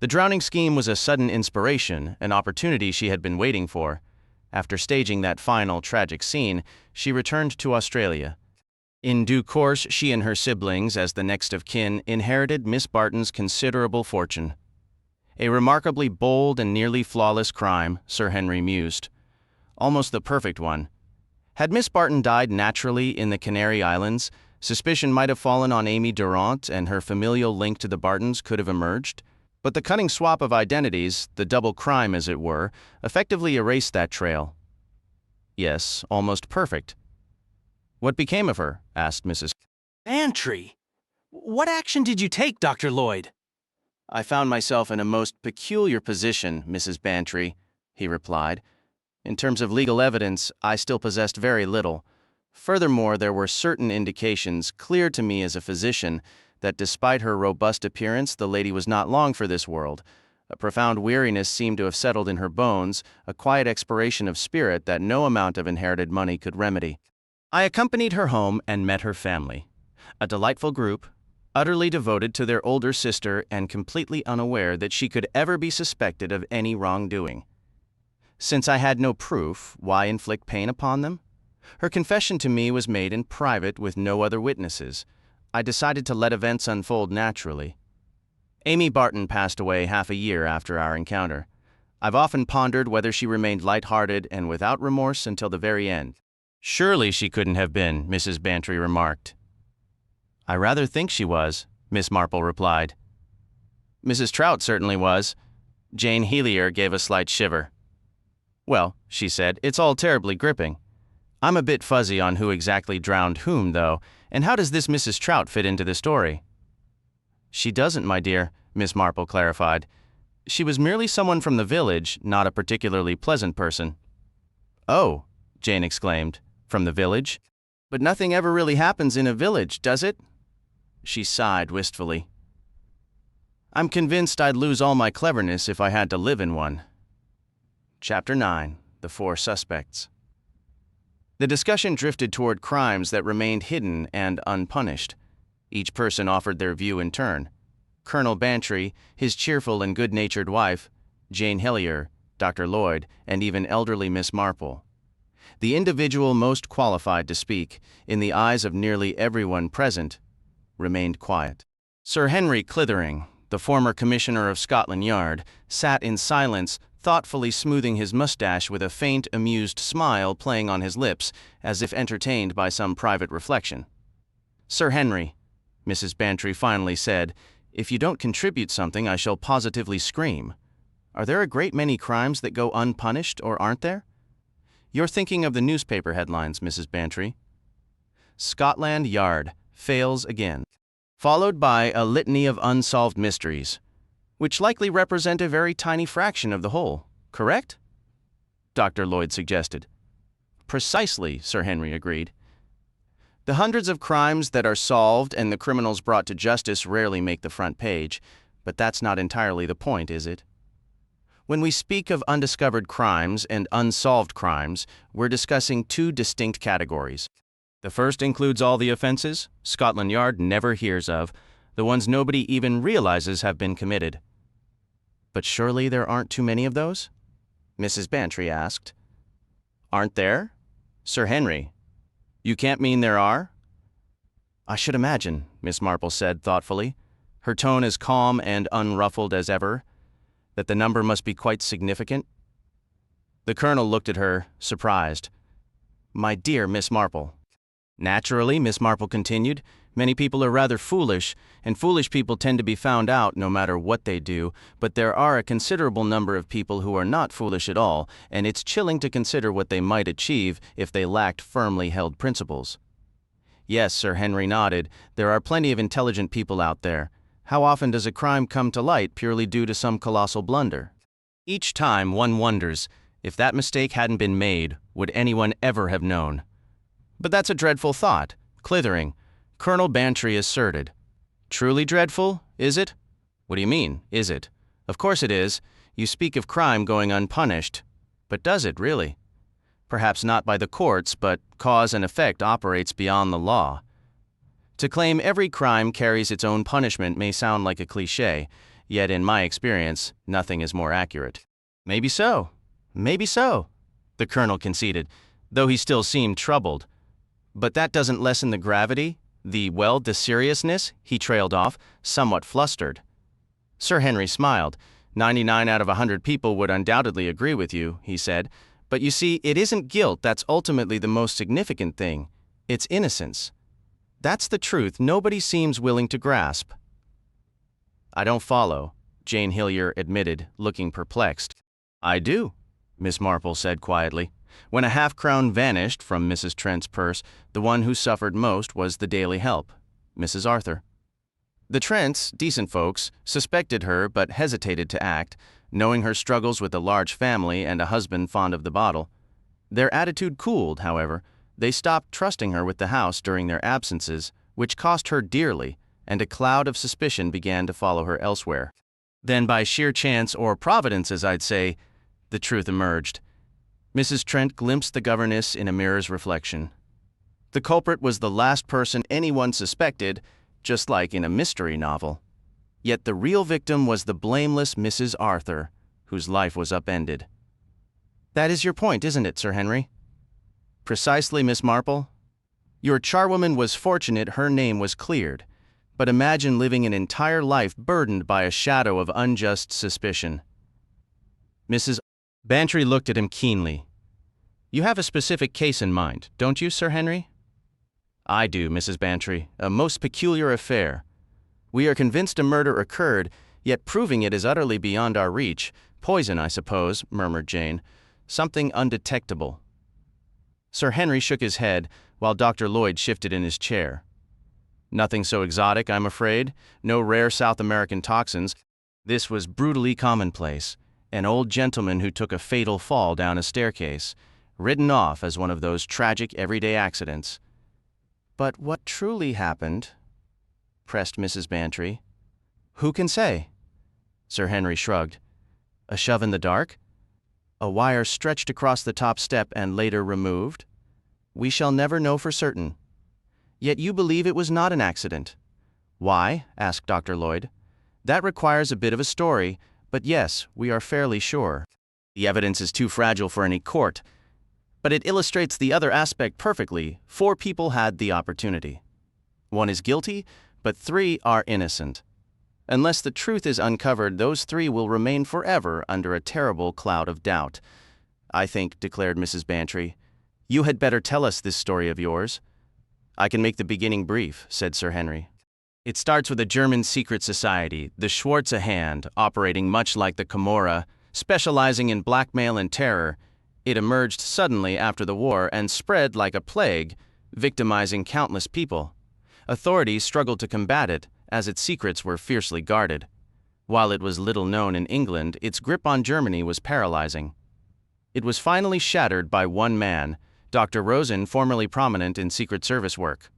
The drowning scheme was a sudden inspiration, an opportunity she had been waiting for. After staging that final tragic scene, she returned to Australia. In due course, she and her siblings, as the next of kin, inherited Miss Barton's considerable fortune. A remarkably bold and nearly flawless crime, Sir Henry mused. Almost the perfect one. Had Miss Barton died naturally in the Canary Islands, suspicion might have fallen on Amy Durant and her familial link to the Bartons could have emerged. But the cunning swap of identities, the double crime as it were, effectively erased that trail. Yes, almost perfect. What became of her? Asked Mrs. Bantry! What action did you take, Dr. Lloyd? I found myself in a most peculiar position, Mrs. Bantry, he replied. In terms of legal evidence, I still possessed very little. Furthermore, there were certain indications, clear to me as a physician, that despite her robust appearance, the lady was not long for this world. A profound weariness seemed to have settled in her bones, a quiet expiration of spirit that no amount of inherited money could remedy. I accompanied her home and met her family. A delightful group, utterly devoted to their older sister and completely unaware that she could ever be suspected of any wrongdoing. Since I had no proof, why inflict pain upon them? Her confession to me was made in private with no other witnesses. I decided to let events unfold naturally. Amy Barton passed away half a year after our encounter. I've often pondered whether she remained light-hearted and without remorse until the very end. Surely she couldn't have been, Mrs. Bantry remarked. I rather think she was, Miss Marple replied. Mrs. Trout certainly was. Jane Helier gave a slight shiver. Well, she said, it's all terribly gripping. I'm a bit fuzzy on who exactly drowned whom, though, and how does this Mrs. Trout fit into the story? She doesn't, my dear, Miss Marple clarified. She was merely someone from the village, not a particularly pleasant person. Oh, Jane exclaimed, from the village? But nothing ever really happens in a village, does it? She sighed wistfully. I'm convinced I'd lose all my cleverness if I had to live in one. Chapter 9. The 4 Suspects. The discussion drifted toward crimes that remained hidden and unpunished. Each person offered their view in turn. Colonel Bantry, his cheerful and good-natured wife, Jane Helier, Dr. Lloyd, and even elderly Miss Marple. The individual most qualified to speak, in the eyes of nearly everyone present, remained quiet. Sir Henry Clithering, the former Commissioner of Scotland Yard, sat in silence, thoughtfully smoothing his mustache with a faint, amused smile playing on his lips, as if entertained by some private reflection. Sir Henry, Mrs. Bantry finally said, if you don't contribute something, I shall positively scream. Are there a great many crimes that go unpunished, or aren't there? You're thinking of the newspaper headlines, Mrs. Bantry. Scotland Yard fails again, followed by a litany of unsolved mysteries, which likely represent a very tiny fraction of the whole, correct? Dr. Lloyd suggested. Precisely, Sir Henry agreed. The hundreds of crimes that are solved and the criminals brought to justice rarely make the front page, but that's not entirely the point, is it? When we speak of undiscovered crimes and unsolved crimes, we're discussing two distinct categories. The first includes all the offenses Scotland Yard never hears of, the ones nobody even realizes have been committed. But surely there aren't too many of those? Mrs. Bantry asked. Aren't there? Sir Henry. You can't mean there are? I should imagine, Miss Marple said thoughtfully, her tone as calm and unruffled as ever, that the number must be quite significant. The Colonel looked at her, surprised. My dear Miss Marple. Naturally, Miss Marple continued, many people are rather foolish, and foolish people tend to be found out no matter what they do, but there are a considerable number of people who are not foolish at all, and it's chilling to consider what they might achieve if they lacked firmly held principles. Yes, Sir Henry nodded, there are plenty of intelligent people out there. How often does a crime come to light purely due to some colossal blunder? Each time one wonders, if that mistake hadn't been made, would anyone ever have known? But that's a dreadful thought, Clithering, Colonel Bantry asserted. Truly dreadful, is it? What do you mean, is it? Of course it is. You speak of crime going unpunished. But does it, really? Perhaps not by the courts, but cause and effect operates beyond the law. To claim every crime carries its own punishment may sound like a cliché, yet in my experience, nothing is more accurate. Maybe so, the Colonel conceded, though he still seemed troubled. But that doesn't lessen the gravity, the seriousness, he trailed off, somewhat flustered. Sir Henry smiled. 99 out of 100 people would undoubtedly agree with you, he said. But you see, it isn't guilt that's ultimately the most significant thing. It's innocence. That's the truth nobody seems willing to grasp. I don't follow, Jane Hillier admitted, looking perplexed. I do, Miss Marple said quietly. When a half-crown vanished from Mrs. Trent's purse, the one who suffered most was the daily help, Mrs. Arthur. The Trents, decent folks, suspected her but hesitated to act, knowing her struggles with a large family and a husband fond of the bottle. Their attitude cooled, however. They stopped trusting her with the house during their absences, which cost her dearly, and a cloud of suspicion began to follow her elsewhere. Then by sheer chance, or providence as I'd say, the truth emerged. Mrs. Trent glimpsed the governess in a mirror's reflection. The culprit was the last person anyone suspected, just like in a mystery novel. Yet the real victim was the blameless Mrs. Arthur, whose life was upended. That is your point, isn't it, Sir Henry? Precisely, Miss Marple. Your charwoman was fortunate her name was cleared, but imagine living an entire life burdened by a shadow of unjust suspicion. Mrs. Bantry looked at him keenly. You have a specific case in mind, don't you, Sir Henry? I do, Mrs. Bantry, a most peculiar affair. We are convinced a murder occurred, yet proving it is utterly beyond our reach. Poison, I suppose, murmured Jane. Something undetectable. Sir Henry shook his head, while Dr. Lloyd shifted in his chair. Nothing so exotic, I'm afraid. No rare South American toxins. This was brutally commonplace. An old gentleman who took a fatal fall down a staircase, written off as one of those tragic everyday accidents. But what truly happened? Pressed Mrs. Bantry. Who can say? Sir Henry shrugged. A shove in the dark? A wire stretched across the top step and later removed? We shall never know for certain. Yet you believe it was not an accident. Why? Asked Dr. Lloyd. That requires a bit of a story, but yes, we are fairly sure. The evidence is too fragile for any court. But it illustrates the other aspect perfectly. 4 people had the opportunity. 1 is guilty, but 3 are innocent. Unless the truth is uncovered, those 3 will remain forever under a terrible cloud of doubt. I think, declared Mrs. Bantry, you had better tell us this story of yours. I can make the beginning brief, said Sir Henry. It starts with a German secret society, the Schwarze Hand, operating much like the Camorra, specializing in blackmail and terror. It emerged suddenly after the war and spread like a plague, victimizing countless people. Authorities struggled to combat it, as its secrets were fiercely guarded. While it was little known in England, its grip on Germany was paralyzing. It was finally shattered by one man, Dr. Rosen, formerly prominent in Secret Service work.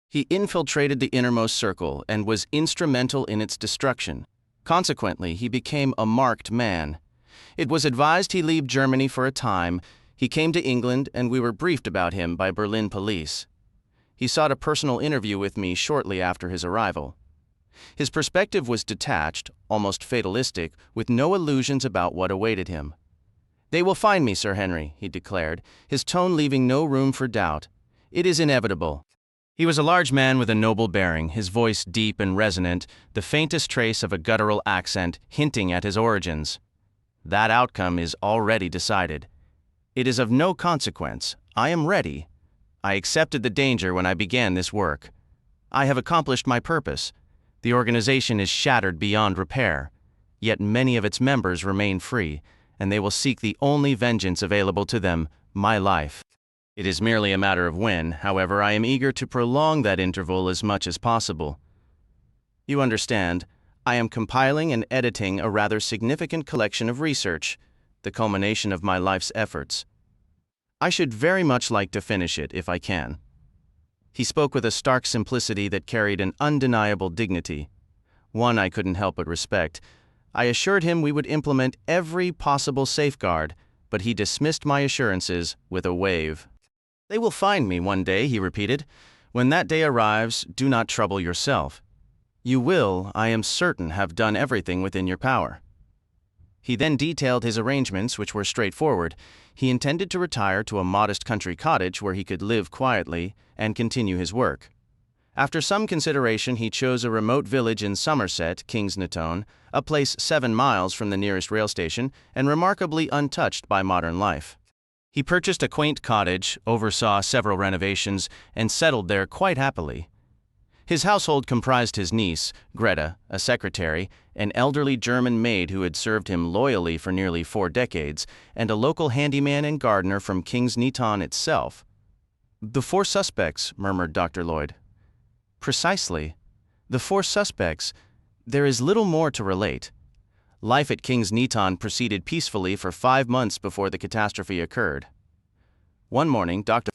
He infiltrated the innermost circle and was instrumental in its destruction. Consequently, he became a marked man. It was advised he leave Germany for a time. He came to England, and we were briefed about him by Berlin police. He sought a personal interview with me shortly after his arrival. His perspective was detached, almost fatalistic, with no illusions about what awaited him. "They will find me, Sir Henry," he declared, his tone leaving no room for doubt. "It is inevitable." He was a large man with a noble bearing, his voice deep and resonant, the faintest trace of a guttural accent hinting at his origins. "That outcome is already decided. It is of no consequence. I am ready. I accepted the danger when I began this work. I have accomplished my purpose. The organization is shattered beyond repair, yet many of its members remain free, and they will seek the only vengeance available to them, my life. It is merely a matter of when. However, I am eager to prolong that interval as much as possible. You understand, I am compiling and editing a rather significant collection of research, the culmination of my life's efforts. I should very much like to finish it if I can." He spoke with a stark simplicity that carried an undeniable dignity, one I couldn't help but respect. I assured him we would implement every possible safeguard, but he dismissed my assurances with a wave. "They will find me one day," he repeated. "When that day arrives, do not trouble yourself. You will, I am certain, have done everything within your power." He then detailed his arrangements, which were straightforward. He intended to retire to a modest country cottage where he could live quietly and continue his work. After some consideration, he chose a remote village in Somerset, Kingsnetone, a place 7 miles from the nearest rail station and remarkably untouched by modern life. He purchased a quaint cottage, oversaw several renovations, and settled there quite happily. His household comprised his niece, Greta, a secretary, an elderly German maid who had served him loyally for nearly 4 decades, and a local handyman and gardener from Kingsnetone itself. "The 4 suspects," murmured Dr. Lloyd. "Precisely. The 4 suspects. There is little more to relate. Life at Kingsnetone proceeded peacefully for 5 months before the catastrophe occurred. One morning, Dr.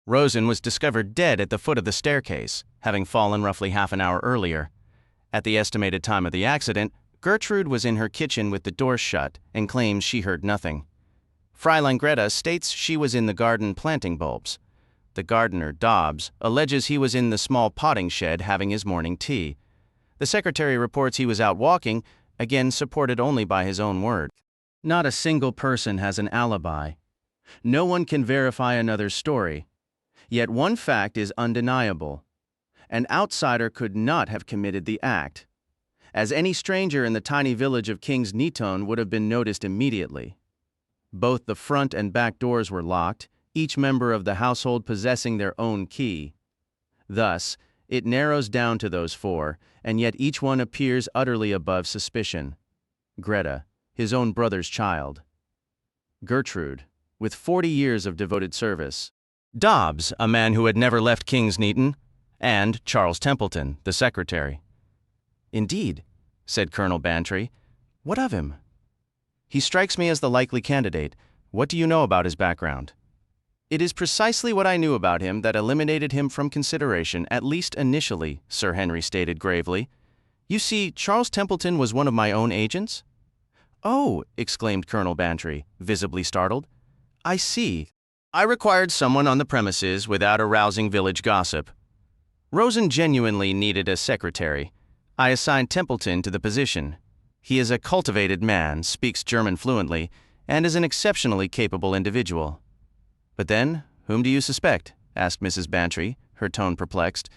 Rosen was discovered dead at the foot of the staircase, having fallen roughly half an hour earlier. At the estimated time of the accident, Gertrude was in her kitchen with the door shut and claims she heard nothing. Fräulein Greta states she was in the garden planting bulbs. The gardener, Dobbs, alleges he was in the small potting shed having his morning tea. The secretary reports he was out walking, again supported only by his own word. Not a single person has an alibi. No one can verify another's story. Yet one fact is undeniable. An outsider could not have committed the act, as any stranger in the tiny village of Kingsnetone would have been noticed immediately. Both the front and back doors were locked, each member of the household possessing their own key. Thus, it narrows down to those 4, and yet each one appears utterly above suspicion. Greta, his own brother's child. Gertrude, with 40 years of devoted service. Dobbs, a man who had never left Kingsnetone, and Charles Templeton, the secretary. "Indeed," said Colonel Bantry. "What of him?" "He strikes me as the likely candidate. What do you know about his background?" "It is precisely what I knew about him that eliminated him from consideration, at least initially," Sir Henry stated gravely. "You see, Charles Templeton was one of my own agents?" "Oh," exclaimed Colonel Bantry, visibly startled. "I see. I required someone on the premises without arousing village gossip. Rosen genuinely needed a secretary. I assigned Templeton to the position. He is a cultivated man, speaks German fluently, and is an exceptionally capable individual." "But then, whom do you suspect?" asked Mrs. Bantry, her tone perplexed.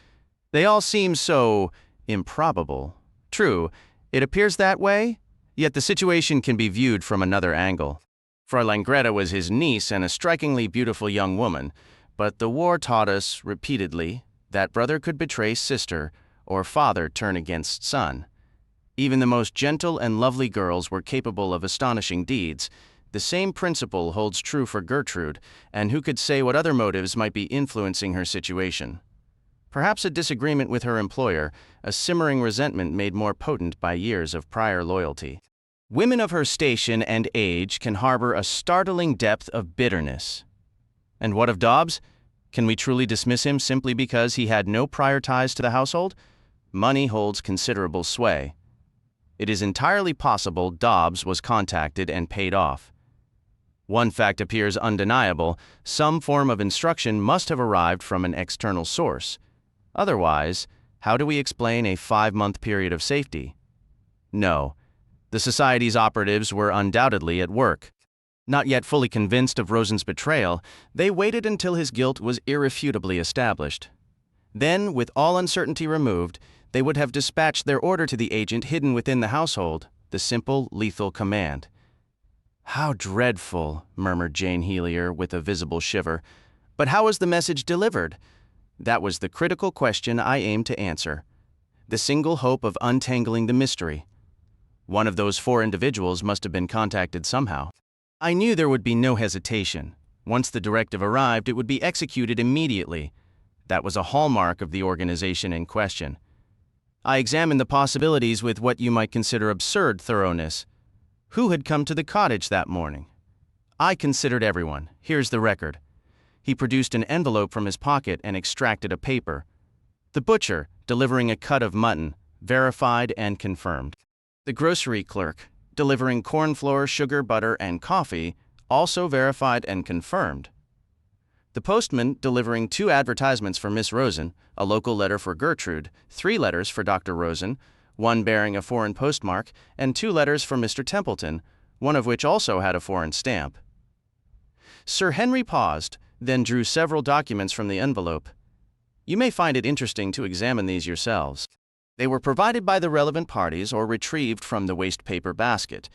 "They all seem so improbable." "True, it appears that way, yet the situation can be viewed from another angle. Fräulein Greta was his niece and a strikingly beautiful young woman, but the war taught us repeatedly that brother could betray sister or father turn against son. Even the most gentle and lovely girls were capable of astonishing deeds. The same principle holds true for Gertrude, and who could say what other motives might be influencing her situation? Perhaps a disagreement with her employer, a simmering resentment made more potent by years of prior loyalty." Women of her station and age can harbor a startling depth of bitterness. And what of Dobbs? Can we truly dismiss him simply because he had no prior ties to the household? Money holds considerable sway. It is entirely possible Dobbs was contacted and paid off. One fact appears undeniable: some form of instruction must have arrived from an external source. Otherwise, how do we explain a 5-month period of safety? No, the Society's operatives were undoubtedly at work. Not yet fully convinced of Rosen's betrayal, they waited until his guilt was irrefutably established. Then, with all uncertainty removed, they would have dispatched their order to the agent hidden within the household, the simple, lethal command. "How dreadful," murmured Jane Helier with a visible shiver. "But how was the message delivered?" That was the critical question I aimed to answer. The single hope of untangling the mystery. One of those 4 individuals must have been contacted somehow. I knew there would be no hesitation. Once the directive arrived, it would be executed immediately. That was a hallmark of the organization in question. I examined the possibilities with what you might consider absurd thoroughness. Who had come to the cottage that morning? I considered everyone. Here's the record. He produced an envelope from his pocket and extracted a paper. The butcher, delivering a cut of mutton, verified and confirmed. The grocery clerk, delivering corn flour, sugar, butter, and coffee, also verified and confirmed. The postman, delivering 2 advertisements for Miss Rosen, a local letter for Gertrude, 3 letters for Dr. Rosen, 1 bearing a foreign postmark, and 2 letters for Mr. Templeton, one of which also had a foreign stamp. Sir Henry paused, then drew several documents from the envelope. You may find it interesting to examine these yourselves. They were provided by the relevant parties or retrieved from the waste paper basket.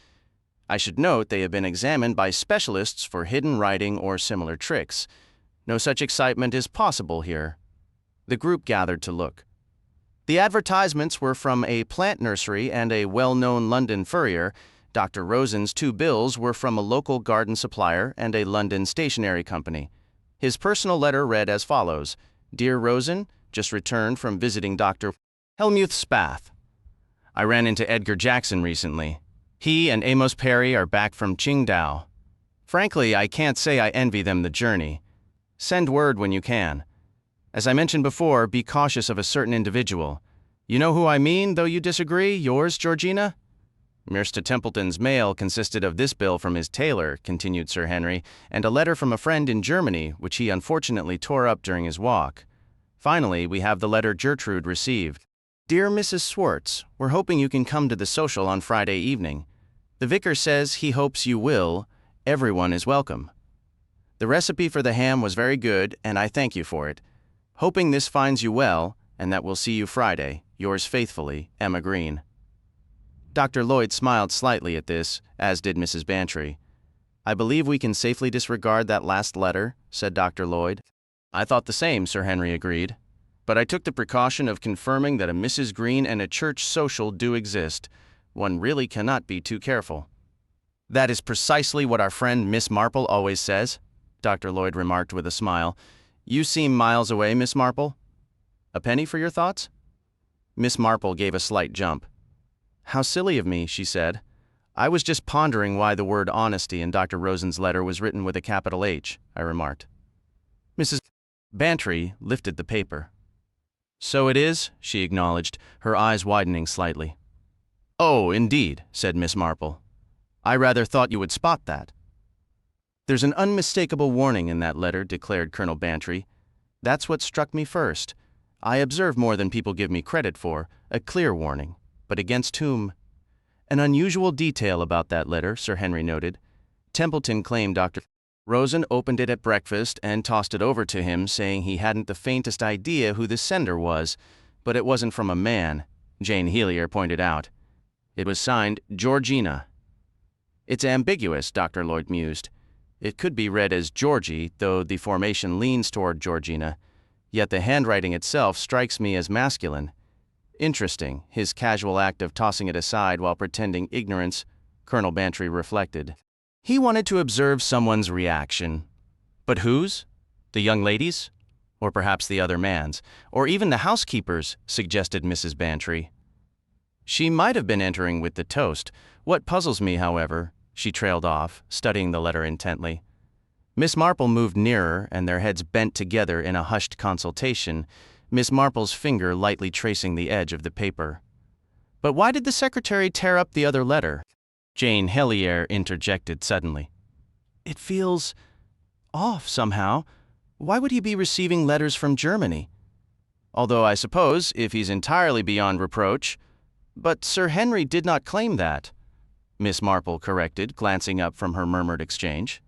I should note they have been examined by specialists for hidden writing or similar tricks. No such excitement is possible here. The group gathered to look. The advertisements were from a plant nursery and a well-known London furrier. Dr. Rosen's 2 bills were from a local garden supplier and a London stationery company. His personal letter read as follows: Dear Rosen, just returned from visiting Dr. Helmuth Spath. I ran into Edgar Jackson recently. He and Amos Perry are back from Qingdao. Frankly, I can't say I envy them the journey. Send word when you can. As I mentioned before, be cautious of a certain individual. You know who I mean, though you disagree? Yours, Georgina? Mr. Templeton's mail consisted of this bill from his tailor, continued Sir Henry, and a letter from a friend in Germany, which he unfortunately tore up during his walk. Finally, we have the letter Gertrude received. Dear Mrs. Swartz, we're hoping you can come to the social on Friday evening. The vicar says he hopes you will. Everyone is welcome. The recipe for the ham was very good, and I thank you for it. Hoping this finds you well, and that we'll see you Friday. Yours faithfully, Emma Green. Dr. Lloyd smiled slightly at this, as did Mrs. Bantry. I believe we can safely disregard that last letter, said Dr. Lloyd. I thought the same, Sir Henry agreed. But I took the precaution of confirming that a Mrs. Green and a church social do exist. One really cannot be too careful. That is precisely what our friend Miss Marple always says, Dr. Lloyd remarked with a smile. You seem miles away, Miss Marple. A penny for your thoughts? Miss Marple gave a slight jump. How silly of me, she said. I was just pondering why the word honesty in Dr. Rosen's letter was written with a capital H, I remarked. Mrs. Bantry lifted the paper. So it is, she acknowledged, her eyes widening slightly. Oh, indeed, said Miss Marple. I rather thought you would spot that. There's an unmistakable warning in that letter, declared Colonel Bantry. That's what struck me first. I observe more than people give me credit for, a clear warning. But against whom? An unusual detail about that letter, Sir Henry noted. Templeton claimed Dr. Rosen opened it at breakfast and tossed it over to him, saying he hadn't the faintest idea who the sender was, but it wasn't from a man, Jane Helier pointed out. It was signed Georgina. It's ambiguous, Dr. Lloyd mused. It could be read as Georgie, though the formation leans toward Georgina. Yet the handwriting itself strikes me as masculine. Interesting, his casual act of tossing it aside while pretending ignorance, Colonel Bantry reflected. He wanted to observe someone's reaction. But whose? The young lady's? Or perhaps the other man's? Or even the housekeeper's, suggested Mrs. Bantry. She might have been entering with the toast. What puzzles me, however," she trailed off, studying the letter intently. Miss Marple moved nearer, and their heads bent together in a hushed consultation, Miss Marple's finger lightly tracing the edge of the paper. "But why did the secretary tear up the other letter?" Jane Hellier interjected suddenly. "It feels off somehow. Why would he be receiving letters from Germany? Although I suppose, if he's entirely beyond reproach— But Sir Henry did not claim that," Miss Marple corrected, glancing up from her murmured exchange.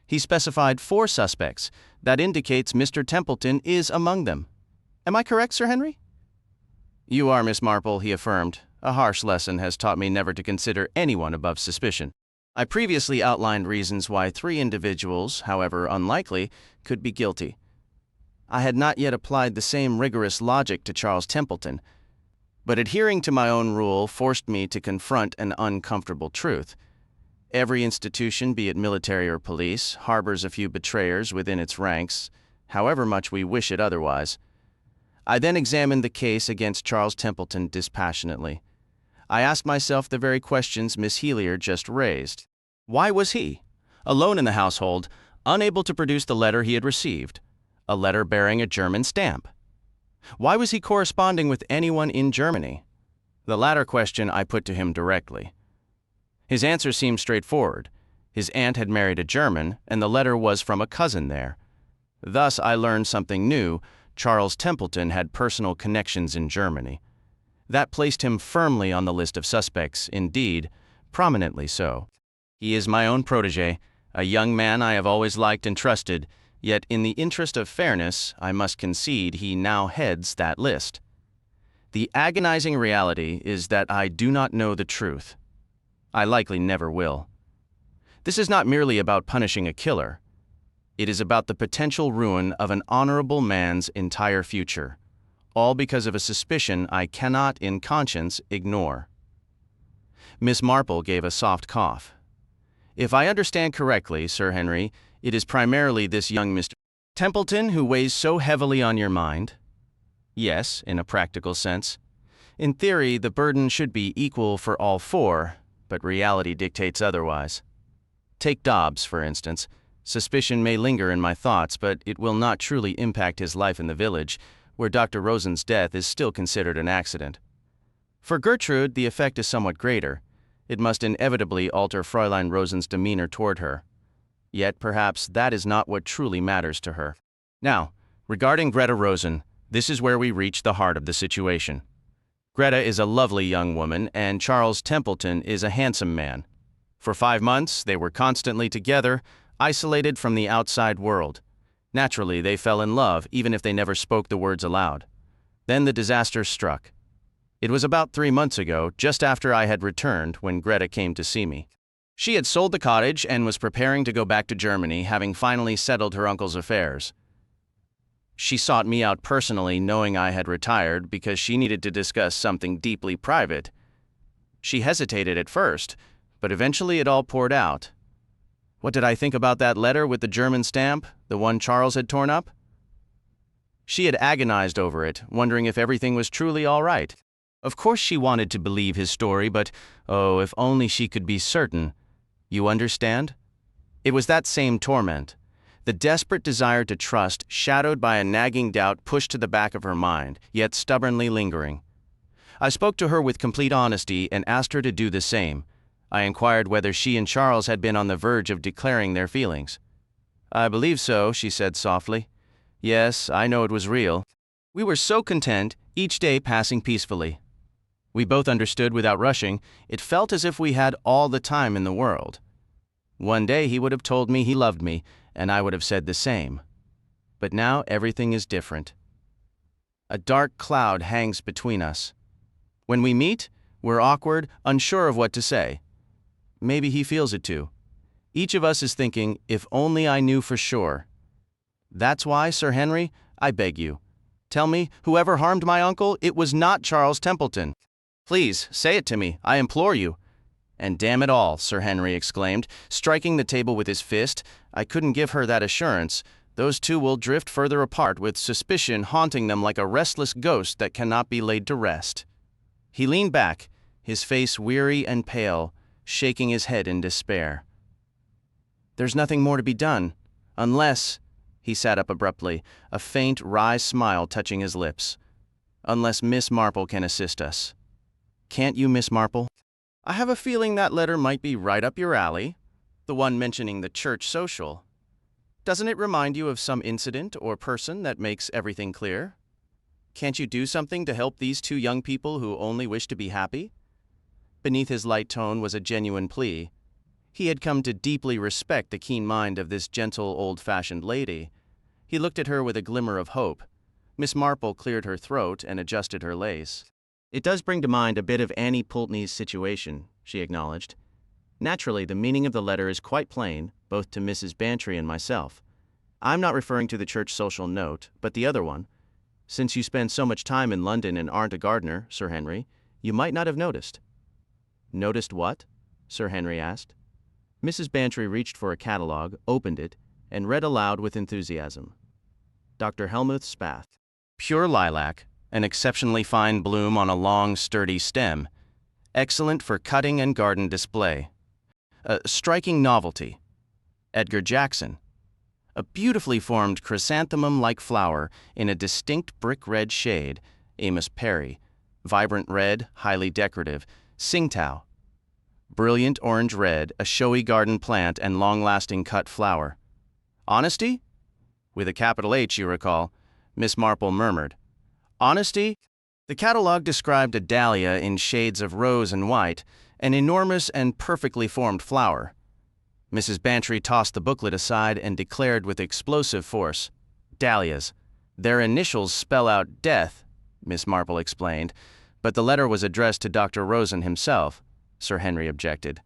"He specified 4 suspects. That indicates Mr. Templeton is among them. Am I correct, Sir Henry?" "You are, Miss Marple," he affirmed. "A harsh lesson has taught me never to consider anyone above suspicion. I previously outlined reasons why 3 individuals, however unlikely, could be guilty. I had not yet applied the same rigorous logic to Charles Templeton, but adhering to my own rule forced me to confront an uncomfortable truth. Every institution, be it military or police, harbors a few betrayers within its ranks, however much we wish it otherwise. I then examined the case against Charles Templeton dispassionately. I asked myself the very questions Miss Hellier just raised. Why was he, alone in the household, unable to produce the letter he had received, a letter bearing a German stamp? Why was he corresponding with anyone in Germany? The latter question I put to him directly. His answer seemed straightforward. His aunt had married a German, and the letter was from a cousin there. Thus I learned something new. Charles Templeton had personal connections in Germany. That placed him firmly on the list of suspects, indeed, prominently so. He is my own protégé, a young man I have always liked and trusted, yet in the interest of fairness, I must concede he now heads that list. The agonizing reality is that I do not know the truth. I likely never will. This is not merely about punishing a killer. It is about the potential ruin of an honorable man's entire future, all because of a suspicion I cannot, in conscience, ignore. Miss Marple gave a soft cough. If I understand correctly, Sir Henry, it is primarily this young Mr. Templeton who weighs so heavily on your mind? Yes, in a practical sense. In theory, the burden should be equal for all 4, but reality dictates otherwise. Take Dobbs, for instance. Suspicion may linger in my thoughts, but it will not truly impact his life in the village, where Dr. Rosen's death is still considered an accident. For Gertrude, the effect is somewhat greater. It must inevitably alter Fräulein Rosen's demeanor toward her. Yet perhaps that is not what truly matters to her. Now, regarding Greta Rosen, this is where we reach the heart of the situation. Greta is a lovely young woman, and Charles Templeton is a handsome man. For 5 months, they were constantly together, isolated from the outside world. Naturally, they fell in love, even if they never spoke the words aloud. Then the disaster struck. It was about 3 months ago, just after I had returned, when Greta came to see me. She had sold the cottage and was preparing to go back to Germany, having finally settled her uncle's affairs. She sought me out personally, knowing I had retired, because she needed to discuss something deeply private. She hesitated at first, but eventually it all poured out. What did I think about that letter with the German stamp, the one Charles had torn up? She had agonized over it, wondering if everything was truly all right. Of course she wanted to believe his story, but, oh, if only she could be certain. You understand? It was that same torment. The desperate desire to trust, shadowed by a nagging doubt pushed to the back of her mind, yet stubbornly lingering. I spoke to her with complete honesty and asked her to do the same. I inquired whether she and Charles had been on the verge of declaring their feelings. "I believe so," she said softly. "Yes, I know it was real. We were so content, each day passing peacefully. We both understood without rushing. It felt as if we had all the time in the world. One day he would have told me he loved me, and I would have said the same. But now everything is different. A dark cloud hangs between us. When we meet, we're awkward, unsure of what to say. Maybe he feels it too. Each of us is thinking, if only I knew for sure. That's why, Sir Henry, I beg you, tell me, whoever harmed my uncle, it was not Charles Templeton. Please, say it to me, I implore you." "And damn it all," Sir Henry exclaimed, striking the table with his fist, "I couldn't give her that assurance. Those two will drift further apart with suspicion haunting them like a restless ghost that cannot be laid to rest." He leaned back, his face weary and pale. shaking his head in despair. "There's nothing more to be done, unless—" He sat up abruptly, a faint, wry smile touching his lips. "Unless Miss Marple can assist us." "Can't you, Miss Marple?" "I have a feeling that letter might be right up your alley, the one mentioning the church social. Doesn't it remind you of some incident or person that makes everything clear? Can't you do something to help these two young people who only wish to be happy?" Beneath his light tone was a genuine plea. He had come to deeply respect the keen mind of this gentle, old-fashioned lady. He looked at her with a glimmer of hope. Miss Marple cleared her throat and adjusted her lace. "It does bring to mind a bit of Annie Pulteney's situation," she acknowledged. "Naturally, the meaning of the letter is quite plain, both to Mrs. Bantry and myself. I'm not referring to the church social note, but the other one. Since you spend so much time in London and aren't a gardener, Sir Henry, you might not have noticed." "Noticed what?" Sir Henry asked. Mrs. Bantry reached for a catalogue, opened it, and read aloud with enthusiasm. Dr. Helmuth Spath. "Pure lilac, an exceptionally fine bloom on a long, sturdy stem. Excellent for cutting and garden display. A striking novelty. Edgar Jackson. A beautifully formed chrysanthemum-like flower in a distinct brick-red shade, Amos Perry. Vibrant red, highly decorative, Tsingtao. Brilliant orange red, a showy garden plant and long-lasting cut flower. Honesty? With a capital H, you recall," Miss Marple murmured. "Honesty?" The catalogue described a dahlia in shades of rose and white, an enormous and perfectly formed flower. Mrs. Bantry tossed the booklet aside and declared with explosive force, "Dahlias. Their initials spell out death," Miss Marple explained, "but the letter was addressed to Dr. Rosen himself," Sir Henry objected.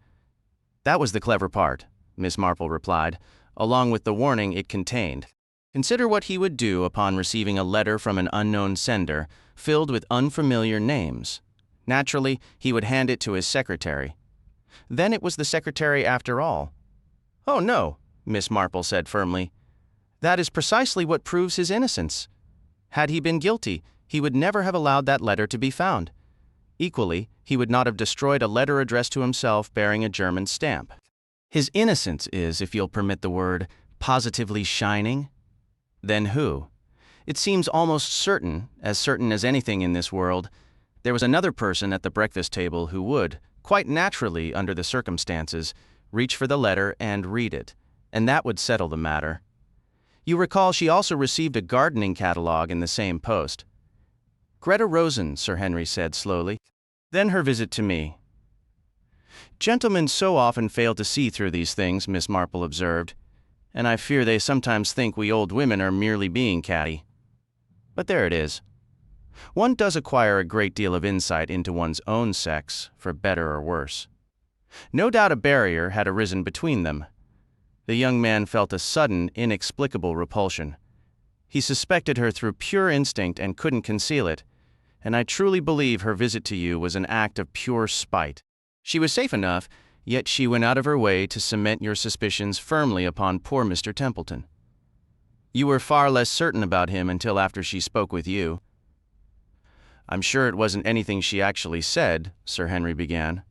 "That was the clever part," Miss Marple replied, along with the warning it contained. Consider what he would do upon receiving a letter from an unknown sender, filled with unfamiliar names. Naturally, he would hand it to his secretary. Then it was the secretary after all. "Oh no," Miss Marple said firmly. "That is precisely what proves his innocence. Had he been guilty, he would never have allowed that letter to be found. Equally, he would not have destroyed a letter addressed to himself bearing a German stamp. His innocence is, if you'll permit the word, positively shining. Then who? It seems almost certain as anything in this world, there was another person at the breakfast table who would, quite naturally under the circumstances, reach for the letter and read it, and that would settle the matter. You recall she also received a gardening catalogue in the same post. Greta Rosen, Sir Henry said slowly. Then her visit to me. Gentlemen so often fail to see through these things, Miss Marple observed, and I fear they sometimes think we old women are merely being catty. But there it is. One does acquire a great deal of insight into one's own sex, for better or worse. No doubt a barrier had arisen between them. The young man felt a sudden, inexplicable repulsion. He suspected her through pure instinct and couldn't conceal it, and I truly believe her visit to you was an act of pure spite. She was safe enough, yet she went out of her way to cement your suspicions firmly upon poor Mr. Templeton. You were far less certain about him until after she spoke with you. I'm sure it wasn't anything she actually said, Sir Henry began.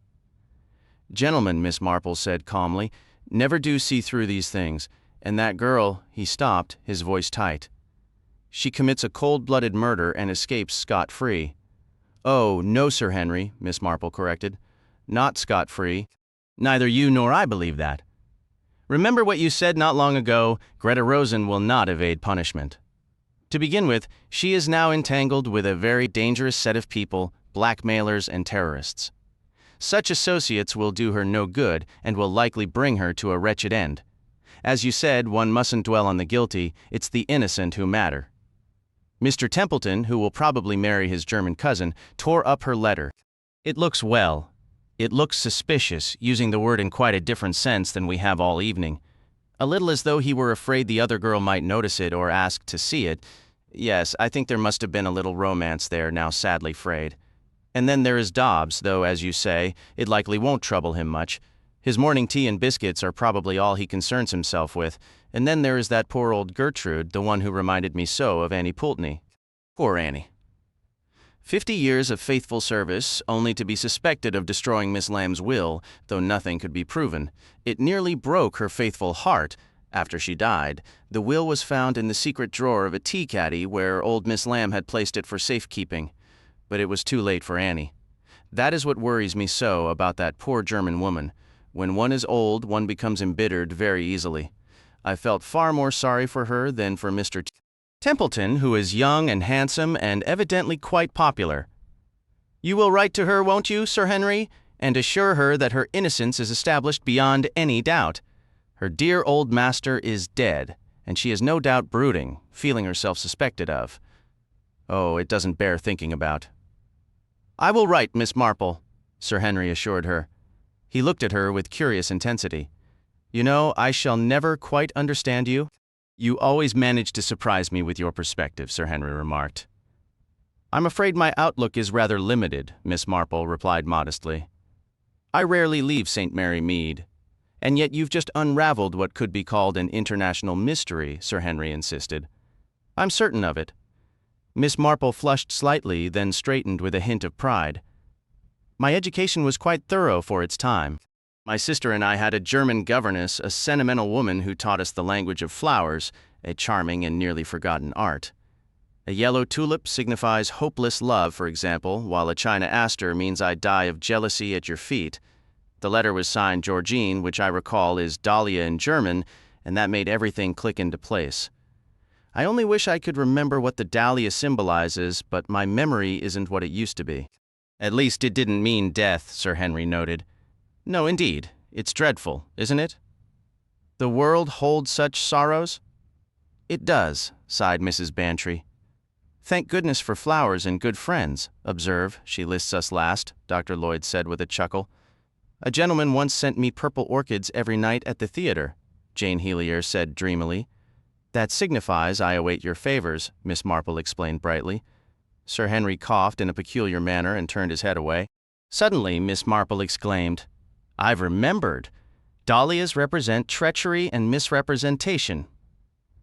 Gentlemen, Miss Marple said calmly, never do see through these things, and that girl, he stopped, his voice tight. She commits a cold-blooded murder and escapes scot-free. Oh, no, Sir Henry, Miss Marple corrected. Not scot-free. Neither you nor I believe that. Remember what you said not long ago, Greta Rosen will not evade punishment. To begin with, she is now entangled with a very dangerous set of people, blackmailers and terrorists. Such associates will do her no good and will likely bring her to a wretched end. As you said, one mustn't dwell on the guilty, it's the innocent who matter. Mr. Templeton, who will probably marry his German cousin, tore up her letter. It looks suspicious, using the word in quite a different sense than we have all evening. A little as though he were afraid the other girl might notice it or ask to see it. Yes, I think there must have been a little romance there, now sadly frayed. And then there is Dobbs, though, as you say, it likely won't trouble him much. His morning tea and biscuits are probably all he concerns himself with. And then there is that poor old Gertrude, the one who reminded me so of Annie Pulteney. Poor Annie. 50 years of faithful service, only to be suspected of destroying Miss Lamb's will, though nothing could be proven. It nearly broke her faithful heart. After she died, the will was found in the secret drawer of a tea caddy where old Miss Lamb had placed it for safekeeping. But it was too late for Annie. That is what worries me so about that poor German woman. When one is old, one becomes embittered very easily. I felt far more sorry for her than for Mr. Templeton, who is young and handsome and evidently quite popular. You will write to her, won't you, Sir Henry, and assure her that her innocence is established beyond any doubt. Her dear old master is dead, and she is no doubt brooding, feeling herself suspected of. Oh, it doesn't bear thinking about. I will write, Miss Marple, Sir Henry assured her. He looked at her with curious intensity. You know, I shall never quite understand you. You always manage to surprise me with your perspective, Sir Henry remarked. I'm afraid my outlook is rather limited, Miss Marple replied modestly. I rarely leave St. Mary Mead. And yet you've just unraveled what could be called an international mystery, Sir Henry insisted. I'm certain of it. Miss Marple flushed slightly, then straightened with a hint of pride. My education was quite thorough for its time. My sister and I had a German governess, a sentimental woman who taught us the language of flowers, a charming and nearly forgotten art. A yellow tulip signifies hopeless love, for example, while a China aster means I die of jealousy at your feet. The letter was signed Georgine, which I recall is Dahlia in German, and that made everything click into place. I only wish I could remember what the dahlia symbolizes, but my memory isn't what it used to be. At least it didn't mean death, Sir Henry noted. No, indeed. It's dreadful, isn't it? The world holds such sorrows? It does, sighed Mrs. Bantry. Thank goodness for flowers and good friends. Observe, she lists us last, Dr. Lloyd said with a chuckle. A gentleman once sent me purple orchids every night at the theater, Jane Helier said dreamily. That signifies I await your favors, Miss Marple explained brightly. Sir Henry coughed in a peculiar manner and turned his head away. Suddenly, Miss Marple exclaimed, I've remembered. Dahlias represent treachery and misrepresentation.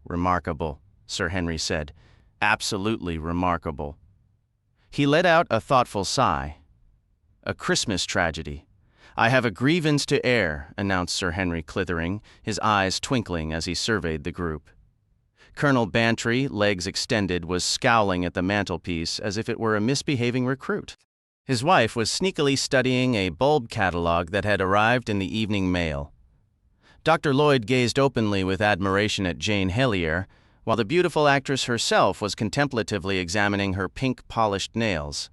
Remarkable, Sir Henry said. Absolutely remarkable. He let out a thoughtful sigh. A Christmas tragedy. I have a grievance to air, announced Sir Henry Clithering, his eyes twinkling as he surveyed the group. Colonel Bantry, legs extended, was scowling at the mantelpiece as if it were a misbehaving recruit. His wife was sneakily studying a bulb catalogue that had arrived in the evening mail. Dr. Lloyd gazed openly with admiration at Jane Helier, while the beautiful actress herself was contemplatively examining her pink-polished nails.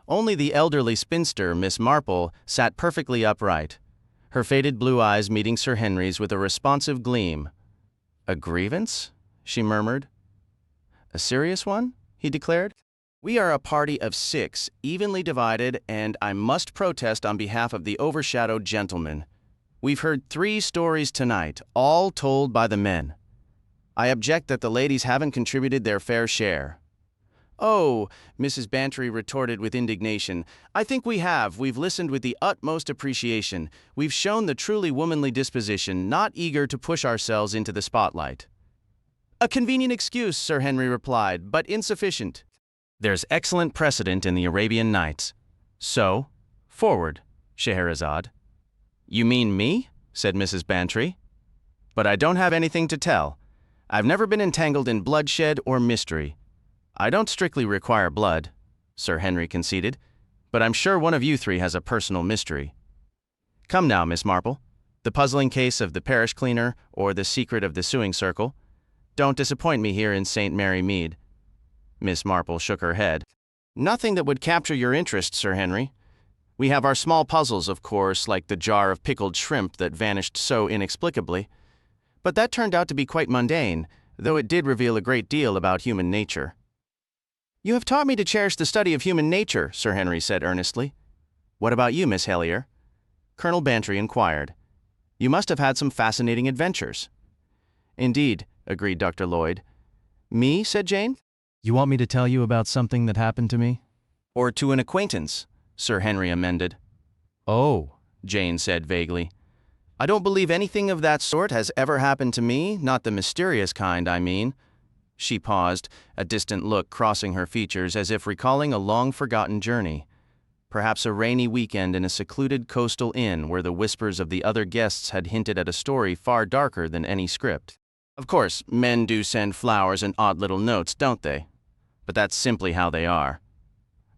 Only the elderly spinster, Miss Marple, sat perfectly upright, her faded blue eyes meeting Sir Henry's with a responsive gleam. A grievance? She murmured. A serious one? He declared. We are a party of 6, evenly divided, and I must protest on behalf of the overshadowed gentlemen. We've heard 3 stories tonight, all told by the men. I object that the ladies haven't contributed their fair share. Oh, Mrs. Bantry retorted with indignation, I think we have. We've listened with the utmost appreciation. We've shown the truly womanly disposition, not eager to push ourselves into the spotlight. A convenient excuse, Sir Henry replied, but insufficient. There's excellent precedent in the Arabian Nights. So, forward, Scheherazade. You mean me? Said Mrs. Bantry. But I don't have anything to tell. I've never been entangled in bloodshed or mystery. I don't strictly require blood, Sir Henry conceded, but I'm sure one of you 3 has a personal mystery. Come now, Miss Marple. The puzzling case of the parish cleaner or the secret of the sewing circle. Don't disappoint me here in St. Mary Mead. Miss Marple shook her head. Nothing that would capture your interest, Sir Henry. We have our small puzzles, of course, like the jar of pickled shrimp that vanished so inexplicably. But that turned out to be quite mundane, though it did reveal a great deal about human nature. You have taught me to cherish the study of human nature, Sir Henry said earnestly. What about you, Miss Helier? Colonel Bantry inquired. You must have had some fascinating adventures. Indeed, agreed Dr. Lloyd. Me, said Jane. You want me to tell you about something that happened to me? Or to an acquaintance, Sir Henry amended. Oh, Jane said vaguely. I don't believe anything of that sort has ever happened to me, not the mysterious kind, I mean. She paused, a distant look crossing her features as if recalling a long-forgotten journey. Perhaps a rainy weekend in a secluded coastal inn where the whispers of the other guests had hinted at a story far darker than any script. Of course, men do send flowers and odd little notes, don't they? But that's simply how they are.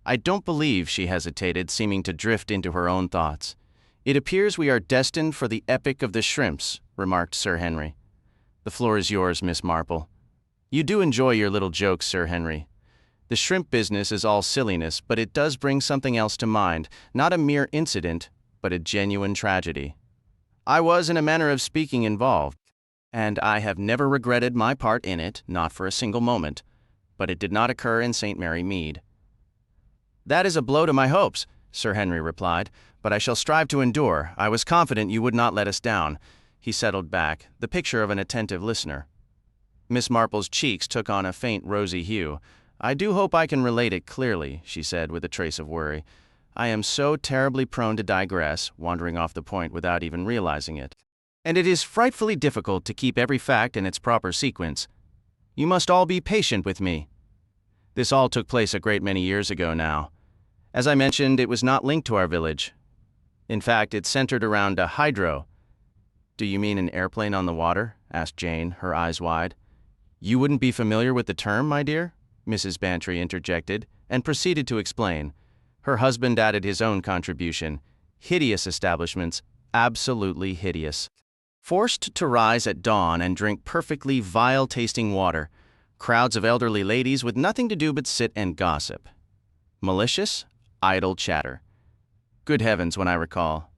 I don't believe, she hesitated, seeming to drift into her own thoughts. It appears we are destined for the epic of the shrimps, remarked Sir Henry. The floor is yours, Miss Marple. You do enjoy your little jokes, Sir Henry. The shrimp business is all silliness, but it does bring something else to mind, not a mere incident, but a genuine tragedy. I was, in a manner of speaking, involved, and I have never regretted my part in it, not for a single moment, but it did not occur in St. Mary Mead. That is a blow to my hopes, Sir Henry replied, but I shall strive to endure. I was confident you would not let us down. He settled back, the picture of an attentive listener. Miss Marple's cheeks took on a faint rosy hue. I do hope I can relate it clearly, she said with a trace of worry. I am so terribly prone to digress, wandering off the point without even realizing it. And it is frightfully difficult to keep every fact in its proper sequence. You must all be patient with me. This all took place a great many years ago now. As I mentioned, it was not linked to our village. In fact, it centered around a hydro. Do you mean an airplane on the water? Asked Jane, her eyes wide. You wouldn't be familiar with the term, my dear? Mrs. Bantry interjected, and proceeded to explain. Her husband added his own contribution. Hideous establishments, absolutely hideous. Forced to rise at dawn and drink perfectly vile-tasting water. Crowds of elderly ladies with nothing to do but sit and gossip. Malicious, idle chatter. Good heavens, when I recall.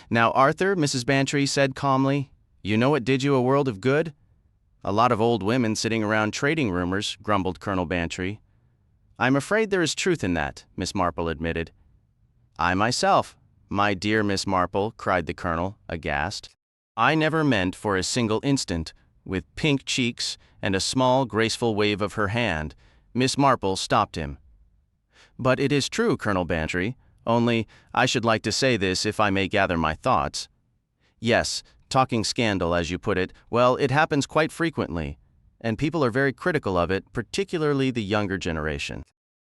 Now, Arthur, Mrs. Bantry said calmly, you know what did you a world of good? A lot of old women sitting around trading rumors, grumbled Colonel Bantry. I'm afraid there is truth in that, Miss Marple admitted. I myself, my dear Miss Marple, cried the Colonel, aghast. I never meant for a single instant, with pink cheeks and a small, graceful wave of her hand, Miss Marple stopped him. But it is true, Colonel Bantry, only I should like to say this if I may gather my thoughts. Yes, talking scandal, as you put it, well, it happens quite frequently, and people are very critical of it, particularly the younger generation.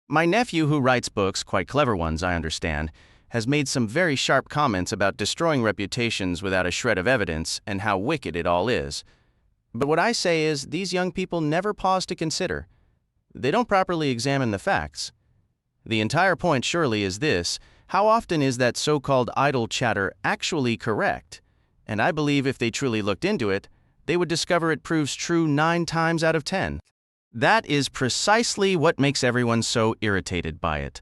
My nephew, who writes books, quite clever ones, I understand, has made some very sharp comments about destroying reputations without a shred of evidence and how wicked it all is. But what I say is, these young people never pause to consider. They don't properly examine the facts. The entire point surely is this: how often is that so-called idle chatter actually correct? And I believe if they truly looked into it, they would discover it proves true 9 times out of 10. That is precisely what makes everyone so irritated by it.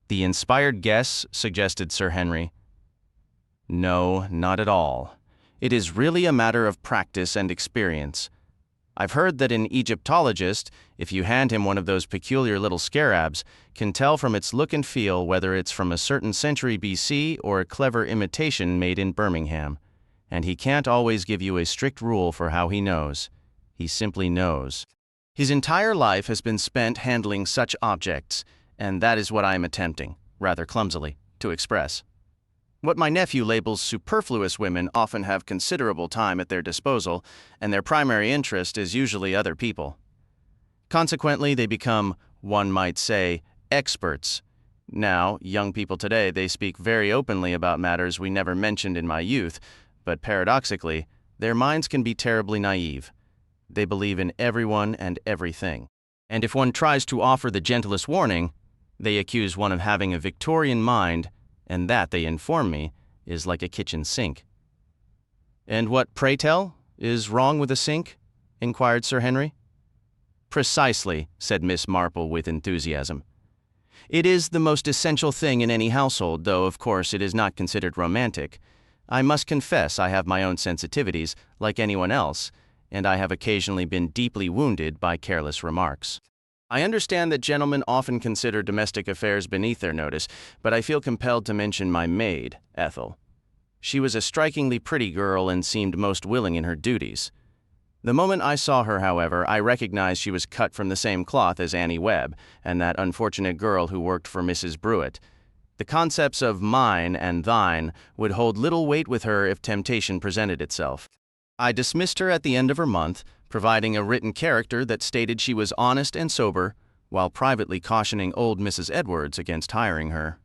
The inspired guess, suggested Sir Henry. No, not at all. It is really a matter of practice and experience. I've heard that an Egyptologist, if you hand him one of those peculiar little scarabs, can tell from its look and feel whether it's from a certain century BC or a clever imitation made in Birmingham. And he can't always give you a strict rule for how he knows. He simply knows. His entire life has been spent handling such objects, and that is what I am attempting, rather clumsily, to express. What my nephew labels superfluous women often have considerable time at their disposal, and their primary interest is usually other people. Consequently, they become, one might say, experts. Now, young people today, they speak very openly about matters we never mentioned in my youth, but paradoxically, their minds can be terribly naive. They believe in everyone and everything. And if one tries to offer the gentlest warning, they accuse one of having a Victorian mind, and that, they inform me, is like a kitchen sink. And what, pray tell, is wrong with a sink? Inquired Sir Henry. Precisely, said Miss Marple with enthusiasm. It is the most essential thing in any household, though of course it is not considered romantic. I must confess I have my own sensitivities, like anyone else, and I have occasionally been deeply wounded by careless remarks. I understand that gentlemen often consider domestic affairs beneath their notice, but I feel compelled to mention my maid, Ethel. She was a strikingly pretty girl and seemed most willing in her duties. The moment I saw her, however, I recognized she was cut from the same cloth as Annie Webb and that unfortunate girl who worked for Mrs. Brewitt. The concepts of mine and thine would hold little weight with her if temptation presented itself. I dismissed her at the end of her month, providing a written character that stated she was honest and sober, while privately cautioning old Mrs. Edwards against hiring her.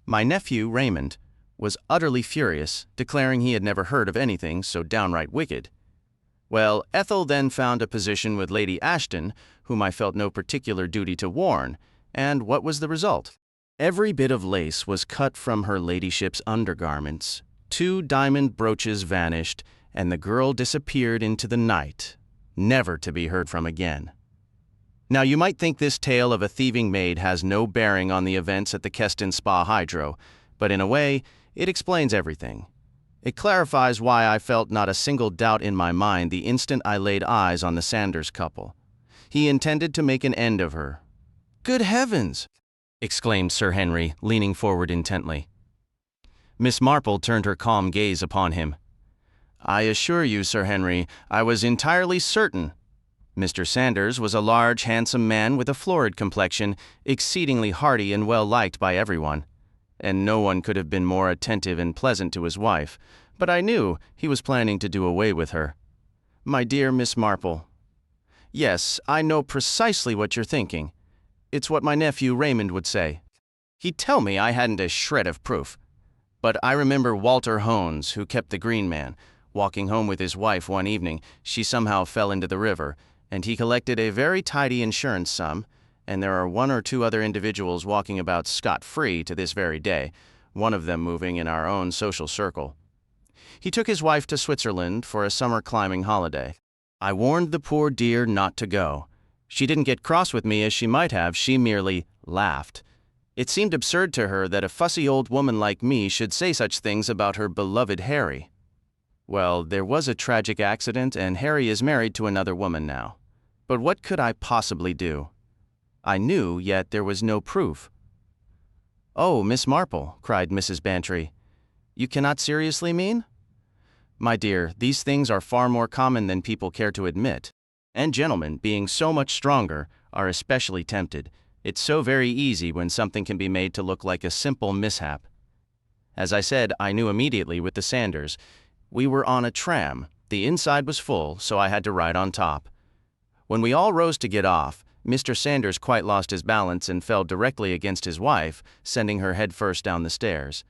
My nephew, Raymond, was utterly furious, declaring he had never heard of anything so downright wicked. Well, Ethel then found a position with Lady Ashton, whom I felt no particular duty to warn, and what was the result? Every bit of lace was cut from her ladyship's undergarments, 2 diamond brooches vanished, and the girl disappeared into the night, never to be heard from again. Now, you might think this tale of a thieving maid has no bearing on the events at the Keston Spa Hydro, but in a way, it explains everything. It clarifies why I felt not a single doubt in my mind the instant I laid eyes on the Sanders couple. He intended to make an end of her. "Good heavens!" exclaimed Sir Henry, leaning forward intently. Miss Marple turned her calm gaze upon him. "I assure you, Sir Henry, I was entirely certain. Mr. Sanders was a large, handsome man with a florid complexion, exceedingly hearty and well-liked by everyone, and no one could have been more attentive and pleasant to his wife, but I knew he was planning to do away with her. My dear Miss Marple, yes, I know precisely what you're thinking. It's what my nephew Raymond would say. He'd tell me I hadn't a shred of proof. But I remember Walter Hones, who kept the Green Man. Walking home with his wife one evening, she somehow fell into the river, and he collected a very tidy insurance sum, and there are 1 or 2 other individuals walking about scot-free to this very day, one of them moving in our own social circle. He took his wife to Switzerland for a summer climbing holiday. I warned the poor dear not to go. She didn't get cross with me as she might have, she merely laughed. It seemed absurd to her that a fussy old woman like me should say such things about her beloved Harry. Well, there was a tragic accident, and Harry is married to another woman now. But what could I possibly do? I knew, yet there was no proof. "Oh, Miss Marple," cried Mrs. Bantry, "you cannot seriously mean?" "My dear, these things are far more common than people care to admit. And gentlemen, being so much stronger, are especially tempted. It's so very easy when something can be made to look like a simple mishap. As I said, I knew immediately with the Sanders. We were on a tram. The inside was full, so I had to ride on top. When we all rose to get off, Mr. Sanders quite lost his balance and fell directly against his wife, sending her head first down the stairs.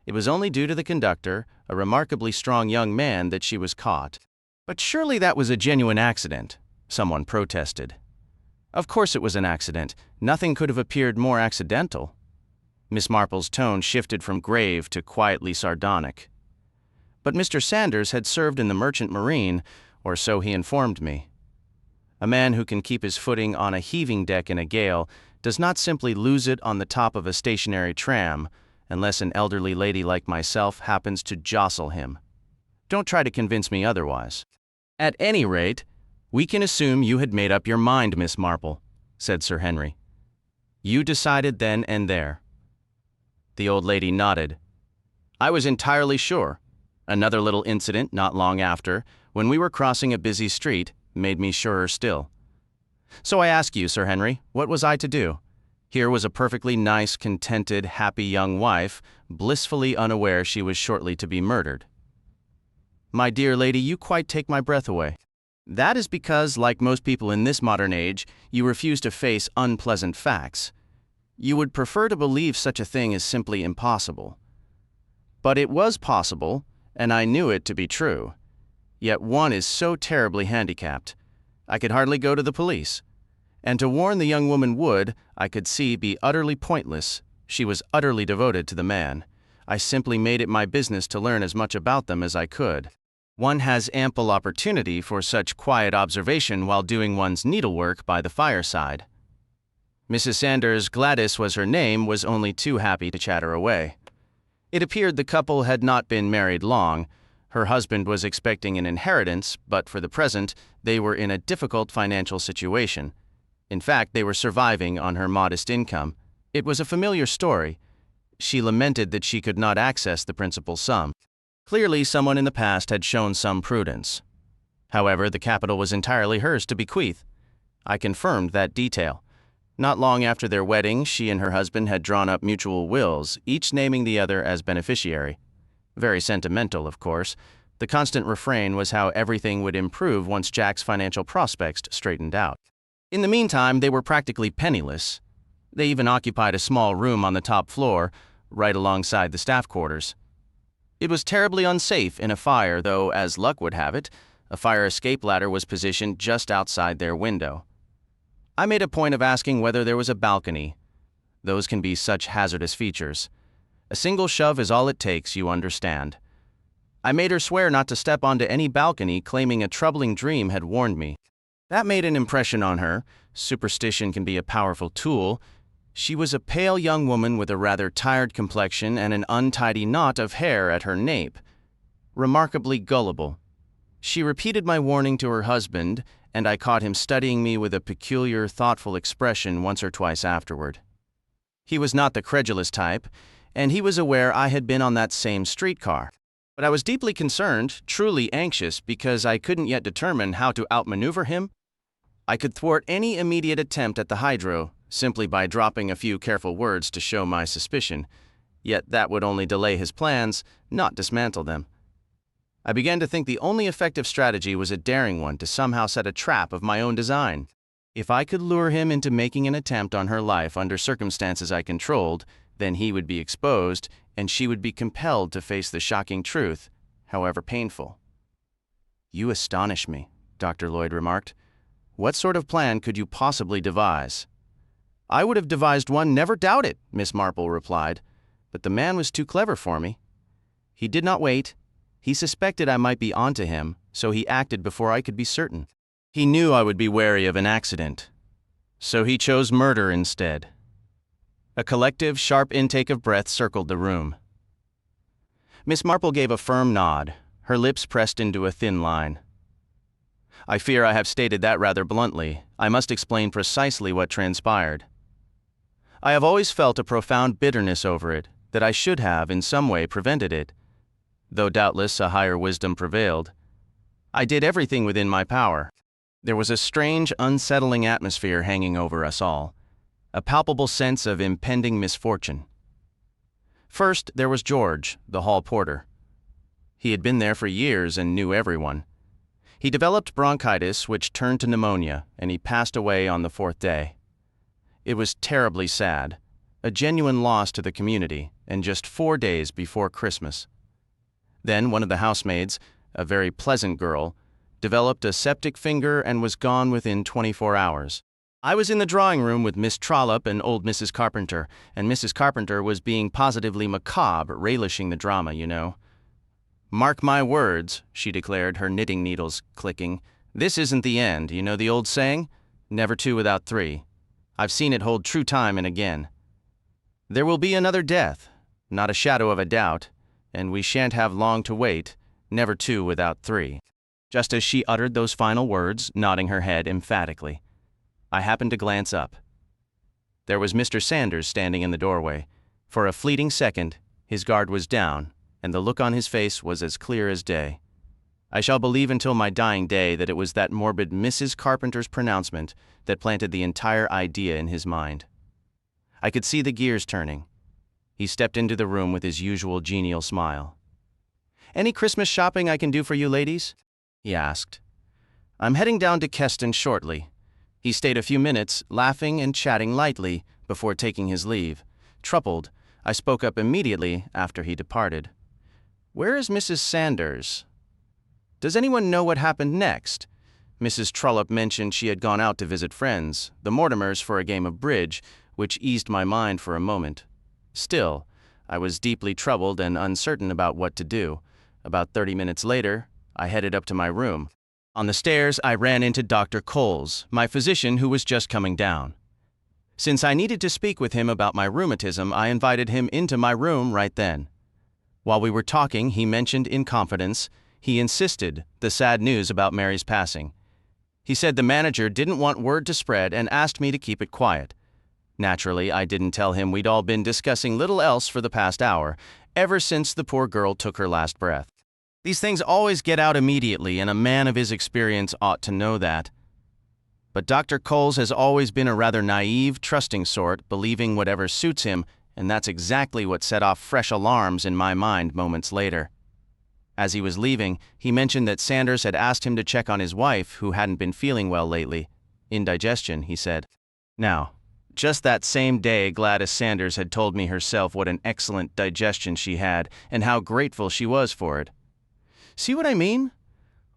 It was only due to the conductor, a remarkably strong young man, that she was caught." "But surely that was a genuine accident," someone protested. "Of course it was an accident. Nothing could have appeared more accidental." Miss Marple's tone shifted from grave to quietly sardonic. "But Mr. Sanders had served in the Merchant Marine, or so he informed me. A man who can keep his footing on a heaving deck in a gale does not simply lose it on the top of a stationary tram, unless an elderly lady like myself happens to jostle him. Don't try to convince me otherwise." "At any rate, we can assume you had made up your mind, Miss Marple," said Sir Henry. "You decided then and there." The old lady nodded. "I was entirely sure. Another little incident not long after, when we were crossing a busy street, made me surer still. So I ask you, Sir Henry, what was I to do? Here was a perfectly nice, contented, happy young wife, blissfully unaware she was shortly to be murdered." "My dear lady, you quite take my breath away. That is because, like most people in this modern age, you refuse to face unpleasant facts. You would prefer to believe such a thing is simply impossible. But it was possible, and I knew it to be true. Yet one is so terribly handicapped. I could hardly go to the police. And to warn the young woman would, I could see, be utterly pointless. She was utterly devoted to the man. I simply made it my business to learn as much about them as I could. One has ample opportunity for such quiet observation while doing one's needlework by the fireside." Mrs. Sanders, Gladys was her name, was only too happy to chatter away. It appeared the couple had not been married long. Her husband was expecting an inheritance, but for the present, they were in a difficult financial situation. In fact, they were surviving on her modest income. It was a familiar story. She lamented that she could not access the principal sum. Clearly, someone in the past had shown some prudence. However, the capital was entirely hers to bequeath. I confirmed that detail. Not long after their wedding, she and her husband had drawn up mutual wills, each naming the other as beneficiary. Very sentimental, of course. The constant refrain was how everything would improve once Jack's financial prospects straightened out. In the meantime, they were practically penniless. They even occupied a small room on the top floor, right alongside the staff quarters. It was terribly unsafe in a fire, though, as luck would have it, a fire escape ladder was positioned just outside their window. I made a point of asking whether there was a balcony. Those can be such hazardous features. A single shove is all it takes, you understand. I made her swear not to step onto any balcony, claiming a troubling dream had warned me. That made an impression on her. Superstition can be a powerful tool. She was a pale young woman with a rather tired complexion and an untidy knot of hair at her nape. Remarkably gullible. She repeated my warning to her husband, and I caught him studying me with a peculiar, thoughtful expression once or twice afterward. He was not the credulous type, and he was aware I had been on that same streetcar. But I was deeply concerned, truly anxious, because I couldn't yet determine how to outmaneuver him. I could thwart any immediate attempt at the hydro, simply by dropping a few careful words to show my suspicion, yet that would only delay his plans, not dismantle them. I began to think the only effective strategy was a daring one to somehow set a trap of my own design. If I could lure him into making an attempt on her life under circumstances I controlled, then he would be exposed, and she would be compelled to face the shocking truth, however painful. "You astonish me," Dr. Lloyd remarked. "What sort of plan could you possibly devise?" "I would have devised one, never doubt it," Miss Marple replied, "but the man was too clever for me. He did not wait. He suspected I might be onto him, so he acted before I could be certain. He knew I would be wary of an accident, so he chose murder instead." A collective, sharp intake of breath circled the room. Miss Marple gave a firm nod, her lips pressed into a thin line. "I fear I have stated that rather bluntly. I must explain precisely what transpired. I have always felt a profound bitterness over it, that I should have, in some way, prevented it, though doubtless a higher wisdom prevailed. I did everything within my power. There was a strange, unsettling atmosphere hanging over us all, a palpable sense of impending misfortune. First, there was George, the hall porter. He had been there for years and knew everyone. He developed bronchitis, which turned to pneumonia, and he passed away on the 4th day. It was terribly sad, a genuine loss to the community, and just 4 days before Christmas. Then one of the housemaids, a very pleasant girl, developed a septic finger and was gone within 24 hours. I was in the drawing room with Miss Trollope and old Mrs. Carpenter, and Mrs. Carpenter was being positively macabre, relishing the drama, you know. "Mark my words," she declared, her knitting needles clicking. "This isn't the end, you know the old saying? Never two without three. I've seen it hold true time and again. There will be another death, not a shadow of a doubt, and we shan't have long to wait, never two without three." Just as she uttered those final words, nodding her head emphatically, I happened to glance up. There was Mr. Sanders standing in the doorway. For a fleeting second, his guard was down, and the look on his face was as clear as day. I shall believe until my dying day that it was that morbid Mrs. Carpenter's pronouncement that planted the entire idea in his mind. I could see the gears turning. He stepped into the room with his usual genial smile. "Any Christmas shopping I can do for you ladies?" he asked. "I'm heading down to Keston shortly." He stayed a few minutes, laughing and chatting lightly, before taking his leave. Troubled, I spoke up immediately after he departed. "Where is Mrs. Sanders? Does anyone know what happened next? Mrs. Trollope mentioned she had gone out to visit friends, the Mortimers, for a game of bridge, which eased my mind for a moment. Still, I was deeply troubled and uncertain about what to do. About 30 minutes later, I headed up to my room. On the stairs, I ran into Dr. Coles, my physician, who was just coming down. Since I needed to speak with him about my rheumatism, I invited him into my room right then. While we were talking, he mentioned in confidence, he insisted, the sad news about Mary's passing. He said the manager didn't want word to spread and asked me to keep it quiet. Naturally, I didn't tell him we'd all been discussing little else for the past hour, ever since the poor girl took her last breath. These things always get out immediately, and a man of his experience ought to know that. But Dr. Coles has always been a rather naive, trusting sort, believing whatever suits him, and that's exactly what set off fresh alarms in my mind moments later. As he was leaving, he mentioned that Sanders had asked him to check on his wife, who hadn't been feeling well lately. Indigestion, he said. Now, just that same day, Gladys Sanders had told me herself what an excellent digestion she had and how grateful she was for it. See what I mean?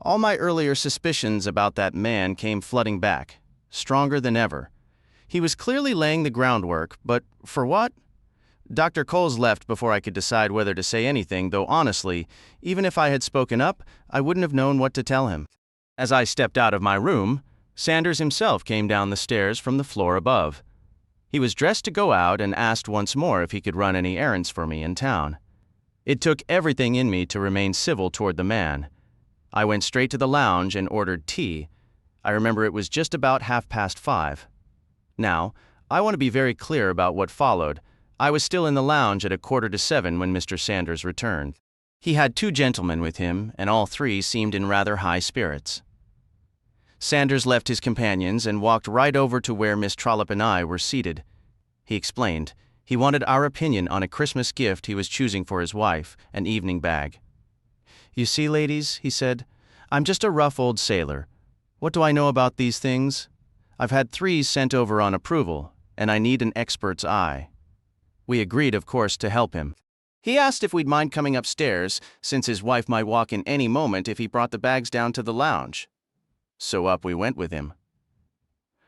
All my earlier suspicions about that man came flooding back, stronger than ever. He was clearly laying the groundwork, but for what? Dr. Coles left before I could decide whether to say anything, though honestly, even if I had spoken up, I wouldn't have known what to tell him. As I stepped out of my room, Sanders himself came down the stairs from the floor above. He was dressed to go out and asked once more if he could run any errands for me in town. It took everything in me to remain civil toward the man. I went straight to the lounge and ordered tea. I remember it was just about 5:30. Now, I want to be very clear about what followed. I was still in the lounge at 6:45 when Mr. Sanders returned. He had 2 gentlemen with him, and all 3 seemed in rather high spirits. Sanders left his companions and walked right over to where Miss Trollope and I were seated. He explained he wanted our opinion on a Christmas gift he was choosing for his wife, an evening bag. You see, ladies, he said, I'm just a rough old sailor. What do I know about these things? I've had 3 sent over on approval, and I need an expert's eye. We agreed, of course, to help him. He asked if we'd mind coming upstairs, since his wife might walk in any moment if he brought the bags down to the lounge. So up we went with him.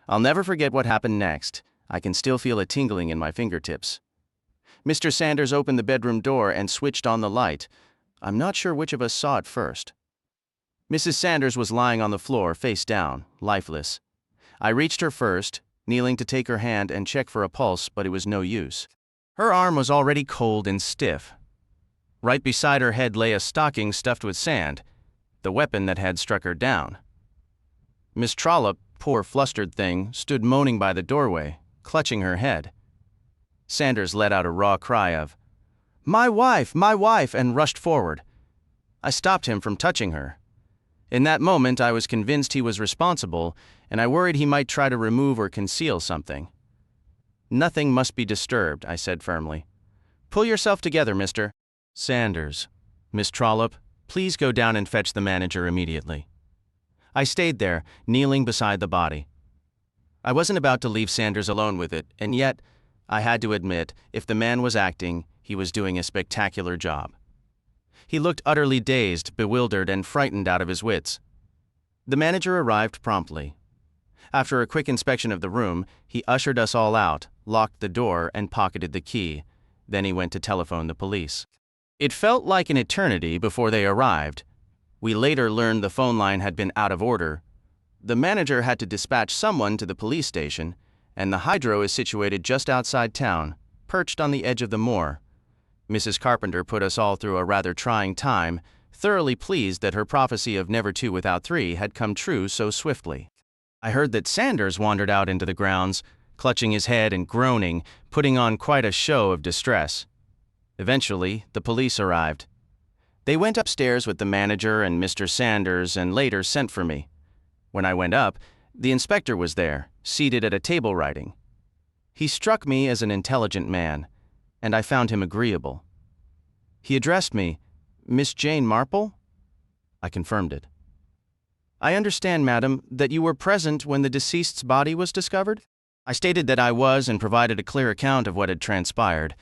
I'll never forget what happened next. I can still feel a tingling in my fingertips. Mr. Sanders opened the bedroom door and switched on the light. I'm not sure which of us saw it first. Mrs. Sanders was lying on the floor, face down, lifeless. I reached her first, kneeling to take her hand and check for a pulse, but it was no use. Her arm was already cold and stiff. Right beside her head lay a stocking stuffed with sand, the weapon that had struck her down. Miss Trollope, poor flustered thing, stood moaning by the doorway, clutching her head. Sanders let out a raw cry of, my wife, and rushed forward. I stopped him from touching her. In that moment, I was convinced he was responsible, and I worried he might try to remove or conceal something. Nothing must be disturbed, I said firmly. Pull yourself together, Mr. Sanders. Miss Trollope, please go down and fetch the manager immediately. I stayed there, kneeling beside the body. I wasn't about to leave Sanders alone with it, and yet, I had to admit, if the man was acting, he was doing a spectacular job. He looked utterly dazed, bewildered, and frightened out of his wits. The manager arrived promptly. After a quick inspection of the room, he ushered us all out, locked the door, and pocketed the key. Then he went to telephone the police. It felt like an eternity before they arrived. We later learned the phone line had been out of order. The manager had to dispatch someone to the police station, and the hydro is situated just outside town, perched on the edge of the moor. Mrs. Carpenter put us all through a rather trying time, thoroughly pleased that her prophecy of never 2 without 3 had come true so swiftly. I heard that Sanders wandered out into the grounds, clutching his head and groaning, putting on quite a show of distress. Eventually, the police arrived. They went upstairs with the manager and Mr. Sanders and later sent for me. When I went up, the inspector was there, seated at a table writing. He struck me as an intelligent man, and I found him agreeable. He addressed me, Miss Jane Marple? I confirmed it. I understand, madam, that you were present when the deceased's body was discovered? I stated that I was and provided a clear account of what had transpired.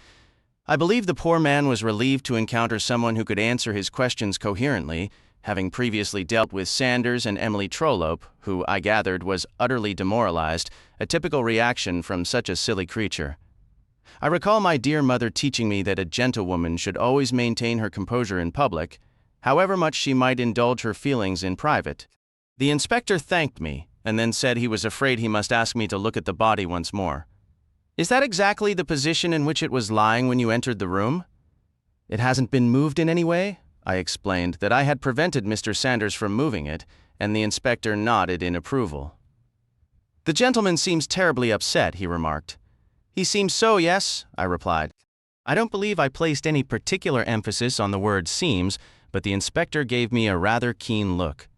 I believe the poor man was relieved to encounter someone who could answer his questions coherently, having previously dealt with Sanders and Emily Trollope, who, I gathered, was utterly demoralized, a typical reaction from such a silly creature. I recall my dear mother teaching me that a gentlewoman should always maintain her composure in public, however much she might indulge her feelings in private. The inspector thanked me, and then said he was afraid he must ask me to look at the body once more. Is that exactly the position in which it was lying when you entered the room? It hasn't been moved in any way? I explained that I had prevented Mr. Sanders from moving it, and the inspector nodded in approval. The gentleman seems terribly upset, he remarked. He seems so, yes, I replied. I don't believe I placed any particular emphasis on the word seems, but the inspector gave me a rather keen look.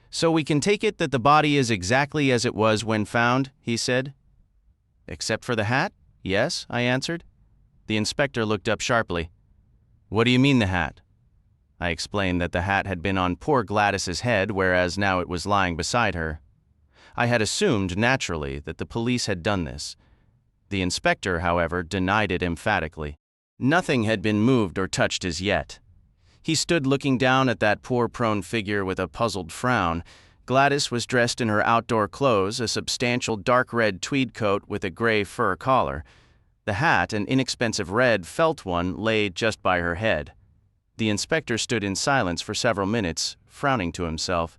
So we can take it that the body is exactly as it was when found, he said. Except for the hat? Yes, I answered. The inspector looked up sharply. What do you mean the hat? I explained that the hat had been on poor Gladys's head, whereas now it was lying beside her. I had assumed, naturally, that the police had done this. The inspector, however, denied it emphatically. Nothing had been moved or touched as yet. He stood looking down at that poor prone figure with a puzzled frown. Gladys was dressed in her outdoor clothes, a substantial dark red tweed coat with a gray fur collar. The hat, an inexpensive red felt one, lay just by her head. The inspector stood in silence for several minutes, frowning to himself.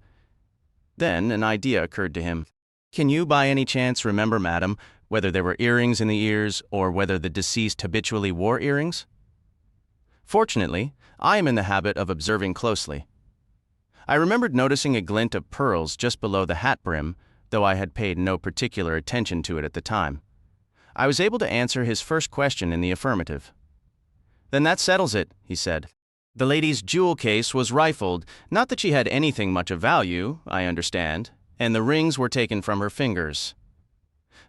Then an idea occurred to him. "Can you by any chance remember, madam, whether there were earrings in the ears or whether the deceased habitually wore earrings?" Fortunately, I am in the habit of observing closely. I remembered noticing a glint of pearls just below the hat brim, though I had paid no particular attention to it at the time. I was able to answer his first question in the affirmative. "Then that settles it," he said. "The lady's jewel case was rifled, not that she had anything much of value, I understand, and the rings were taken from her fingers.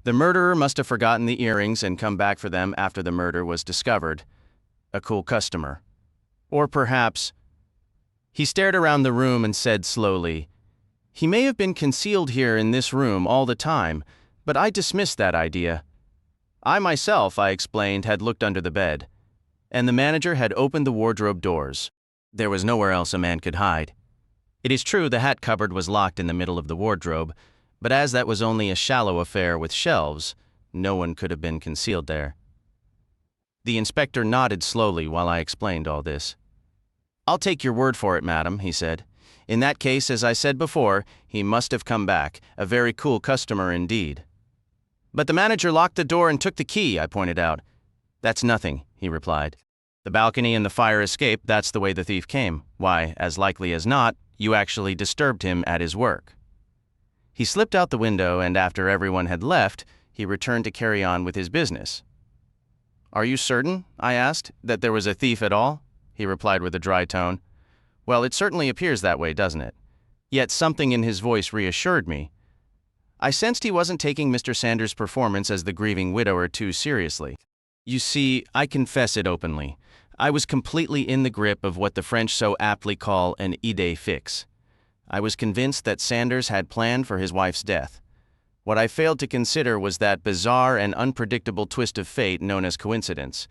The murderer must have forgotten the earrings and come back for them after the murder was discovered. A cool customer. Or perhaps—" He stared around the room and said slowly, "He may have been concealed here in this room all the time, but I dismissed that idea. I myself, I explained, had looked under the bed, and the manager had opened the wardrobe doors. There was nowhere else a man could hide. It is true the hat cupboard was locked in the middle of the wardrobe, but as that was only a shallow affair with shelves, no one could have been concealed there." The inspector nodded slowly while I explained all this. "I'll take your word for it, madam," he said. "In that case, as I said before, he must have come back, a very cool customer indeed." "But the manager locked the door and took the key," I pointed out. "That's nothing," he replied. "The balcony and the fire escape, that's the way the thief came. Why, as likely as not, you actually disturbed him at his work." He slipped out the window, and after everyone had left, he returned to carry on with his business. "Are you certain," I asked, "that there was a thief at all?" He replied with a dry tone. "Well, it certainly appears that way, doesn't it?" Yet something in his voice reassured me. I sensed he wasn't taking Mr. Sanders' performance as the grieving widower too seriously. You see, I confess it openly. I was completely in the grip of what the French so aptly call an idée fixe. I was convinced that Sanders had planned for his wife's death. What I failed to consider was that bizarre and unpredictable twist of fate known as coincidence.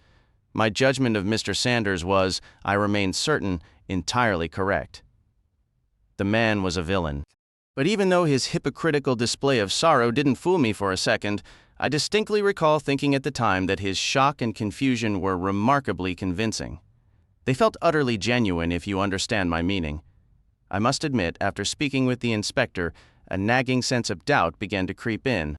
My judgment of Mr. Sanders was, I remained certain, entirely correct. The man was a villain. But even though his hypocritical display of sorrow didn't fool me for a second, I distinctly recall thinking at the time that his shock and confusion were remarkably convincing. They felt utterly genuine, if you understand my meaning. I must admit, after speaking with the inspector, a nagging sense of doubt began to creep in.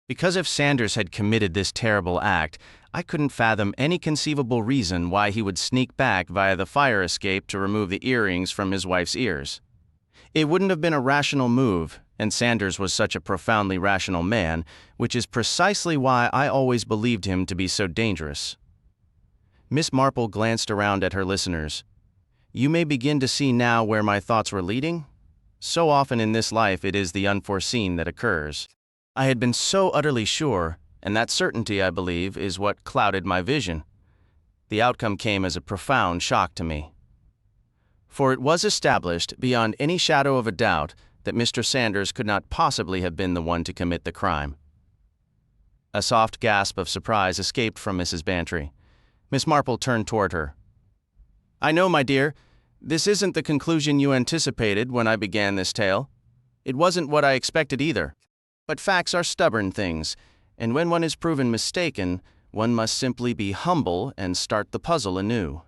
Because if Sanders had committed this terrible act, I couldn't fathom any conceivable reason why he would sneak back via the fire escape to remove the earrings from his wife's ears. It wouldn't have been a rational move, and Sanders was such a profoundly rational man, which is precisely why I always believed him to be so dangerous. Miss Marple glanced around at her listeners. You may begin to see now where my thoughts were leading? So often in this life it is the unforeseen that occurs. I had been so utterly sure, and that certainty, I believe, is what clouded my vision. The outcome came as a profound shock to me. For it was established, beyond any shadow of a doubt, that Mr. Sanders could not possibly have been the one to commit the crime. A soft gasp of surprise escaped from Mrs. Bantry. Miss Marple turned toward her. "I know, my dear, this isn't the conclusion you anticipated when I began this tale. It wasn't what I expected either. But facts are stubborn things, and when one is proven mistaken, one must simply be humble and start the puzzle anew.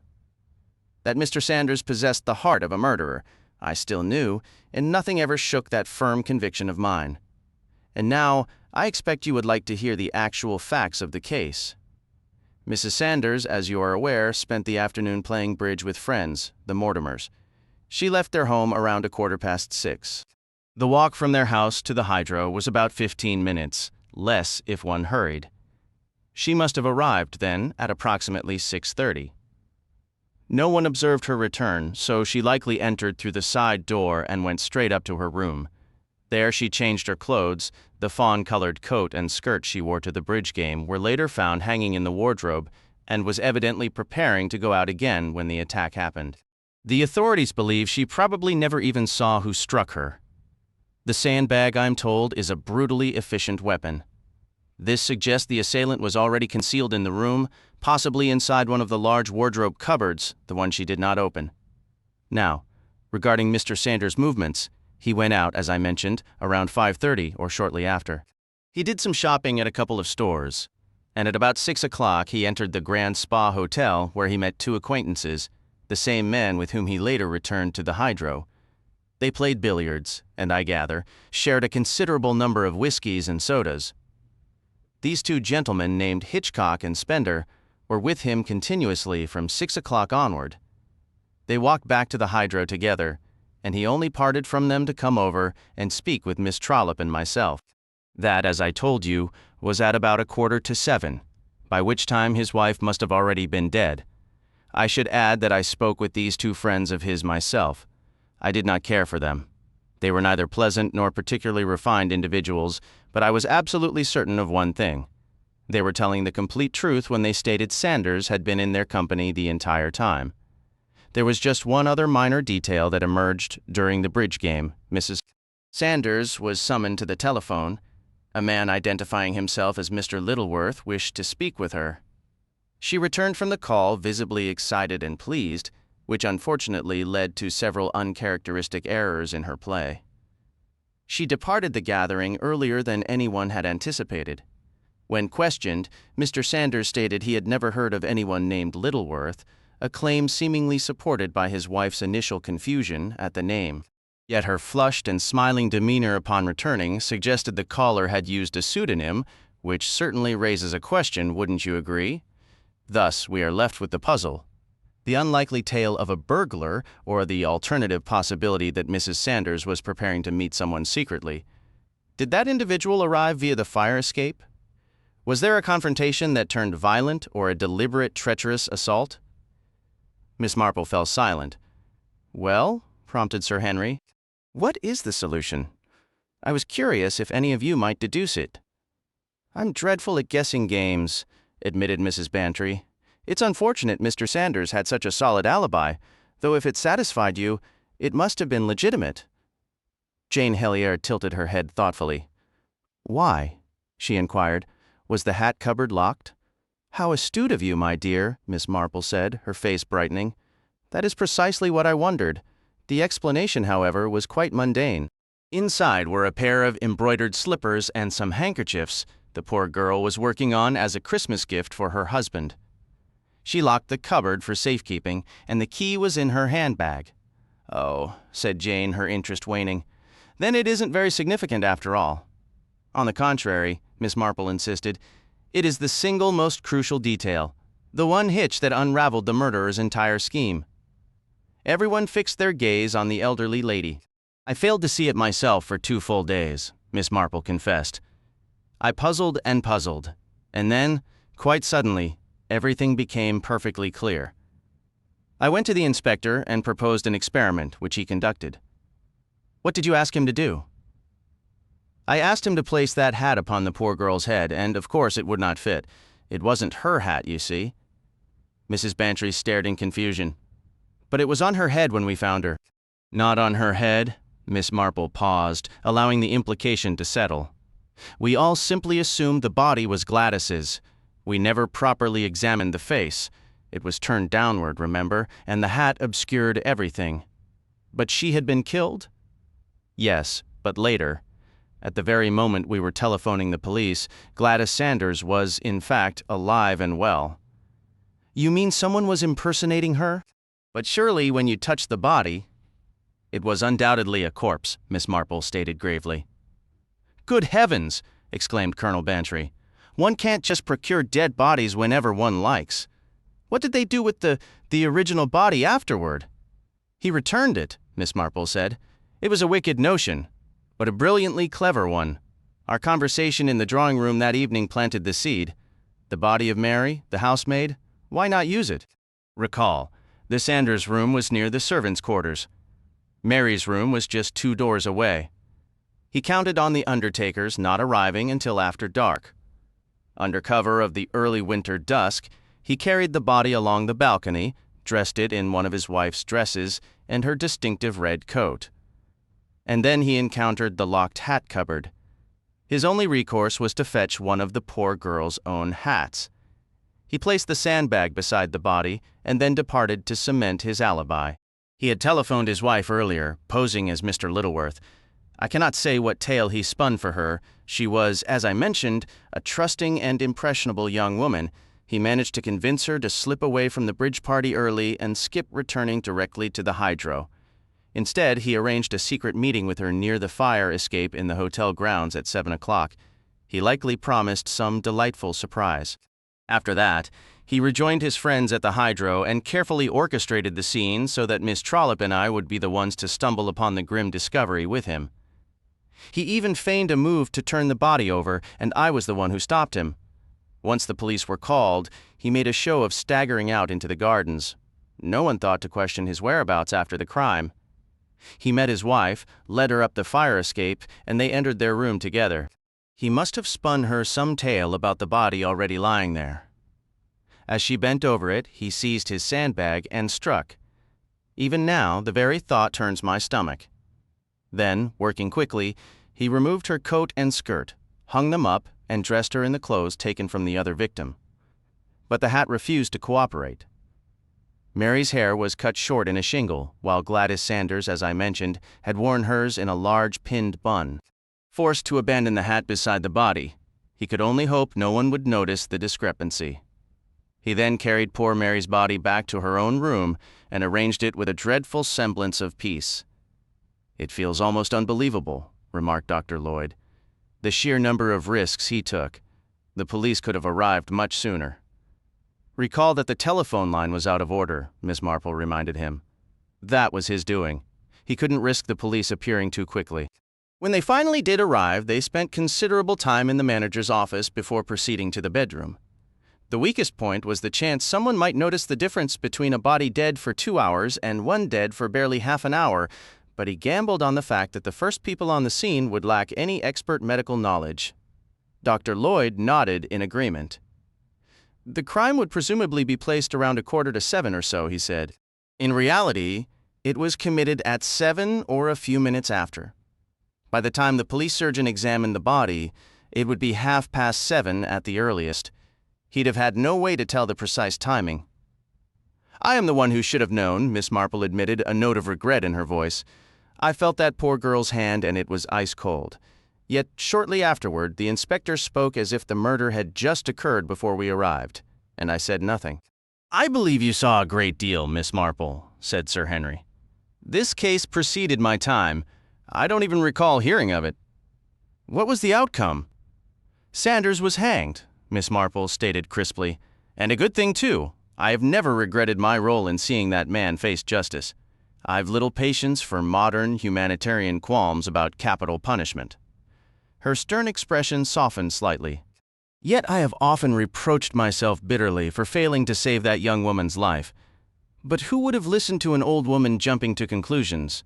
That Mr. Sanders possessed the heart of a murderer, I still knew, and nothing ever shook that firm conviction of mine. And now, I expect you would like to hear the actual facts of the case. Mrs. Sanders, as you are aware, spent the afternoon playing bridge with friends, the Mortimers. She left their home around 6:15. The walk from their house to the hydro was about 15 minutes, less if one hurried. She must have arrived, then, at approximately 6:30. No one observed her return, so she likely entered through the side door and went straight up to her room. There she changed her clothes. The fawn-colored coat and skirt she wore to the bridge game were later found hanging in the wardrobe, and was evidently preparing to go out again when the attack happened. The authorities believe she probably never even saw who struck her. The sandbag, I'm told, is a brutally efficient weapon. This suggests the assailant was already concealed in the room, possibly inside one of the large wardrobe cupboards, the one she did not open. Now, regarding Mr. Sanders' movements, he went out, as I mentioned, around 5:30 or shortly after. He did some shopping at a couple of stores, and at about 6 o'clock he entered the Grand Spa Hotel where he met two acquaintances, the same men with whom he later returned to the Hydro. They played billiards, and I gather, shared a considerable number of whiskeys and sodas. These two gentlemen, named Hitchcock and Spender, were with him continuously from 6 o'clock onward. They walked back to the Hydro together, and he only parted from them to come over and speak with Miss Trollope and myself. That, as I told you, was at about 6:45, by which time his wife must have already been dead. I should add that I spoke with these two friends of his myself. I did not care for them. They were neither pleasant nor particularly refined individuals, but I was absolutely certain of one thing. They were telling the complete truth when they stated Sanders had been in their company the entire time. There was just one other minor detail that emerged during the bridge game. Mrs. Sanders was summoned to the telephone. A man identifying himself as Mr. Littleworth wished to speak with her. She returned from the call visibly excited and pleased, which unfortunately led to several uncharacteristic errors in her play. She departed the gathering earlier than anyone had anticipated. When questioned, Mr. Sanders stated he had never heard of anyone named Littleworth, a claim seemingly supported by his wife's initial confusion at the name. Yet her flushed and smiling demeanor upon returning suggested the caller had used a pseudonym, which certainly raises a question, wouldn't you agree? Thus, we are left with the puzzle. The unlikely tale of a burglar, or the alternative possibility that Mrs. Sanders was preparing to meet someone secretly. Did that individual arrive via the fire escape? Was there a confrontation that turned violent or a deliberate, treacherous assault? Miss Marple fell silent. "Well," prompted Sir Henry, "what is the solution? I was curious if any of you might deduce it." "I'm dreadful at guessing games," admitted Mrs. Bantry. "It's unfortunate Mr. Sanders had such a solid alibi, though if it satisfied you, it must have been legitimate." Jane Helier tilted her head thoughtfully. "Why?" she inquired. "Was the hat cupboard locked?" "How astute of you, my dear," Miss Marple said, her face brightening. "That is precisely what I wondered. The explanation, however, was quite mundane. Inside were a pair of embroidered slippers and some handkerchiefs the poor girl was working on as a Christmas gift for her husband. She locked the cupboard for safekeeping, and the key was in her handbag." "Oh," said Jane, her interest waning. "Then it isn't very significant after all." "On the contrary," Miss Marple insisted, "it is the single most crucial detail, the one hitch that unraveled the murderer's entire scheme." Everyone fixed their gaze on the elderly lady. "I failed to see it myself for 2 full days," Miss Marple confessed. "I puzzled and puzzled, and then, quite suddenly, everything became perfectly clear. I went to the inspector and proposed an experiment, which he conducted." "What did you ask him to do?" "I asked him to place that hat upon the poor girl's head, and of course it would not fit. It wasn't her hat, you see." Mrs. Bantry stared in confusion. "But it was on her head when we found her." "Not on her head." Miss Marple paused, allowing the implication to settle. "We all simply assumed the body was Gladys's. We never properly examined the face. It was turned downward, remember, and the hat obscured everything." "But she had been killed?" "Yes, but later. At the very moment we were telephoning the police, Gladys Sanders was, in fact, alive and well." "You mean someone was impersonating her?" "But surely when you touched the body—" "It was undoubtedly a corpse," Miss Marple stated gravely. "Good heavens!" exclaimed Colonel Bantry. "One can't just procure dead bodies whenever one likes. What did they do with the original body afterward?" "He returned it," Miss Marple said. "It was a wicked notion, but a brilliantly clever one. Our conversation in the drawing room that evening planted the seed. The body of Mary, the housemaid, why not use it? Recall, the Sanders room was near the servants' quarters. Mary's room was just 2 doors away. He counted on the undertakers not arriving until after dark. Under cover of the early winter dusk, he carried the body along the balcony, dressed it in one of his wife's dresses and her distinctive red coat. And then he encountered the locked hat cupboard. His only recourse was to fetch one of the poor girl's own hats. He placed the sandbag beside the body and then departed to cement his alibi. He had telephoned his wife earlier, posing as Mr. Littleworth. I cannot say what tale he spun for her. She was, as I mentioned, a trusting and impressionable young woman. He managed to convince her to slip away from the bridge party early and skip returning directly to the hydro. Instead, he arranged a secret meeting with her near the fire escape in the hotel grounds at 7 o'clock. He likely promised some delightful surprise. After that, he rejoined his friends at the hydro and carefully orchestrated the scene so that Miss Trollope and I would be the ones to stumble upon the grim discovery with him. He even feigned a move to turn the body over, and I was the one who stopped him. Once the police were called, he made a show of staggering out into the gardens. No one thought to question his whereabouts after the crime. He met his wife, led her up the fire escape, and they entered their room together. He must have spun her some tale about the body already lying there. As she bent over it, he seized his sandbag and struck. Even now, the very thought turns my stomach. Then, working quickly, he removed her coat and skirt, hung them up, and dressed her in the clothes taken from the other victim. But the hat refused to cooperate. Mary's hair was cut short in a shingle, while Gladys Sanders, as I mentioned, had worn hers in a large pinned bun. Forced to abandon the hat beside the body, he could only hope no one would notice the discrepancy. He then carried poor Mary's body back to her own room and arranged it with a dreadful semblance of peace. "It feels almost unbelievable," remarked Dr. Lloyd. "The sheer number of risks he took. The police could have arrived much sooner." "Recall that the telephone line was out of order," Miss Marple reminded him. "That was his doing. He couldn't risk the police appearing too quickly." When they finally did arrive, they spent considerable time in the manager's office before proceeding to the bedroom. The weakest point was the chance someone might notice the difference between a body dead for 2 hours and one dead for barely half an hour, but he gambled on the fact that the first people on the scene would lack any expert medical knowledge. Dr. Lloyd nodded in agreement. "The crime would presumably be placed around 6:45 or so," he said. "In reality, it was committed at 7 or a few minutes after. By the time the police surgeon examined the body, it would be 7:30 at the earliest. He'd have had no way to tell the precise timing." "I am the one who should have known," Miss Marple admitted, a note of regret in her voice. "I felt that poor girl's hand and it was ice cold. Yet shortly afterward, the inspector spoke as if the murder had just occurred before we arrived, and I said nothing." "I believe you saw a great deal, Miss Marple," said Sir Henry. "This case preceded my time. I don't even recall hearing of it." "What was the outcome?" "Sanders was hanged," Miss Marple stated crisply. "And a good thing, too. I have never regretted my role in seeing that man face justice. I've little patience for modern humanitarian qualms about capital punishment." Her stern expression softened slightly. "Yet I have often reproached myself bitterly for failing to save that young woman's life. But who would have listened to an old woman jumping to conclusions?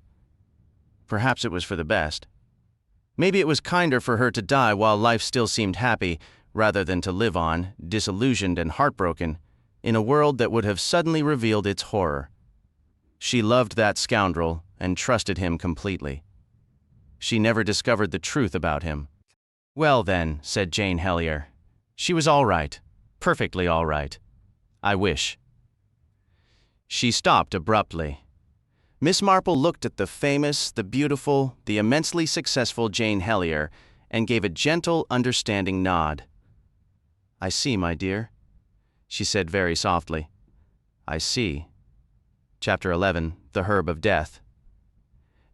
Perhaps it was for the best. Maybe it was kinder for her to die while life still seemed happy, rather than to live on, disillusioned and heartbroken, in a world that would have suddenly revealed its horror. She loved that scoundrel and trusted him completely. She never discovered the truth about him." "Well then," said Jane Hellyer, "she was all right, perfectly all right. I wish." She stopped abruptly. Miss Marple looked at the famous, the beautiful, the immensely successful Jane Hellyer and gave a gentle, understanding nod. "I see, my dear," she said very softly. "I see." Chapter 11, The Herb of Death.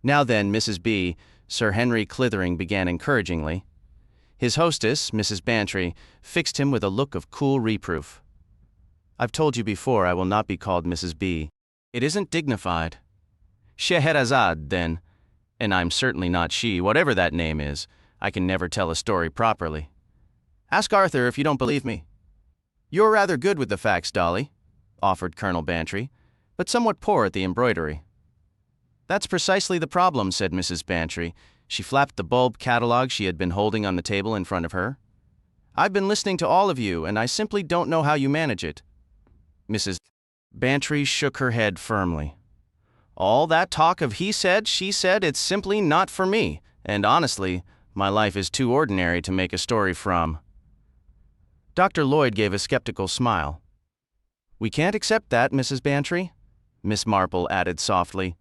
"Now then, Mrs. B," Sir Henry Clithering began encouragingly. His hostess, Mrs. Bantry, fixed him with a look of cool reproof. "I've told you before I will not be called Mrs. B. It isn't dignified." "Scheherazade, then. And I'm certainly not she, whatever that name is. I can never tell a story properly. Ask Arthur if you don't believe me." "You're rather good with the facts, Dolly," offered Colonel Bantry, "but somewhat poor at the embroidery." "That's precisely the problem," said Mrs. Bantry. She flapped the bulb catalog she had been holding on the table in front of her. "I've been listening to all of you, and I simply don't know how you manage it." Mrs. Bantry shook her head firmly. All that talk of he said, she said, it's simply not for me, and honestly, my life is too ordinary to make a story from. Dr. Lloyd gave a skeptical smile. We can't accept that, Mrs. Bantry, Miss Marple added softly.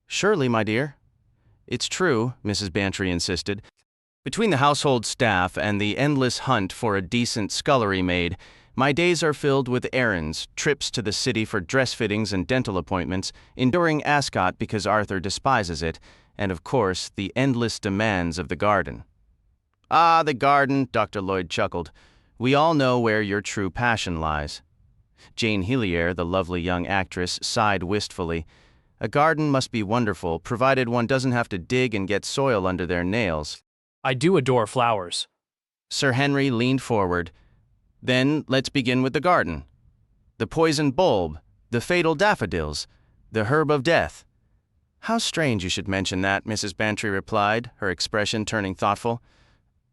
Surely, my dear. It's true, Mrs. Bantry insisted. Between the household staff and the endless hunt for a decent scullery maid, my days are filled with errands, trips to the city for dress fittings and dental appointments, enduring Ascot because Arthur despises it, and of course, the endless demands of the garden. Ah, the garden, Dr. Lloyd chuckled. We all know where your true passion lies. Jane Hillier, the lovely young actress, sighed wistfully. A garden must be wonderful, provided one doesn't have to dig and get soil under their nails. I do adore flowers. Sir Henry leaned forward. Then let's begin with the garden. The poisoned bulb, the fatal daffodils, the herb of death. How strange you should mention that, Mrs. Bantry replied, her expression turning thoughtful.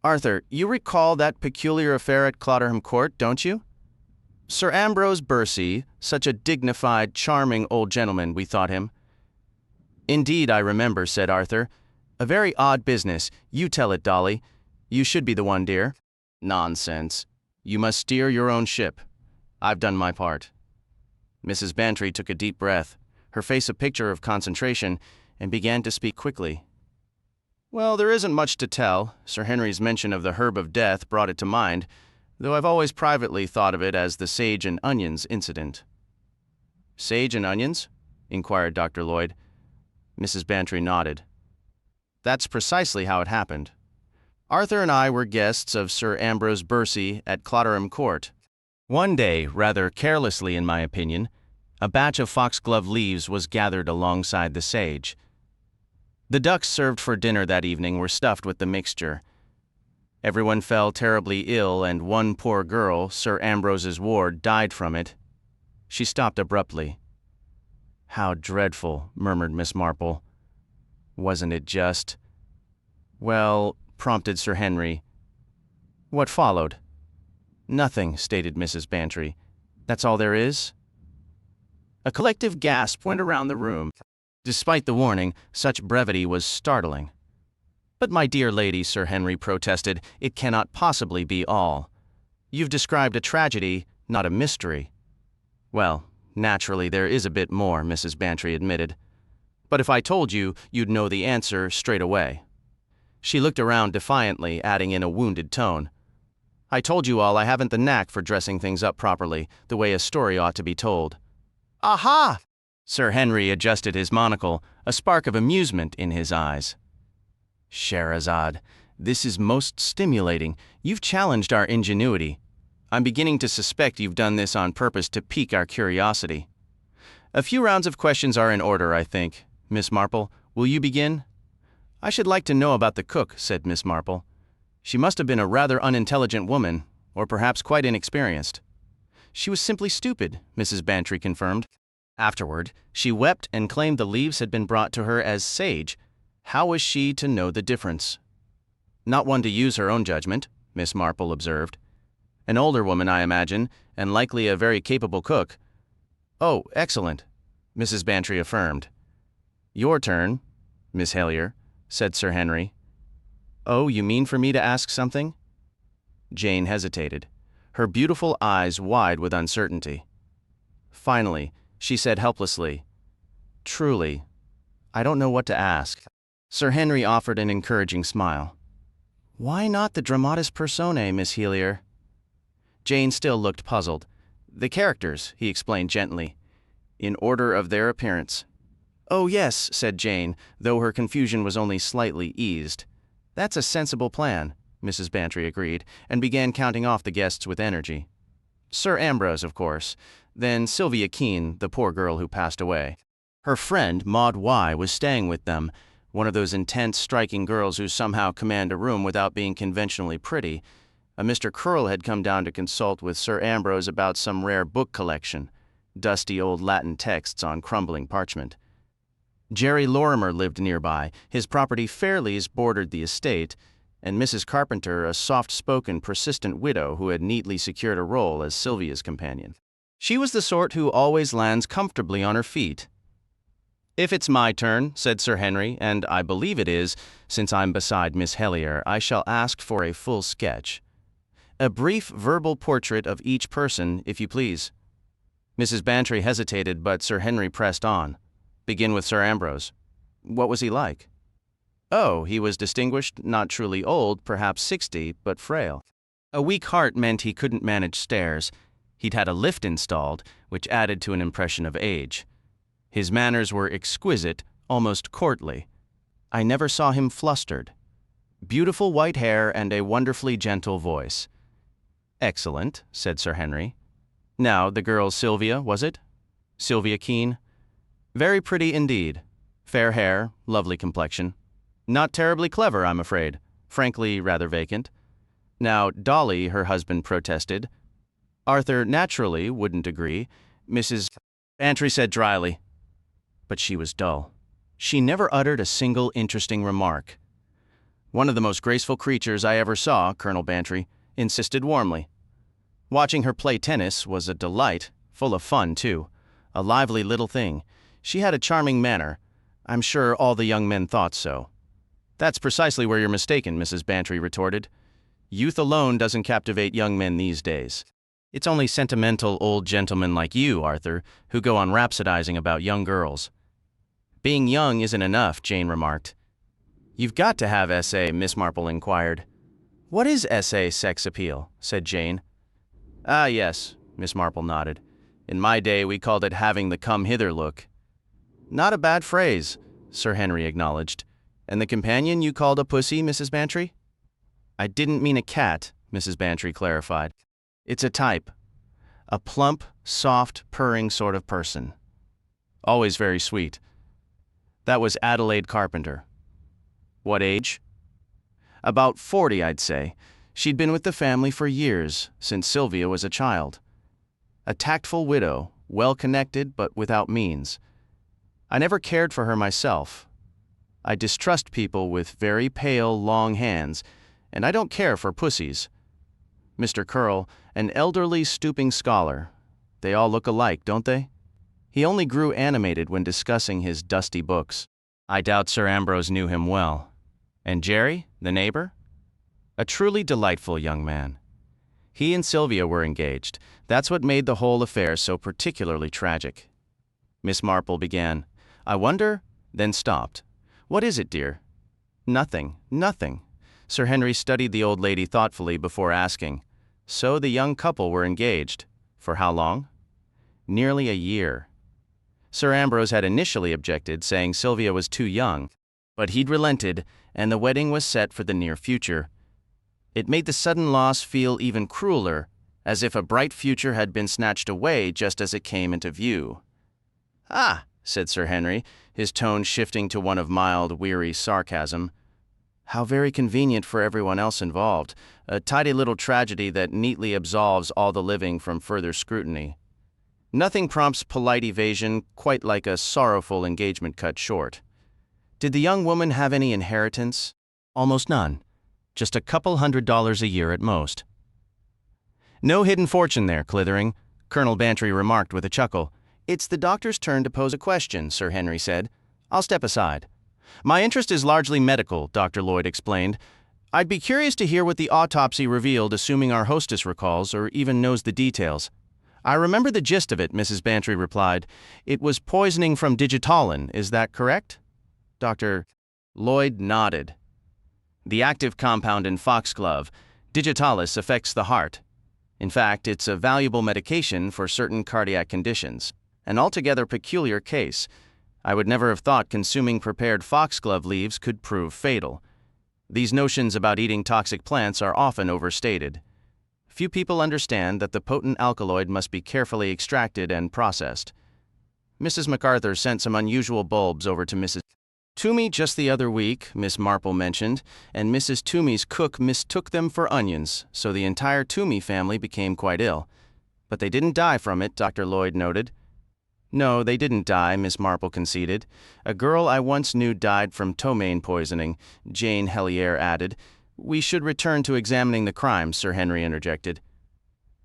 Arthur, you recall that peculiar affair at Clotterham Court, don't you? Sir Ambrose Bursey, such a dignified, charming old gentleman, we thought him. Indeed, I remember, said Arthur. A very odd business. You tell it, Dolly. You should be the one, dear. Nonsense. You must steer your own ship. I've done my part. Mrs. Bantry took a deep breath, her face a picture of concentration, and began to speak quickly. Well, there isn't much to tell. Sir Henry's mention of the herb of death brought it to mind, though I've always privately thought of it as the sage and onions incident. Sage and onions? Inquired Dr. Lloyd. Mrs. Bantry nodded. That's precisely how it happened. Arthur and I were guests of Sir Ambrose Bursey at Clotterham Court. One day, rather carelessly in my opinion, a batch of foxglove leaves was gathered alongside the sage. The ducks served for dinner that evening were stuffed with the mixture. Everyone fell terribly ill, and one poor girl, Sir Ambrose's ward, died from it. She stopped abruptly. How dreadful, murmured Miss Marple. Wasn't it just? Well, prompted Sir Henry. What followed? Nothing, stated Mrs. Bantry. That's all there is? A collective gasp went around the room. Despite the warning, such brevity was startling. But my dear lady, Sir Henry protested, it cannot possibly be all. You've described a tragedy, not a mystery. Well, naturally there is a bit more, Mrs. Bantry admitted. But if I told you, you'd know the answer straight away. She looked around defiantly, adding in a wounded tone. I told you all I haven't the knack for dressing things up properly, the way a story ought to be told. Aha! Sir Henry adjusted his monocle, a spark of amusement in his eyes. Scheherazade, this is most stimulating. You've challenged our ingenuity. I'm beginning to suspect you've done this on purpose to pique our curiosity. A few rounds of questions are in order, I think. Miss Marple, will you begin? I should like to know about the cook, said Miss Marple. She must have been a rather unintelligent woman, or perhaps quite inexperienced. She was simply stupid, Mrs. Bantry confirmed. Afterward, she wept and claimed the leaves had been brought to her as sage. How was she to know the difference? Not one to use her own judgment, Miss Marple observed. An older woman, I imagine, and likely a very capable cook. Oh, excellent, Mrs. Bantry affirmed. Your turn, Miss Hillier, said Sir Henry. Oh, you mean for me to ask something? Jane hesitated, her beautiful eyes wide with uncertainty. Finally, she said helplessly, Truly, I don't know what to ask. Sir Henry offered an encouraging smile. Why not the dramatis personae, Miss Hillier? Jane still looked puzzled. The characters, he explained gently, in order of their appearance. Oh, yes, said Jane, though her confusion was only slightly eased. That's a sensible plan, Mrs. Bantry agreed, and began counting off the guests with energy. Sir Ambrose, of course, then Sylvia Keene, the poor girl who passed away. Her friend, Maud Y., was staying with them, one of those intense, striking girls who somehow command a room without being conventionally pretty. A Mr. Curl had come down to consult with Sir Ambrose about some rare book collection, dusty old Latin texts on crumbling parchment. Jerry Lorimer lived nearby. His property Fairleys bordered the estate, and Mrs. Carpenter, a soft-spoken, persistent widow who had neatly secured a role as Sylvia's companion. She was the sort who always lands comfortably on her feet. "If it's my turn," said Sir Henry, "and I believe it is, since I'm beside Miss Helier, I shall ask for a full sketch. A brief verbal portrait of each person, if you please." Mrs. Bantry hesitated, but Sir Henry pressed on. "Begin with Sir Ambrose. What was he like?" "Oh, he was distinguished, not truly old, perhaps 60, but frail. A weak heart meant he couldn't manage stairs. He'd had a lift installed, which added to an impression of age. His manners were exquisite, almost courtly. I never saw him flustered. Beautiful white hair and a wonderfully gentle voice." "Excellent," said Sir Henry. "Now, the girl Sylvia, was it? Sylvia Keene?" "Very pretty indeed. Fair hair, lovely complexion. Not terribly clever, I'm afraid. Frankly, rather vacant. Now, Dolly," her husband protested. "Arthur naturally wouldn't agree," Mrs. Bantry said dryly. But she was dull. She never uttered a single interesting remark. "One of the most graceful creatures I ever saw," Colonel Bantry insisted warmly. "Watching her play tennis was a delight, full of fun, too. A lively little thing. She had a charming manner. I'm sure all the young men thought so." "That's precisely where you're mistaken," Mrs. Bantry retorted. "Youth alone doesn't captivate young men these days. It's only sentimental old gentlemen like you, Arthur, who go on rhapsodizing about young girls." "Being young isn't enough," Jane remarked. "You've got to have essay," Miss Marple inquired. "What is essay sex appeal?" said Jane. "Ah, yes," Miss Marple nodded. "In my day we called it having the come-hither look." "Not a bad phrase," Sir Henry acknowledged. "And the companion you called a pussy, Mrs. Bantry?" "I didn't mean a cat," Mrs. Bantry clarified. "It's a type. A plump, soft, purring sort of person. Always very sweet. That was Adelaide Carpenter." "What age?" "About 40, I'd say. She'd been with the family for years, since Sylvia was a child. A tactful widow, well-connected but without means. I never cared for her myself. I distrust people with very pale, long hands, and I don't care for pussies. Mr. Curl, an elderly, stooping scholar. They all look alike, don't they?" He only grew animated when discussing his dusty books. I doubt Sir Ambrose knew him well. "And Jerry, the neighbor?" "A truly delightful young man. He and Sylvia were engaged. That's what made the whole affair so particularly tragic." Miss Marple began. "I wonder," then stopped. "What is it, dear?" "Nothing, nothing." Sir Henry studied the old lady thoughtfully before asking. "So the young couple were engaged. For how long?" "Nearly a year." Sir Ambrose had initially objected, saying Sylvia was too young, but he'd relented, and the wedding was set for the near future. It made the sudden loss feel even crueler, as if a bright future had been snatched away just as it came into view. "Ah," said Sir Henry, his tone shifting to one of mild, weary sarcasm. "How very convenient for everyone else involved. A tidy little tragedy that neatly absolves all the living from further scrutiny. Nothing prompts polite evasion quite like a sorrowful engagement cut short. Did the young woman have any inheritance?" "Almost none. Just a couple $100 a year at most." "No hidden fortune there, Clithering," Colonel Bantry remarked with a chuckle. "It's the doctor's turn to pose a question," Sir Henry said. "I'll step aside." "My interest is largely medical," Dr. Lloyd explained. "I'd be curious to hear what the autopsy revealed, assuming our hostess recalls or even knows the details." "I remember the gist of it," Mrs. Bantry replied. "It was poisoning from digitalin, is that correct?" Dr. Lloyd nodded. "The active compound in foxglove, digitalis, affects the heart. In fact, it's a valuable medication for certain cardiac conditions. An altogether peculiar case. I would never have thought consuming prepared foxglove leaves could prove fatal. These notions about eating toxic plants are often overstated. Few people understand that the potent alkaloid must be carefully extracted and processed. Mrs. MacArthur sent some unusual bulbs over to Mrs. Toomey just the other week," Miss Marple mentioned, "and Mrs. Toomey's cook mistook them for onions, so the entire Toomey family became quite ill. But they didn't die from it," Dr. Lloyd noted. "No, they didn't die," Miss Marple conceded. "A girl I once knew died from ptomaine poisoning," Jane Helier added. "We should return to examining the crime," Sir Henry interjected.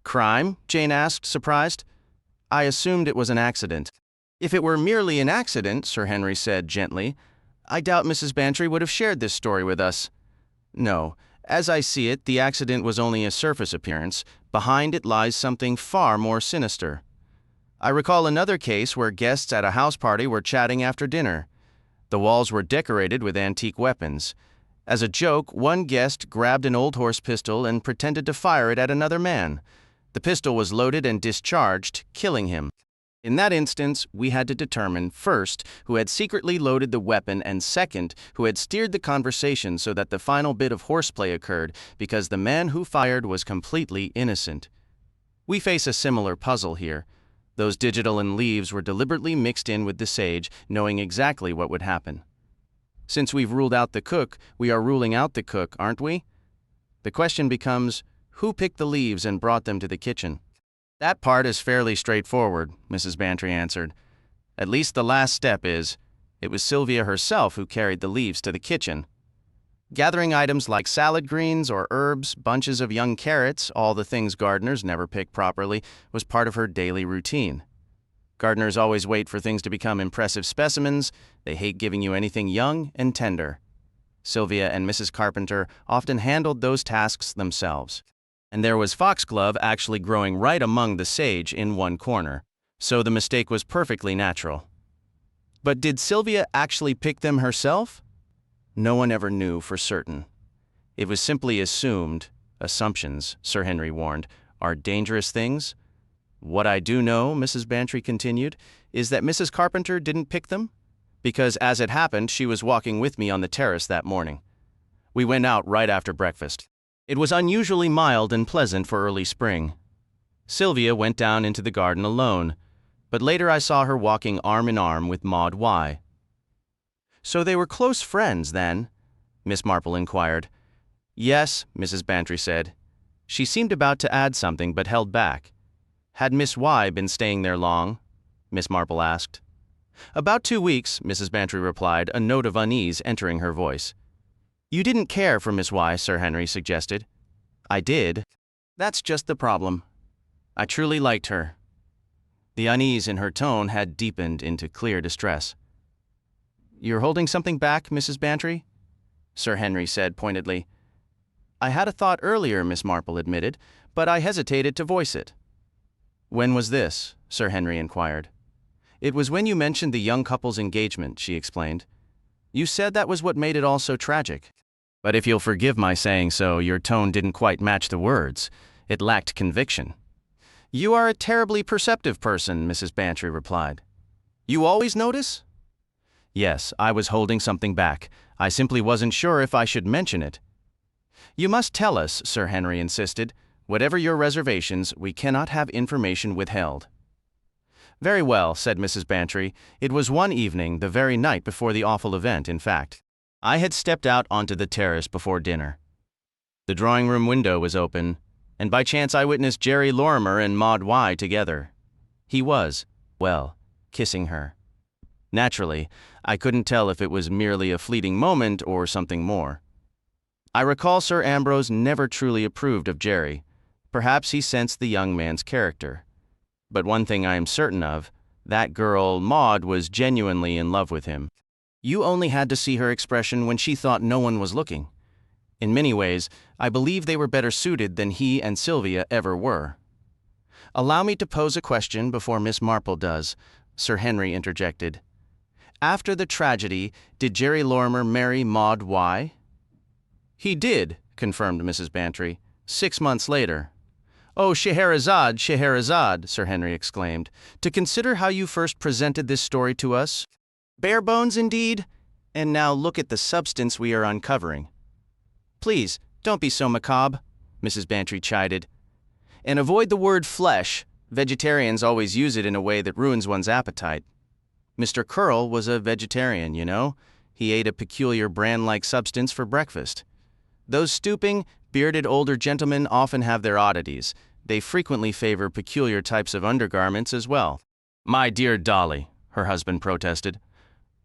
"Crime?" Jane asked, surprised. I assumed it was an accident. If it were merely an accident, Sir Henry said gently, I doubt Mrs. Bantry would have shared this story with us. No, as I see it, the accident was only a surface appearance. Behind it lies something far more sinister. I recall another case where guests at a house party were chatting after dinner. The walls were decorated with antique weapons. As a joke, one guest grabbed an old horse pistol and pretended to fire it at another man. The pistol was loaded and discharged, killing him. In that instance, we had to determine, first, who had secretly loaded the weapon, and second, who had steered the conversation so that the final bit of horseplay occurred, because the man who fired was completely innocent. We face a similar puzzle here. Those digital and leaves were deliberately mixed in with the sage, knowing exactly what would happen. Since we've ruled out the cook, we are ruling out the cook, aren't we? The question becomes, who picked the leaves and brought them to the kitchen? That part is fairly straightforward, Mrs. Bantry answered. At least the last step is, it was Sylvia herself who carried the leaves to the kitchen. Gathering items like salad greens or herbs, bunches of young carrots, all the things gardeners never pick properly, was part of her daily routine. Gardeners always wait for things to become impressive specimens. They hate giving you anything young and tender. Sylvia and Mrs. Carpenter often handled those tasks themselves. And there was foxglove actually growing right among the sage in one corner, so the mistake was perfectly natural. But did Sylvia actually pick them herself? No one ever knew for certain. It was simply assumed. Assumptions, Sir Henry warned, are dangerous things. What I do know, Mrs. Bantry continued, is that Mrs. Carpenter didn't pick them, because as it happened, she was walking with me on the terrace that morning. We went out right after breakfast. It was unusually mild and pleasant for early spring. Sylvia went down into the garden alone, but later I saw her walking arm in arm with Maud Y. So they were close friends, then? Miss Marple inquired. Yes, Mrs. Bantry said. She seemed about to add something but held back. Had Miss Y been staying there long? Miss Marple asked. About 2 weeks, Mrs. Bantry replied, a note of unease entering her voice. You didn't care for Miss Y, Sir Henry suggested. I did. That's just the problem. I truly liked her. The unease in her tone had deepened into clear distress. You're holding something back, Mrs. Bantry? Sir Henry said pointedly. I had a thought earlier, Miss Marple admitted, but I hesitated to voice it. When was this? Sir Henry inquired. It was when you mentioned the young couple's engagement, she explained. You said that was what made it all so tragic. But if you'll forgive my saying so, your tone didn't quite match the words. It lacked conviction. You are a terribly perceptive person, Mrs. Bantry replied. You always notice? Yes, I was holding something back. I simply wasn't sure if I should mention it. You must tell us, Sir Henry insisted. Whatever your reservations, we cannot have information withheld. Very well, said Mrs. Bantry. It was one evening, the very night before the awful event, in fact. I had stepped out onto the terrace before dinner. The drawing-room window was open, and by chance I witnessed Jerry Lorimer and Maud Y together. He was, well, kissing her. Naturally, I couldn't tell if it was merely a fleeting moment or something more. I recall Sir Ambrose never truly approved of Jerry. Perhaps he sensed the young man's character. But one thing I am certain of, that girl, Maud, was genuinely in love with him. You only had to see her expression when she thought no one was looking. In many ways, I believe they were better suited than he and Sylvia ever were. Allow me to pose a question before Miss Marple does, Sir Henry interjected. After the tragedy, did Jerry Lorimer marry Maud Y? He did, confirmed Mrs. Bantry, 6 months later. Oh, Scheherazade, Scheherazade, Sir Henry exclaimed, to consider how you first presented this story to us. Bare bones indeed, and now look at the substance we are uncovering. Please, don't be so macabre, Mrs. Bantry chided. And avoid the word flesh. Vegetarians always use it in a way that ruins one's appetite. Mr. Curl was a vegetarian, you know. He ate a peculiar bran-like substance for breakfast. Those stooping, bearded older gentlemen often have their oddities. They frequently favor peculiar types of undergarments as well. My dear Dolly, her husband protested.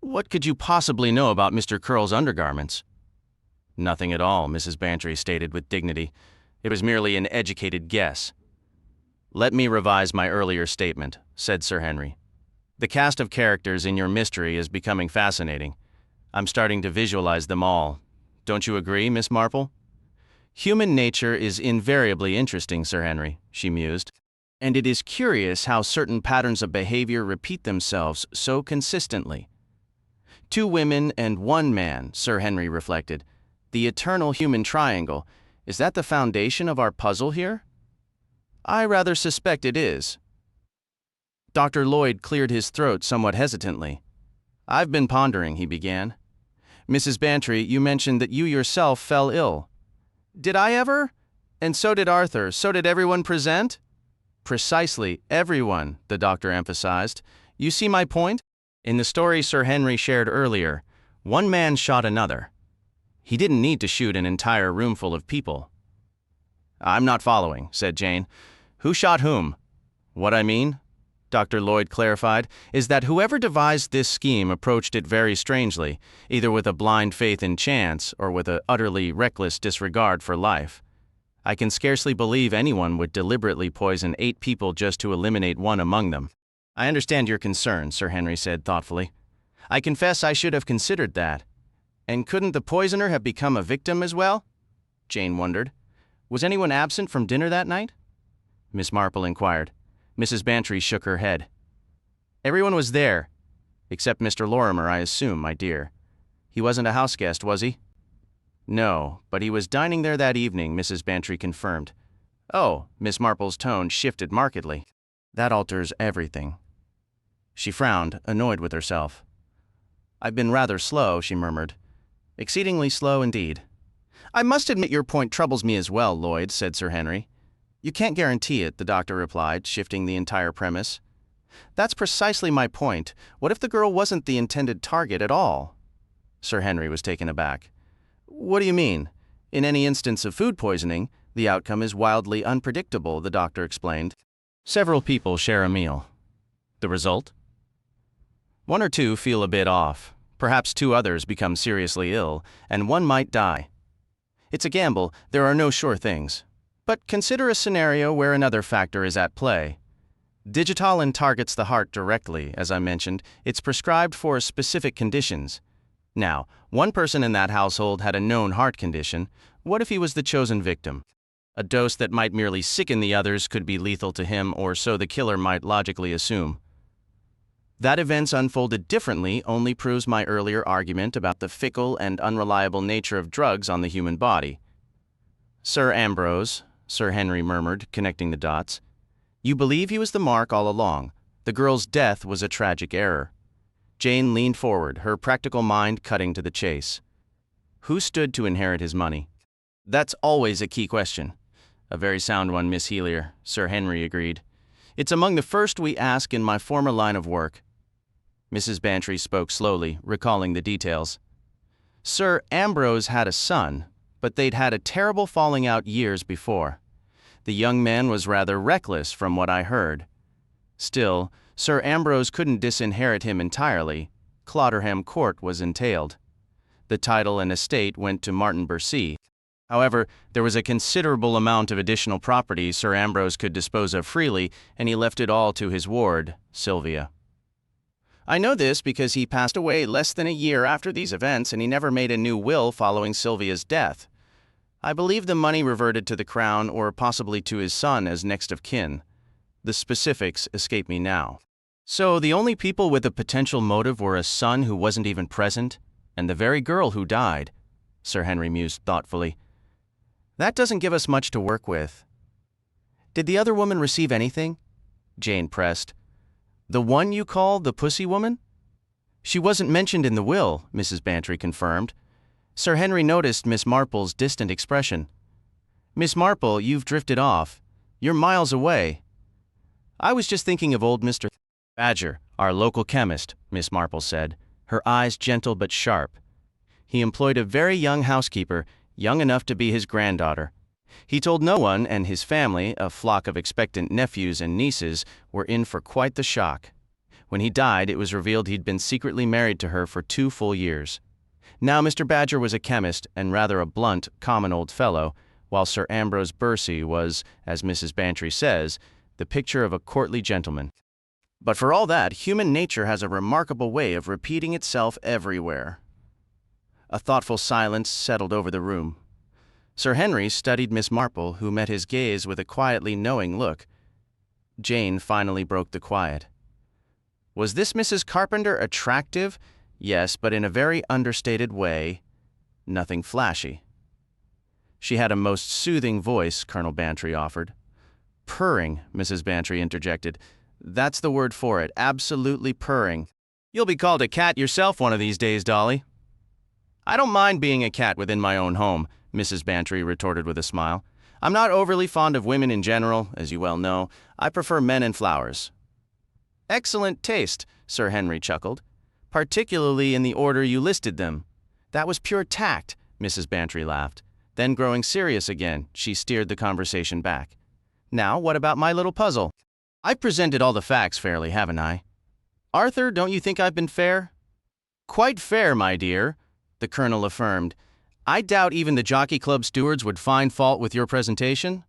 What could you possibly know about Mr. Curl's undergarments? Nothing at all, Mrs. Bantry stated with dignity. It was merely an educated guess. Let me revise my earlier statement, said Sir Henry. "The cast of characters in your mystery is becoming fascinating. I'm starting to visualize them all. Don't you agree, Miss Marple?" "Human nature is invariably interesting, Sir Henry," she mused. "And it is curious how certain patterns of behavior repeat themselves so consistently." "Two women and one man," Sir Henry reflected. "The eternal human triangle. Is that the foundation of our puzzle here?" "I rather suspect it is." Dr. Lloyd cleared his throat somewhat hesitantly. "I've been pondering," he began. "Mrs. Bantry, you mentioned that you yourself fell ill." "Did I ever? And so did Arthur, so did everyone present?" "Precisely, everyone," the doctor emphasized. "You see my point? In the story Sir Henry shared earlier, one man shot another. He didn't need to shoot an entire roomful of people." "I'm not following," said Jane. "Who shot whom?" "What I mean," Dr. Lloyd clarified, "is that whoever devised this scheme approached it very strangely, either with a blind faith in chance or with an utterly reckless disregard for life. I can scarcely believe anyone would deliberately poison 8 people just to eliminate one among them." "I understand your concern," Sir Henry said thoughtfully. "I confess I should have considered that. And couldn't the poisoner have become a victim as well?" Jane wondered. "Was anyone absent from dinner that night?" Miss Marple inquired. Mrs. Bantry shook her head. "Everyone was there, except Mr. Lorimer, I assume, my dear. He wasn't a house guest, was he?" "No, but he was dining there that evening," Mrs. Bantry confirmed. "Oh," Miss Marple's tone shifted markedly. "That alters everything." She frowned, annoyed with herself. "I've been rather slow," she murmured. "Exceedingly slow indeed." "I must admit your point troubles me as well, Lloyd," said Sir Henry. "You can't guarantee it," the doctor replied, shifting the entire premise. "That's precisely my point. What if the girl wasn't the intended target at all?" Sir Henry was taken aback. "What do you mean? In any instance of food poisoning, the outcome is wildly unpredictable," the doctor explained. "Several people share a meal. The result? One or two feel a bit off. Perhaps 2 others become seriously ill, and one might die. It's a gamble, there are no sure things. But consider a scenario where another factor is at play. Digitalin targets the heart directly, as I mentioned. It's prescribed for specific conditions. Now, one person in that household had a known heart condition. What if he was the chosen victim? A dose that might merely sicken the others could be lethal to him, or so the killer might logically assume. That events unfolded differently only proves my earlier argument about the fickle and unreliable nature of drugs on the human body. "Sir Ambrose," Sir Henry murmured, connecting the dots. "You believe he was the mark all along. The girl's death was a tragic error." Jane leaned forward, her practical mind cutting to the chase. "Who stood to inherit his money?" "That's always a key question." "A very sound one, Miss Helier," Sir Henry agreed. "It's among the first we ask in my former line of work." Mrs. Bantry spoke slowly, recalling the details. "Sir Ambrose had a son, but they'd had a terrible falling out years before. The young man was rather reckless from what I heard. Still, Sir Ambrose couldn't disinherit him entirely. Clotterham Court was entailed. The title and estate went to Martin Bercy. However, there was a considerable amount of additional property Sir Ambrose could dispose of freely, and he left it all to his ward, Sylvia. I know this because he passed away less than a year after these events, and he never made a new will following Sylvia's death. I believe the money reverted to the crown or possibly to his son as next of kin. The specifics escape me now. So the only people with a potential motive were a son who wasn't even present, and the very girl who died," Sir Henry mused thoughtfully. "That doesn't give us much to work with." "Did the other woman receive anything?" Jane pressed. "The one you call the pussy woman?" "She wasn't mentioned in the will," Mrs. Bantry confirmed. Sir Henry noticed Miss Marple's distant expression. "Miss Marple, you've drifted off. You're miles away." "I was just thinking of old Mr. Badger, our local chemist," Miss Marple said, her eyes gentle but sharp. "He employed a very young housekeeper, young enough to be his granddaughter. He told no one, and his family, a flock of expectant nephews and nieces, were in for quite the shock. When he died, it was revealed he'd been secretly married to her for 2 full years. Now, Mr. Badger was a chemist and rather a blunt, common old fellow, while Sir Ambrose Bercy was, as Mrs. Bantry says, the picture of a courtly gentleman." But for all that, human nature has a remarkable way of repeating itself everywhere. A thoughtful silence settled over the room. Sir Henry studied Miss Marple, who met his gaze with a quietly knowing look. Jane finally broke the quiet. Was this Mrs. Carpenter attractive? Yes, but in a very understated way. Nothing flashy. She had a most soothing voice, Colonel Bantry offered. Purring, Mrs. Bantry interjected. That's the word for it, absolutely purring. You'll be called a cat yourself one of these days, Dolly. I don't mind being a cat within my own home, Mrs. Bantry retorted with a smile. I'm not overly fond of women in general, as you well know. I prefer men and flowers. Excellent taste, Sir Henry chuckled, particularly in the order you listed them. That was pure tact, Mrs. Bantry laughed. Then, growing serious again, she steered the conversation back. Now, what about my little puzzle? I've presented all the facts fairly, haven't I? Arthur, don't you think I've been fair? Quite fair, my dear, the Colonel affirmed. I doubt even the Jockey Club stewards would find fault with your presentation.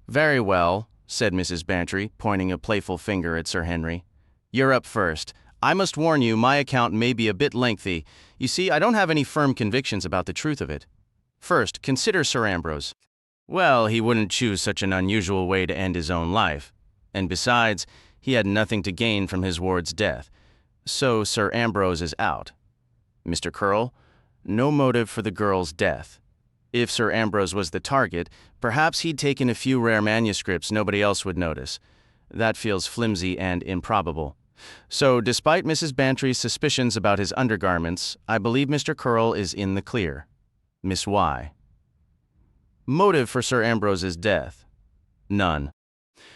Very well, said Mrs. Bantry, pointing a playful finger at Sir Henry. You're up first. I must warn you, my account may be a bit lengthy. You see, I don't have any firm convictions about the truth of it. First, consider Sir Ambrose. Well, he wouldn't choose such an unusual way to end his own life. And besides, he had nothing to gain from his ward's death. So Sir Ambrose is out. Mr. Curl, no motive for the girl's death. If Sir Ambrose was the target, perhaps he'd taken a few rare manuscripts nobody else would notice. That feels flimsy and improbable. So, despite Mrs. Bantry's suspicions about his undergarments, I believe Mr. Curl is in the clear. Miss Y. Motive for Sir Ambrose's death? None.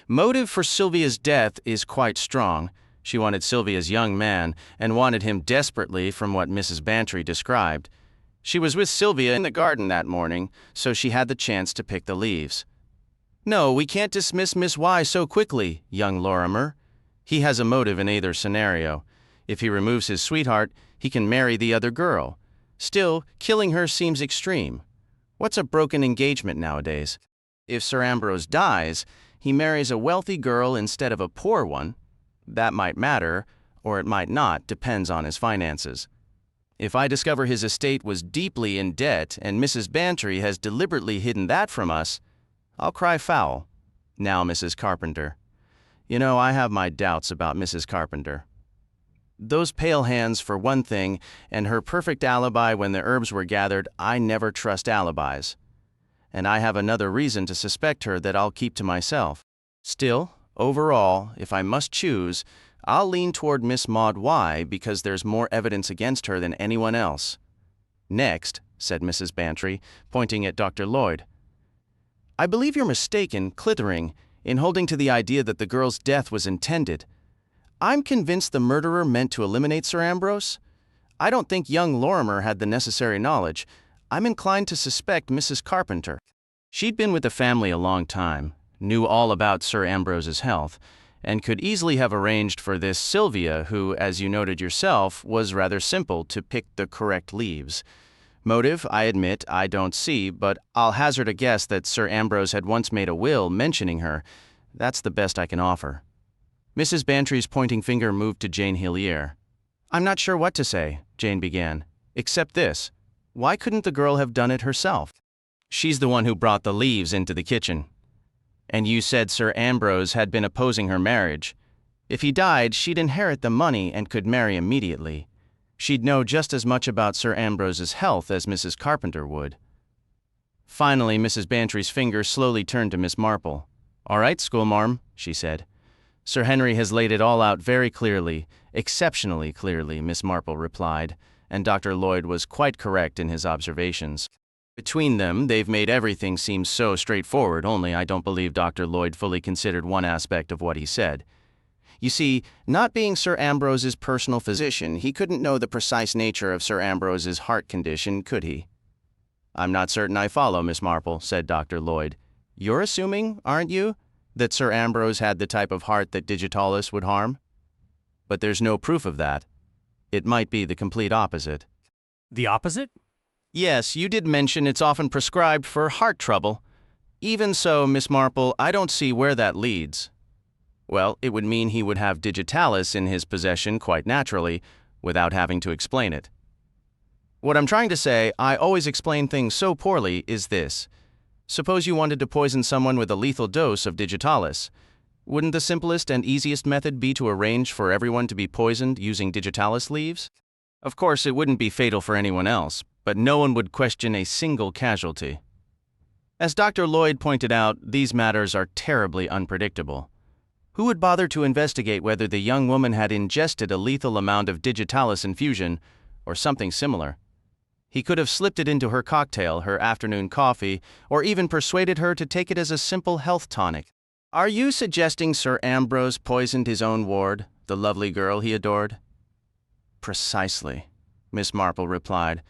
Motive for Sylvia's death is quite strong. She wanted Sylvia's young man, and wanted him desperately from what Mrs. Bantry described. She was with Sylvia in the garden that morning, so she had the chance to pick the leaves. No, we can't dismiss Miss Y so quickly, young Lorimer. He has a motive in either scenario. If he removes his sweetheart, he can marry the other girl. Still, killing her seems extreme. What's a broken engagement nowadays? If Sir Ambrose dies, he marries a wealthy girl instead of a poor one. That might matter, or it might not, depends on his finances. If I discover his estate was deeply in debt and Mrs. Bantry has deliberately hidden that from us, I'll cry foul. Now, Mrs. Carpenter. You know, I have my doubts about Mrs. Carpenter. Those pale hands, for one thing, and her perfect alibi when the herbs were gathered, I never trust alibis. And I have another reason to suspect her that I'll keep to myself. Still, overall, if I must choose, I'll lean toward Miss Maud Y because there's more evidence against her than anyone else. Next, said Mrs. Bantry, pointing at Dr. Lloyd. I believe you're mistaken, Clithering, in holding to the idea that the girl's death was intended. I'm convinced the murderer meant to eliminate Sir Ambrose. I don't think young Lorimer had the necessary knowledge. I'm inclined to suspect Mrs. Carpenter. She'd been with the family a long time, knew all about Sir Ambrose's health, and could easily have arranged for this Sylvia, who, as you noted yourself, was rather simple to pick the correct leaves. Motive, I admit, I don't see, but I'll hazard a guess that Sir Ambrose had once made a will mentioning her. That's the best I can offer. Mrs. Bantry's pointing finger moved to Jane Hillier. I'm not sure what to say, Jane began, except this. Why couldn't the girl have done it herself? She's the one who brought the leaves into the kitchen. And you said Sir Ambrose had been opposing her marriage. If he died, she'd inherit the money and could marry immediately. She'd know just as much about Sir Ambrose's health as Mrs. Carpenter would. Finally, Mrs. Bantry's finger slowly turned to Miss Marple. All right, schoolmarm, she said. Sir Henry has laid it all out very clearly, exceptionally clearly, Miss Marple replied, and Dr. Lloyd was quite correct in his observations. Between them, they've made everything seem so straightforward, only I don't believe Dr. Lloyd fully considered one aspect of what he said. You see, not being Sir Ambrose's personal physician, he couldn't know the precise nature of Sir Ambrose's heart condition, could he? I'm not certain I follow, Miss Marple, said Dr. Lloyd. You're assuming, aren't you, that Sir Ambrose had the type of heart that digitalis would harm? But there's no proof of that. It might be the complete opposite. The opposite? Yes, you did mention it's often prescribed for heart trouble. Even so, Miss Marple, I don't see where that leads. Well, it would mean he would have digitalis in his possession quite naturally, without having to explain it. What I'm trying to say, I always explain things so poorly, is this. Suppose you wanted to poison someone with a lethal dose of digitalis. Wouldn't the simplest and easiest method be to arrange for everyone to be poisoned using digitalis leaves? Of course, it wouldn't be fatal for anyone else, but no one would question a single casualty. As Dr. Lloyd pointed out, these matters are terribly unpredictable. Who would bother to investigate whether the young woman had ingested a lethal amount of digitalis infusion or something similar? He could have slipped it into her cocktail, her afternoon coffee, or even persuaded her to take it as a simple health tonic. Are you suggesting Sir Ambrose poisoned his own ward, the lovely girl he adored? Precisely, Miss Marple replied.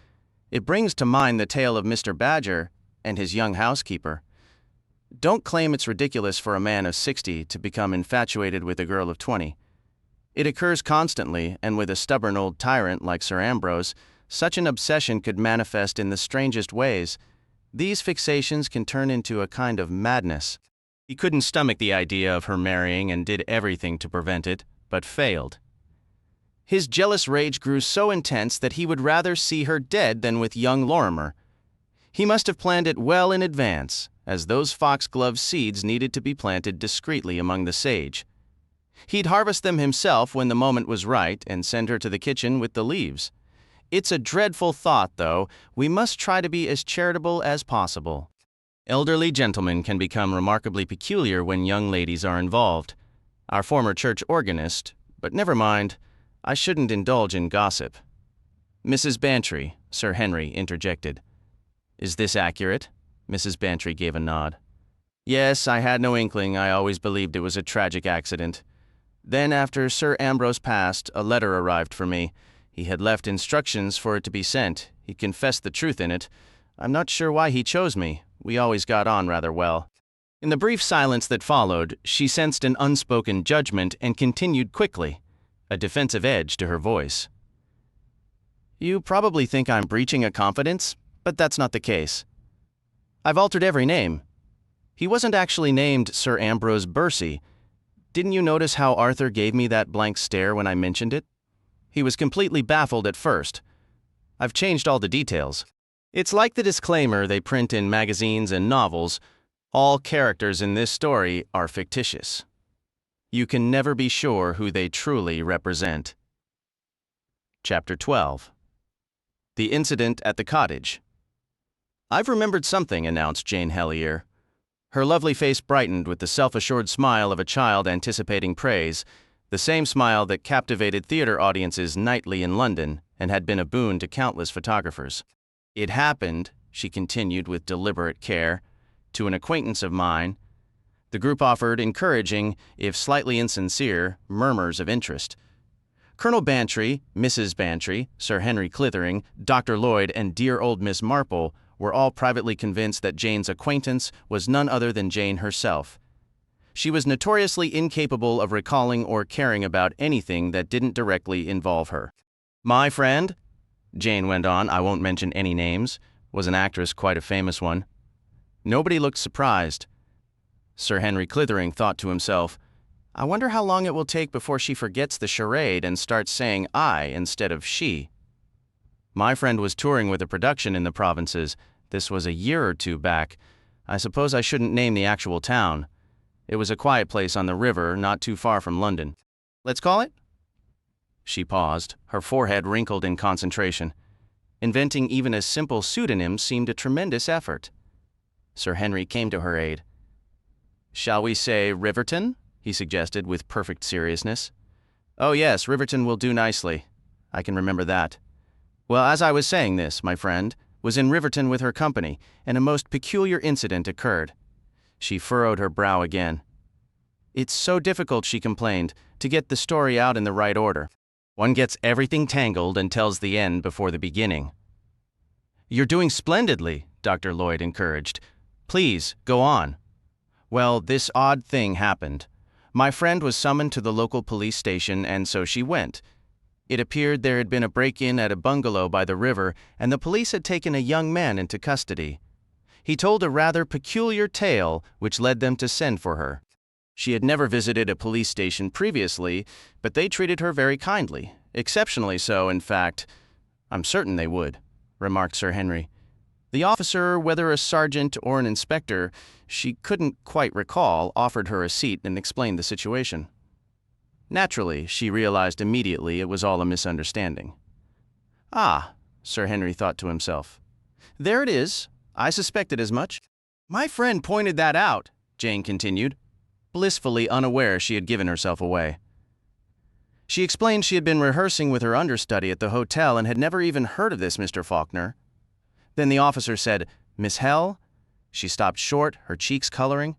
It brings to mind the tale of Mr. Badger and his young housekeeper. Don't claim it's ridiculous for a man of 60 to become infatuated with a girl of 20. It occurs constantly, and with a stubborn old tyrant like Sir Ambrose, such an obsession could manifest in the strangest ways. These fixations can turn into a kind of madness. He couldn't stomach the idea of her marrying and did everything to prevent it, but failed. His jealous rage grew so intense that he would rather see her dead than with young Lorimer. He must have planned it well in advance, as those foxglove seeds needed to be planted discreetly among the sage. He'd harvest them himself when the moment was right and send her to the kitchen with the leaves. It's a dreadful thought, though. We must try to be as charitable as possible. Elderly gentlemen can become remarkably peculiar when young ladies are involved. Our former church organist, but never mind, I shouldn't indulge in gossip. Mrs. Bantry, Sir Henry interjected. Is this accurate? Mrs. Bantry gave a nod. Yes, I had no inkling. I always believed it was a tragic accident. Then, after Sir Ambrose passed, a letter arrived for me. He had left instructions for it to be sent. He confessed the truth in it. I'm not sure why he chose me. We always got on rather well. In the brief silence that followed, she sensed an unspoken judgment and continued quickly, a defensive edge to her voice. You probably think I'm breaching a confidence, but that's not the case. I've altered every name. He wasn't actually named Sir Ambrose Bursey. Didn't you notice how Arthur gave me that blank stare when I mentioned it? He was completely baffled at first. I've changed all the details. It's like the disclaimer they print in magazines and novels. All characters in this story are fictitious. You can never be sure who they truly represent. Chapter 12. The Incident at the Cottage. I've remembered something, announced Jane Hellier. Her lovely face brightened with the self-assured smile of a child anticipating praise, the same smile that captivated theater audiences nightly in London and had been a boon to countless photographers. It happened, she continued with deliberate care, to an acquaintance of mine. The group offered encouraging, if slightly insincere, murmurs of interest. Colonel Bantry, Mrs. Bantry, Sir Henry Clithering, Dr. Lloyd, and dear old Miss Marple were all privately convinced that Jane's acquaintance was none other than Jane herself. She was notoriously incapable of recalling or caring about anything that didn't directly involve her. My friend, Jane went on, I won't mention any names, was an actress, quite a famous one. Nobody looked surprised. Sir Henry Clithering thought to himself, I wonder how long it will take before she forgets the charade and starts saying I instead of she. My friend was touring with a production in the provinces. This was a year or two back. I suppose I shouldn't name the actual town. It was a quiet place on the river, not too far from London. Let's call it? She paused, her forehead wrinkled in concentration. Inventing even a simple pseudonym seemed a tremendous effort. Sir Henry came to her aid. Shall we say Riverton? He suggested with perfect seriousness. Oh yes, Riverton will do nicely. I can remember that. Well, as I was saying this, my friend was in Riverton with her company, and a most peculiar incident occurred. She furrowed her brow again. It's so difficult, she complained, to get the story out in the right order. One gets everything tangled and tells the end before the beginning. You're doing splendidly, Dr. Lloyd encouraged. Please, go on. Well, this odd thing happened. My friend was summoned to the local police station, and so she went. It appeared there had been a break-in at a bungalow by the river, and the police had taken a young man into custody. He told a rather peculiar tale, which led them to send for her. She had never visited a police station previously, but they treated her very kindly, exceptionally so, in fact. I'm certain they would, remarked Sir Henry. The officer, whether a sergeant or an inspector, she couldn't quite recall, offered her a seat and explained the situation. Naturally, she realized immediately it was all a misunderstanding. Ah, Sir Henry thought to himself. There it is. I suspected as much. My friend pointed that out, Jane continued, blissfully unaware she had given herself away. She explained she had been rehearsing with her understudy at the hotel and had never even heard of this Mr. Faulkner. Then the officer said, Miss Hell? She stopped short, her cheeks coloring.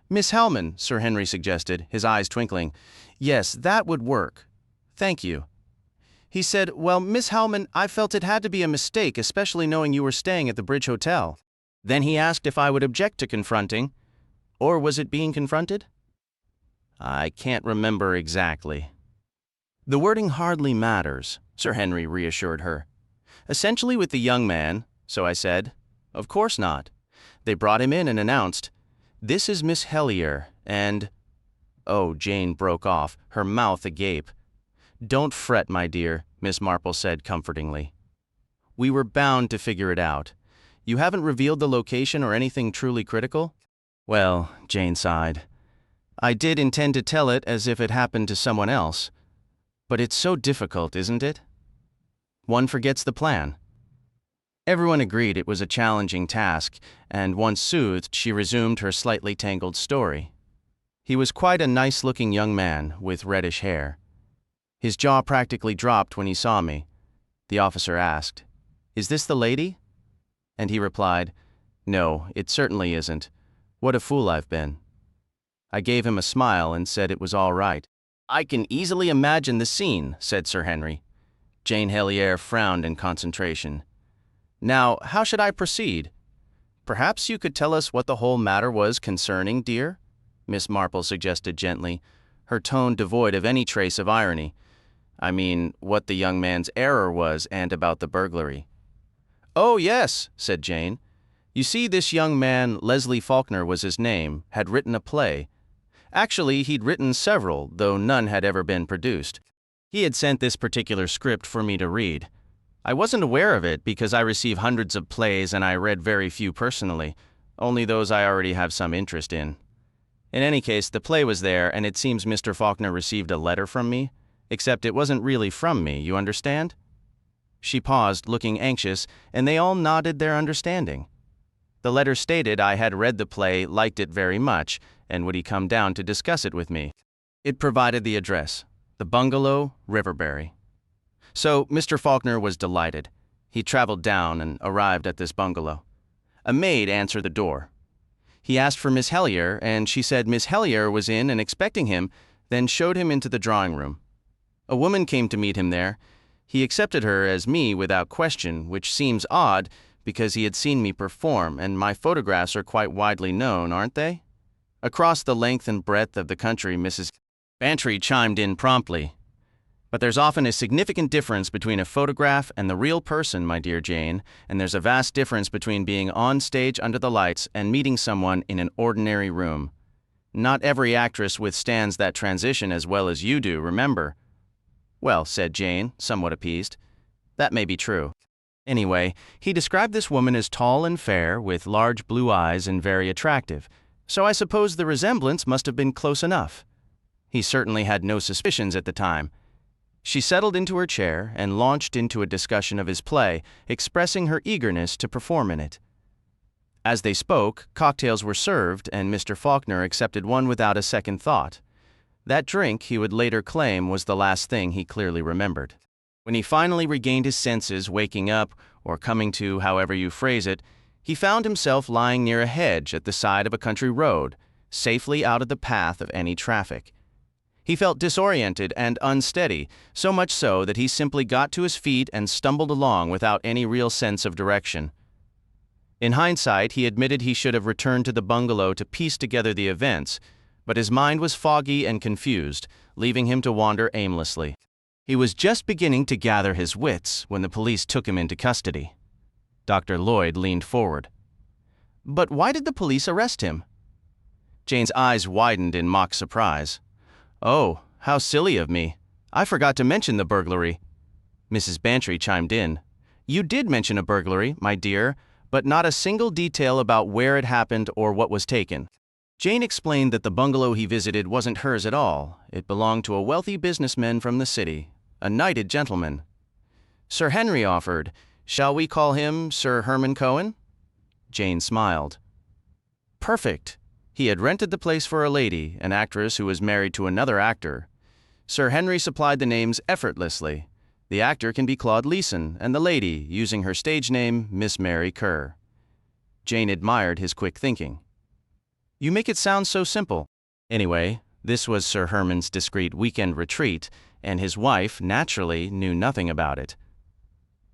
Miss Hellman, Sir Henry suggested, his eyes twinkling. Yes, that would work. Thank you. He said, Well, Miss Hellman, I felt it had to be a mistake, especially knowing you were staying at the Bridge Hotel. Then he asked if I would object to confronting. Or was it being confronted? I can't remember exactly. The wording hardly matters, Sir Henry reassured her. Essentially with the young man, so I said, Of course not. They brought him in and announced, This is Miss Hellier, and... Oh, Jane broke off, her mouth agape. Don't fret, my dear, Miss Marple said comfortingly. We were bound to figure it out. You haven't revealed the location or anything truly critical? Well, Jane sighed. I did intend to tell it as if it happened to someone else. But it's so difficult, isn't it? One forgets the plan. Everyone agreed it was a challenging task, and once soothed, she resumed her slightly tangled story. He was quite a nice-looking young man with reddish hair. His jaw practically dropped when he saw me. The officer asked, Is this the lady? And he replied, No, it certainly isn't. What a fool I've been. I gave him a smile and said it was all right. I can easily imagine the scene, said Sir Henry. Jane Hellier frowned in concentration. Now, how should I proceed? Perhaps you could tell us what the whole matter was concerning, dear? Miss Marple suggested gently, her tone devoid of any trace of irony. I mean, what the young man's error was and about the burglary. Oh, yes, said Jane. You see, this young man, Leslie Faulkner was his name, had written a play. Actually, he'd written several, though none had ever been produced. He had sent this particular script for me to read. I wasn't aware of it because I receive hundreds of plays and I read very few personally, only those I already have some interest in. In any case, the play was there, and it seems Mr. Faulkner received a letter from me, except it wasn't really from me, you understand? She paused, looking anxious, and they all nodded their understanding. The letter stated I had read the play, liked it very much, and would he come down to discuss it with me. It provided the address, the bungalow, Riverbury. So Mr. Faulkner was delighted. He traveled down and arrived at this bungalow. A maid answered the door. He asked for Miss Hellier, and she said Miss Hellier was in and expecting him, then showed him into the drawing room. A woman came to meet him there. He accepted her as me without question, which seems odd because he had seen me perform, and my photographs are quite widely known, aren't they? Across the length and breadth of the country, Mrs. Bantry chimed in promptly. But there's often a significant difference between a photograph and the real person, my dear Jane, and there's a vast difference between being on stage under the lights and meeting someone in an ordinary room. Not every actress withstands that transition as well as you do, remember. Well, said Jane, somewhat appeased. That may be true. Anyway, he described this woman as tall and fair, with large blue eyes and very attractive, so I suppose the resemblance must have been close enough. He certainly had no suspicions at the time. She settled into her chair and launched into a discussion of his play, expressing her eagerness to perform in it. As they spoke, cocktails were served, and Mr. Faulkner accepted one without a second thought. That drink, he would later claim, was the last thing he clearly remembered. When he finally regained his senses, waking up, or coming to, however you phrase it, he found himself lying near a hedge at the side of a country road, safely out of the path of any traffic. He felt disoriented and unsteady, so much so that he simply got to his feet and stumbled along without any real sense of direction. In hindsight, he admitted he should have returned to the bungalow to piece together the events, but his mind was foggy and confused, leaving him to wander aimlessly. He was just beginning to gather his wits when the police took him into custody. Dr. Lloyd leaned forward. But why did the police arrest him? Jane's eyes widened in mock surprise. "Oh, how silly of me. I forgot to mention the burglary." Mrs. Bantry chimed in. "You did mention a burglary, my dear, but not a single detail about where it happened or what was taken." Jane explained that the bungalow he visited wasn't hers at all. It belonged to a wealthy businessman from the city, a knighted gentleman. Sir Henry offered, "Shall we call him Sir Herman Cohen?" Jane smiled. "Perfect. He had rented the place for a lady, an actress who was married to another actor. Sir Henry supplied the names effortlessly. The actor can be Claude Leeson, and the lady, using her stage name, Miss Mary Kerr." Jane admired his quick thinking. "You make it sound so simple." Anyway, this was Sir Herman's discreet weekend retreat, and his wife, naturally, knew nothing about it.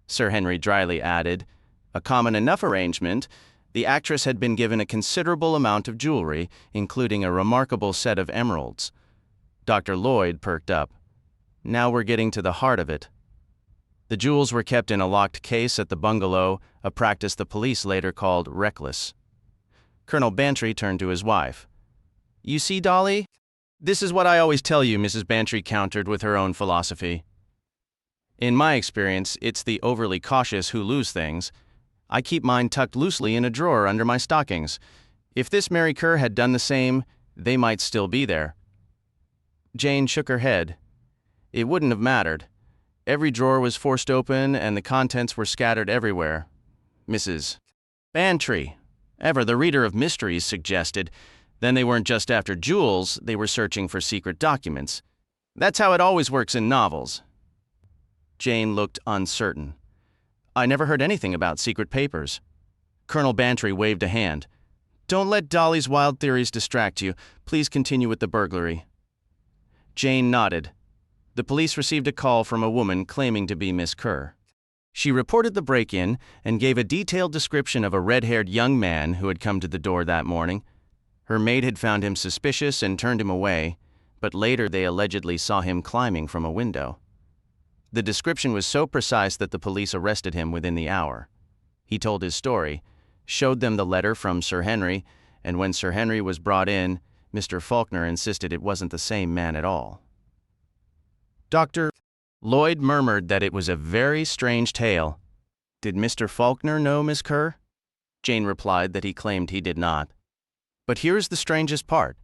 Sir Henry dryly added, "A common enough arrangement. The actress had been given a considerable amount of jewelry, including a remarkable set of emeralds." Dr. Lloyd perked up. "Now we're getting to the heart of it." The jewels were kept in a locked case at the bungalow, a practice the police later called reckless. Colonel Bantry turned to his wife. "You see, Dolly? This is what I always tell you," Mrs. Bantry countered with her own philosophy. "In my experience, it's the overly cautious who lose things. I keep mine tucked loosely in a drawer under my stockings. If this Mary Kerr had done the same, they might still be there." Jane shook her head. "It wouldn't have mattered. Every drawer was forced open and the contents were scattered everywhere. Mrs. Bantry, ever the reader of mysteries, suggested, then they weren't just after jewels, they were searching for secret documents. That's how it always works in novels." Jane looked uncertain. "I never heard anything about secret papers." Colonel Bantry waved a hand. "Don't let Dolly's wild theories distract you. Please continue with the burglary." Jane nodded. The police received a call from a woman claiming to be Miss Kerr. She reported the break-in and gave a detailed description of a red-haired young man who had come to the door that morning. Her maid had found him suspicious and turned him away, but later they allegedly saw him climbing from a window. The description was so precise that the police arrested him within the hour. He told his story, showed them the letter from Sir Henry, and when Sir Henry was brought in, Mr. Faulkner insisted it wasn't the same man at all. Dr. Lloyd murmured that it was a very strange tale. Did Mr. Faulkner know Miss Kerr? Jane replied that he claimed he did not. But here's the strangest part.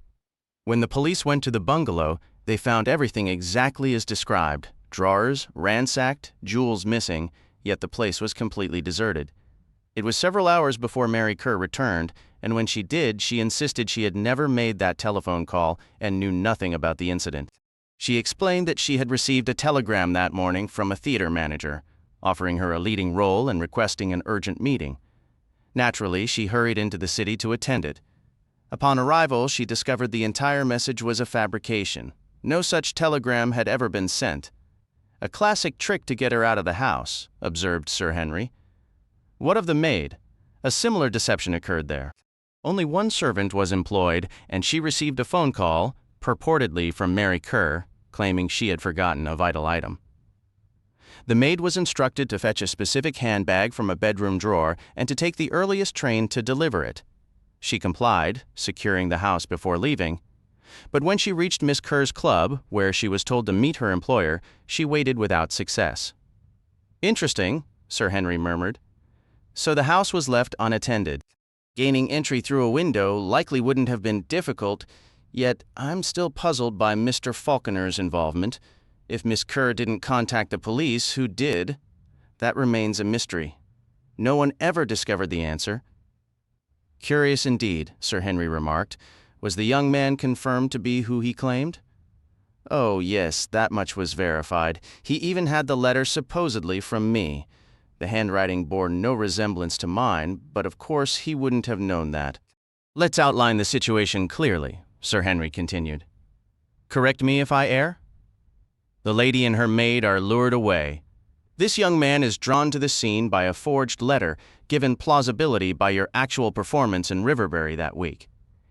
When the police went to the bungalow, they found everything exactly as described. Drawers ransacked, jewels missing, yet the place was completely deserted. It was several hours before Mary Kerr returned, and when she did, she insisted she had never made that telephone call and knew nothing about the incident. She explained that she had received a telegram that morning from a theater manager, offering her a leading role and requesting an urgent meeting. Naturally, she hurried into the city to attend it. Upon arrival, she discovered the entire message was a fabrication. No such telegram had ever been sent. "A classic trick to get her out of the house," observed Sir Henry. What of the maid? A similar deception occurred there. Only one servant was employed, and she received a phone call, purportedly from Mary Kerr, claiming she had forgotten a vital item. The maid was instructed to fetch a specific handbag from a bedroom drawer and to take the earliest train to deliver it. She complied, securing the house before leaving. But when she reached Miss Kerr's club, where she was told to meet her employer, she waited without success. "Interesting," Sir Henry murmured. "So the house was left unattended. Gaining entry through a window likely wouldn't have been difficult, yet I'm still puzzled by Mr. Faulkner's involvement. If Miss Kerr didn't contact the police, who did? That remains a mystery. No one ever discovered the answer." "Curious indeed," Sir Henry remarked. "Was the young man confirmed to be who he claimed?" "Oh, yes, that much was verified. He even had the letter supposedly from me. The handwriting bore no resemblance to mine, but of course he wouldn't have known that." "Let's outline the situation clearly," Sir Henry continued. "Correct me if I err? The lady and her maid are lured away. This young man is drawn to the scene by a forged letter, given plausibility by your actual performance in Riverbury that week.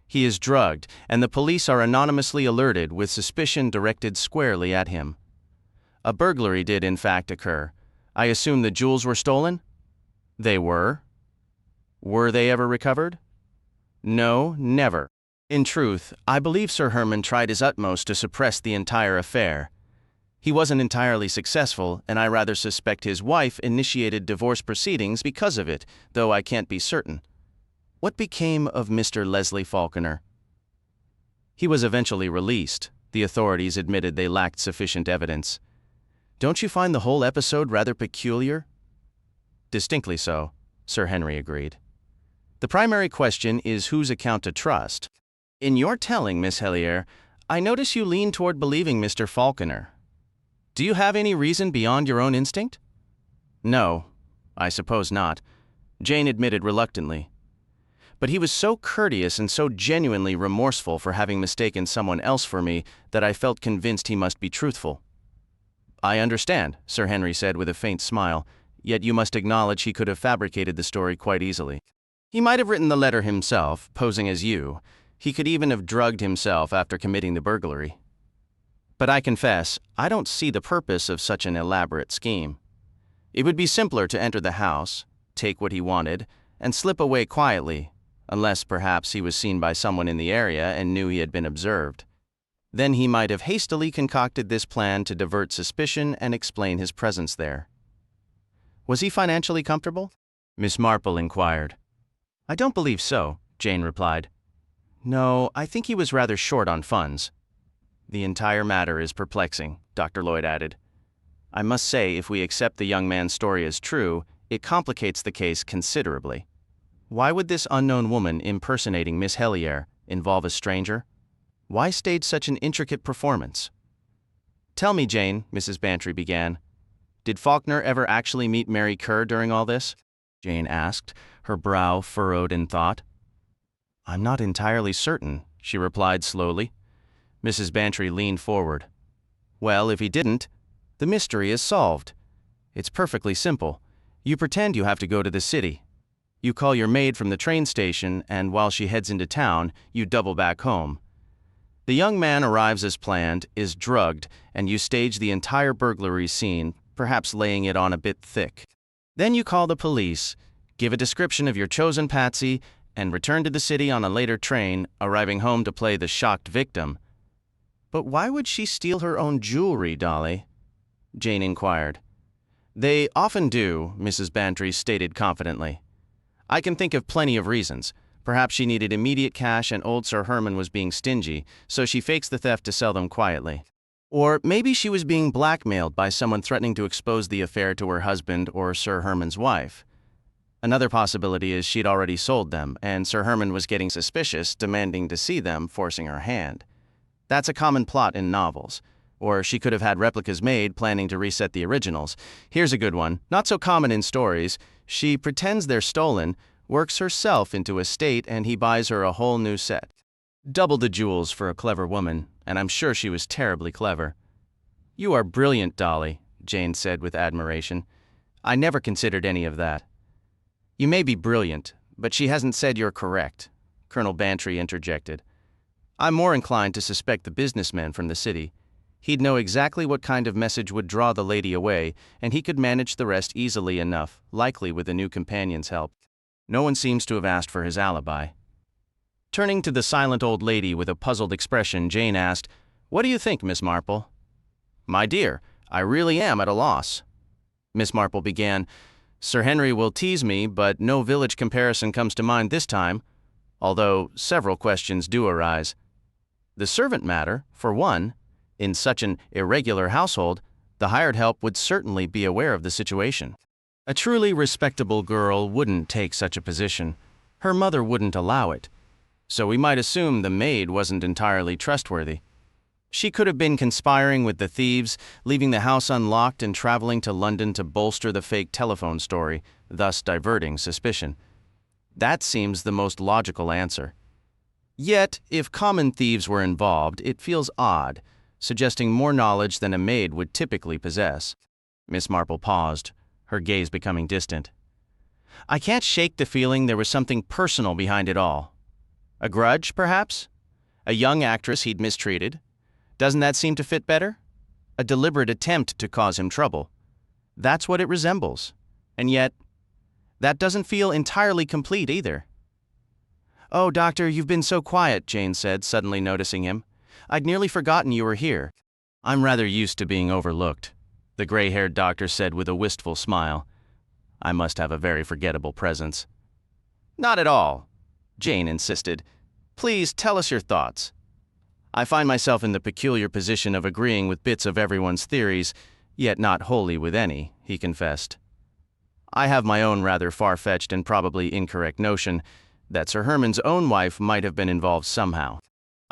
He is drugged, and the police are anonymously alerted with suspicion directed squarely at him. A burglary did in fact occur. I assume the jewels were stolen?" "They were." "Were they ever recovered?" "No, never. In truth, I believe Sir Herman tried his utmost to suppress the entire affair. He wasn't entirely successful, and I rather suspect his wife initiated divorce proceedings because of it, though I can't be certain. What became of Mr. Leslie Falconer? He was eventually released. The authorities admitted they lacked sufficient evidence. Don't you find the whole episode rather peculiar? Distinctly so, Sir Henry agreed. The primary question is whose account to trust. In your telling, Miss Helier, I notice you lean toward believing Mr. Falconer. Do you have any reason beyond your own instinct? No, I suppose not, Jane admitted reluctantly. But he was so courteous and so genuinely remorseful for having mistaken someone else for me that I felt convinced he must be truthful. I understand, Sir Henry said with a faint smile, yet you must acknowledge he could have fabricated the story quite easily. He might have written the letter himself, posing as you. He could even have drugged himself after committing the burglary. But I confess, I don't see the purpose of such an elaborate scheme. It would be simpler to enter the house, take what he wanted, and slip away quietly, unless perhaps he was seen by someone in the area and knew he had been observed. Then he might have hastily concocted this plan to divert suspicion and explain his presence there. Was he financially comfortable? Miss Marple inquired. I don't believe so, Jane replied. No, I think he was rather short on funds. The entire matter is perplexing, Dr. Lloyd added. I must say, if we accept the young man's story as true, it complicates the case considerably. Why would this unknown woman impersonating Miss Helier involve a stranger? Why stage such an intricate performance? Tell me, Jane, Mrs. Bantry began. Did Faulkner ever actually meet Mary Kerr during all this? Jane asked, her brow furrowed in thought. I'm not entirely certain, she replied slowly. Mrs. Bantry leaned forward. Well, if he didn't, the mystery is solved. It's perfectly simple. You pretend you have to go to the city. You call your maid from the train station, and while she heads into town, you double back home. The young man arrives as planned, is drugged, and you stage the entire burglary scene, perhaps laying it on a bit thick. Then you call the police, give a description of your chosen patsy, and return to the city on a later train, arriving home to play the shocked victim. But why would she steal her own jewelry, Dolly? Jane inquired. They often do, Mrs. Bantry stated confidently. I can think of plenty of reasons. Perhaps she needed immediate cash and old Sir Herman was being stingy, so she fakes the theft to sell them quietly. Or maybe she was being blackmailed by someone threatening to expose the affair to her husband or Sir Herman's wife. Another possibility is she'd already sold them, and Sir Herman was getting suspicious, demanding to see them, forcing her hand. That's a common plot in novels. Or she could have had replicas made, planning to reset the originals. Here's a good one, not so common in stories. She pretends they're stolen, works herself into a state, and he buys her a whole new set. Double the jewels for a clever woman, and I'm sure she was terribly clever. You are brilliant, Dolly, Jane said with admiration. I never considered any of that. You may be brilliant, but she hasn't said you're correct, Colonel Bantry interjected. I'm more inclined to suspect the businessman from the city. He'd know exactly what kind of message would draw the lady away, and he could manage the rest easily enough, likely with a new companion's help. No one seems to have asked for his alibi. Turning to the silent old lady with a puzzled expression, Jane asked, What do you think, Miss Marple? My dear, I really am at a loss. Miss Marple began, Sir Henry will tease me, but no village comparison comes to mind this time, although several questions do arise. The servant matter, for one. In such an irregular household, the hired help would certainly be aware of the situation. A truly respectable girl wouldn't take such a position. Her mother wouldn't allow it. So we might assume the maid wasn't entirely trustworthy. She could have been conspiring with the thieves, leaving the house unlocked and traveling to London to bolster the fake telephone story, thus diverting suspicion. That seems the most logical answer. Yet, if common thieves were involved, it feels odd, suggesting more knowledge than a maid would typically possess. Miss Marple paused, her gaze becoming distant. I can't shake the feeling there was something personal behind it all. A grudge, perhaps? A young actress he'd mistreated? Doesn't that seem to fit better? A deliberate attempt to cause him trouble. That's what it resembles. And yet, that doesn't feel entirely complete either. "Oh, Doctor, you've been so quiet," Jane said, suddenly noticing him. "I'd nearly forgotten you were here." "I'm rather used to being overlooked," the gray-haired doctor said with a wistful smile. "I must have a very forgettable presence." "Not at all," Jane insisted. "Please tell us your thoughts." "I find myself in the peculiar position of agreeing with bits of everyone's theories, yet not wholly with any," he confessed. "I have my own rather far-fetched and probably incorrect notion that Sir Herman's own wife might have been involved somehow.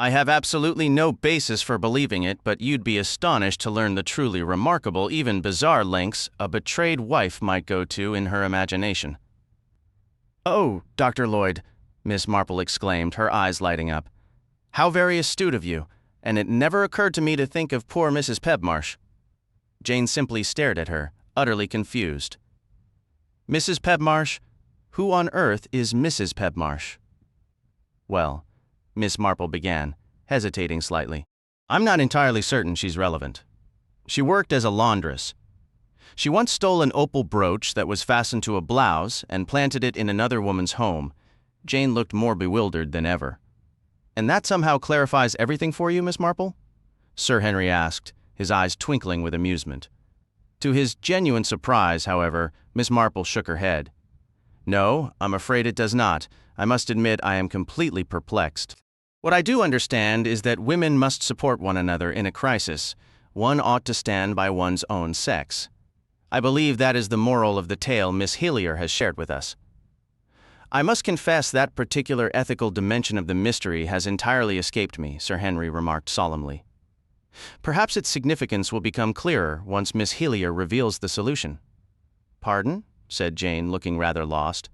I have absolutely no basis for believing it, but you'd be astonished to learn the truly remarkable, even bizarre lengths a betrayed wife might go to in her imagination." "Oh, Dr. Lloyd," Miss Marple exclaimed, her eyes lighting up. "How very astute of you, and it never occurred to me to think of poor Mrs. Pebmarsh." Jane simply stared at her, utterly confused. "Mrs. Pebmarsh? Who on earth is Mrs. Pebmarsh?" "Well," Miss Marple began, hesitating slightly, "I'm not entirely certain she's relevant. She worked as a laundress. She once stole an opal brooch that was fastened to a blouse and planted it in another woman's home." Jane looked more bewildered than ever. "And that somehow clarifies everything for you, Miss Marple?" Sir Henry asked, his eyes twinkling with amusement. To his genuine surprise, however, Miss Marple shook her head. "No, I'm afraid it does not. I must admit I am completely perplexed. What I do understand is that women must support one another in a crisis. One ought to stand by one's own sex. I believe that is the moral of the tale Miss Hillier has shared with us." "I must confess that particular ethical dimension of the mystery has entirely escaped me," Sir Henry remarked solemnly. "Perhaps its significance will become clearer once Miss Hillier reveals the solution." "Pardon?" said Jane, looking rather lost.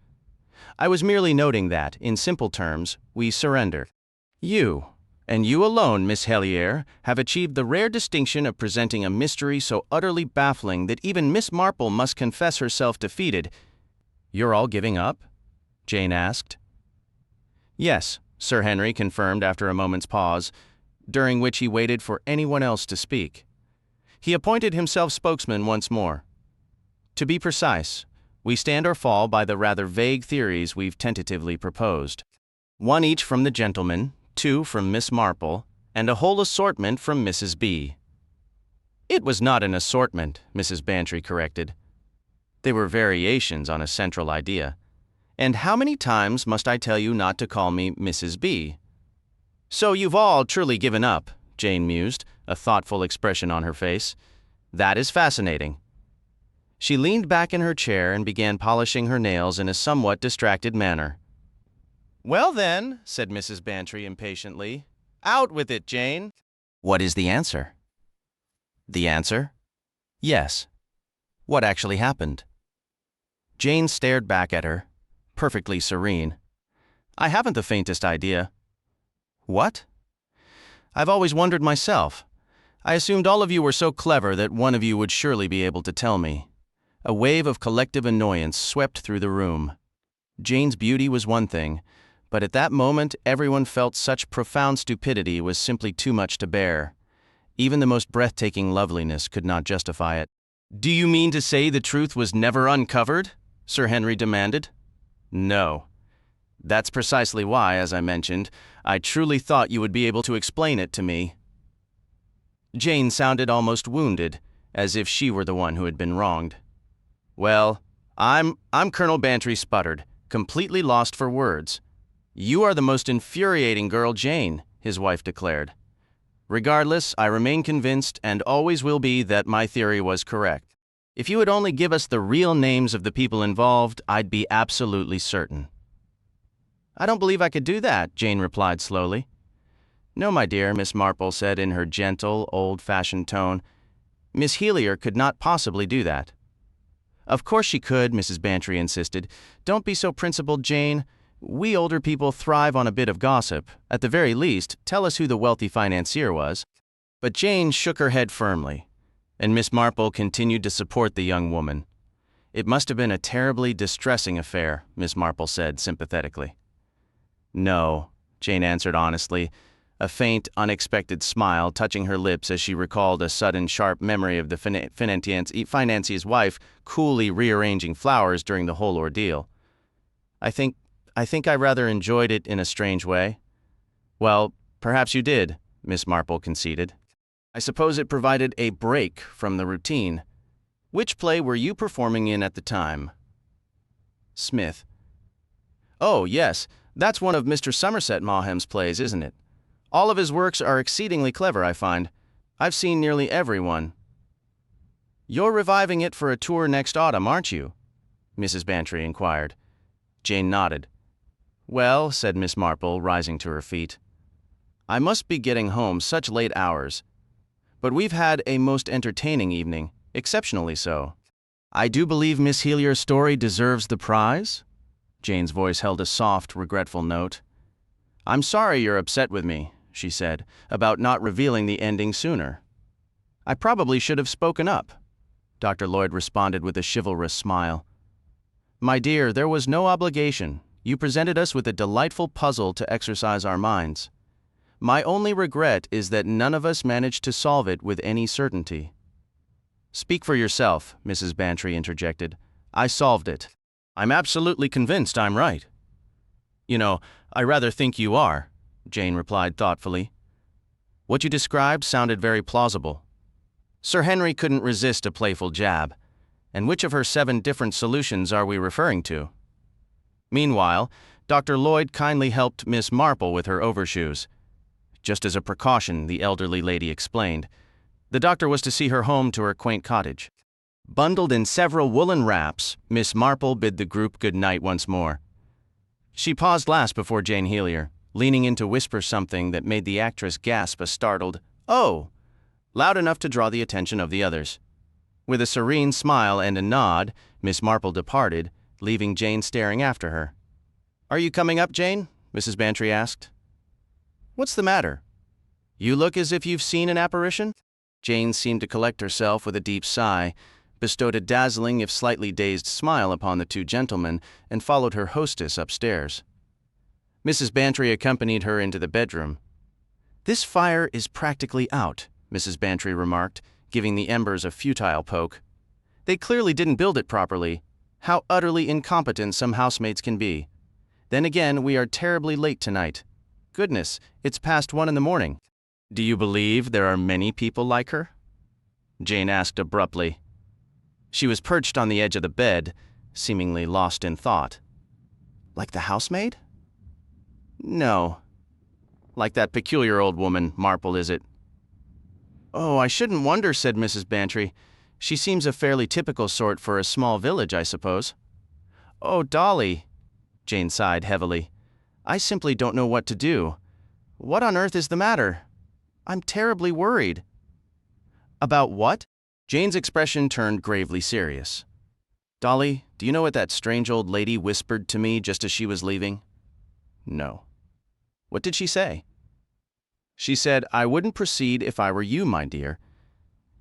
"I was merely noting that, in simple terms, we surrender. You, and you alone, Miss Hillier, have achieved the rare distinction of presenting a mystery so utterly baffling that even Miss Marple must confess herself defeated." "You're all giving up?" Jane asked. "Yes," Sir Henry confirmed after a moment's pause, during which he waited for anyone else to speak. He appointed himself spokesman once more. "To be precise, we stand or fall by the rather vague theories we've tentatively proposed. One each from the gentleman, two from Miss Marple, and a whole assortment from Mrs. B." "It was not an assortment," Mrs. Bantry corrected. "They were variations on a central idea. And how many times must I tell you not to call me Mrs. B?" "So you've all truly given up," Jane mused, a thoughtful expression on her face. "That is fascinating." She leaned back in her chair and began polishing her nails in a somewhat distracted manner. "Well then," said Mrs. Bantry impatiently, "out with it, Jane." "What is the answer?" "The answer? Yes. What actually happened?" Jane stared back at her, perfectly serene. "I haven't the faintest idea." "What?" "I've always wondered myself. I assumed all of you were so clever that one of you would surely be able to tell me." A wave of collective annoyance swept through the room. Jane's beauty was one thing, but at that moment everyone felt such profound stupidity was simply too much to bear. Even the most breathtaking loveliness could not justify it. "Do you mean to say the truth was never uncovered?" Sir Henry demanded. "No. That's precisely why, as I mentioned, I truly thought you would be able to explain it to me." Jane sounded almost wounded, as if she were the one who had been wronged. "Well, I'm Colonel Bantry sputtered, completely lost for words. "You are the most infuriating girl, Jane," his wife declared. "Regardless, I remain convinced and always will be that my theory was correct. If you would only give us the real names of the people involved, I'd be absolutely certain." "I don't believe I could do that," Jane replied slowly. "No, my dear," Miss Marple said in her gentle, old-fashioned tone. "Miss Hillier could not possibly do that." "Of course she could," Mrs. Bantry insisted. "Don't be so principled, Jane. We older people thrive on a bit of gossip. At the very least, tell us who the wealthy financier was." But Jane shook her head firmly, and Miss Marple continued to support the young woman. "It must have been a terribly distressing affair," Miss Marple said sympathetically. "No," Jane answered honestly, a faint, unexpected smile touching her lips as she recalled a sudden sharp memory of the financier's wife coolly rearranging flowers during the whole ordeal. I think I think I rather enjoyed it in a strange way. Well, perhaps you did, Miss Marple conceded. I suppose it provided a break from the routine. Which play were you performing in at the time? Smith. Oh, yes, that's one of Mr. Somerset Maugham's plays, isn't it? All of his works are exceedingly clever, I find. I've seen nearly every one. You're reviving it for a tour next autumn, aren't you? Mrs. Bantry inquired. Jane nodded. Well, said Miss Marple, rising to her feet, I must be getting home such late hours. But we've had a most entertaining evening, exceptionally so. I do believe Miss Helier's story deserves the prize? Jane's voice held a soft, regretful note. I'm sorry you're upset with me, she said, about not revealing the ending sooner. I probably should have spoken up. Dr. Lloyd responded with a chivalrous smile. My dear, there was no obligation. You presented us with a delightful puzzle to exercise our minds. My only regret is that none of us managed to solve it with any certainty. Speak for yourself, Mrs. Bantry interjected. I solved it. I'm absolutely convinced I'm right. You know, I rather think you are, Jane replied thoughtfully. What you described sounded very plausible. Sir Henry couldn't resist a playful jab. And which of her 7 different solutions are we referring to? Meanwhile, Dr. Lloyd kindly helped Miss Marple with her overshoes. Just as a precaution, the elderly lady explained. The doctor was to see her home to her quaint cottage. Bundled in several woolen wraps, Miss Marple bid the group good night once more. She paused last before Jane Helier, leaning in to whisper something that made the actress gasp a startled, "Oh!" loud enough to draw the attention of the others. With a serene smile and a nod, Miss Marple departed, leaving Jane staring after her. Are you coming up, Jane? Mrs. Bantry asked. What's the matter? You look as if you've seen an apparition? Jane seemed to collect herself with a deep sigh, bestowed a dazzling if slightly dazed smile upon the 2 gentlemen, and followed her hostess upstairs. Mrs. Bantry accompanied her into the bedroom. This fire is practically out, Mrs. Bantry remarked, giving the embers a futile poke. They clearly didn't build it properly. How utterly incompetent some housemates can be. Then again, we are terribly late tonight. Goodness, it's past 1 in the morning. Do you believe there are many people like her? Jane asked abruptly. She was perched on the edge of the bed, seemingly lost in thought. Like the housemaid? No. Like that peculiar old woman, Marple, is it? Oh, I shouldn't wonder, said Mrs. Bantry. She seems a fairly typical sort for a small village, I suppose. Oh, Dolly, Jane sighed heavily. I simply don't know what to do. What on earth is the matter? I'm terribly worried. About what? Jane's expression turned gravely serious. Dolly, do you know what that strange old lady whispered to me just as she was leaving? No. What did she say? She said, I wouldn't proceed if I were you, my dear.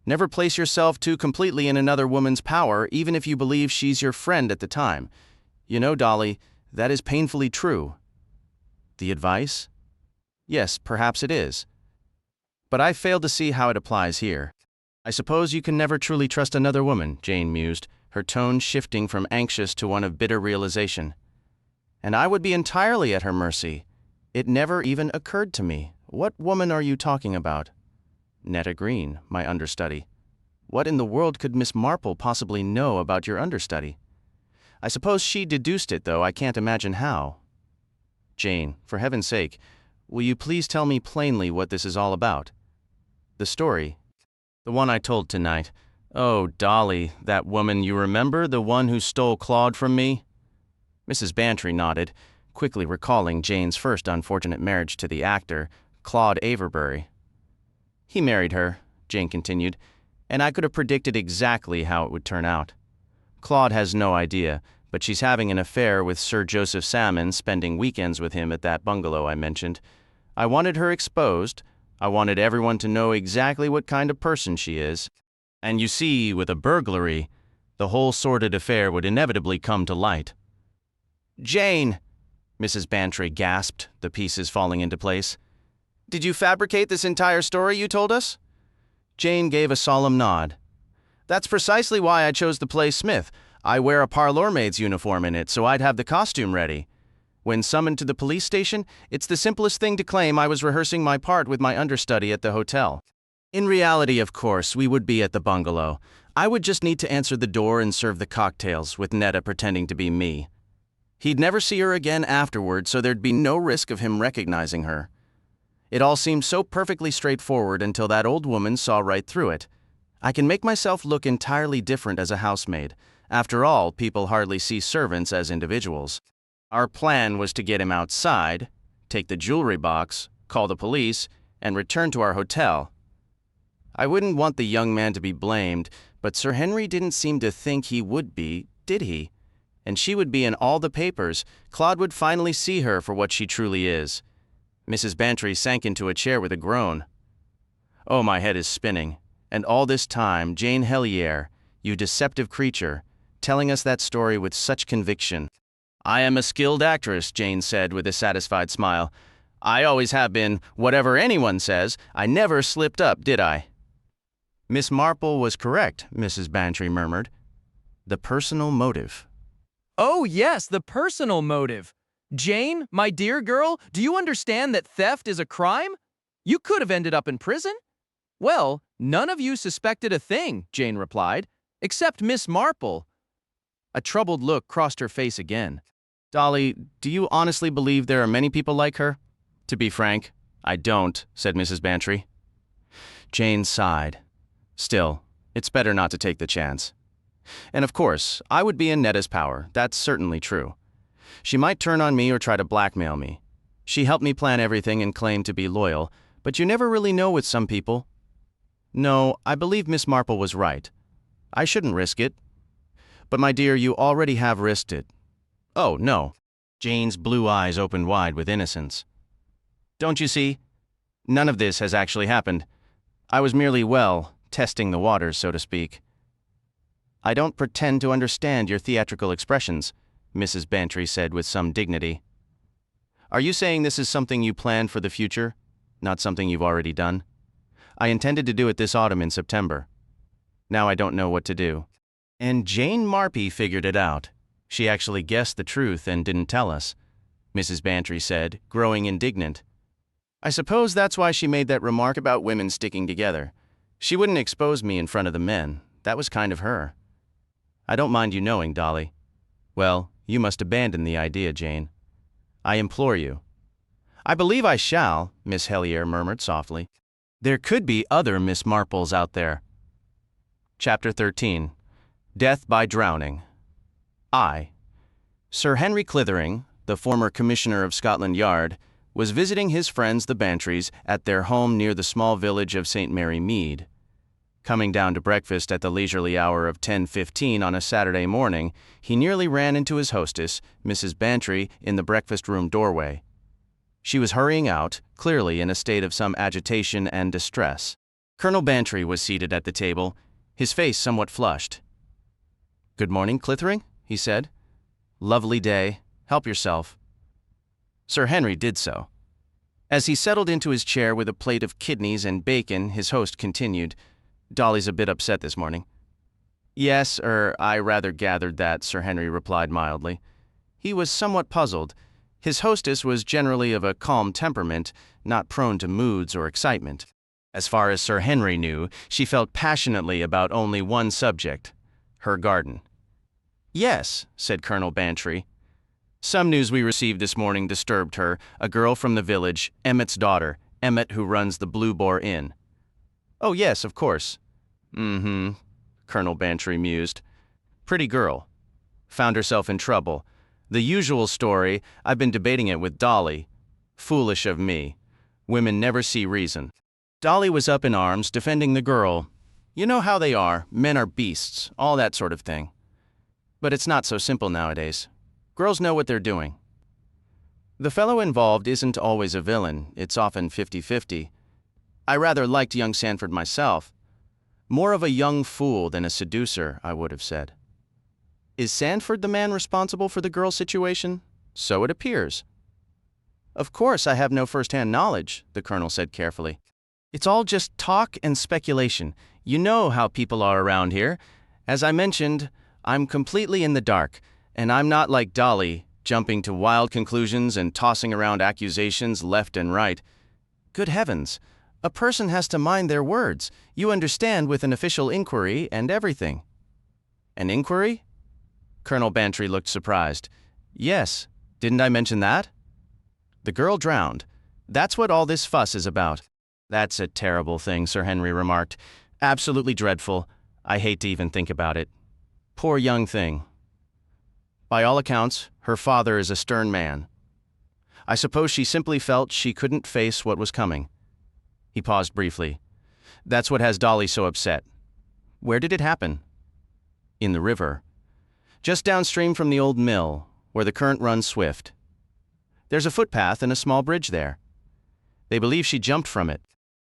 Never place yourself too completely in another woman's power, even if you believe she's your friend at the time. You know, Dolly, that is painfully true. The advice? Yes, perhaps it is. But I fail to see how it applies here. I suppose you can never truly trust another woman, Jane mused, her tone shifting from anxious to one of bitter realization. And I would be entirely at her mercy. It never even occurred to me. What woman are you talking about? Netta Green, my understudy. What in the world could Miss Marple possibly know about your understudy? I suppose she deduced it, though I can't imagine how. Jane, for heaven's sake, will you please tell me plainly what this is all about? The story. The one I told tonight. Oh, Dolly, that woman, you remember, the one who stole Claude from me? Mrs. Bantry nodded, quickly recalling Jane's first unfortunate marriage to the actor, Claude Avebury. He married her, Jane continued, and I could have predicted exactly how it would turn out. Claude has no idea, but she's having an affair with Sir Joseph Salmon, spending weekends with him at that bungalow I mentioned. I wanted her exposed. I wanted everyone to know exactly what kind of person she is. And you see, with a burglary, the whole sordid affair would inevitably come to light. Jane, Mrs. Bantry gasped, the pieces falling into place. Did you fabricate this entire story you told us? Jane gave a solemn nod. That's precisely why I chose the play Smith. I wear a parlour maid's uniform in it, so I'd have the costume ready. When summoned to the police station, it's the simplest thing to claim I was rehearsing my part with my understudy at the hotel. In reality, of course, we would be at the bungalow. I would just need to answer the door and serve the cocktails, with Netta pretending to be me. He'd never see her again afterward, so there'd be no risk of him recognizing her. It all seemed so perfectly straightforward until that old woman saw right through it. I can make myself look entirely different as a housemaid. After all, people hardly see servants as individuals. Our plan was to get him outside, take the jewelry box, call the police, and return to our hotel. I wouldn't want the young man to be blamed, but Sir Henry didn't seem to think he would be, did he? And she would be in all the papers. Claude would finally see her for what she truly is. Mrs. Bantry sank into a chair with a groan. Oh, my head is spinning. And all this time, Jane Helier, you deceptive creature, telling us that story with such conviction. I am a skilled actress, Jane said with a satisfied smile. I always have been, whatever anyone says. I never slipped up, did I? Miss Marple was correct, Mrs. Bantry murmured. The personal motive. Oh, yes, the personal motive. Jane, my dear girl, do you understand that theft is a crime? You could have ended up in prison. Well, none of you suspected a thing, Jane replied, except Miss Marple. A troubled look crossed her face again. Dolly, do you honestly believe there are many people like her? To be frank, I don't, said Mrs. Bantry. Jane sighed. Still, it's better not to take the chance. And of course, I would be in Netta's power, that's certainly true. She might turn on me or try to blackmail me. She helped me plan everything and claimed to be loyal, but you never really know with some people. No, I believe Miss Marple was right. I shouldn't risk it. But my dear, you already have risked it. Oh, no. Jane's blue eyes opened wide with innocence. Don't you see? None of this has actually happened. I was merely, well, testing the waters, so to speak. I don't pretend to understand your theatrical expressions, Mrs. Bantry said with some dignity. Are you saying this is something you planned for the future, not something you've already done? I intended to do it this autumn in September. Now I don't know what to do. And Jane Marple figured it out. She actually guessed the truth and didn't tell us, Mrs. Bantry said, growing indignant. I suppose that's why she made that remark about women sticking together. She wouldn't expose me in front of the men. That was kind of her. I don't mind you knowing, Dolly. Well, you must abandon the idea, Jane. I implore you. I believe I shall, Miss Helier murmured softly. There could be other Miss Marples out there. Chapter 13. Death by Drowning. Sir Henry Clithering, the former Commissioner of Scotland Yard, was visiting his friends the Bantrys at their home near the small village of St. Mary Mead. Coming down to breakfast at the leisurely hour of 10:15 on a Saturday morning, he nearly ran into his hostess, Mrs. Bantry, in the breakfast room doorway. She was hurrying out, clearly in a state of some agitation and distress. Colonel Bantry was seated at the table, his face somewhat flushed. Good morning, Clithering, he said. Lovely day. Help yourself. Sir Henry did so. As he settled into his chair with a plate of kidneys and bacon, his host continued, Dolly's a bit upset this morning. Yes, I rather gathered that, Sir Henry replied mildly. He was somewhat puzzled. His hostess was generally of a calm temperament, not prone to moods or excitement. As far as Sir Henry knew, she felt passionately about only one subject, her garden. Yes, said Colonel Bantry. Some news we received this morning disturbed her, a girl from the village, Emmett's daughter, Emmett who runs the Blue Boar Inn. Oh yes, of course. Colonel Bantry mused. Pretty girl. Found herself in trouble. The usual story, I've been debating it with Dolly. Foolish of me. Women never see reason. Dolly was up in arms, defending the girl. You know how they are, men are beasts, all that sort of thing. But it's not so simple nowadays. Girls know what they're doing. The fellow involved isn't always a villain, it's often 50-50. I rather liked young Sanford myself. More of a young fool than a seducer, I would have said. Is Sanford the man responsible for the girl's situation? So it appears. Of course, I have no first-hand knowledge, the colonel said carefully. It's all just talk and speculation. You know how people are around here. As I mentioned, I'm completely in the dark, and I'm not like Dolly, jumping to wild conclusions and tossing around accusations left and right. Good heavens! A person has to mind their words, you understand, with an official inquiry and everything. An inquiry? Colonel Bantry looked surprised. Yes, didn't I mention that? The girl drowned. That's what all this fuss is about. That's a terrible thing, Sir Henry remarked. Absolutely dreadful. I hate to even think about it. Poor young thing. By all accounts, her father is a stern man. I suppose she simply felt she couldn't face what was coming. He paused briefly. That's what has Dolly so upset. Where did it happen? In the river. Just downstream from the old mill, where the current runs swift. There's a footpath and a small bridge there. They believe she jumped from it.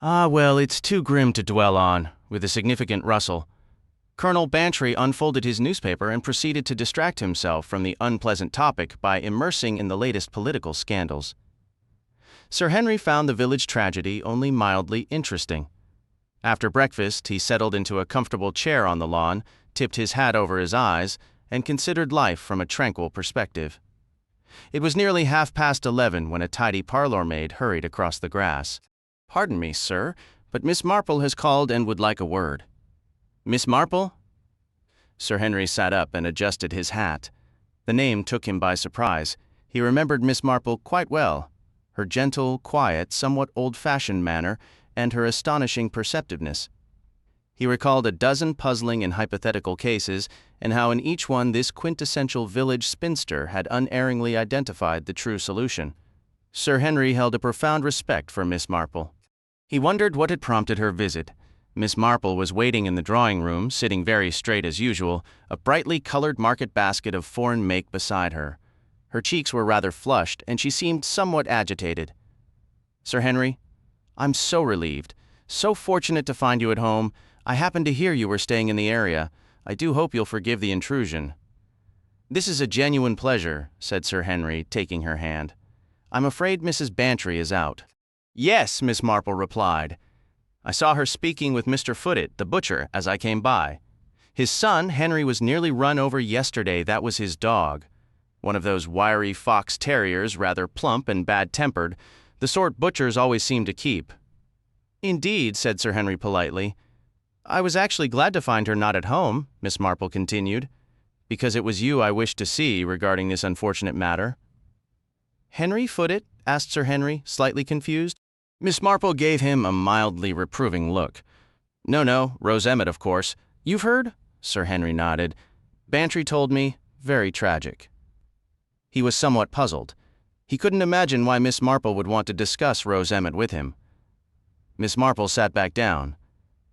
Ah, well, it's too grim to dwell on, with a significant rustle. Colonel Bantry unfolded his newspaper and proceeded to distract himself from the unpleasant topic by immersing in the latest political scandals. Sir Henry found the village tragedy only mildly interesting. After breakfast, he settled into a comfortable chair on the lawn, tipped his hat over his eyes, and considered life from a tranquil perspective. It was nearly 11:30 when a tidy parlor maid hurried across the grass. "Pardon me, sir, but Miss Marple has called and would like a word." "Miss Marple?" Sir Henry sat up and adjusted his hat. The name took him by surprise. He remembered Miss Marple quite well, her gentle, quiet, somewhat old-fashioned manner, and her astonishing perceptiveness. He recalled a dozen puzzling and hypothetical cases, and how in each one this quintessential village spinster had unerringly identified the true solution. Sir Henry held a profound respect for Miss Marple. He wondered what had prompted her visit. Miss Marple was waiting in the drawing-room, sitting very straight as usual, a brightly colored market basket of foreign make beside her. Her cheeks were rather flushed, and she seemed somewhat agitated. "Sir Henry, I'm so relieved, so fortunate to find you at home. I happened to hear you were staying in the area. I do hope you'll forgive the intrusion." "This is a genuine pleasure," said Sir Henry, taking her hand. "I'm afraid Mrs. Bantry is out." "Yes," Miss Marple replied. "I saw her speaking with Mr. Foote, the butcher, as I came by. His son, Henry, was nearly run over yesterday. That was his dog. One of those wiry fox terriers, rather plump and bad-tempered, the sort butchers always seem to keep." "Indeed," said Sir Henry politely. "I was actually glad to find her not at home," Miss Marple continued, "because it was you I wished to see regarding this unfortunate matter." "Henry Foote?" asked Sir Henry, slightly confused. Miss Marple gave him a mildly reproving look. No, Rose Emmett, of course. You've heard?" Sir Henry nodded. "Bantry told me. Very tragic." He was somewhat puzzled. He couldn't imagine why Miss Marple would want to discuss Rose Emmett with him. Miss Marple sat back down.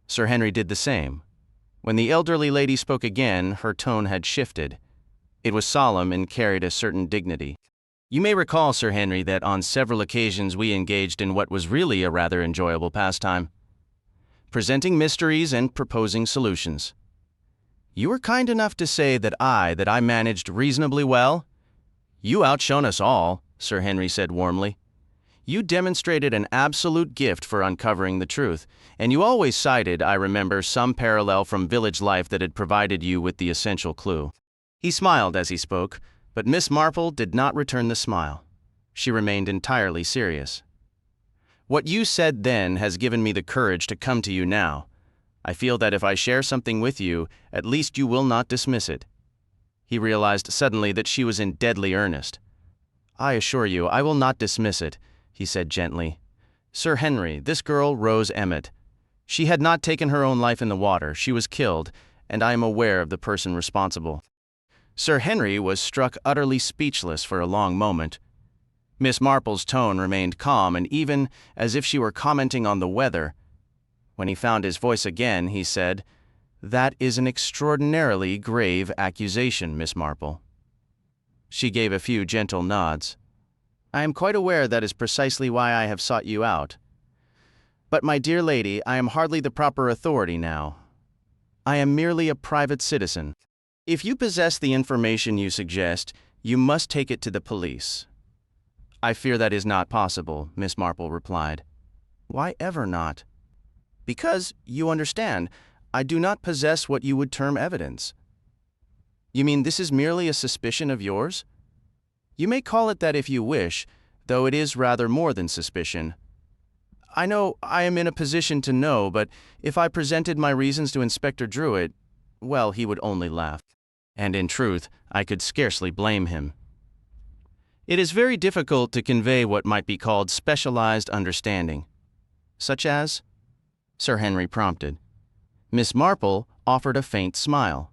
Sir Henry did the same. When the elderly lady spoke again, her tone had shifted. It was solemn and carried a certain dignity. "You may recall, Sir Henry, that on several occasions we engaged in what was really a rather enjoyable pastime. Presenting mysteries and proposing solutions. You were kind enough to say that I managed reasonably well. You outshone us all," Sir Henry said warmly. "You demonstrated an absolute gift for uncovering the truth, and you always cited, I remember, some parallel from village life that had provided you with the essential clue." He smiled as he spoke, but Miss Marple did not return the smile. She remained entirely serious. "What you said then has given me the courage to come to you now. I feel that if I share something with you, at least you will not dismiss it." He realized suddenly that she was in deadly earnest. "I assure you, I will not dismiss it," he said gently. "Sir Henry, this girl, Rose Emmett, she had not taken her own life in the water. She was killed, and I am aware of the person responsible." Sir Henry was struck utterly speechless for a long moment. Miss Marple's tone remained calm and even as if she were commenting on the weather. When he found his voice again, he said, "That is an extraordinarily grave accusation, Miss Marple." She gave a few gentle nods. "I am quite aware that is precisely why I have sought you out. But, my dear lady, I am hardly the proper authority now. I am merely a private citizen. If you possess the information you suggest, you must take it to the police." "I fear that is not possible," Miss Marple replied. "Why ever not?" "Because, you understand, I do not possess what you would term evidence." "You mean this is merely a suspicion of yours?" You may call it that if you wish, though it is rather more than suspicion. I know I am in a position to know, but if I presented my reasons to Inspector Druitt, well, he would only laugh. And in truth, I could scarcely blame him. It is very difficult to convey what might be called specialized understanding. Such as? Sir Henry prompted. Miss Marple offered a faint smile.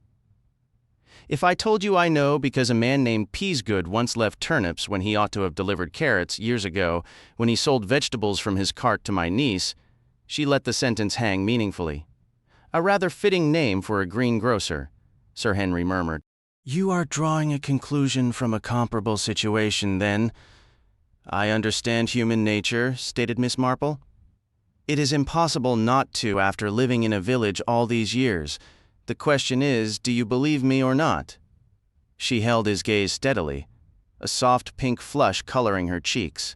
If I told you I know because a man named Peasgood once left turnips when he ought to have delivered carrots years ago when he sold vegetables from his cart to my niece, she let the sentence hang meaningfully. A rather fitting name for a greengrocer, Sir Henry murmured. You are drawing a conclusion from a comparable situation, then? I understand human nature, stated Miss Marple. It is impossible not to after living in a village all these years. The question is, do you believe me or not? She held his gaze steadily, a soft pink flush coloring her cheeks.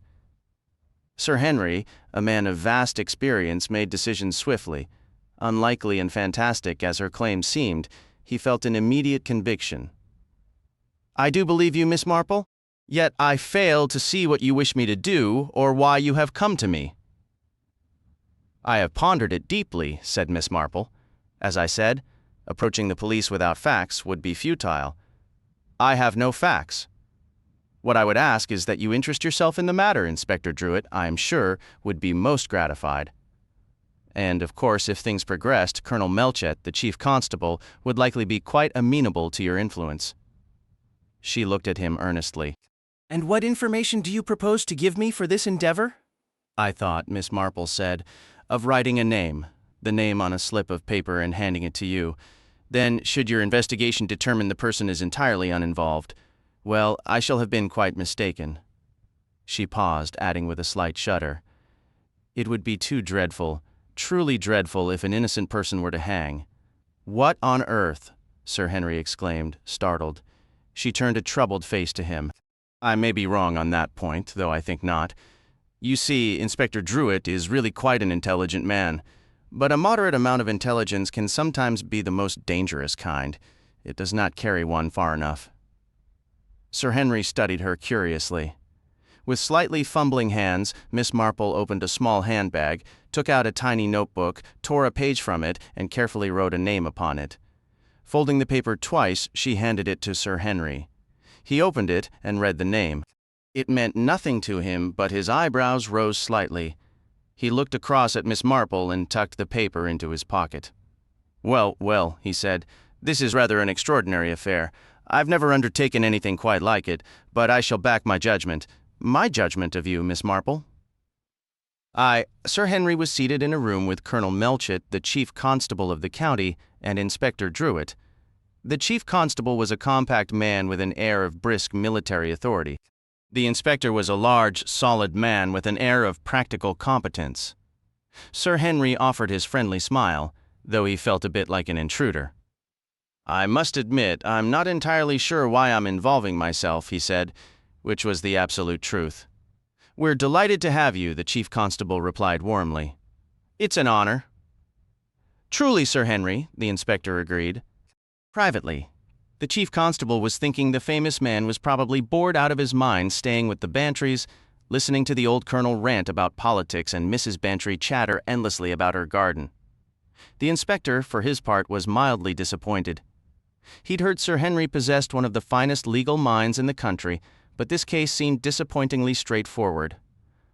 Sir Henry, a man of vast experience, made decisions swiftly. Unlikely and fantastic as her claim seemed, he felt an immediate conviction. I do believe you, Miss Marple, yet I fail to see what you wish me to do or why you have come to me. I have pondered it deeply, said Miss Marple. As I said, approaching the police without facts would be futile. I have no facts. What I would ask is that you interest yourself in the matter, Inspector Druitt, I am sure, would be most gratified. And, of course, if things progressed, Colonel Melchett, the chief constable, would likely be quite amenable to your influence. She looked at him earnestly. And what information do you propose to give me for this endeavor? I thought, Miss Marple said, of writing a name, the name on a slip of paper and handing it to you. Then, should your investigation determine the person is entirely uninvolved, well, I shall have been quite mistaken. She paused, adding with a slight shudder. It would be too dreadful, truly dreadful, if an innocent person were to hang. What on earth? Sir Henry exclaimed, startled. She turned a troubled face to him. I may be wrong on that point, though I think not. You see, Inspector Druitt is really quite an intelligent man. But a moderate amount of intelligence can sometimes be the most dangerous kind. It does not carry one far enough. Sir Henry studied her curiously. With slightly fumbling hands, Miss Marple opened a small handbag, took out a tiny notebook, tore a page from it, and carefully wrote a name upon it. Folding the paper twice, she handed it to Sir Henry. He opened it and read the name. It meant nothing to him, but his eyebrows rose slightly. He looked across at Miss Marple and tucked the paper into his pocket. Well, he said, this is rather an extraordinary affair. I've never undertaken anything quite like it, but I shall back my judgment. My judgment of you, Miss Marple. Sir Henry was seated in a room with Colonel Melchett, the chief constable of the county, and Inspector Druitt. The chief constable was a compact man with an air of brisk military authority. The inspector was a large, solid man with an air of practical competence. Sir Henry offered his friendly smile, though he felt a bit like an intruder. I must admit, I'm not entirely sure why I'm involving myself, he said, which was the absolute truth. We're delighted to have you, the chief constable replied warmly. It's an honor. Truly, Sir Henry, the inspector agreed. Privately, the chief constable was thinking the famous man was probably bored out of his mind staying with the Bantrys, listening to the old colonel rant about politics and Mrs. Bantry chatter endlessly about her garden. The inspector, for his part, was mildly disappointed. He'd heard Sir Henry possessed one of the finest legal minds in the country, but this case seemed disappointingly straightforward.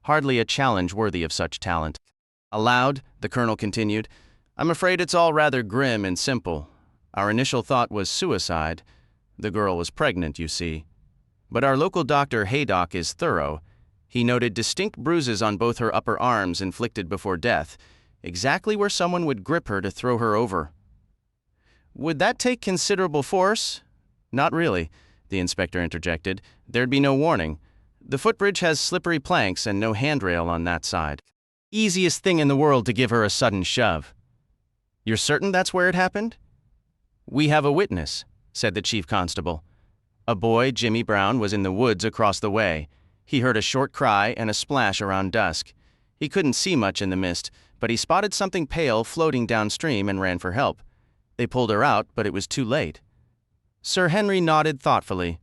Hardly a challenge worthy of such talent. Aloud, the colonel continued, I'm afraid it's all rather grim and simple. Our initial thought was suicide. The girl was pregnant, you see. But our local doctor, Haydock, is thorough. He noted distinct bruises on both her upper arms inflicted before death, exactly where someone would grip her to throw her over. Would that take considerable force? Not really, the inspector interjected. There'd be no warning. The footbridge has slippery planks and no handrail on that side. Easiest thing in the world to give her a sudden shove. You're certain that's where it happened? We have a witness, said the chief constable. A boy, Jimmy Brown, was in the woods across the way. He heard a short cry and a splash around dusk. He couldn't see much in the mist, but he spotted something pale floating downstream and ran for help. They pulled her out, but it was too late. Sir Henry nodded thoughtfully.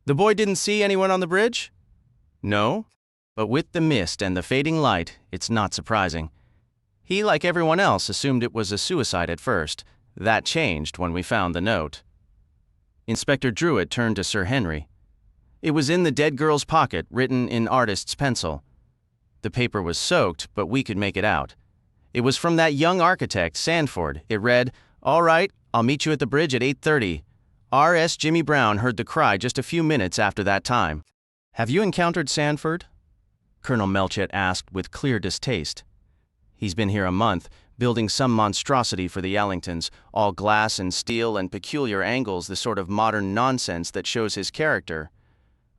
The boy didn't see anyone on the bridge? No, but with the mist and the fading light, it's not surprising. He, like everyone else, assumed it was a suicide at first. That changed when we found the note. Inspector Druitt turned to Sir Henry. It was in the dead girl's pocket, written in artist's pencil. The paper was soaked, but we could make it out. It was from that young architect, Sanford. It read, "All right, I'll meet you at the bridge at 8:30. R.S. Jimmy Brown heard the cry just a few minutes after that time." "Have you encountered Sanford?" Colonel Melchett asked with clear distaste. "He's been here a month, building some monstrosity for the Allingtons, all glass and steel and peculiar angles, the sort of modern nonsense that shows his character.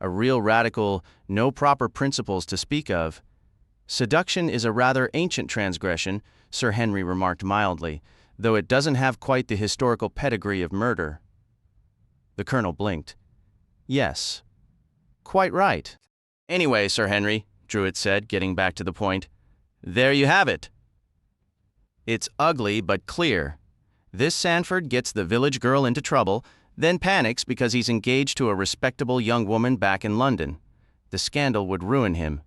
A real radical, no proper principles to speak of. Seduction is a rather ancient transgression," Sir Henry remarked mildly, "though it doesn't have quite the historical pedigree of murder." The colonel blinked. "Yes, quite right." "Anyway, Sir Henry," Druitt said, getting back to the point, "there you have it. It's ugly but clear. This Sanford gets the village girl into trouble, then panics because he's engaged to a respectable young woman back in London. The scandal would ruin him.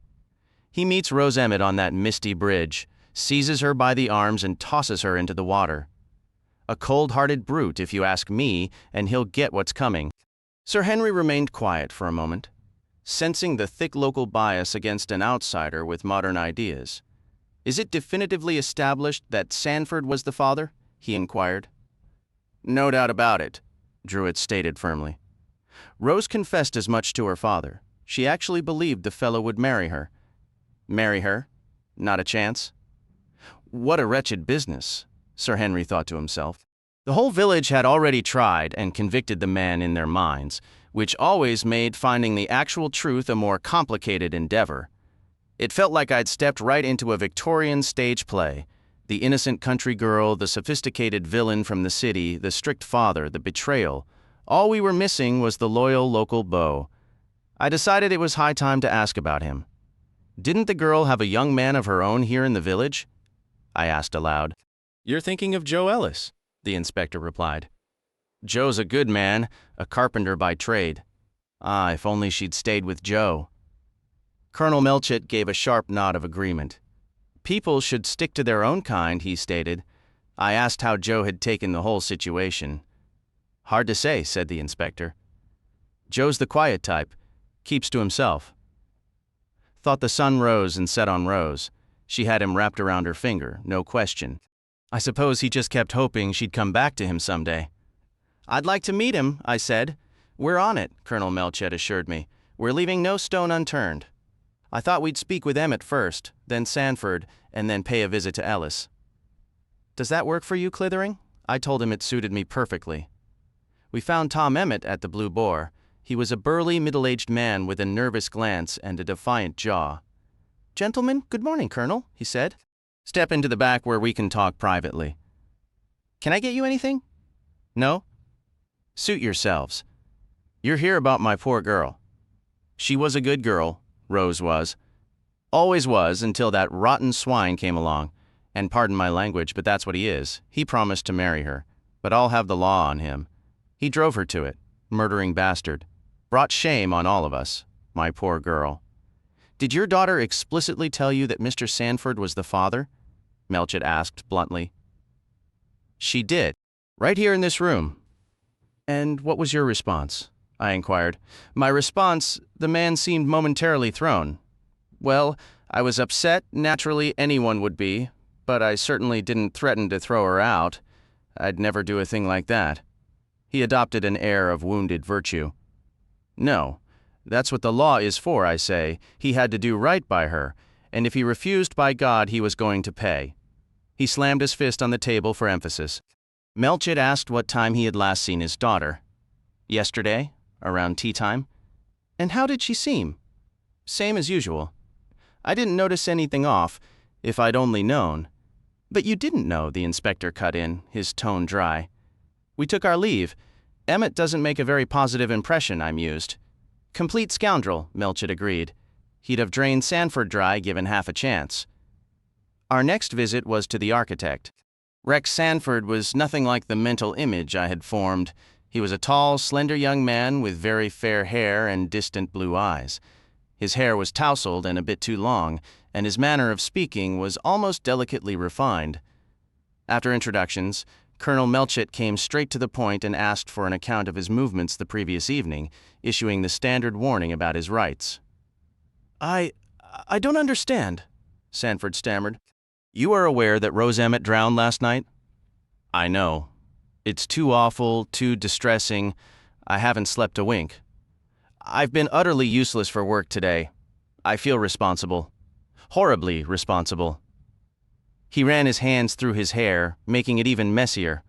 He meets Rose Emmett on that misty bridge, seizes her by the arms and tosses her into the water. A cold-hearted brute, if you ask me, and he'll get what's coming." Sir Henry remained quiet for a moment, sensing the thick local bias against an outsider with modern ideas. "Is it definitively established that Sanford was the father?" he inquired. "No doubt about it," Druitt stated firmly. "Rose confessed as much to her father. She actually believed the fellow would marry her." "Marry her? Not a chance?" What a wretched business, Sir Henry thought to himself. The whole village had already tried and convicted the man in their minds, which always made finding the actual truth a more complicated endeavor. It felt like I'd stepped right into a Victorian stage play. The innocent country girl, the sophisticated villain from the city, the strict father, the betrayal. All we were missing was the loyal local beau. I decided it was high time to ask about him. "Didn't the girl have a young man of her own here in the village?" I asked aloud. "You're thinking of Joe Ellis," the inspector replied. "Joe's a good man, a carpenter by trade. Ah, if only she'd stayed with Joe." Colonel Melchett gave a sharp nod of agreement. "People should stick to their own kind," he stated. I asked how Joe had taken the whole situation. "Hard to say," said the inspector. "Joe's the quiet type, keeps to himself. Thought the sun rose and set on Rose. She had him wrapped around her finger, no question. I suppose he just kept hoping she'd come back to him someday." "I'd like to meet him," I said. "We're on it," Colonel Melchett assured me. "We're leaving no stone unturned. I thought we'd speak with Emmett first, then Sanford, and then pay a visit to Ellis." "Does that work for you, Clithering?" I told him it suited me perfectly. We found Tom Emmett at the Blue Boar. He was a burly, middle-aged man with a nervous glance and a defiant jaw. "Gentlemen, good morning, Colonel," he said. "Step into the back where we can talk privately." "Can I get you anything?" "No?" "Suit yourselves. You're here about my poor girl. She was a good girl, Rose was. Always was until that rotten swine came along. And pardon my language, but that's what he is. He promised to marry her, but I'll have the law on him. He drove her to it, murdering bastard. Brought shame on all of us, my poor girl." "Did your daughter explicitly tell you that Mr. Sanford was the father?" Melchett asked bluntly. "She did, right here in this room." "And what was your response?" I inquired. "My response, the man seemed momentarily thrown. Well, I was upset, naturally anyone would be, but I certainly didn't threaten to throw her out. I'd never do a thing like that." He adopted an air of wounded virtue. "No, that's what the law is for, I say. He had to do right by her, and if he refused, by God, he was going to pay." He slammed his fist on the table for emphasis. Melchett asked what time he had last seen his daughter. "Yesterday, around tea time." "And how did she seem?" "Same as usual. I didn't notice anything off, if I'd only known." "But you didn't know," the inspector cut in, his tone dry. "We took our leave. Emmett doesn't make a very positive impression," I mused. "Complete scoundrel," Melchett agreed. "He'd have drained Sanford dry given half a chance." Our next visit was to the architect. Rex Sanford was nothing like the mental image I had formed. He was a tall, slender young man with very fair hair and distant blue eyes. His hair was tousled and a bit too long, and his manner of speaking was almost delicately refined. After introductions, Colonel Melchett came straight to the point and asked for an account of his movements the previous evening, issuing the standard warning about his rights. I don't understand, Sanford stammered. You are aware that Rose Emmett drowned last night? I know. It's too awful, too distressing. I haven't slept a wink. I've been utterly useless for work today. I feel responsible. Horribly responsible. He ran his hands through his hair, making it even messier.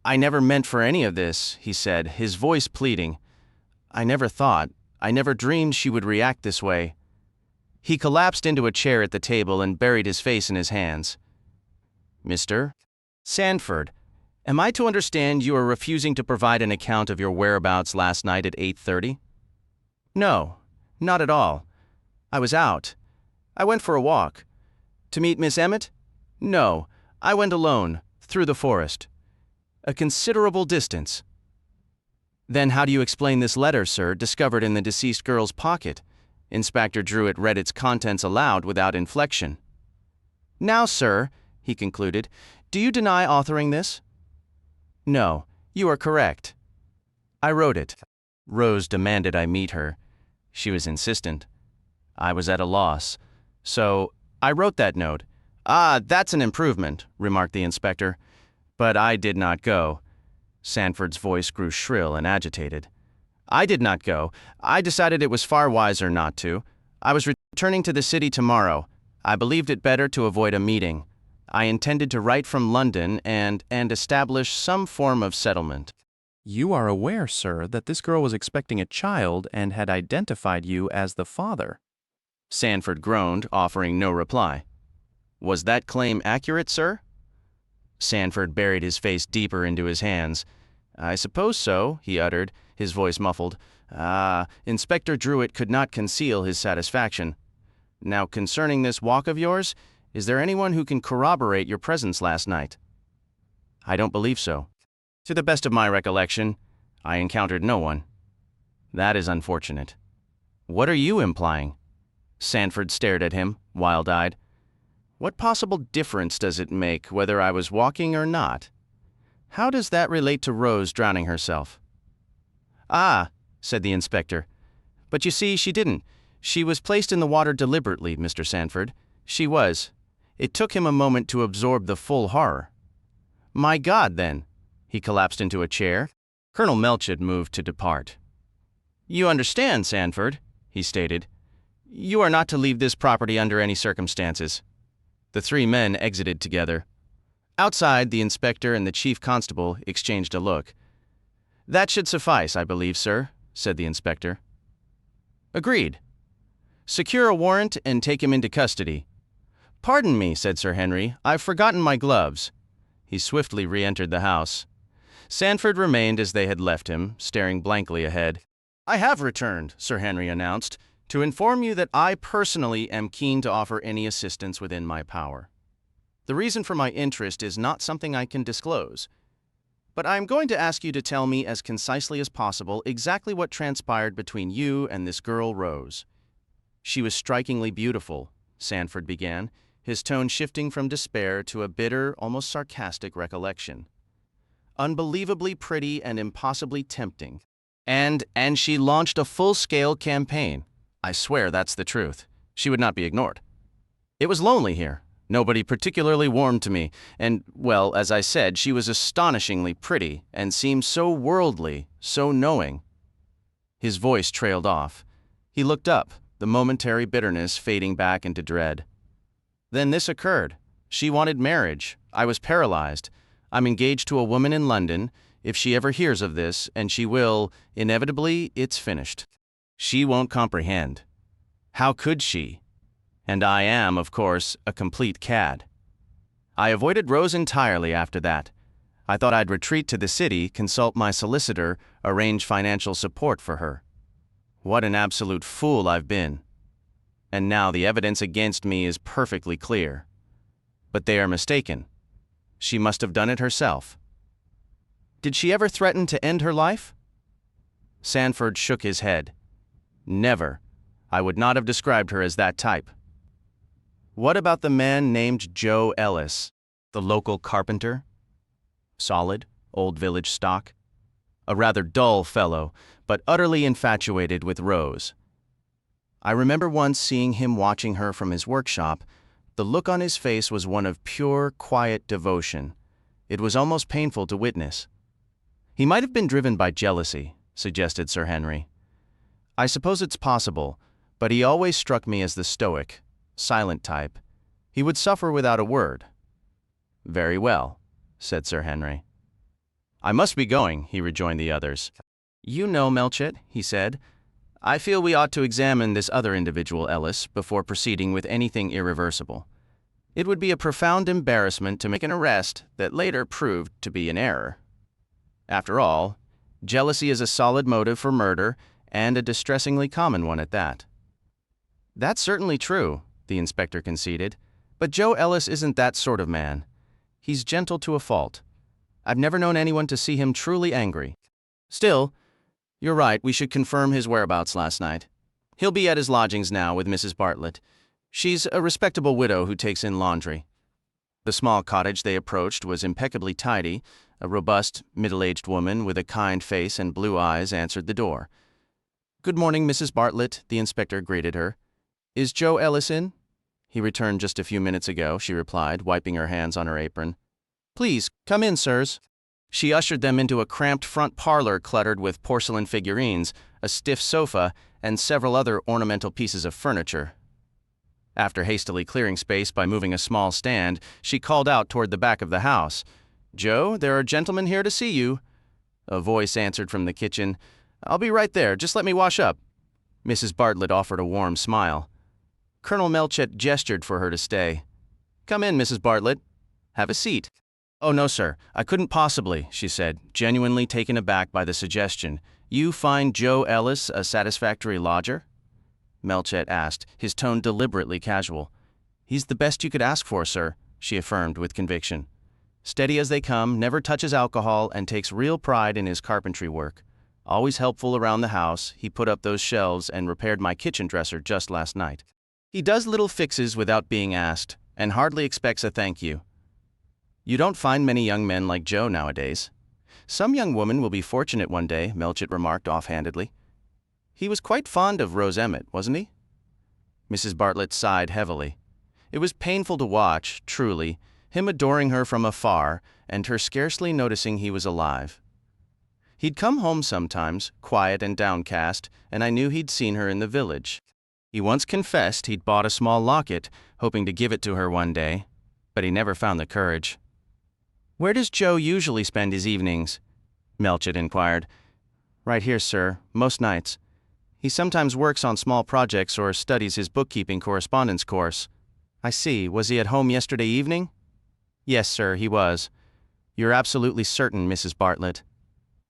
I never meant for any of this, he said, his voice pleading. I never dreamed she would react this way. He collapsed into a chair at the table and buried his face in his hands. Mr. Sanford, am I to understand you are refusing to provide an account of your whereabouts last night at 8:30? No, not at all. I was out. I went for a walk. To meet Miss Emmett? No, I went alone, through the forest. A considerable distance. Then how do you explain this letter, sir, discovered in the deceased girl's pocket? Inspector Druitt read its contents aloud without inflection. Now, sir, he concluded, do you deny authoring this? No, you are correct. I wrote it. Rose demanded I meet her. She was insistent. I was at a loss. So, I wrote that note. Ah, that's an improvement, remarked the inspector. But I did not go. Sanford's voice grew shrill and agitated. I did not go. I decided it was far wiser not to. I was returning to the city tomorrow. I believed it better to avoid a meeting. I intended to write from London and establish some form of settlement. You are aware, sir, that this girl was expecting a child and had identified you as the father. Sanford groaned, offering no reply. Was that claim accurate, sir? Sanford buried his face deeper into his hands. I suppose so, he uttered, his voice muffled. Inspector Druitt could not conceal his satisfaction. Now, concerning this walk of yours, is there anyone who can corroborate your presence last night? I don't believe so. To the best of my recollection, I encountered no one. That is unfortunate. What are you implying? Sanford stared at him, wild-eyed. What possible difference does it make whether I was walking or not? How does that relate to Rose drowning herself? Ah, said the inspector. But you see, she didn't. She was placed in the water deliberately, Mr. Sanford. She was. It took him a moment to absorb the full horror. My God, then. He collapsed into a chair. Colonel Melchett moved to depart. You understand, Sanford, he stated. You are not to leave this property under any circumstances. The three men exited together. Outside, the inspector and the chief constable exchanged a look. That should suffice, I believe, sir, said the inspector. Agreed. Secure a warrant and take him into custody. Pardon me, said Sir Henry, I've forgotten my gloves. He swiftly re-entered the house. Sanford remained as they had left him, staring blankly ahead. I have returned, Sir Henry announced, to inform you that I personally am keen to offer any assistance within my power. The reason for my interest is not something I can disclose, but I am going to ask you to tell me as concisely as possible exactly what transpired between you and this girl Rose. She was strikingly beautiful, Sanford began, his tone shifting from despair to a bitter, almost sarcastic recollection. Unbelievably pretty and impossibly tempting. And she launched a full-scale campaign. I swear that's the truth. She would not be ignored. It was lonely here. Nobody particularly warmed to me, and, well, as I said, she was astonishingly pretty and seemed so worldly, so knowing. His voice trailed off. He looked up, the momentary bitterness fading back into dread. Then this occurred. She wanted marriage. I was paralyzed. I'm engaged to a woman in London. If she ever hears of this, and she will, inevitably, it's finished. She won't comprehend. How could she? And I am, of course, a complete cad. I avoided Rose entirely after that. I thought I'd retreat to the city, consult my solicitor, arrange financial support for her. What an absolute fool I've been. And now the evidence against me is perfectly clear. But they are mistaken. She must have done it herself. Did she ever threaten to end her life? Sanford shook his head. Never. I would not have described her as that type. What about the man named Joe Ellis, the local carpenter? Solid, old village stock. A rather dull fellow, but utterly infatuated with Rose. I remember once seeing him watching her from his workshop. The look on his face was one of pure, quiet devotion. It was almost painful to witness. He might have been driven by jealousy, suggested Sir Henry. I suppose it's possible, but he always struck me as the stoic, silent type. He would suffer without a word. Very well, said Sir Henry. I must be going, he rejoined the others. You know, Melchett, he said, I feel we ought to examine this other individual, Ellis, before proceeding with anything irreversible. It would be a profound embarrassment to make an arrest that later proved to be an error. After all, jealousy is a solid motive for murder, and a distressingly common one at that. That's certainly true, the inspector conceded, but Joe Ellis isn't that sort of man. He's gentle to a fault. I've never known anyone to see him truly angry. Still, you're right, we should confirm his whereabouts last night. He'll be at his lodgings now with Mrs. Bartlett. She's a respectable widow who takes in laundry. The small cottage they approached was impeccably tidy. A robust, middle-aged woman with a kind face and blue eyes answered the door. Good morning, Mrs. Bartlett, the inspector greeted her. Is Joe Ellis in? He returned just a few minutes ago, she replied, wiping her hands on her apron. Please, come in, sirs. She ushered them into a cramped front parlor cluttered with porcelain figurines, a stiff sofa, and several other ornamental pieces of furniture. After hastily clearing space by moving a small stand, she called out toward the back of the house. Joe, there are gentlemen here to see you. A voice answered from the kitchen. I'll be right there, just let me wash up. Mrs. Bartlett offered a warm smile. Colonel Melchett gestured for her to stay. Come in, Mrs. Bartlett. Have a seat. Oh, no, sir, I couldn't possibly, she said, genuinely taken aback by the suggestion. You find Joe Ellis a satisfactory lodger? Melchett asked, his tone deliberately casual. He's the best you could ask for, sir, she affirmed with conviction. Steady as they come, never touches alcohol, and takes real pride in his carpentry work. Always helpful around the house, he put up those shelves and repaired my kitchen dresser just last night. He does little fixes without being asked, and hardly expects a thank you. You don't find many young men like Joe nowadays. Some young woman will be fortunate one day, Melchett remarked offhandedly. He was quite fond of Rose Emmett, wasn't he? Mrs. Bartlett sighed heavily. It was painful to watch, truly, him adoring her from afar, and her scarcely noticing he was alive. He'd come home sometimes, quiet and downcast, and I knew he'd seen her in the village. He once confessed he'd bought a small locket, hoping to give it to her one day, but he never found the courage. Where does Joe usually spend his evenings? Melchett inquired. Right here, sir, most nights. He sometimes works on small projects or studies his bookkeeping correspondence course. I see. Was he at home yesterday evening? Yes, sir, he was. You're absolutely certain, Mrs. Bartlett.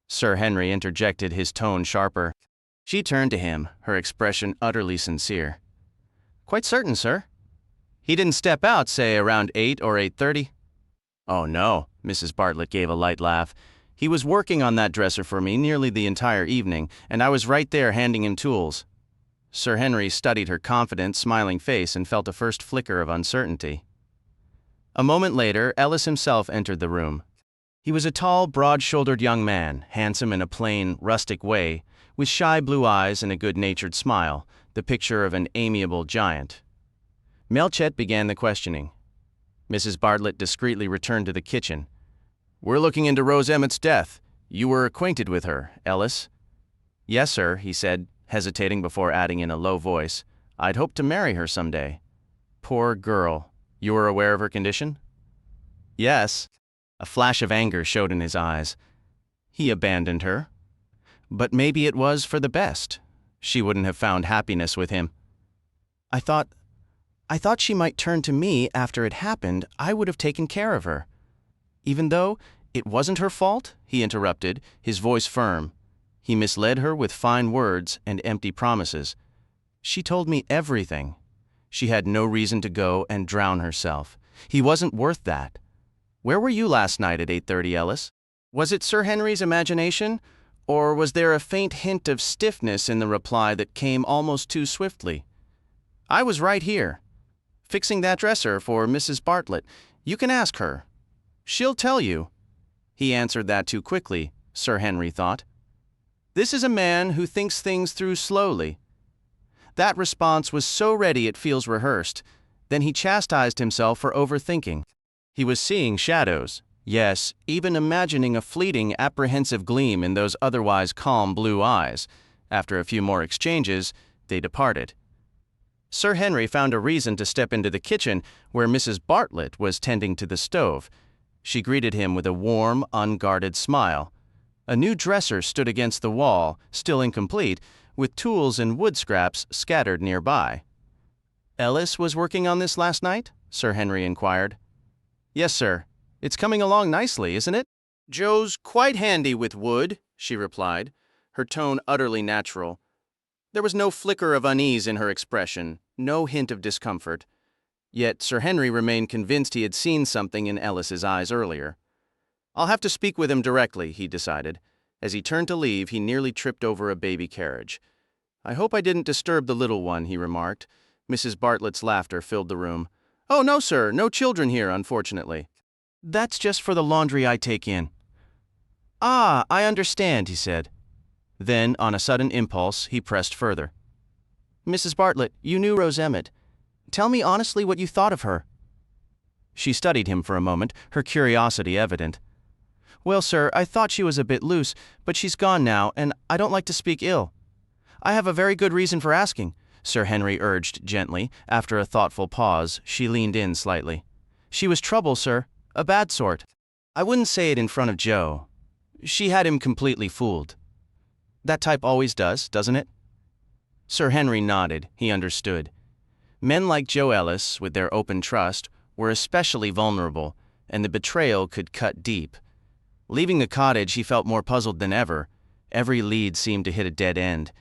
Sir Henry interjected, his tone sharper. She turned to him, her expression utterly sincere. Quite certain, sir. He didn't step out, say, around 8 or 8:30? Oh, no, Mrs. Bartlett gave a light laugh. He was working on that dresser for me nearly the entire evening, and I was right there handing him tools. Sir Henry studied her confident, smiling face and felt a first flicker of uncertainty. A moment later, Ellis himself entered the room. He was a tall, broad-shouldered young man, handsome in a plain, rustic way, with shy blue eyes and a good-natured smile, the picture of an amiable giant. Melchett began the questioning. Mrs. Bartlett discreetly returned to the kitchen. We're looking into Rose Emmett's death. You were acquainted with her, Ellis? Yes, sir, he said, hesitating before adding in a low voice. I'd hoped to marry her someday. Poor girl. You were aware of her condition? Yes. A flash of anger showed in his eyes. He abandoned her. But maybe it was for the best. She wouldn't have found happiness with him. I thought she might turn to me after it happened. I would have taken care of her. Even though it wasn't her fault, he interrupted, his voice firm. He misled her with fine words and empty promises. She told me everything. She had no reason to go and drown herself. He wasn't worth that. Where were you last night at 8:30, Ellis? Was it Sir Henry's imagination, or was there a faint hint of stiffness in the reply that came almost too swiftly? I was right here, fixing that dresser for Mrs. Bartlett. You can ask her. She'll tell you. He answered that too quickly, Sir Henry thought. This is a man who thinks things through slowly. That response was so ready it feels rehearsed. Then he chastised himself for overthinking. He was seeing shadows. Yes, even imagining a fleeting, apprehensive gleam in those otherwise calm blue eyes. After a few more exchanges, they departed. Sir Henry found a reason to step into the kitchen where Mrs. Bartlett was tending to the stove. She greeted him with a warm, unguarded smile. A new dresser stood against the wall, still incomplete, with tools and wood scraps scattered nearby. Ellis was working on this last night? Sir Henry inquired. Yes, sir. It's coming along nicely, isn't it? Joe's quite handy with wood, she replied, her tone utterly natural. There was no flicker of unease in her expression, no hint of discomfort. Yet Sir Henry remained convinced he had seen something in Ellis's eyes earlier. I'll have to speak with him directly, he decided. As he turned to leave, he nearly tripped over a baby carriage. I hope I didn't disturb the little one, he remarked. Mrs. Bartlett's laughter filled the room. Oh, no, sir, no children here, unfortunately. That's just for the laundry I take in. Ah, I understand, he said. Then, on a sudden impulse, he pressed further. Mrs. Bartlett, you knew Rose Emmett. Tell me honestly what you thought of her. She studied him for a moment, her curiosity evident. Well, sir, I thought she was a bit loose, but she's gone now, and I don't like to speak ill. I have a very good reason for asking, Sir Henry urged gently. After a thoughtful pause, she leaned in slightly. She was trouble, sir. A bad sort. I wouldn't say it in front of Joe. She had him completely fooled. That type always does, doesn't it? Sir Henry nodded. He understood. Men like Joe Ellis, with their open trust, were especially vulnerable, and the betrayal could cut deep. Leaving the cottage, he felt more puzzled than ever. Every lead seemed to hit a dead end.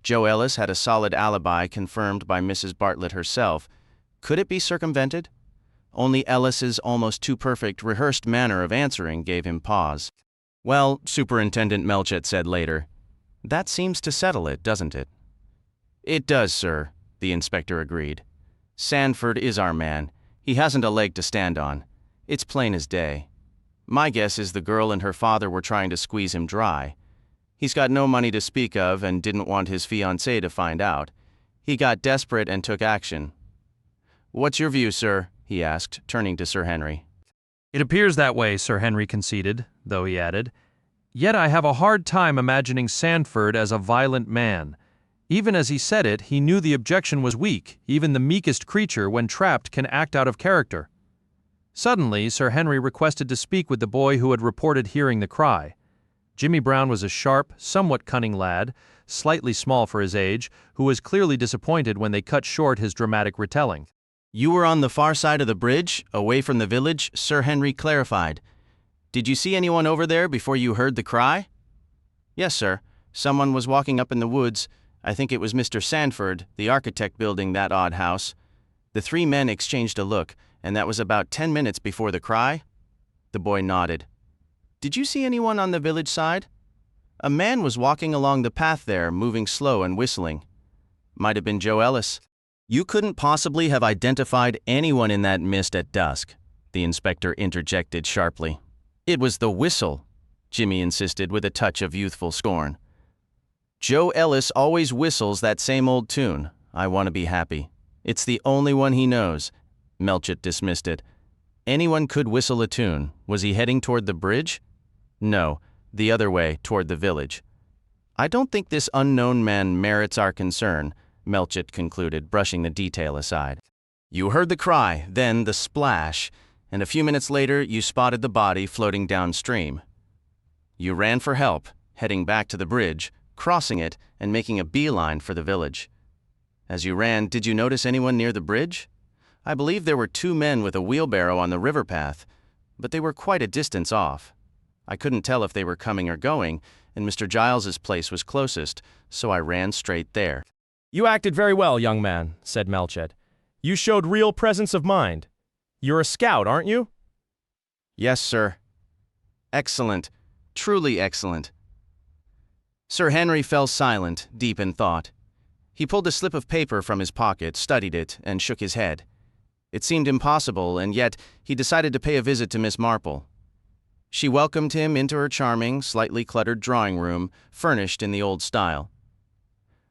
Joe Ellis had a solid alibi confirmed by Mrs. Bartlett herself. Could it be circumvented? Only Ellis's almost too perfect, rehearsed manner of answering gave him pause. Well, Superintendent Melchett said later, that seems to settle it, doesn't it? It does, sir, the inspector agreed. Sanford is our man. He hasn't a leg to stand on. It's plain as day. My guess is the girl and her father were trying to squeeze him dry. He's got no money to speak of and didn't want his fiancée to find out. He got desperate and took action. What's your view, sir? He asked, turning to Sir Henry. It appears that way, Sir Henry conceded, though he added, Yet I have a hard time imagining Sanford as a violent man. Even as he said it, he knew the objection was weak. Even the meekest creature, when trapped, can act out of character. Suddenly, Sir Henry requested to speak with the boy who had reported hearing the cry. Jimmy Brown was a sharp, somewhat cunning lad, slightly small for his age, who was clearly disappointed when they cut short his dramatic retelling. You were on the far side of the bridge, away from the village, Sir Henry clarified. Did you see anyone over there before you heard the cry? Yes, sir. Someone was walking up in the woods. I think it was Mr. Sanford, the architect building that odd house. The three men exchanged a look, and that was about 10 minutes before the cry? The boy nodded. Did you see anyone on the village side? A man was walking along the path there, moving slow and whistling. Might have been Joe Ellis. You couldn't possibly have identified anyone in that mist at dusk, the inspector interjected sharply. It was the whistle, Jimmy insisted with a touch of youthful scorn. Joe Ellis always whistles that same old tune, I Want to Be Happy. It's the only one he knows. Melchett dismissed it. Anyone could whistle a tune. Was he heading toward the bridge? No, the other way, toward the village. I don't think this unknown man merits our concern, Melchett concluded, brushing the detail aside. You heard the cry, then the splash, and a few minutes later you spotted the body floating downstream. You ran for help, heading back to the bridge, crossing it, and making a beeline for the village. As you ran, did you notice anyone near the bridge? I believe there were 2 men with a wheelbarrow on the river path, but they were quite a distance off. I couldn't tell if they were coming or going, and Mr. Giles's place was closest, so I ran straight there. You acted very well, young man, said Melchett. You showed real presence of mind. You're a scout, aren't you? Yes, sir. Excellent. Truly excellent. Sir Henry fell silent, deep in thought. He pulled a slip of paper from his pocket, studied it, and shook his head. It seemed impossible, and yet he decided to pay a visit to Miss Marple. She welcomed him into her charming, slightly cluttered drawing room, furnished in the old style.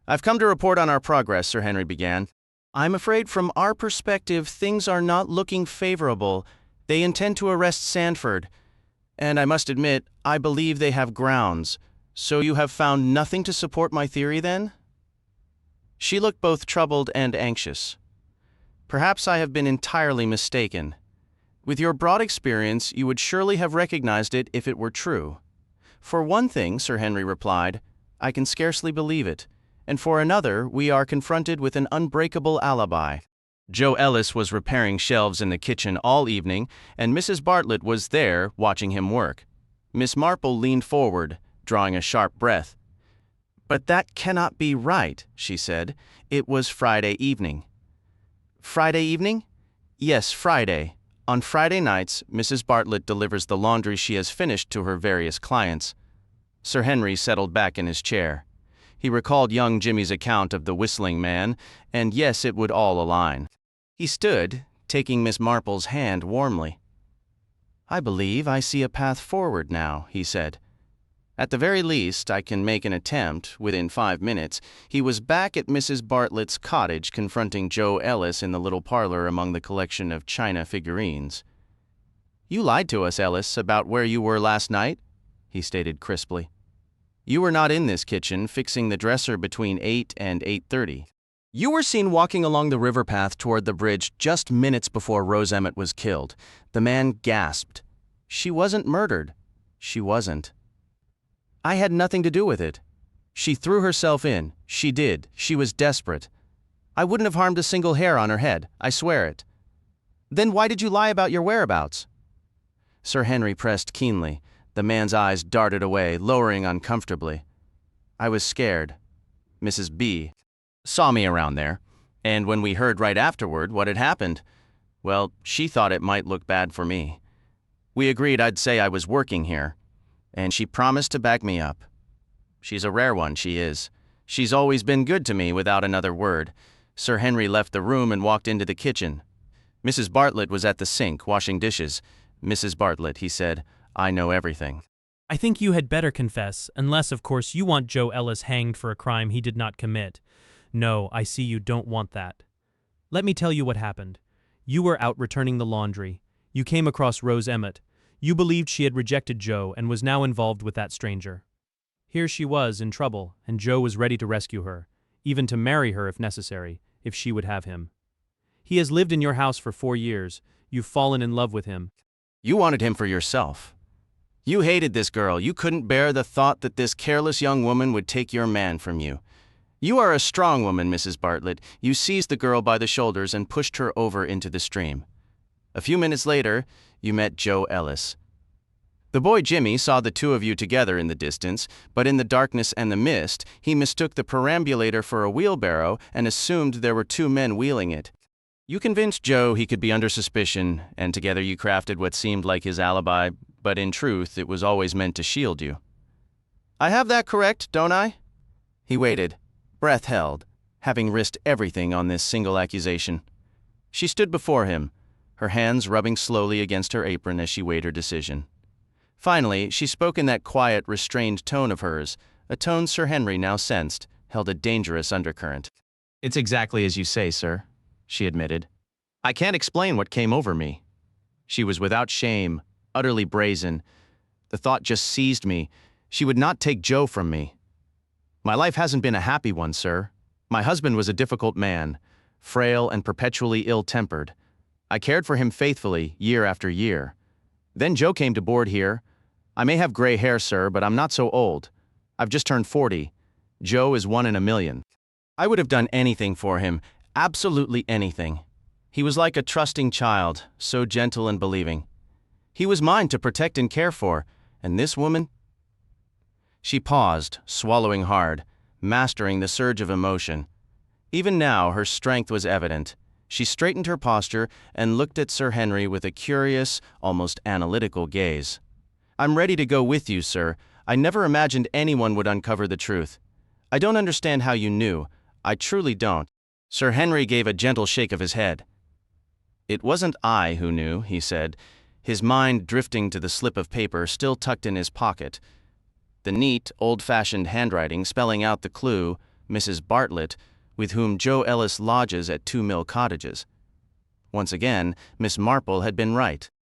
"I've come to report on our progress," Sir Henry began. "I'm afraid from our perspective things are not looking favorable. They intend to arrest Sandford. And I must admit, I believe they have grounds. So you have found nothing to support my theory, then?" She looked both troubled and anxious. "Perhaps I have been entirely mistaken. With your broad experience, you would surely have recognized it if it were true. For one thing," Sir Henry replied, "I can scarcely believe it. And for another, we are confronted with an unbreakable alibi." Joe Ellis was repairing shelves in the kitchen all evening, and Mrs. Bartlett was there watching him work. Miss Marple leaned forward, drawing a sharp breath. "But that cannot be right," she said. "It was Friday evening." "Friday evening?" "Yes, Friday. On Friday nights, Mrs. Bartlett delivers the laundry she has finished to her various clients." Sir Henry settled back in his chair. He recalled young Jimmy's account of the whistling man, and yes, it would all align. He stood, taking Miss Marple's hand warmly. "I believe I see a path forward now," he said. At the very least, I can make an attempt. Within 5 minutes, he was back at Mrs. Bartlett's cottage confronting Joe Ellis in the little parlor among the collection of china figurines. "You lied to us, Ellis, about where you were last night," he stated crisply. "You were not in this kitchen fixing the dresser between 8 and 8:30. You were seen walking along the river path toward the bridge just minutes before Rose Emmett was killed." The man gasped. "She wasn't murdered. She wasn't. I had nothing to do with it. She threw herself in. She did. She was desperate. I wouldn't have harmed a single hair on her head. I swear it." "Then why did you lie about your whereabouts?" Sir Henry pressed keenly. The man's eyes darted away, lowering uncomfortably. "I was scared. Mrs. B. saw me around there, and when we heard right afterward what had happened, well, she thought it might look bad for me. We agreed I'd say I was working here, and she promised to back me up. She's a rare one, she is. She's always been good to me without another word." Sir Henry left the room and walked into the kitchen. Mrs. Bartlett was at the sink, washing dishes. "Mrs. Bartlett," he said, "I know everything." I think you had better confess, unless, of course, you want Joe Ellis hanged for a crime he did not commit. No, I see you don't want that. Let me tell you what happened. You were out returning the laundry. You came across Rose Emmett. You believed she had rejected Joe and was now involved with that stranger. Here she was in trouble, and Joe was ready to rescue her, even to marry her if necessary, if she would have him. He has lived in your house for 4 years. You've fallen in love with him. You wanted him for yourself. You hated this girl. You couldn't bear the thought that this careless young woman would take your man from you. You are a strong woman, Mrs. Bartlett. You seized the girl by the shoulders and pushed her over into the stream. A few minutes later, you met Joe Ellis. The boy Jimmy saw the two of you together in the distance, but in the darkness and the mist, he mistook the perambulator for a wheelbarrow and assumed there were 2 men wheeling it. You convinced Joe he could be under suspicion, and together you crafted what seemed like his alibi, but in truth it was always meant to shield you. I have that correct, don't I? He waited, breath held, having risked everything on this single accusation. She stood before him, her hands rubbing slowly against her apron as she weighed her decision. Finally, she spoke in that quiet, restrained tone of hers, a tone Sir Henry now sensed held a dangerous undercurrent. "It's exactly as you say, sir," she admitted. "I can't explain what came over me." She was without shame, utterly brazen. The thought just seized me. She would not take Joe from me. "My life hasn't been a happy one, sir. My husband was a difficult man, frail and perpetually ill-tempered. I cared for him faithfully, year after year. Then Joe came to board here. I may have gray hair, sir, but I'm not so old. I've just turned 40. Joe is 1 in a million. I would have done anything for him, absolutely anything. He was like a trusting child, so gentle and believing. He was mine to protect and care for, and this woman—" She paused, swallowing hard, mastering the surge of emotion. Even now, her strength was evident. She straightened her posture and looked at Sir Henry with a curious, almost analytical gaze. I'm ready to go with you, sir. I never imagined anyone would uncover the truth. I don't understand how you knew. I truly don't. Sir Henry gave a gentle shake of his head. It wasn't I who knew, he said, his mind drifting to the slip of paper still tucked in his pocket. The neat, old-fashioned handwriting spelling out the clue, Mrs. Bartlett, with whom Joe Ellis lodges at 2 Mill Cottages. Once again, Miss Marple had been right.